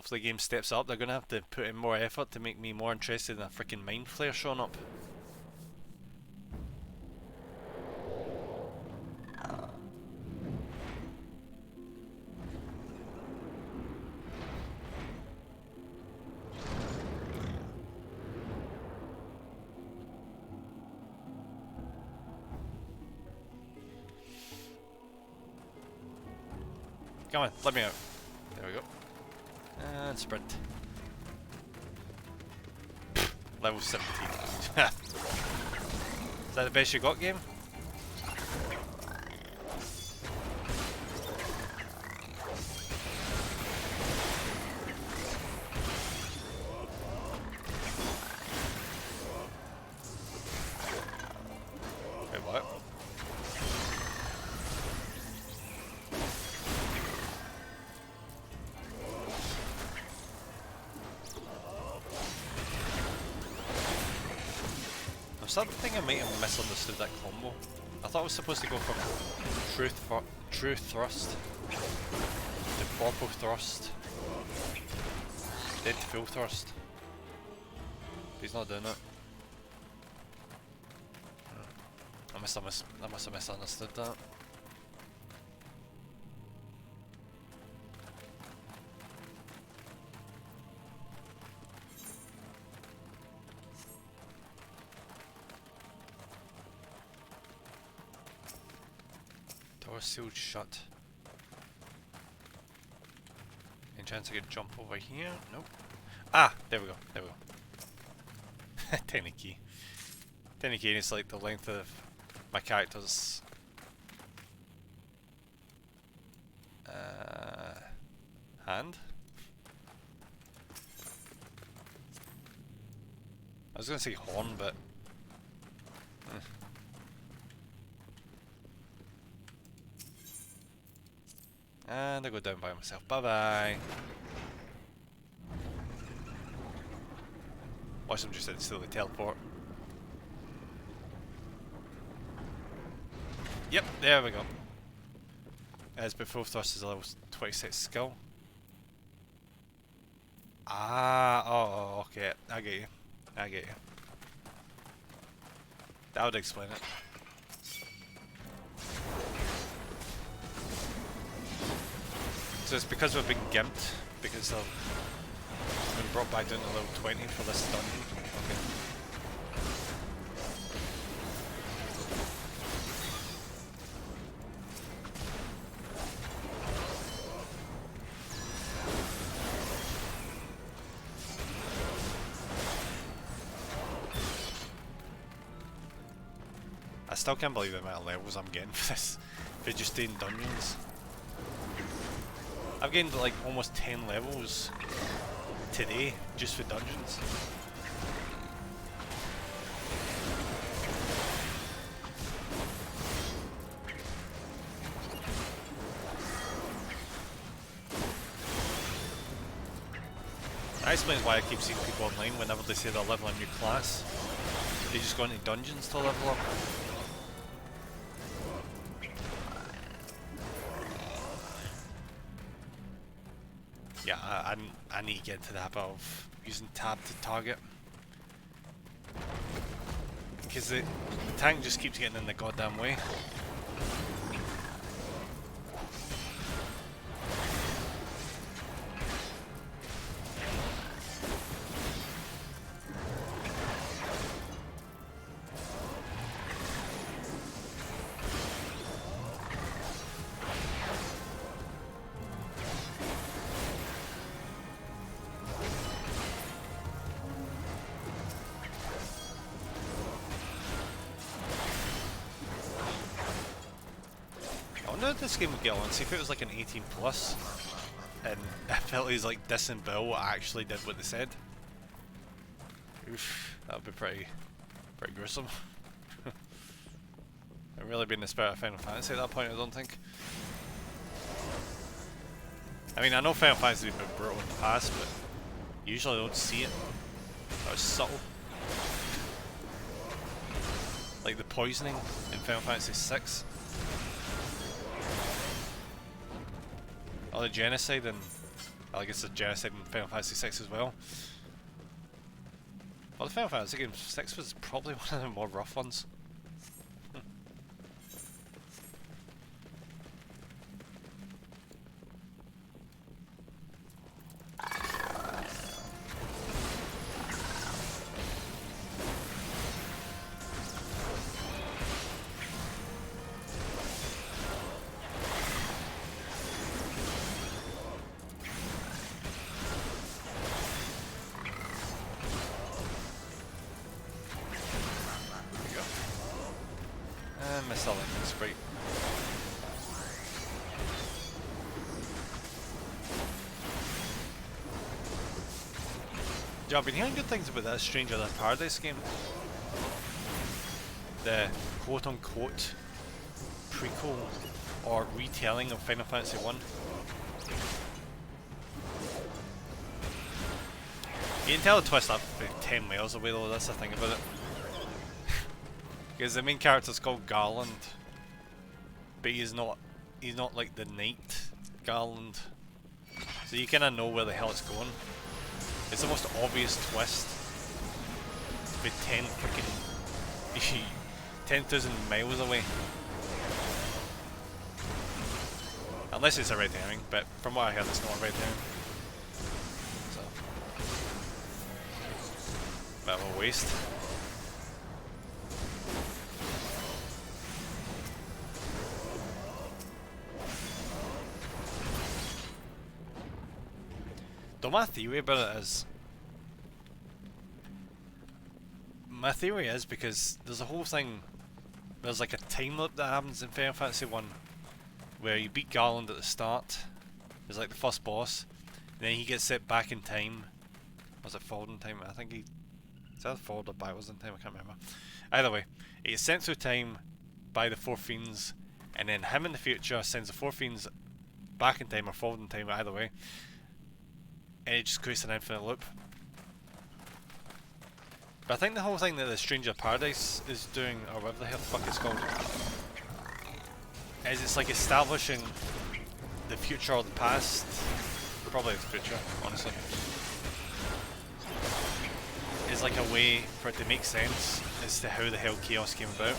Hopefully the game steps up. They're gonna have to put in more effort to make me more interested in a freaking mind flare showing up. Come on, let me out. There we go. And sprint. Level 17. Is that the best you got, game? Wait, what? I'm starting to think I might have misunderstood that combo. I thought I was supposed to go from true thrust to purple thrust, then to full thrust. But he's not doing it. I must have misunderstood that. Door sealed shut. Any chance I could jump over here? Nope. Ah! There we go. There we go. Tiny key. Tiny key is like the length of my character's hand. I was gonna say horn, but and I go down by myself. Bye bye. Watch them just instantly teleport. Yep, there we go. As before, thrust is a level 26 skill. Ah, oh, okay. I get you. I get you. That would explain it. So it's because we've been gimped, because I've been brought back down to level 20 for this dungeon. Okay. I still can't believe the amount of levels I'm getting for this, for just staying dungeons. I've gained like almost 10 levels today, just for dungeons. That explains why I keep seeing people online whenever they say they're leveling a new class. They just go into dungeons to level up. Yeah, I need to get into the habit of using tab to target. Because the tank just keeps getting in the goddamn way. I wonder if this game would get on, see if it was like an 18 plus and abilities like Dis and Bill actually did what they said. Oof, that would be pretty gruesome. It really been the spirit of Final Fantasy at that point, I don't think. I mean, I know Final Fantasy has been brutal in the past, but you usually don't see it. That was subtle. Like the poisoning in Final Fantasy 6. Or the genocide in I guess there's genocide in Final Fantasy 6 as well. Well, the Final Fantasy game 6 was probably one of the more rough ones. Missed that lightning sprite. Yeah, I've been hearing good things about that Stranger Than Paradise game. The quote-unquote prequel or retelling of Final Fantasy 1. You can tell the twist up 10 miles away though, that's the thing about it. Because the main character's called Garland, but he's not like the knight Garland, so you kind of know where the hell it's going. It's the most obvious twist, but 10,000 miles away. Unless it's a red herring, but from what I heard it's not a red herring. So, bit of a waste. Though my theory about it is... My theory is because there's a whole thing... There's like a time loop that happens in Final Fantasy 1 where you beat Garland at the start. He's like the first boss. And then he gets set back in time. Was it forward in time? I think he... Is that forward or backwards in time? I can't remember. Either way, he gets sent through time by the Four Fiends, and then him in the future sends the Four Fiends back in time or forward in time, either way. And it just creates an infinite loop. But I think the whole thing that the Stranger Paradise is doing, or whatever the hell the fuck it's called, is it's like establishing the future or the past. Probably the future, honestly. Is like a way for it to make sense as to how the hell Chaos came about.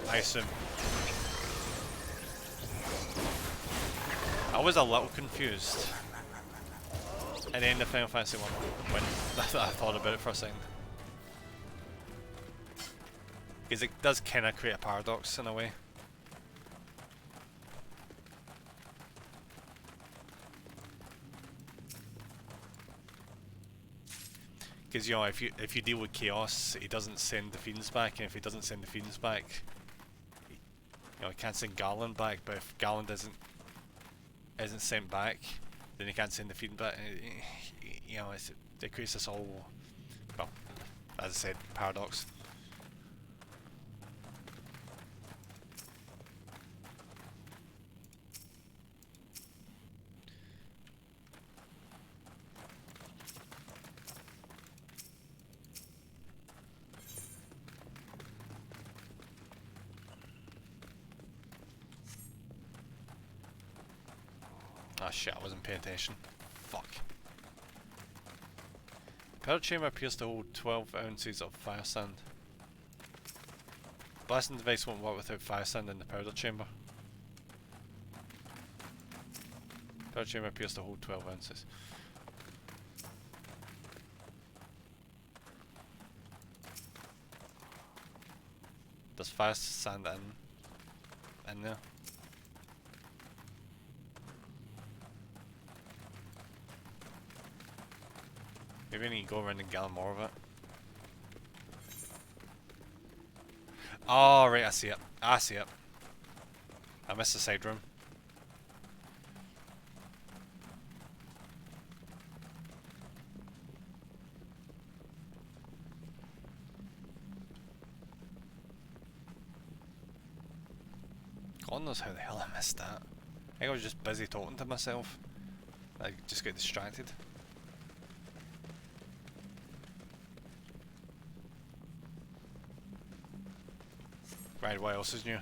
I assume. I was a little confused at the end of Final Fantasy 1 when I thought about it for a second. Because it does kind of create a paradox in a way. Because, you know, if you deal with Chaos, he doesn't send the Fiends back, and if he doesn't send the Fiends back, you know, he can't send Garland back, but if Garland isn't sent back, then he can't send the Fiend back. You know, it creates this whole, well, as I said, paradox. Ah shit, I wasn't paying attention. Fuck. The powder chamber appears to hold 12 ounces of fire sand. Blasting device won't work without fire sand in the powder chamber. Powder chamber appears to hold 12 ounces. There's fire sand in there. Maybe I need to go around and gather more of it. Oh, right, I see it. I see it. I missed the side room. God knows how the hell I missed that. I think I was just busy talking to myself. I just got distracted. Right, what else is new?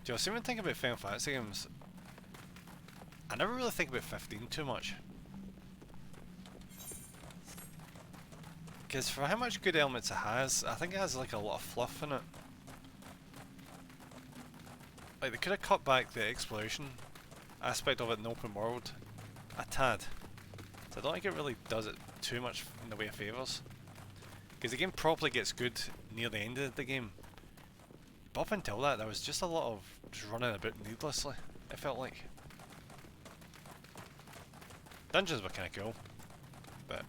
Do you see when I think about Final Fantasy games? I never really think about 15 too much. Because for how much good elements it has, I think it has like a lot of fluff in it. Like they could have cut back the exploration aspect of it in the open world a tad. So I don't think it really does it too much in the way of favours. Because the game probably gets good near the end of the game. But up until that, there was just a lot of just running about needlessly, it felt like. Dungeons were kind of cool, but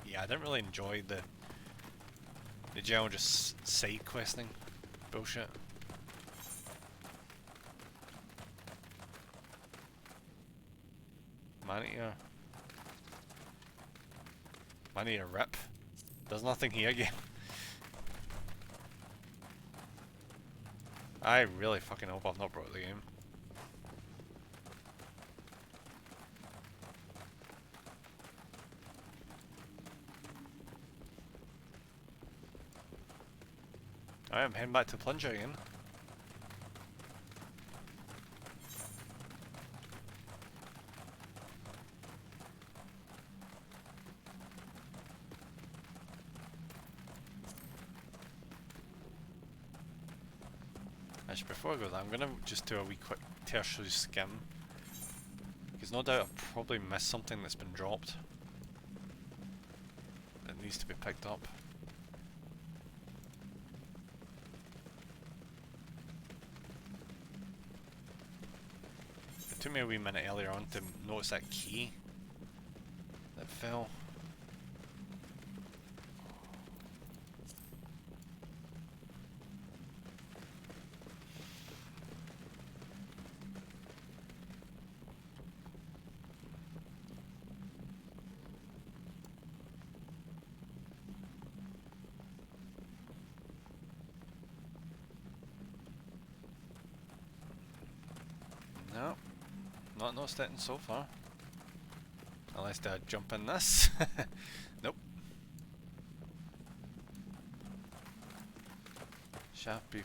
yeah, I didn't really enjoy the general just side questing bullshit. Man-eater rip. There's nothing here again. I really fucking hope I've not broke the game. Alright, I'm heading back to Plunger again. Actually, before I go there, I'm gonna just do a wee quick tertiary skim. Because no doubt I've probably missed something that's been dropped that needs to be picked up. It took me a wee minute earlier on to notice that key that fell. No, not noticed it so far. Unless I jump in this. Nope. Shaft B4.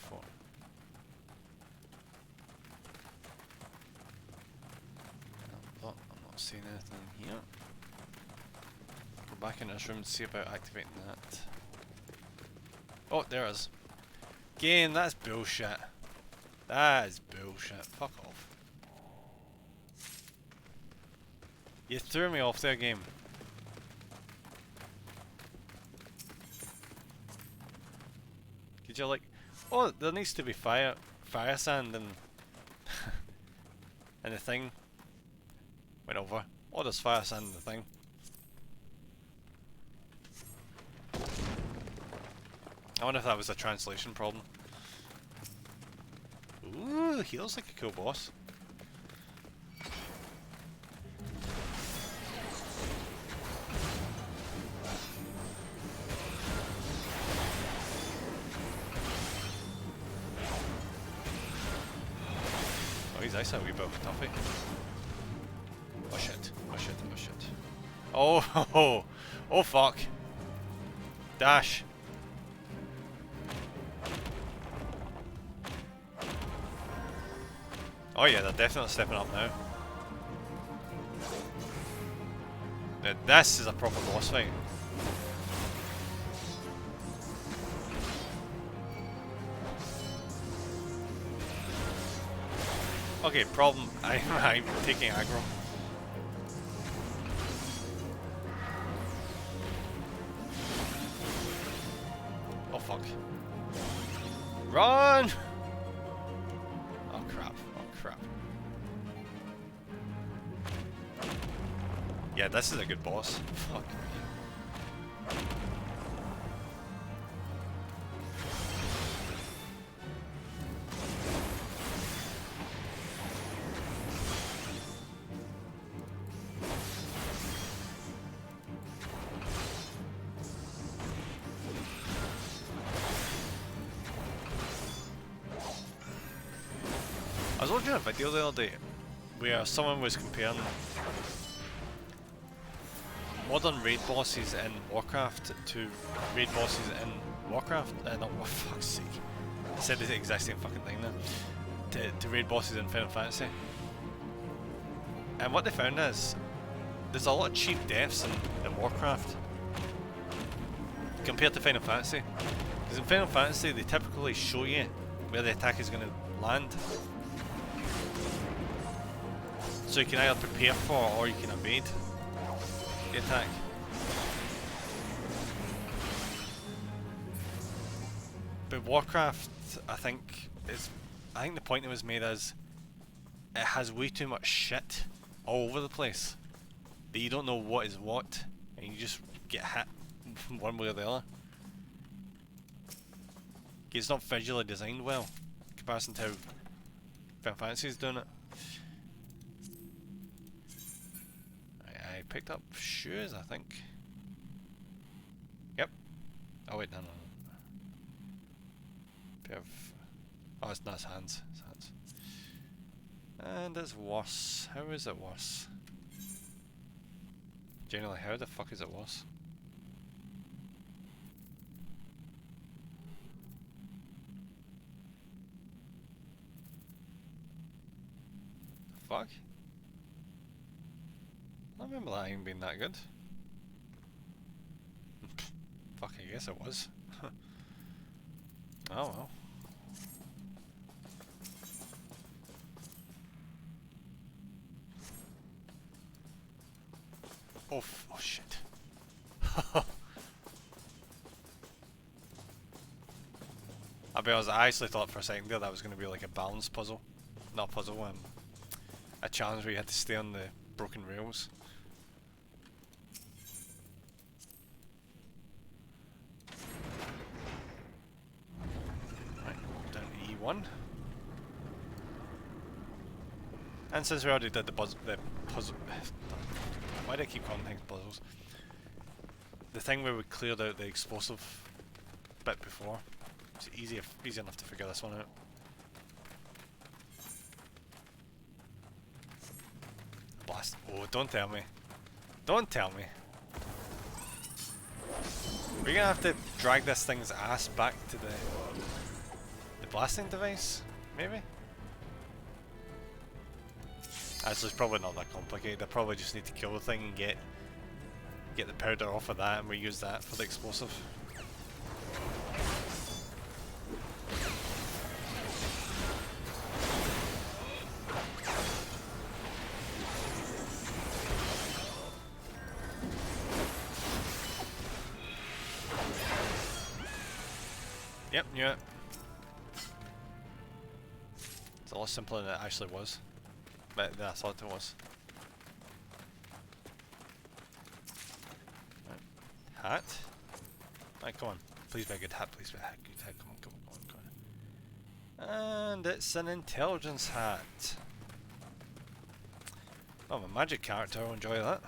But I'm not seeing anything here. Go back in this room and see about activating that. Oh, there it is. Game, that's bullshit. That is bullshit. Fuck off. You threw me off there, game. Cause you're like, oh, there needs to be fire sand and and the thing went over. Oh, there's fire sand in the thing. I wonder if that was a translation problem. Ooh, he looks like a cool boss. He's nice, a wee bit of a toughie. Oh shit, oh shit, oh shit. Oh, oh fuck. Dash. Oh yeah, they're definitely stepping up now. Now this is a proper boss fight. Okay, problem. I'm taking aggro. Oh fuck. Run! Oh crap, oh crap. Yeah, this is a good boss. Fuck me. I was watching a video the other day where someone was comparing modern raid bosses in Warcraft to raid bosses in Warcraft, not for fuck's sake, I said the exact same fucking thing there. To raid bosses in Final Fantasy. And what they found is, there's a lot of cheap deaths in Warcraft compared to Final Fantasy. Because in Final Fantasy they typically show you where the attack is going to land. So you can either prepare for or you can evade the attack. But Warcraft, I think the point it was made is it has way too much shit all over the place that you don't know what is what, and you just get hit one way or the other. It's not visually designed well in comparison to how Final Fantasy is doing it. I picked up shoes, I think. Yep. Oh wait, no. Pair of, oh, it's not his hands. It's hands. And it's worse. How is it worse? Generally, how the fuck is it worse? Fuck? I don't remember that even being that good. Fuck, I guess it was. Oh well. Oh shit. I'll be honest, I actually thought for a second there that was going to be like a balance puzzle. Not a puzzle, a challenge where you had to stay on the broken rails. Right, down to E1. And since we already did the puzzle, why do I keep calling things puzzles? The thing where we cleared out the explosive bit before, it's easy enough to figure this one out. Blast! Oh, don't tell me! Don't tell me! We're gonna have to drag this thing's ass back to the blasting device, maybe? Actually, it's probably not that complicated. I probably just need to kill the thing and get the powder off of that, and we use that for the explosive. Yep, knew it. It's a lot simpler than it actually was. But I thought it was. Right. Hat? Right, come on. Please be a good hat, please be a good hat. Come on. And it's an intelligence hat. Oh, I'm a magic character, I'll enjoy that.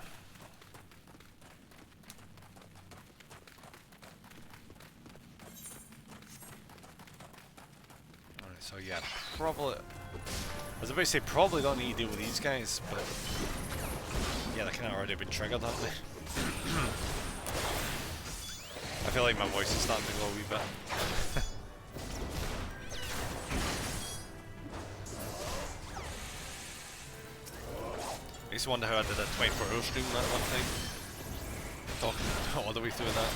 Alright, so yeah, probably... I was about to say probably don't need to deal with these guys, but yeah, they're kind of already been triggered, haven't they? I feel like my voice is starting to go a wee bit. I used to wonder how I did a 24-hour stream that one time. Talking all the way through that.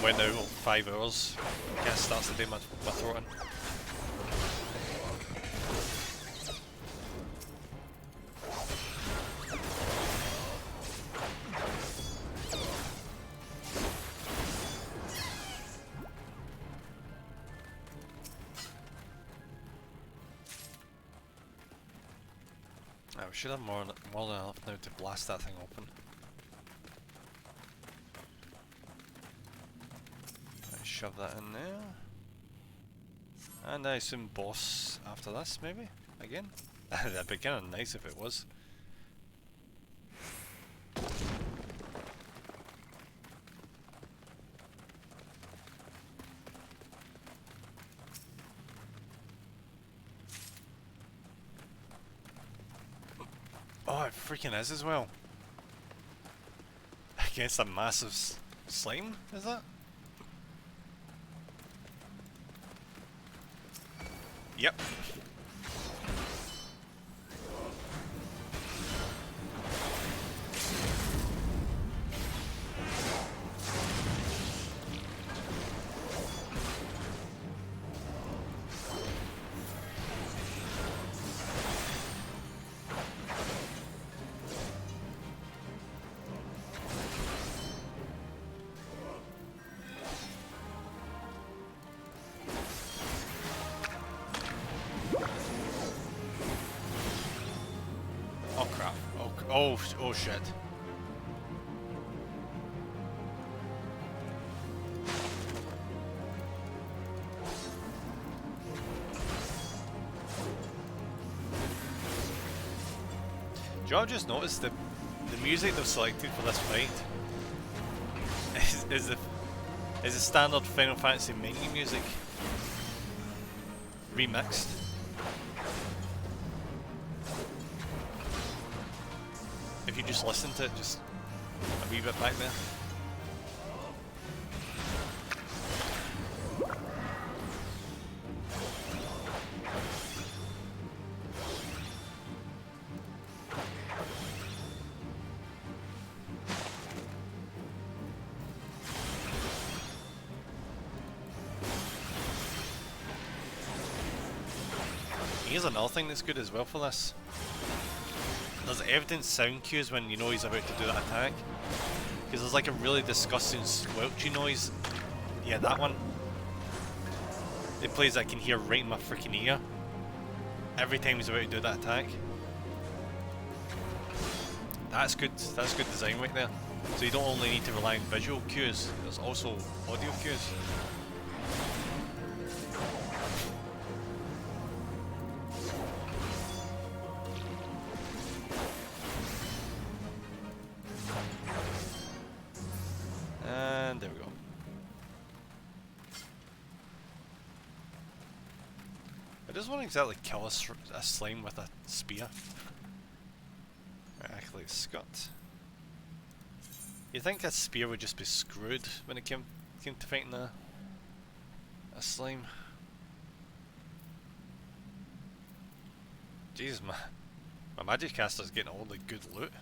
Went out 5 hours. I guess starts to do my throat in. We should have more than enough now to blast that thing open. Right, shove that in there. And I assume boss after this, maybe? Again? That'd be kind of nice if it was. Oh, it freaking is as well. Against a massive slime, is that? Yep. Oh crap. Oh shit. Do you know what I've just noticed? The music they've selected for this fight is the standard Final Fantasy menu music remixed. If you just listen to it just a wee bit back there. Here's another thing that's good as well for this. There's evident sound cues when you know he's about to do that attack. Because there's like a really disgusting squelchy noise. Yeah, that one. It plays, I can hear right in my freaking ear. Every time he's about to do that attack. That's good design right there. So you don't only need to rely on visual cues, there's also audio cues. And there we go. I just want to exactly kill a slime with a spear. Actually, Scott. You think a spear would just be screwed when it came to fighting a slime? Jesus, my magic caster's getting all the good loot.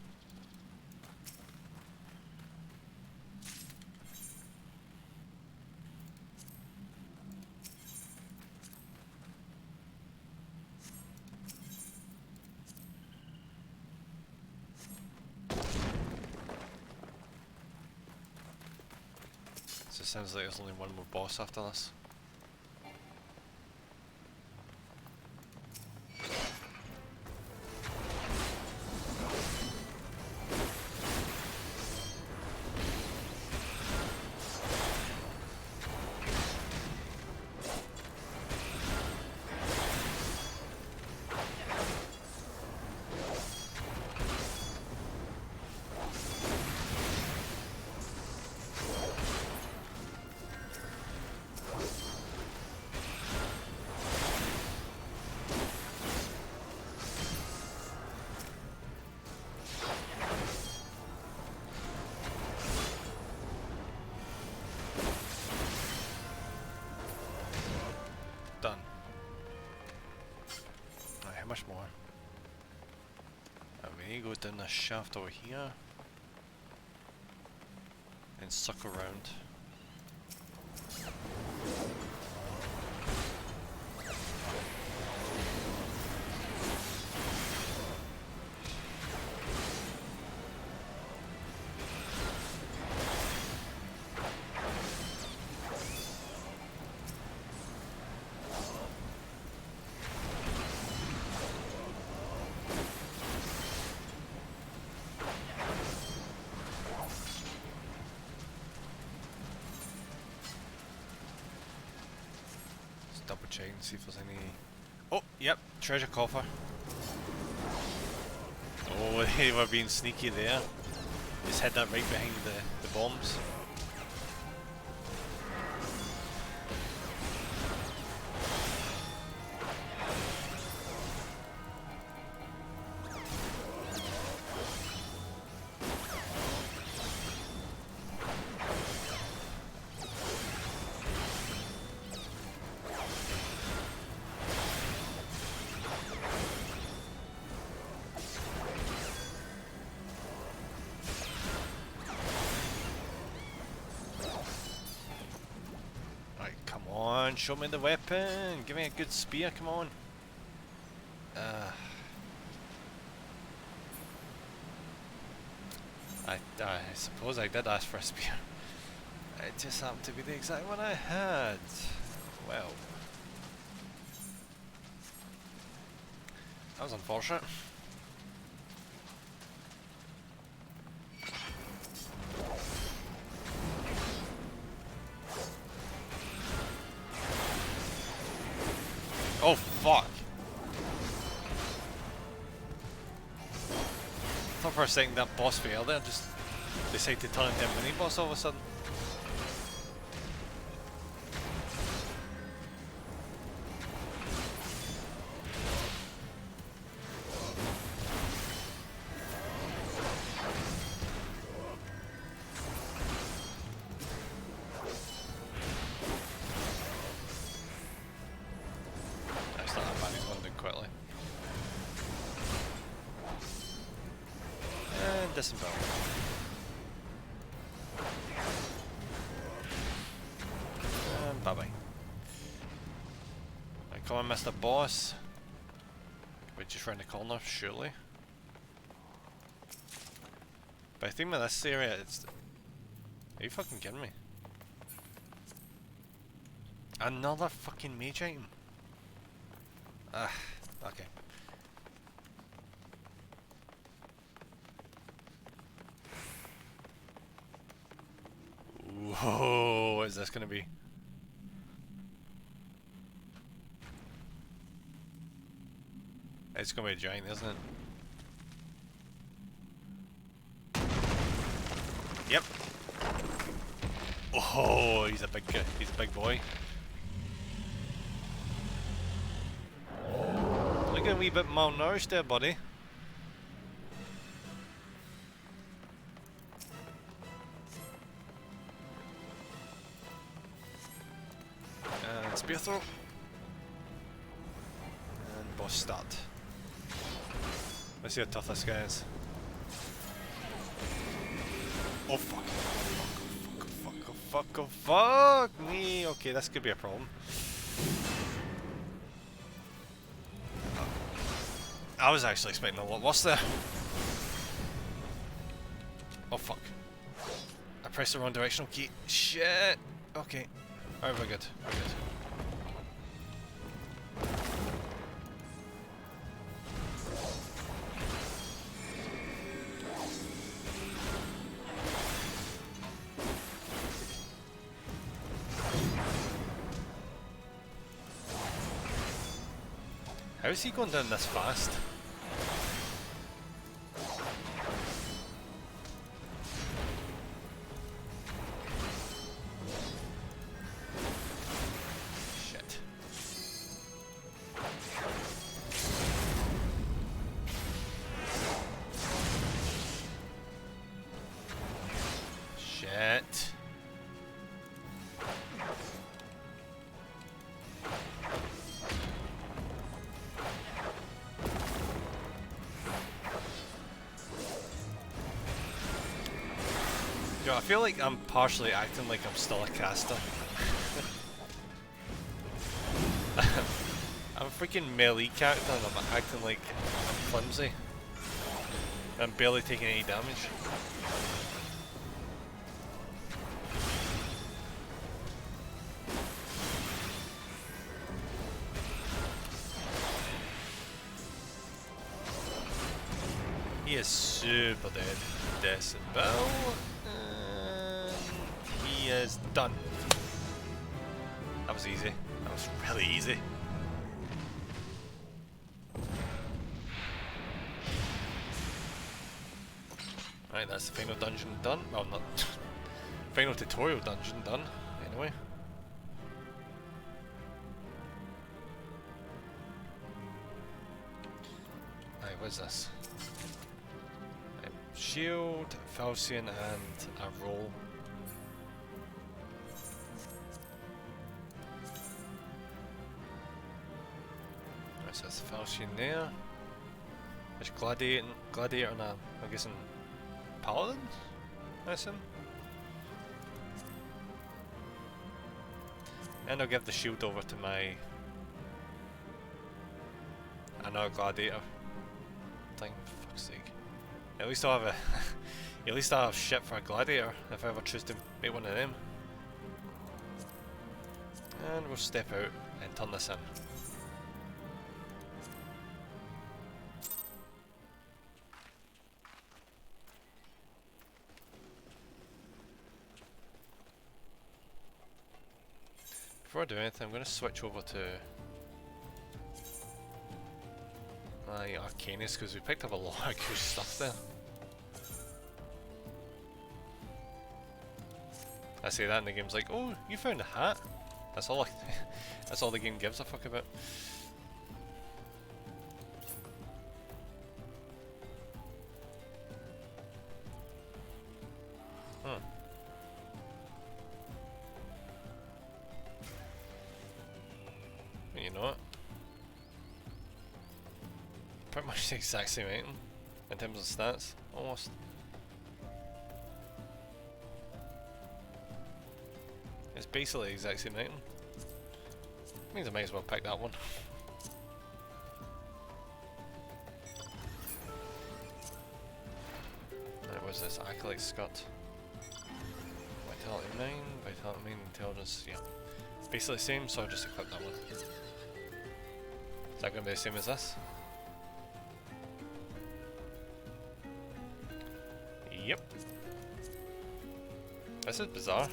So it sounds like there's only one more boss after this. Done. Right, how much more? We need to go down this shaft over here and suck around. Double check and see if there's any... Oh, yep, treasure coffer. Oh, they were being sneaky there. Just hid that right behind the bombs. on, show me the weapon. Give me a good spear, come on. I suppose I did ask for a spear. It just happened to be the exact one I had. Well. That was unfortunate. Oh fuck! I thought for a second that boss failed there, just decided to turn into a mini boss all of a sudden. Disembowel. And bye bye. Right, come on, Mr. Boss. We're just round the corner, surely. But I think with this area, it's. Are you fucking kidding me? Another fucking mage item. Ah, okay. Whoa, what is this gonna be? It's gonna be a giant, isn't it? Yep. Oh, he's a big boy. Looking a wee bit malnourished there, buddy. Spear throw. And boss start. Let's see how tough this guy is. Oh fuck. Oh fuck me. Okay, this could be a problem. I was actually expecting a lot worse there. Oh fuck. I pressed the wrong directional key. Shit. Okay. Alright, we're good. We're good. How is he going down this fast? Shit. Shit. Yo, I feel like I'm partially acting like I'm still a caster. I'm a freaking melee character and I'm acting like I'm clumsy. I'm barely taking any damage. He is super dead. Disembowel. He is done. That was easy. That was really easy. Right, that's the final dungeon done. Well, not final tutorial dungeon done. Anyway. Right, what's this? Shield, Falchion, and a roll. Right, so that's the Falchion there. There's Gladiator and a, I'm guessing, Paladin? I assume? And I'll give the shield over to my another gladiator thing, for fuck's sake. At least I'll have a at least I'll have shit for a gladiator if I ever choose to make one of them. And we'll step out and turn this in. Before I do anything, I'm going to switch over to my Arcanus because we picked up a lot of cool stuff there. I say that and the game's like, oh, you found a hat? That's all that's all the game gives a fuck about. Huh. You know what? Pretty much the exact same item in terms of stats, almost. It's basically the exact same item. Means I might as well pick that one. It was this acolyte skirt. Vitality 9, Vitality 9, Intelligence, yeah. Basically the same, so I'll just equip that one. Is that going to be the same as this? Yep. This is bizarre.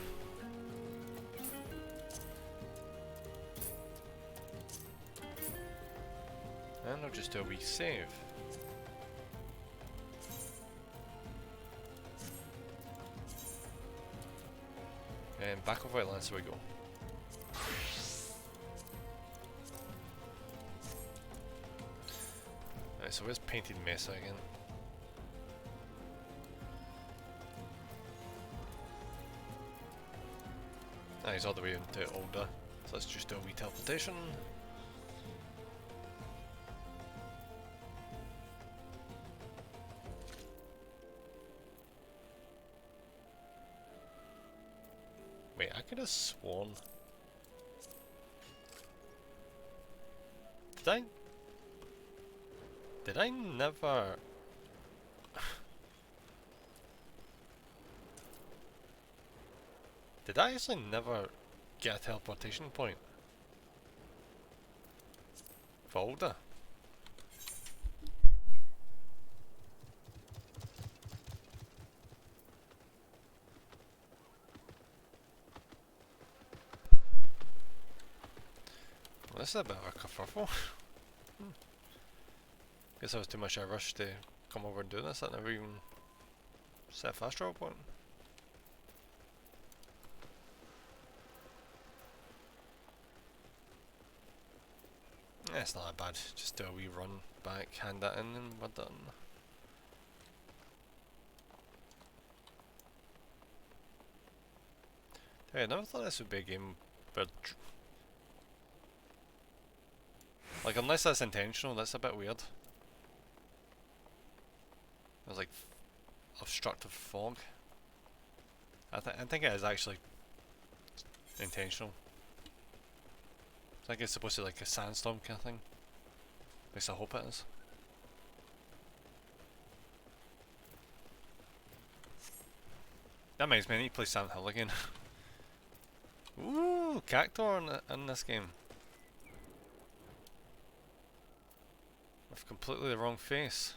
And I'll just do a wee save. And back over to Lancer we go. Alright, so where's Painted Mesa again? Ah, he's all the way into Older, so let's just do a wee teleportation. Wait, I could have sworn. Did I never... Did I actually never get a teleportation point? For Older? Well, this is a bit of a kerfuffle. Guess that was too much of a rush to come over and do this. I never even set a fast travel point. Yeah, it's not that bad. Just do a wee run back, hand that in, and we're done. Hey, I never thought this would be a game where... Like, unless that's intentional, that's a bit weird. There's like obstructive fog. I think it is actually intentional. I think it's supposed to be like a sandstorm kind of thing. At least I hope it is. That reminds me, I need to play Silent Hill again. Ooh, Cactor in this game. With completely the wrong face.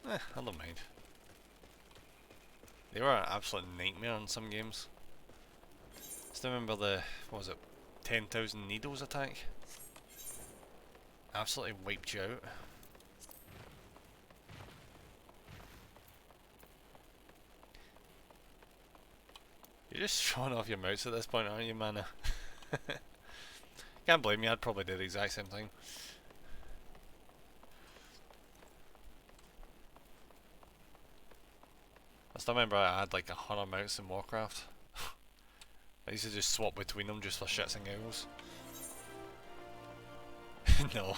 I don't mind. They were an absolute nightmare in some games. Still remember the, what was it, 10,000 needles attack? Absolutely wiped you out. You're just showing off your mouse at this point, aren't you, Mana? Can't blame me, I'd probably do the exact same thing. I still remember I had like 100 mounts in Warcraft. I used to just swap between them just for shits and giggles. No.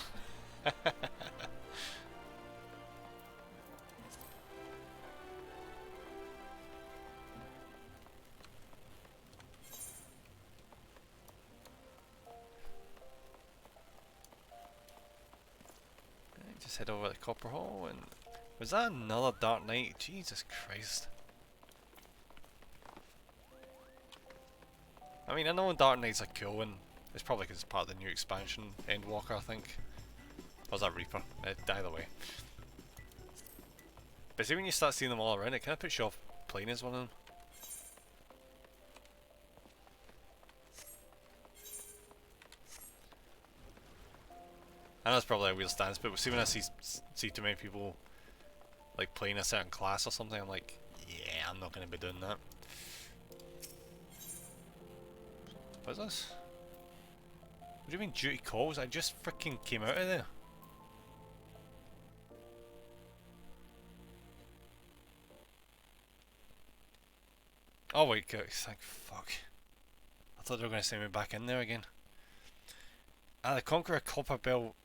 just head over to the Copper Hall and... Was that another Dark Knight? Jesus Christ. I mean, I know Dark Knights are cool and it's probably because it's part of the new expansion, Endwalker I think. Or was that Reaper? Either way. But see when you start seeing them all around, it kind of puts you off playing as one of them. I know it's probably a weird stance, but see when I see too many people like playing a certain class or something, I'm like, yeah, I'm not going to be doing that. What is this? What do you mean duty calls? I just freaking came out of there. Oh wait, thank fuck. I thought they were going to send me back in there again. The Conqueror Copper Bell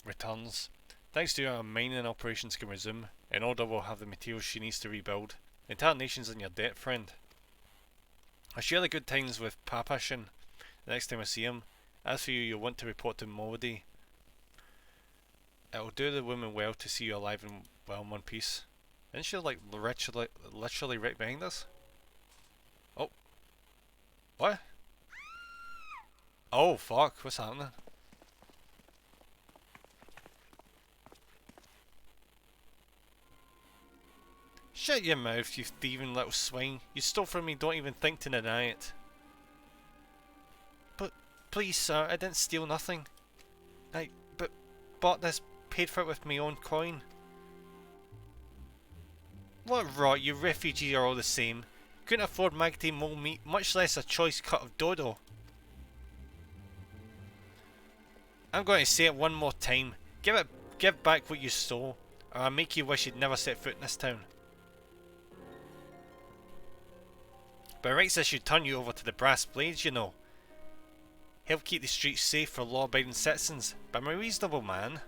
returns. Thanks to her, mining operations can resume. In order, will have the materials she needs to rebuild. The entire nation's in your debt, friend. I share the good times with Papashin the next time I see him. As for you, you'll want to report to Modi. It'll do the woman well to see you alive and well in one piece. Isn't she like literally right behind us? Oh. What? Oh fuck, what's happening? Shut your mouth, you thieving little swine. You stole from me, don't even think to deny it. But, please sir, I didn't steal nothing. I bought this, paid for it with my own coin. What rot, you refugees are all the same. Couldn't afford magpie mole meat, much less a choice cut of dodo. I'm going to say it one more time. Give back what you stole, or I'll make you wish you'd never set foot in this town. By rights I should turn you over to the brass blades, you know. Help keep the streets safe for law-abiding citizens, but I'm a reasonable man.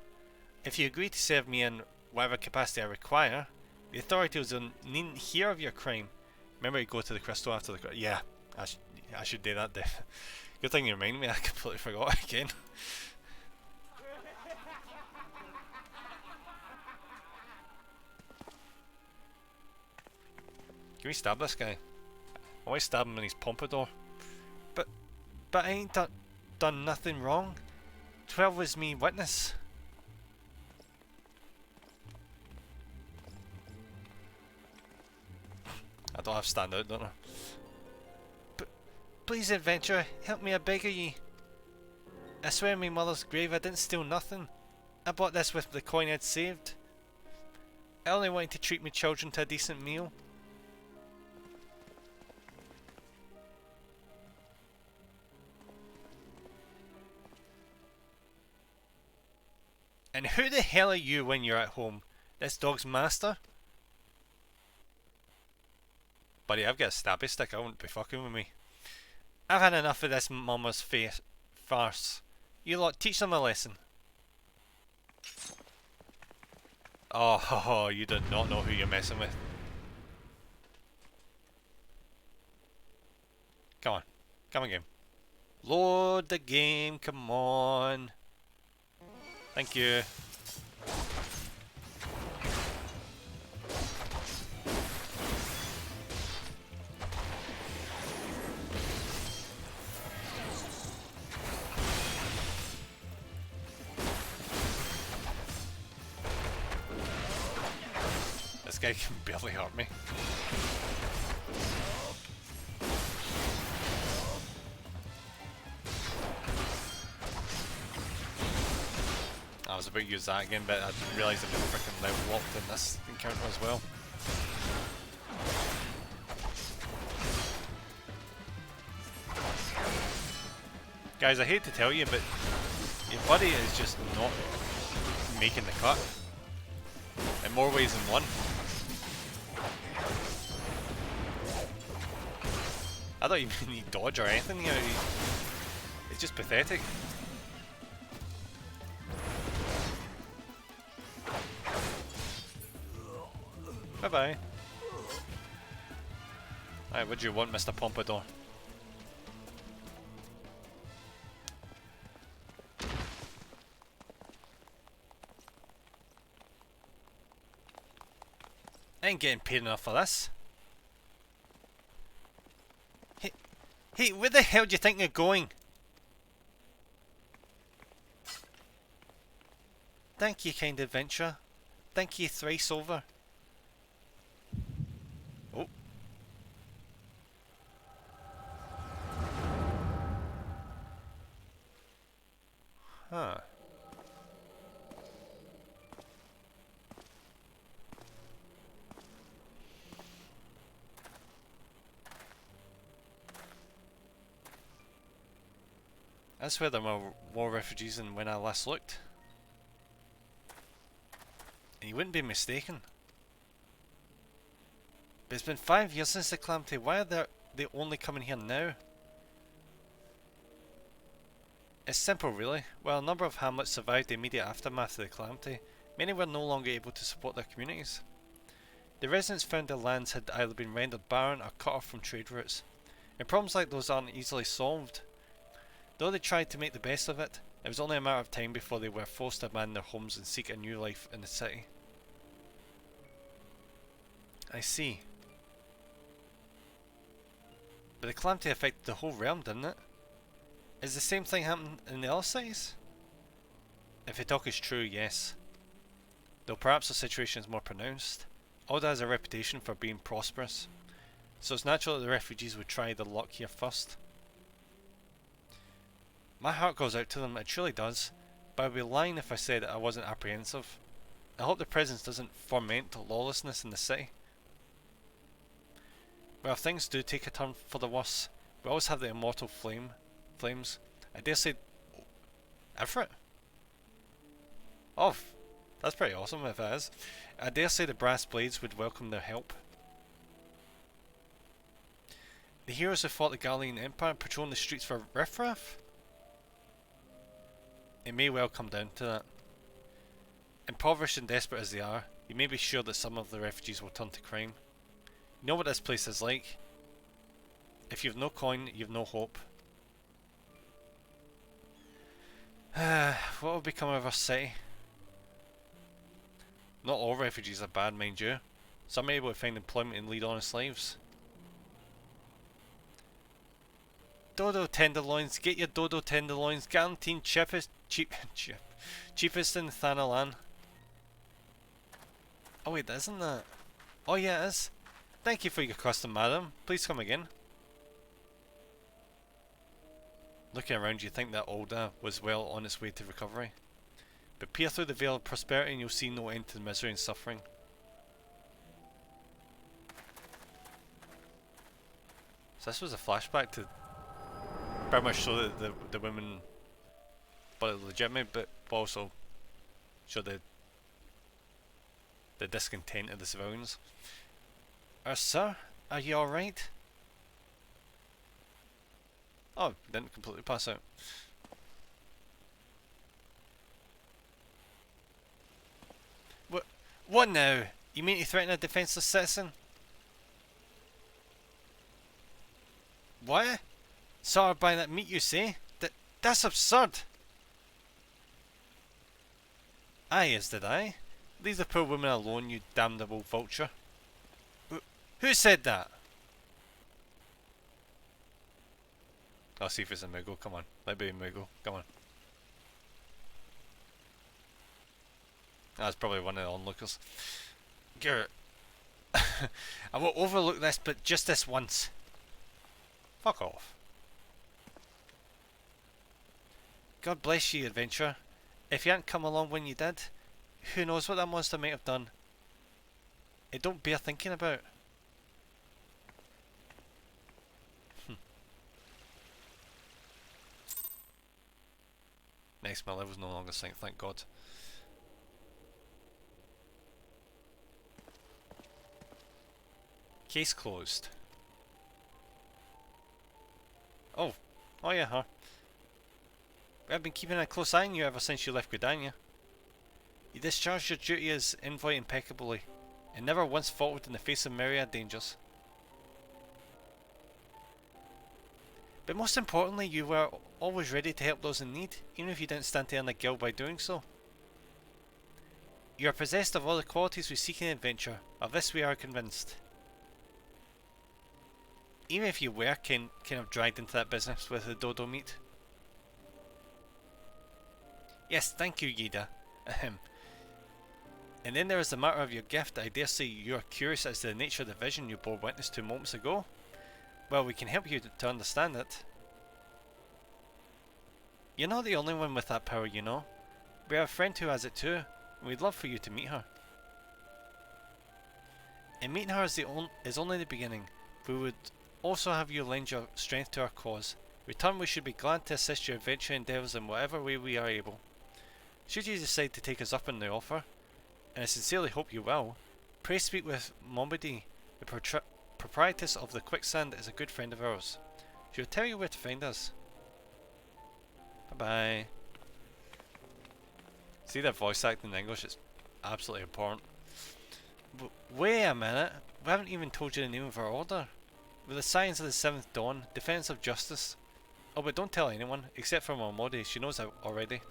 If you agree to serve me in whatever capacity I require, the authorities needn't hear of your crime. Remember to go to the crystal after the... Yeah, I should do that. Good thing you reminded me, I completely forgot again. Can we stab this guy? I want to stab him in his pompadour. But I ain't done nothing wrong. 12 was me witness. I don't have to stand out, don't I? But please, adventurer, help me, I beg of ye. I swear on my mother's grave I didn't steal nothing. I bought this with the coin I'd saved. I only wanted to treat my children to a decent meal. And who the hell are you when you're at home? This dog's master? Buddy, I've got a stabby stick, I won't be fucking with me. I've had enough of this mama's farce. You lot, teach them a lesson. Oh, you do not know who you're messing with. Come on. Come on, game. Load the game, come on. Thank you. This guy can barely hurt me. I was about to use that again, but I realised I've been freaking level locked in this encounter as well. Guys, I hate to tell you, but your buddy is just not making the cut. In more ways than one. I don't even need dodge or anything, you know, it's just pathetic. Bye bye. Alright, what do you want, Mr. Pompadour? I ain't getting paid enough for this. Hey, where the hell do you think you're going? Thank you, kind adventurer. Thank you thrice over. Oh. Huh. That's where there were more refugees than when I last looked. And you wouldn't be mistaken. But it's been 5 years since the calamity. Why are they only coming here now? It's simple really. While a number of hamlets survived the immediate aftermath of the calamity, many were no longer able to support their communities. The residents found their lands had either been rendered barren or cut off from trade routes. And problems like those aren't easily solved. Though they tried to make the best of it, it was only a matter of time before they were forced to abandon their homes and seek a new life in the city. I see. But the calamity affected the whole realm, didn't it? Is the same thing happening in the other cities? If the talk is true, yes. Though perhaps the situation is more pronounced. Alda has a reputation for being prosperous, so it's natural that the refugees would try their luck here first. My heart goes out to them, it truly does, but I would be lying if I said I wasn't apprehensive. I hope the presence doesn't foment lawlessness in the city. Well, if things do take a turn for the worse, we always have the immortal flames. I dare say... Everett? Oh, that's pretty awesome if it is. I dare say the brass blades would welcome their help. The heroes who fought the Gallian Empire patrolling the streets for riffraff? It may well come down to that. Impoverished and desperate as they are, you may be sure that some of the refugees will turn to crime. You know what this place is like. If you've no coin, you've no hope. What will become of our city? Not all refugees are bad, mind you. Some are able to find employment and lead honest lives. Dodo tenderloins, get your dodo tenderloins, guaranteed cheapest in Thanalan. Oh wait, isn't that? Oh yeah, it is. Thank you for your custom, madam. Please come again. Looking around, you think that Alda was well on its way to recovery. But peer through the veil of prosperity and you'll see no end to the misery and suffering. So this was a flashback to pretty much show that the women were legitimate, but also show the discontent of the civilians. Sir, are you alright? Oh, didn't completely pass out. What now? You mean to threaten a defenseless citizen? What? Saw her buying that meat, you say? That's absurd! Aye, as did I. Leave the poor woman alone, you damnable vulture. Who said that? I'll see if it's a Moogle. Come on. Let me be a Moogle. Come on. That's probably one of the onlookers. Garrett. I will overlook this, but just this once. Fuck off. God bless you, adventurer. If you hadn't come along when you did, who knows what that monster might have done. It don't bear thinking about. Nice, my level's no longer synced, thank God. Case closed. Oh yeah, huh? I've been keeping a close eye on you ever since you left Gridania. You discharged your duty as envoy impeccably, and never once faltered in the face of myriad dangers. But most importantly, you were always ready to help those in need, even if you didn't stand to earn a guild by doing so. You are possessed of all the qualities we seek in adventure. Of this we are convinced. Even if you were kind of dragged into that business with the dodo meat. Yes, thank you, Yida. Ahem. And then there is the matter of your gift. I dare say you are curious as to the nature of the vision you bore witness to moments ago. Well, we can help you to understand it. You're not the only one with that power, you know. We have a friend who has it too, and we'd love for you to meet her. And meeting her is only the beginning. We would also have you lend your strength to our cause. In return, we should be glad to assist your adventure endeavours in whatever way we are able. Should you decide to take us up on the offer, and I sincerely hope you will, pray speak with Mombody. The proprietress of the Quicksand is a good friend of ours. She will tell you where to find us. Bye bye. See that voice acting in English? It's absolutely important. But wait a minute, we haven't even told you the name of our order. We're the Scions of the Seventh Dawn, Defence of Justice. Oh, but don't tell anyone, except for Momodi, she knows already.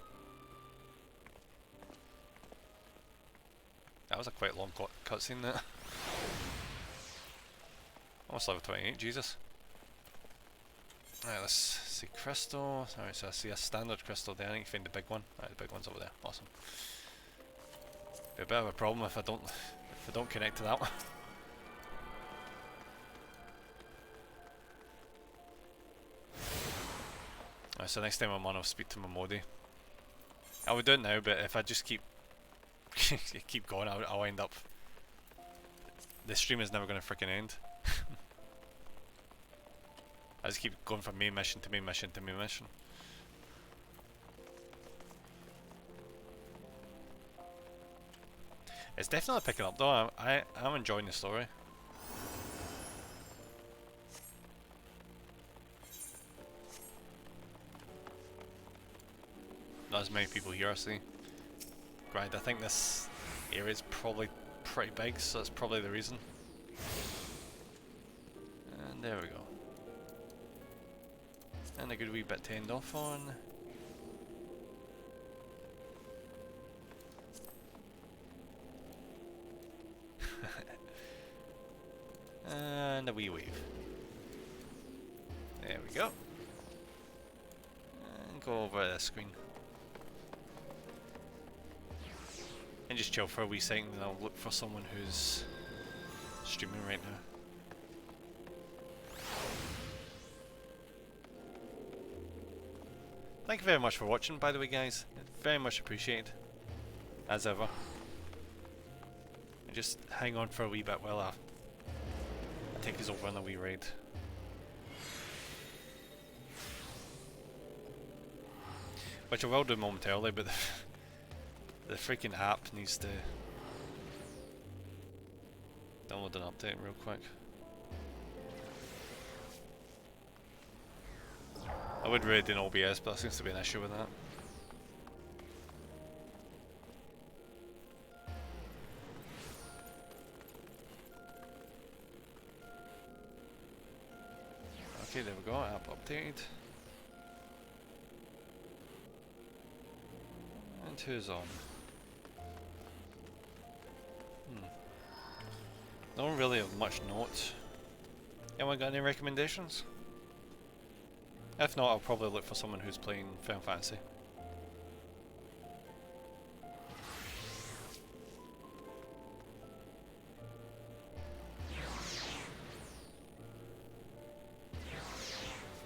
That was a quite long cutscene there. Almost level 28, Jesus. Alright, let's see crystal. Alright, so I see a standard crystal there. I need to find the big one. Alright, the big one's over there. Awesome. Be a bit of a problem if I don't connect to that one. Alright, so next time I'm on, I'll speak to Momodi. I would do it now, but if I just keep keep going, I'll end up. The stream is never going to freaking end. I just keep going from main mission to main mission to main mission. It's definitely picking up though. I'm enjoying the story. Not as many people here, I see. Right, I think this area is probably pretty big, so that's probably the reason. And there we go. And a good wee bit to end off on. And a wee wave. There we go. And go over the screen. And just chill for a wee second, and I'll look for someone who's streaming right now. Thank you very much for watching, by the way, guys. Very much appreciated, as ever. And just hang on for a wee bit while I take us over on a wee raid. Which I will do momentarily, but the freaking app needs to download an update real quick. I would read in OBS, but there seems to be an issue with that. Okay, there we go, app updated. And who's on? Don't really have much notes. Anyone got any recommendations? If not, I'll probably look for someone who's playing Final Fantasy.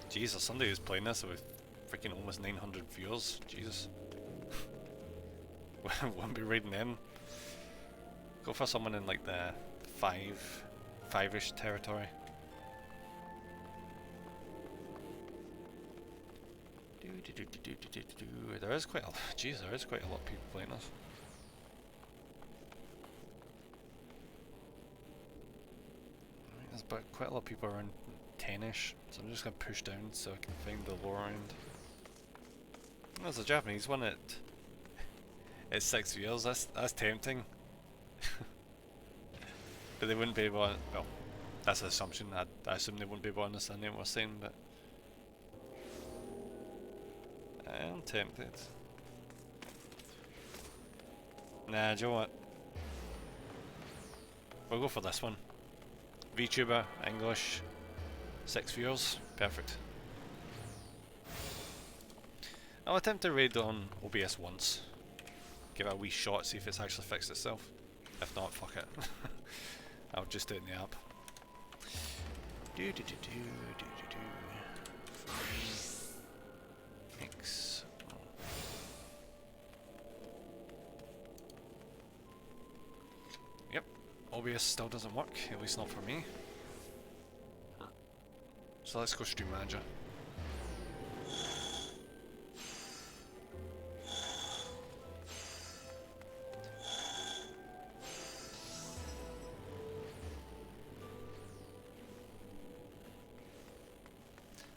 Jesus, somebody who's playing this with freaking almost 900 viewers. Jesus. Won't be raiding them. Go for someone in like the five-ish territory. There is quite a there is quite a lot of people playing this. There's quite a lot of people around 10ish, so I'm just gonna push down so I can find the lower end. There's a Japanese one at 6 viewers. That's tempting. But they wouldn't be able to, well, that's an assumption. I assume they wouldn't be able to understand what we're saying, but I'm tempted. Nah, do you know what? We'll go for this one. VTuber, English, 6 viewers, perfect. I'll attempt to raid on OBS once. Give it a wee shot, see if it's actually fixed itself. If not, fuck it. I'll just do it in the app. X. Yep, OBS still doesn't work, at least not for me. So let's go Stream Manager.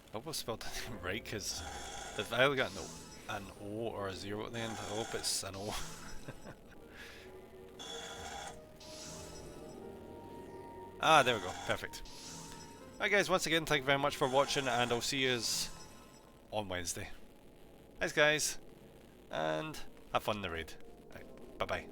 I hope I spelled the name right, because if I either got an O or a 0 at the end, I hope it's an O. Ah, there we go, perfect. Alright guys, once again, thank you very much for watching, and I'll see you on Wednesday. Thanks guys, and have fun in the raid. Right, bye bye.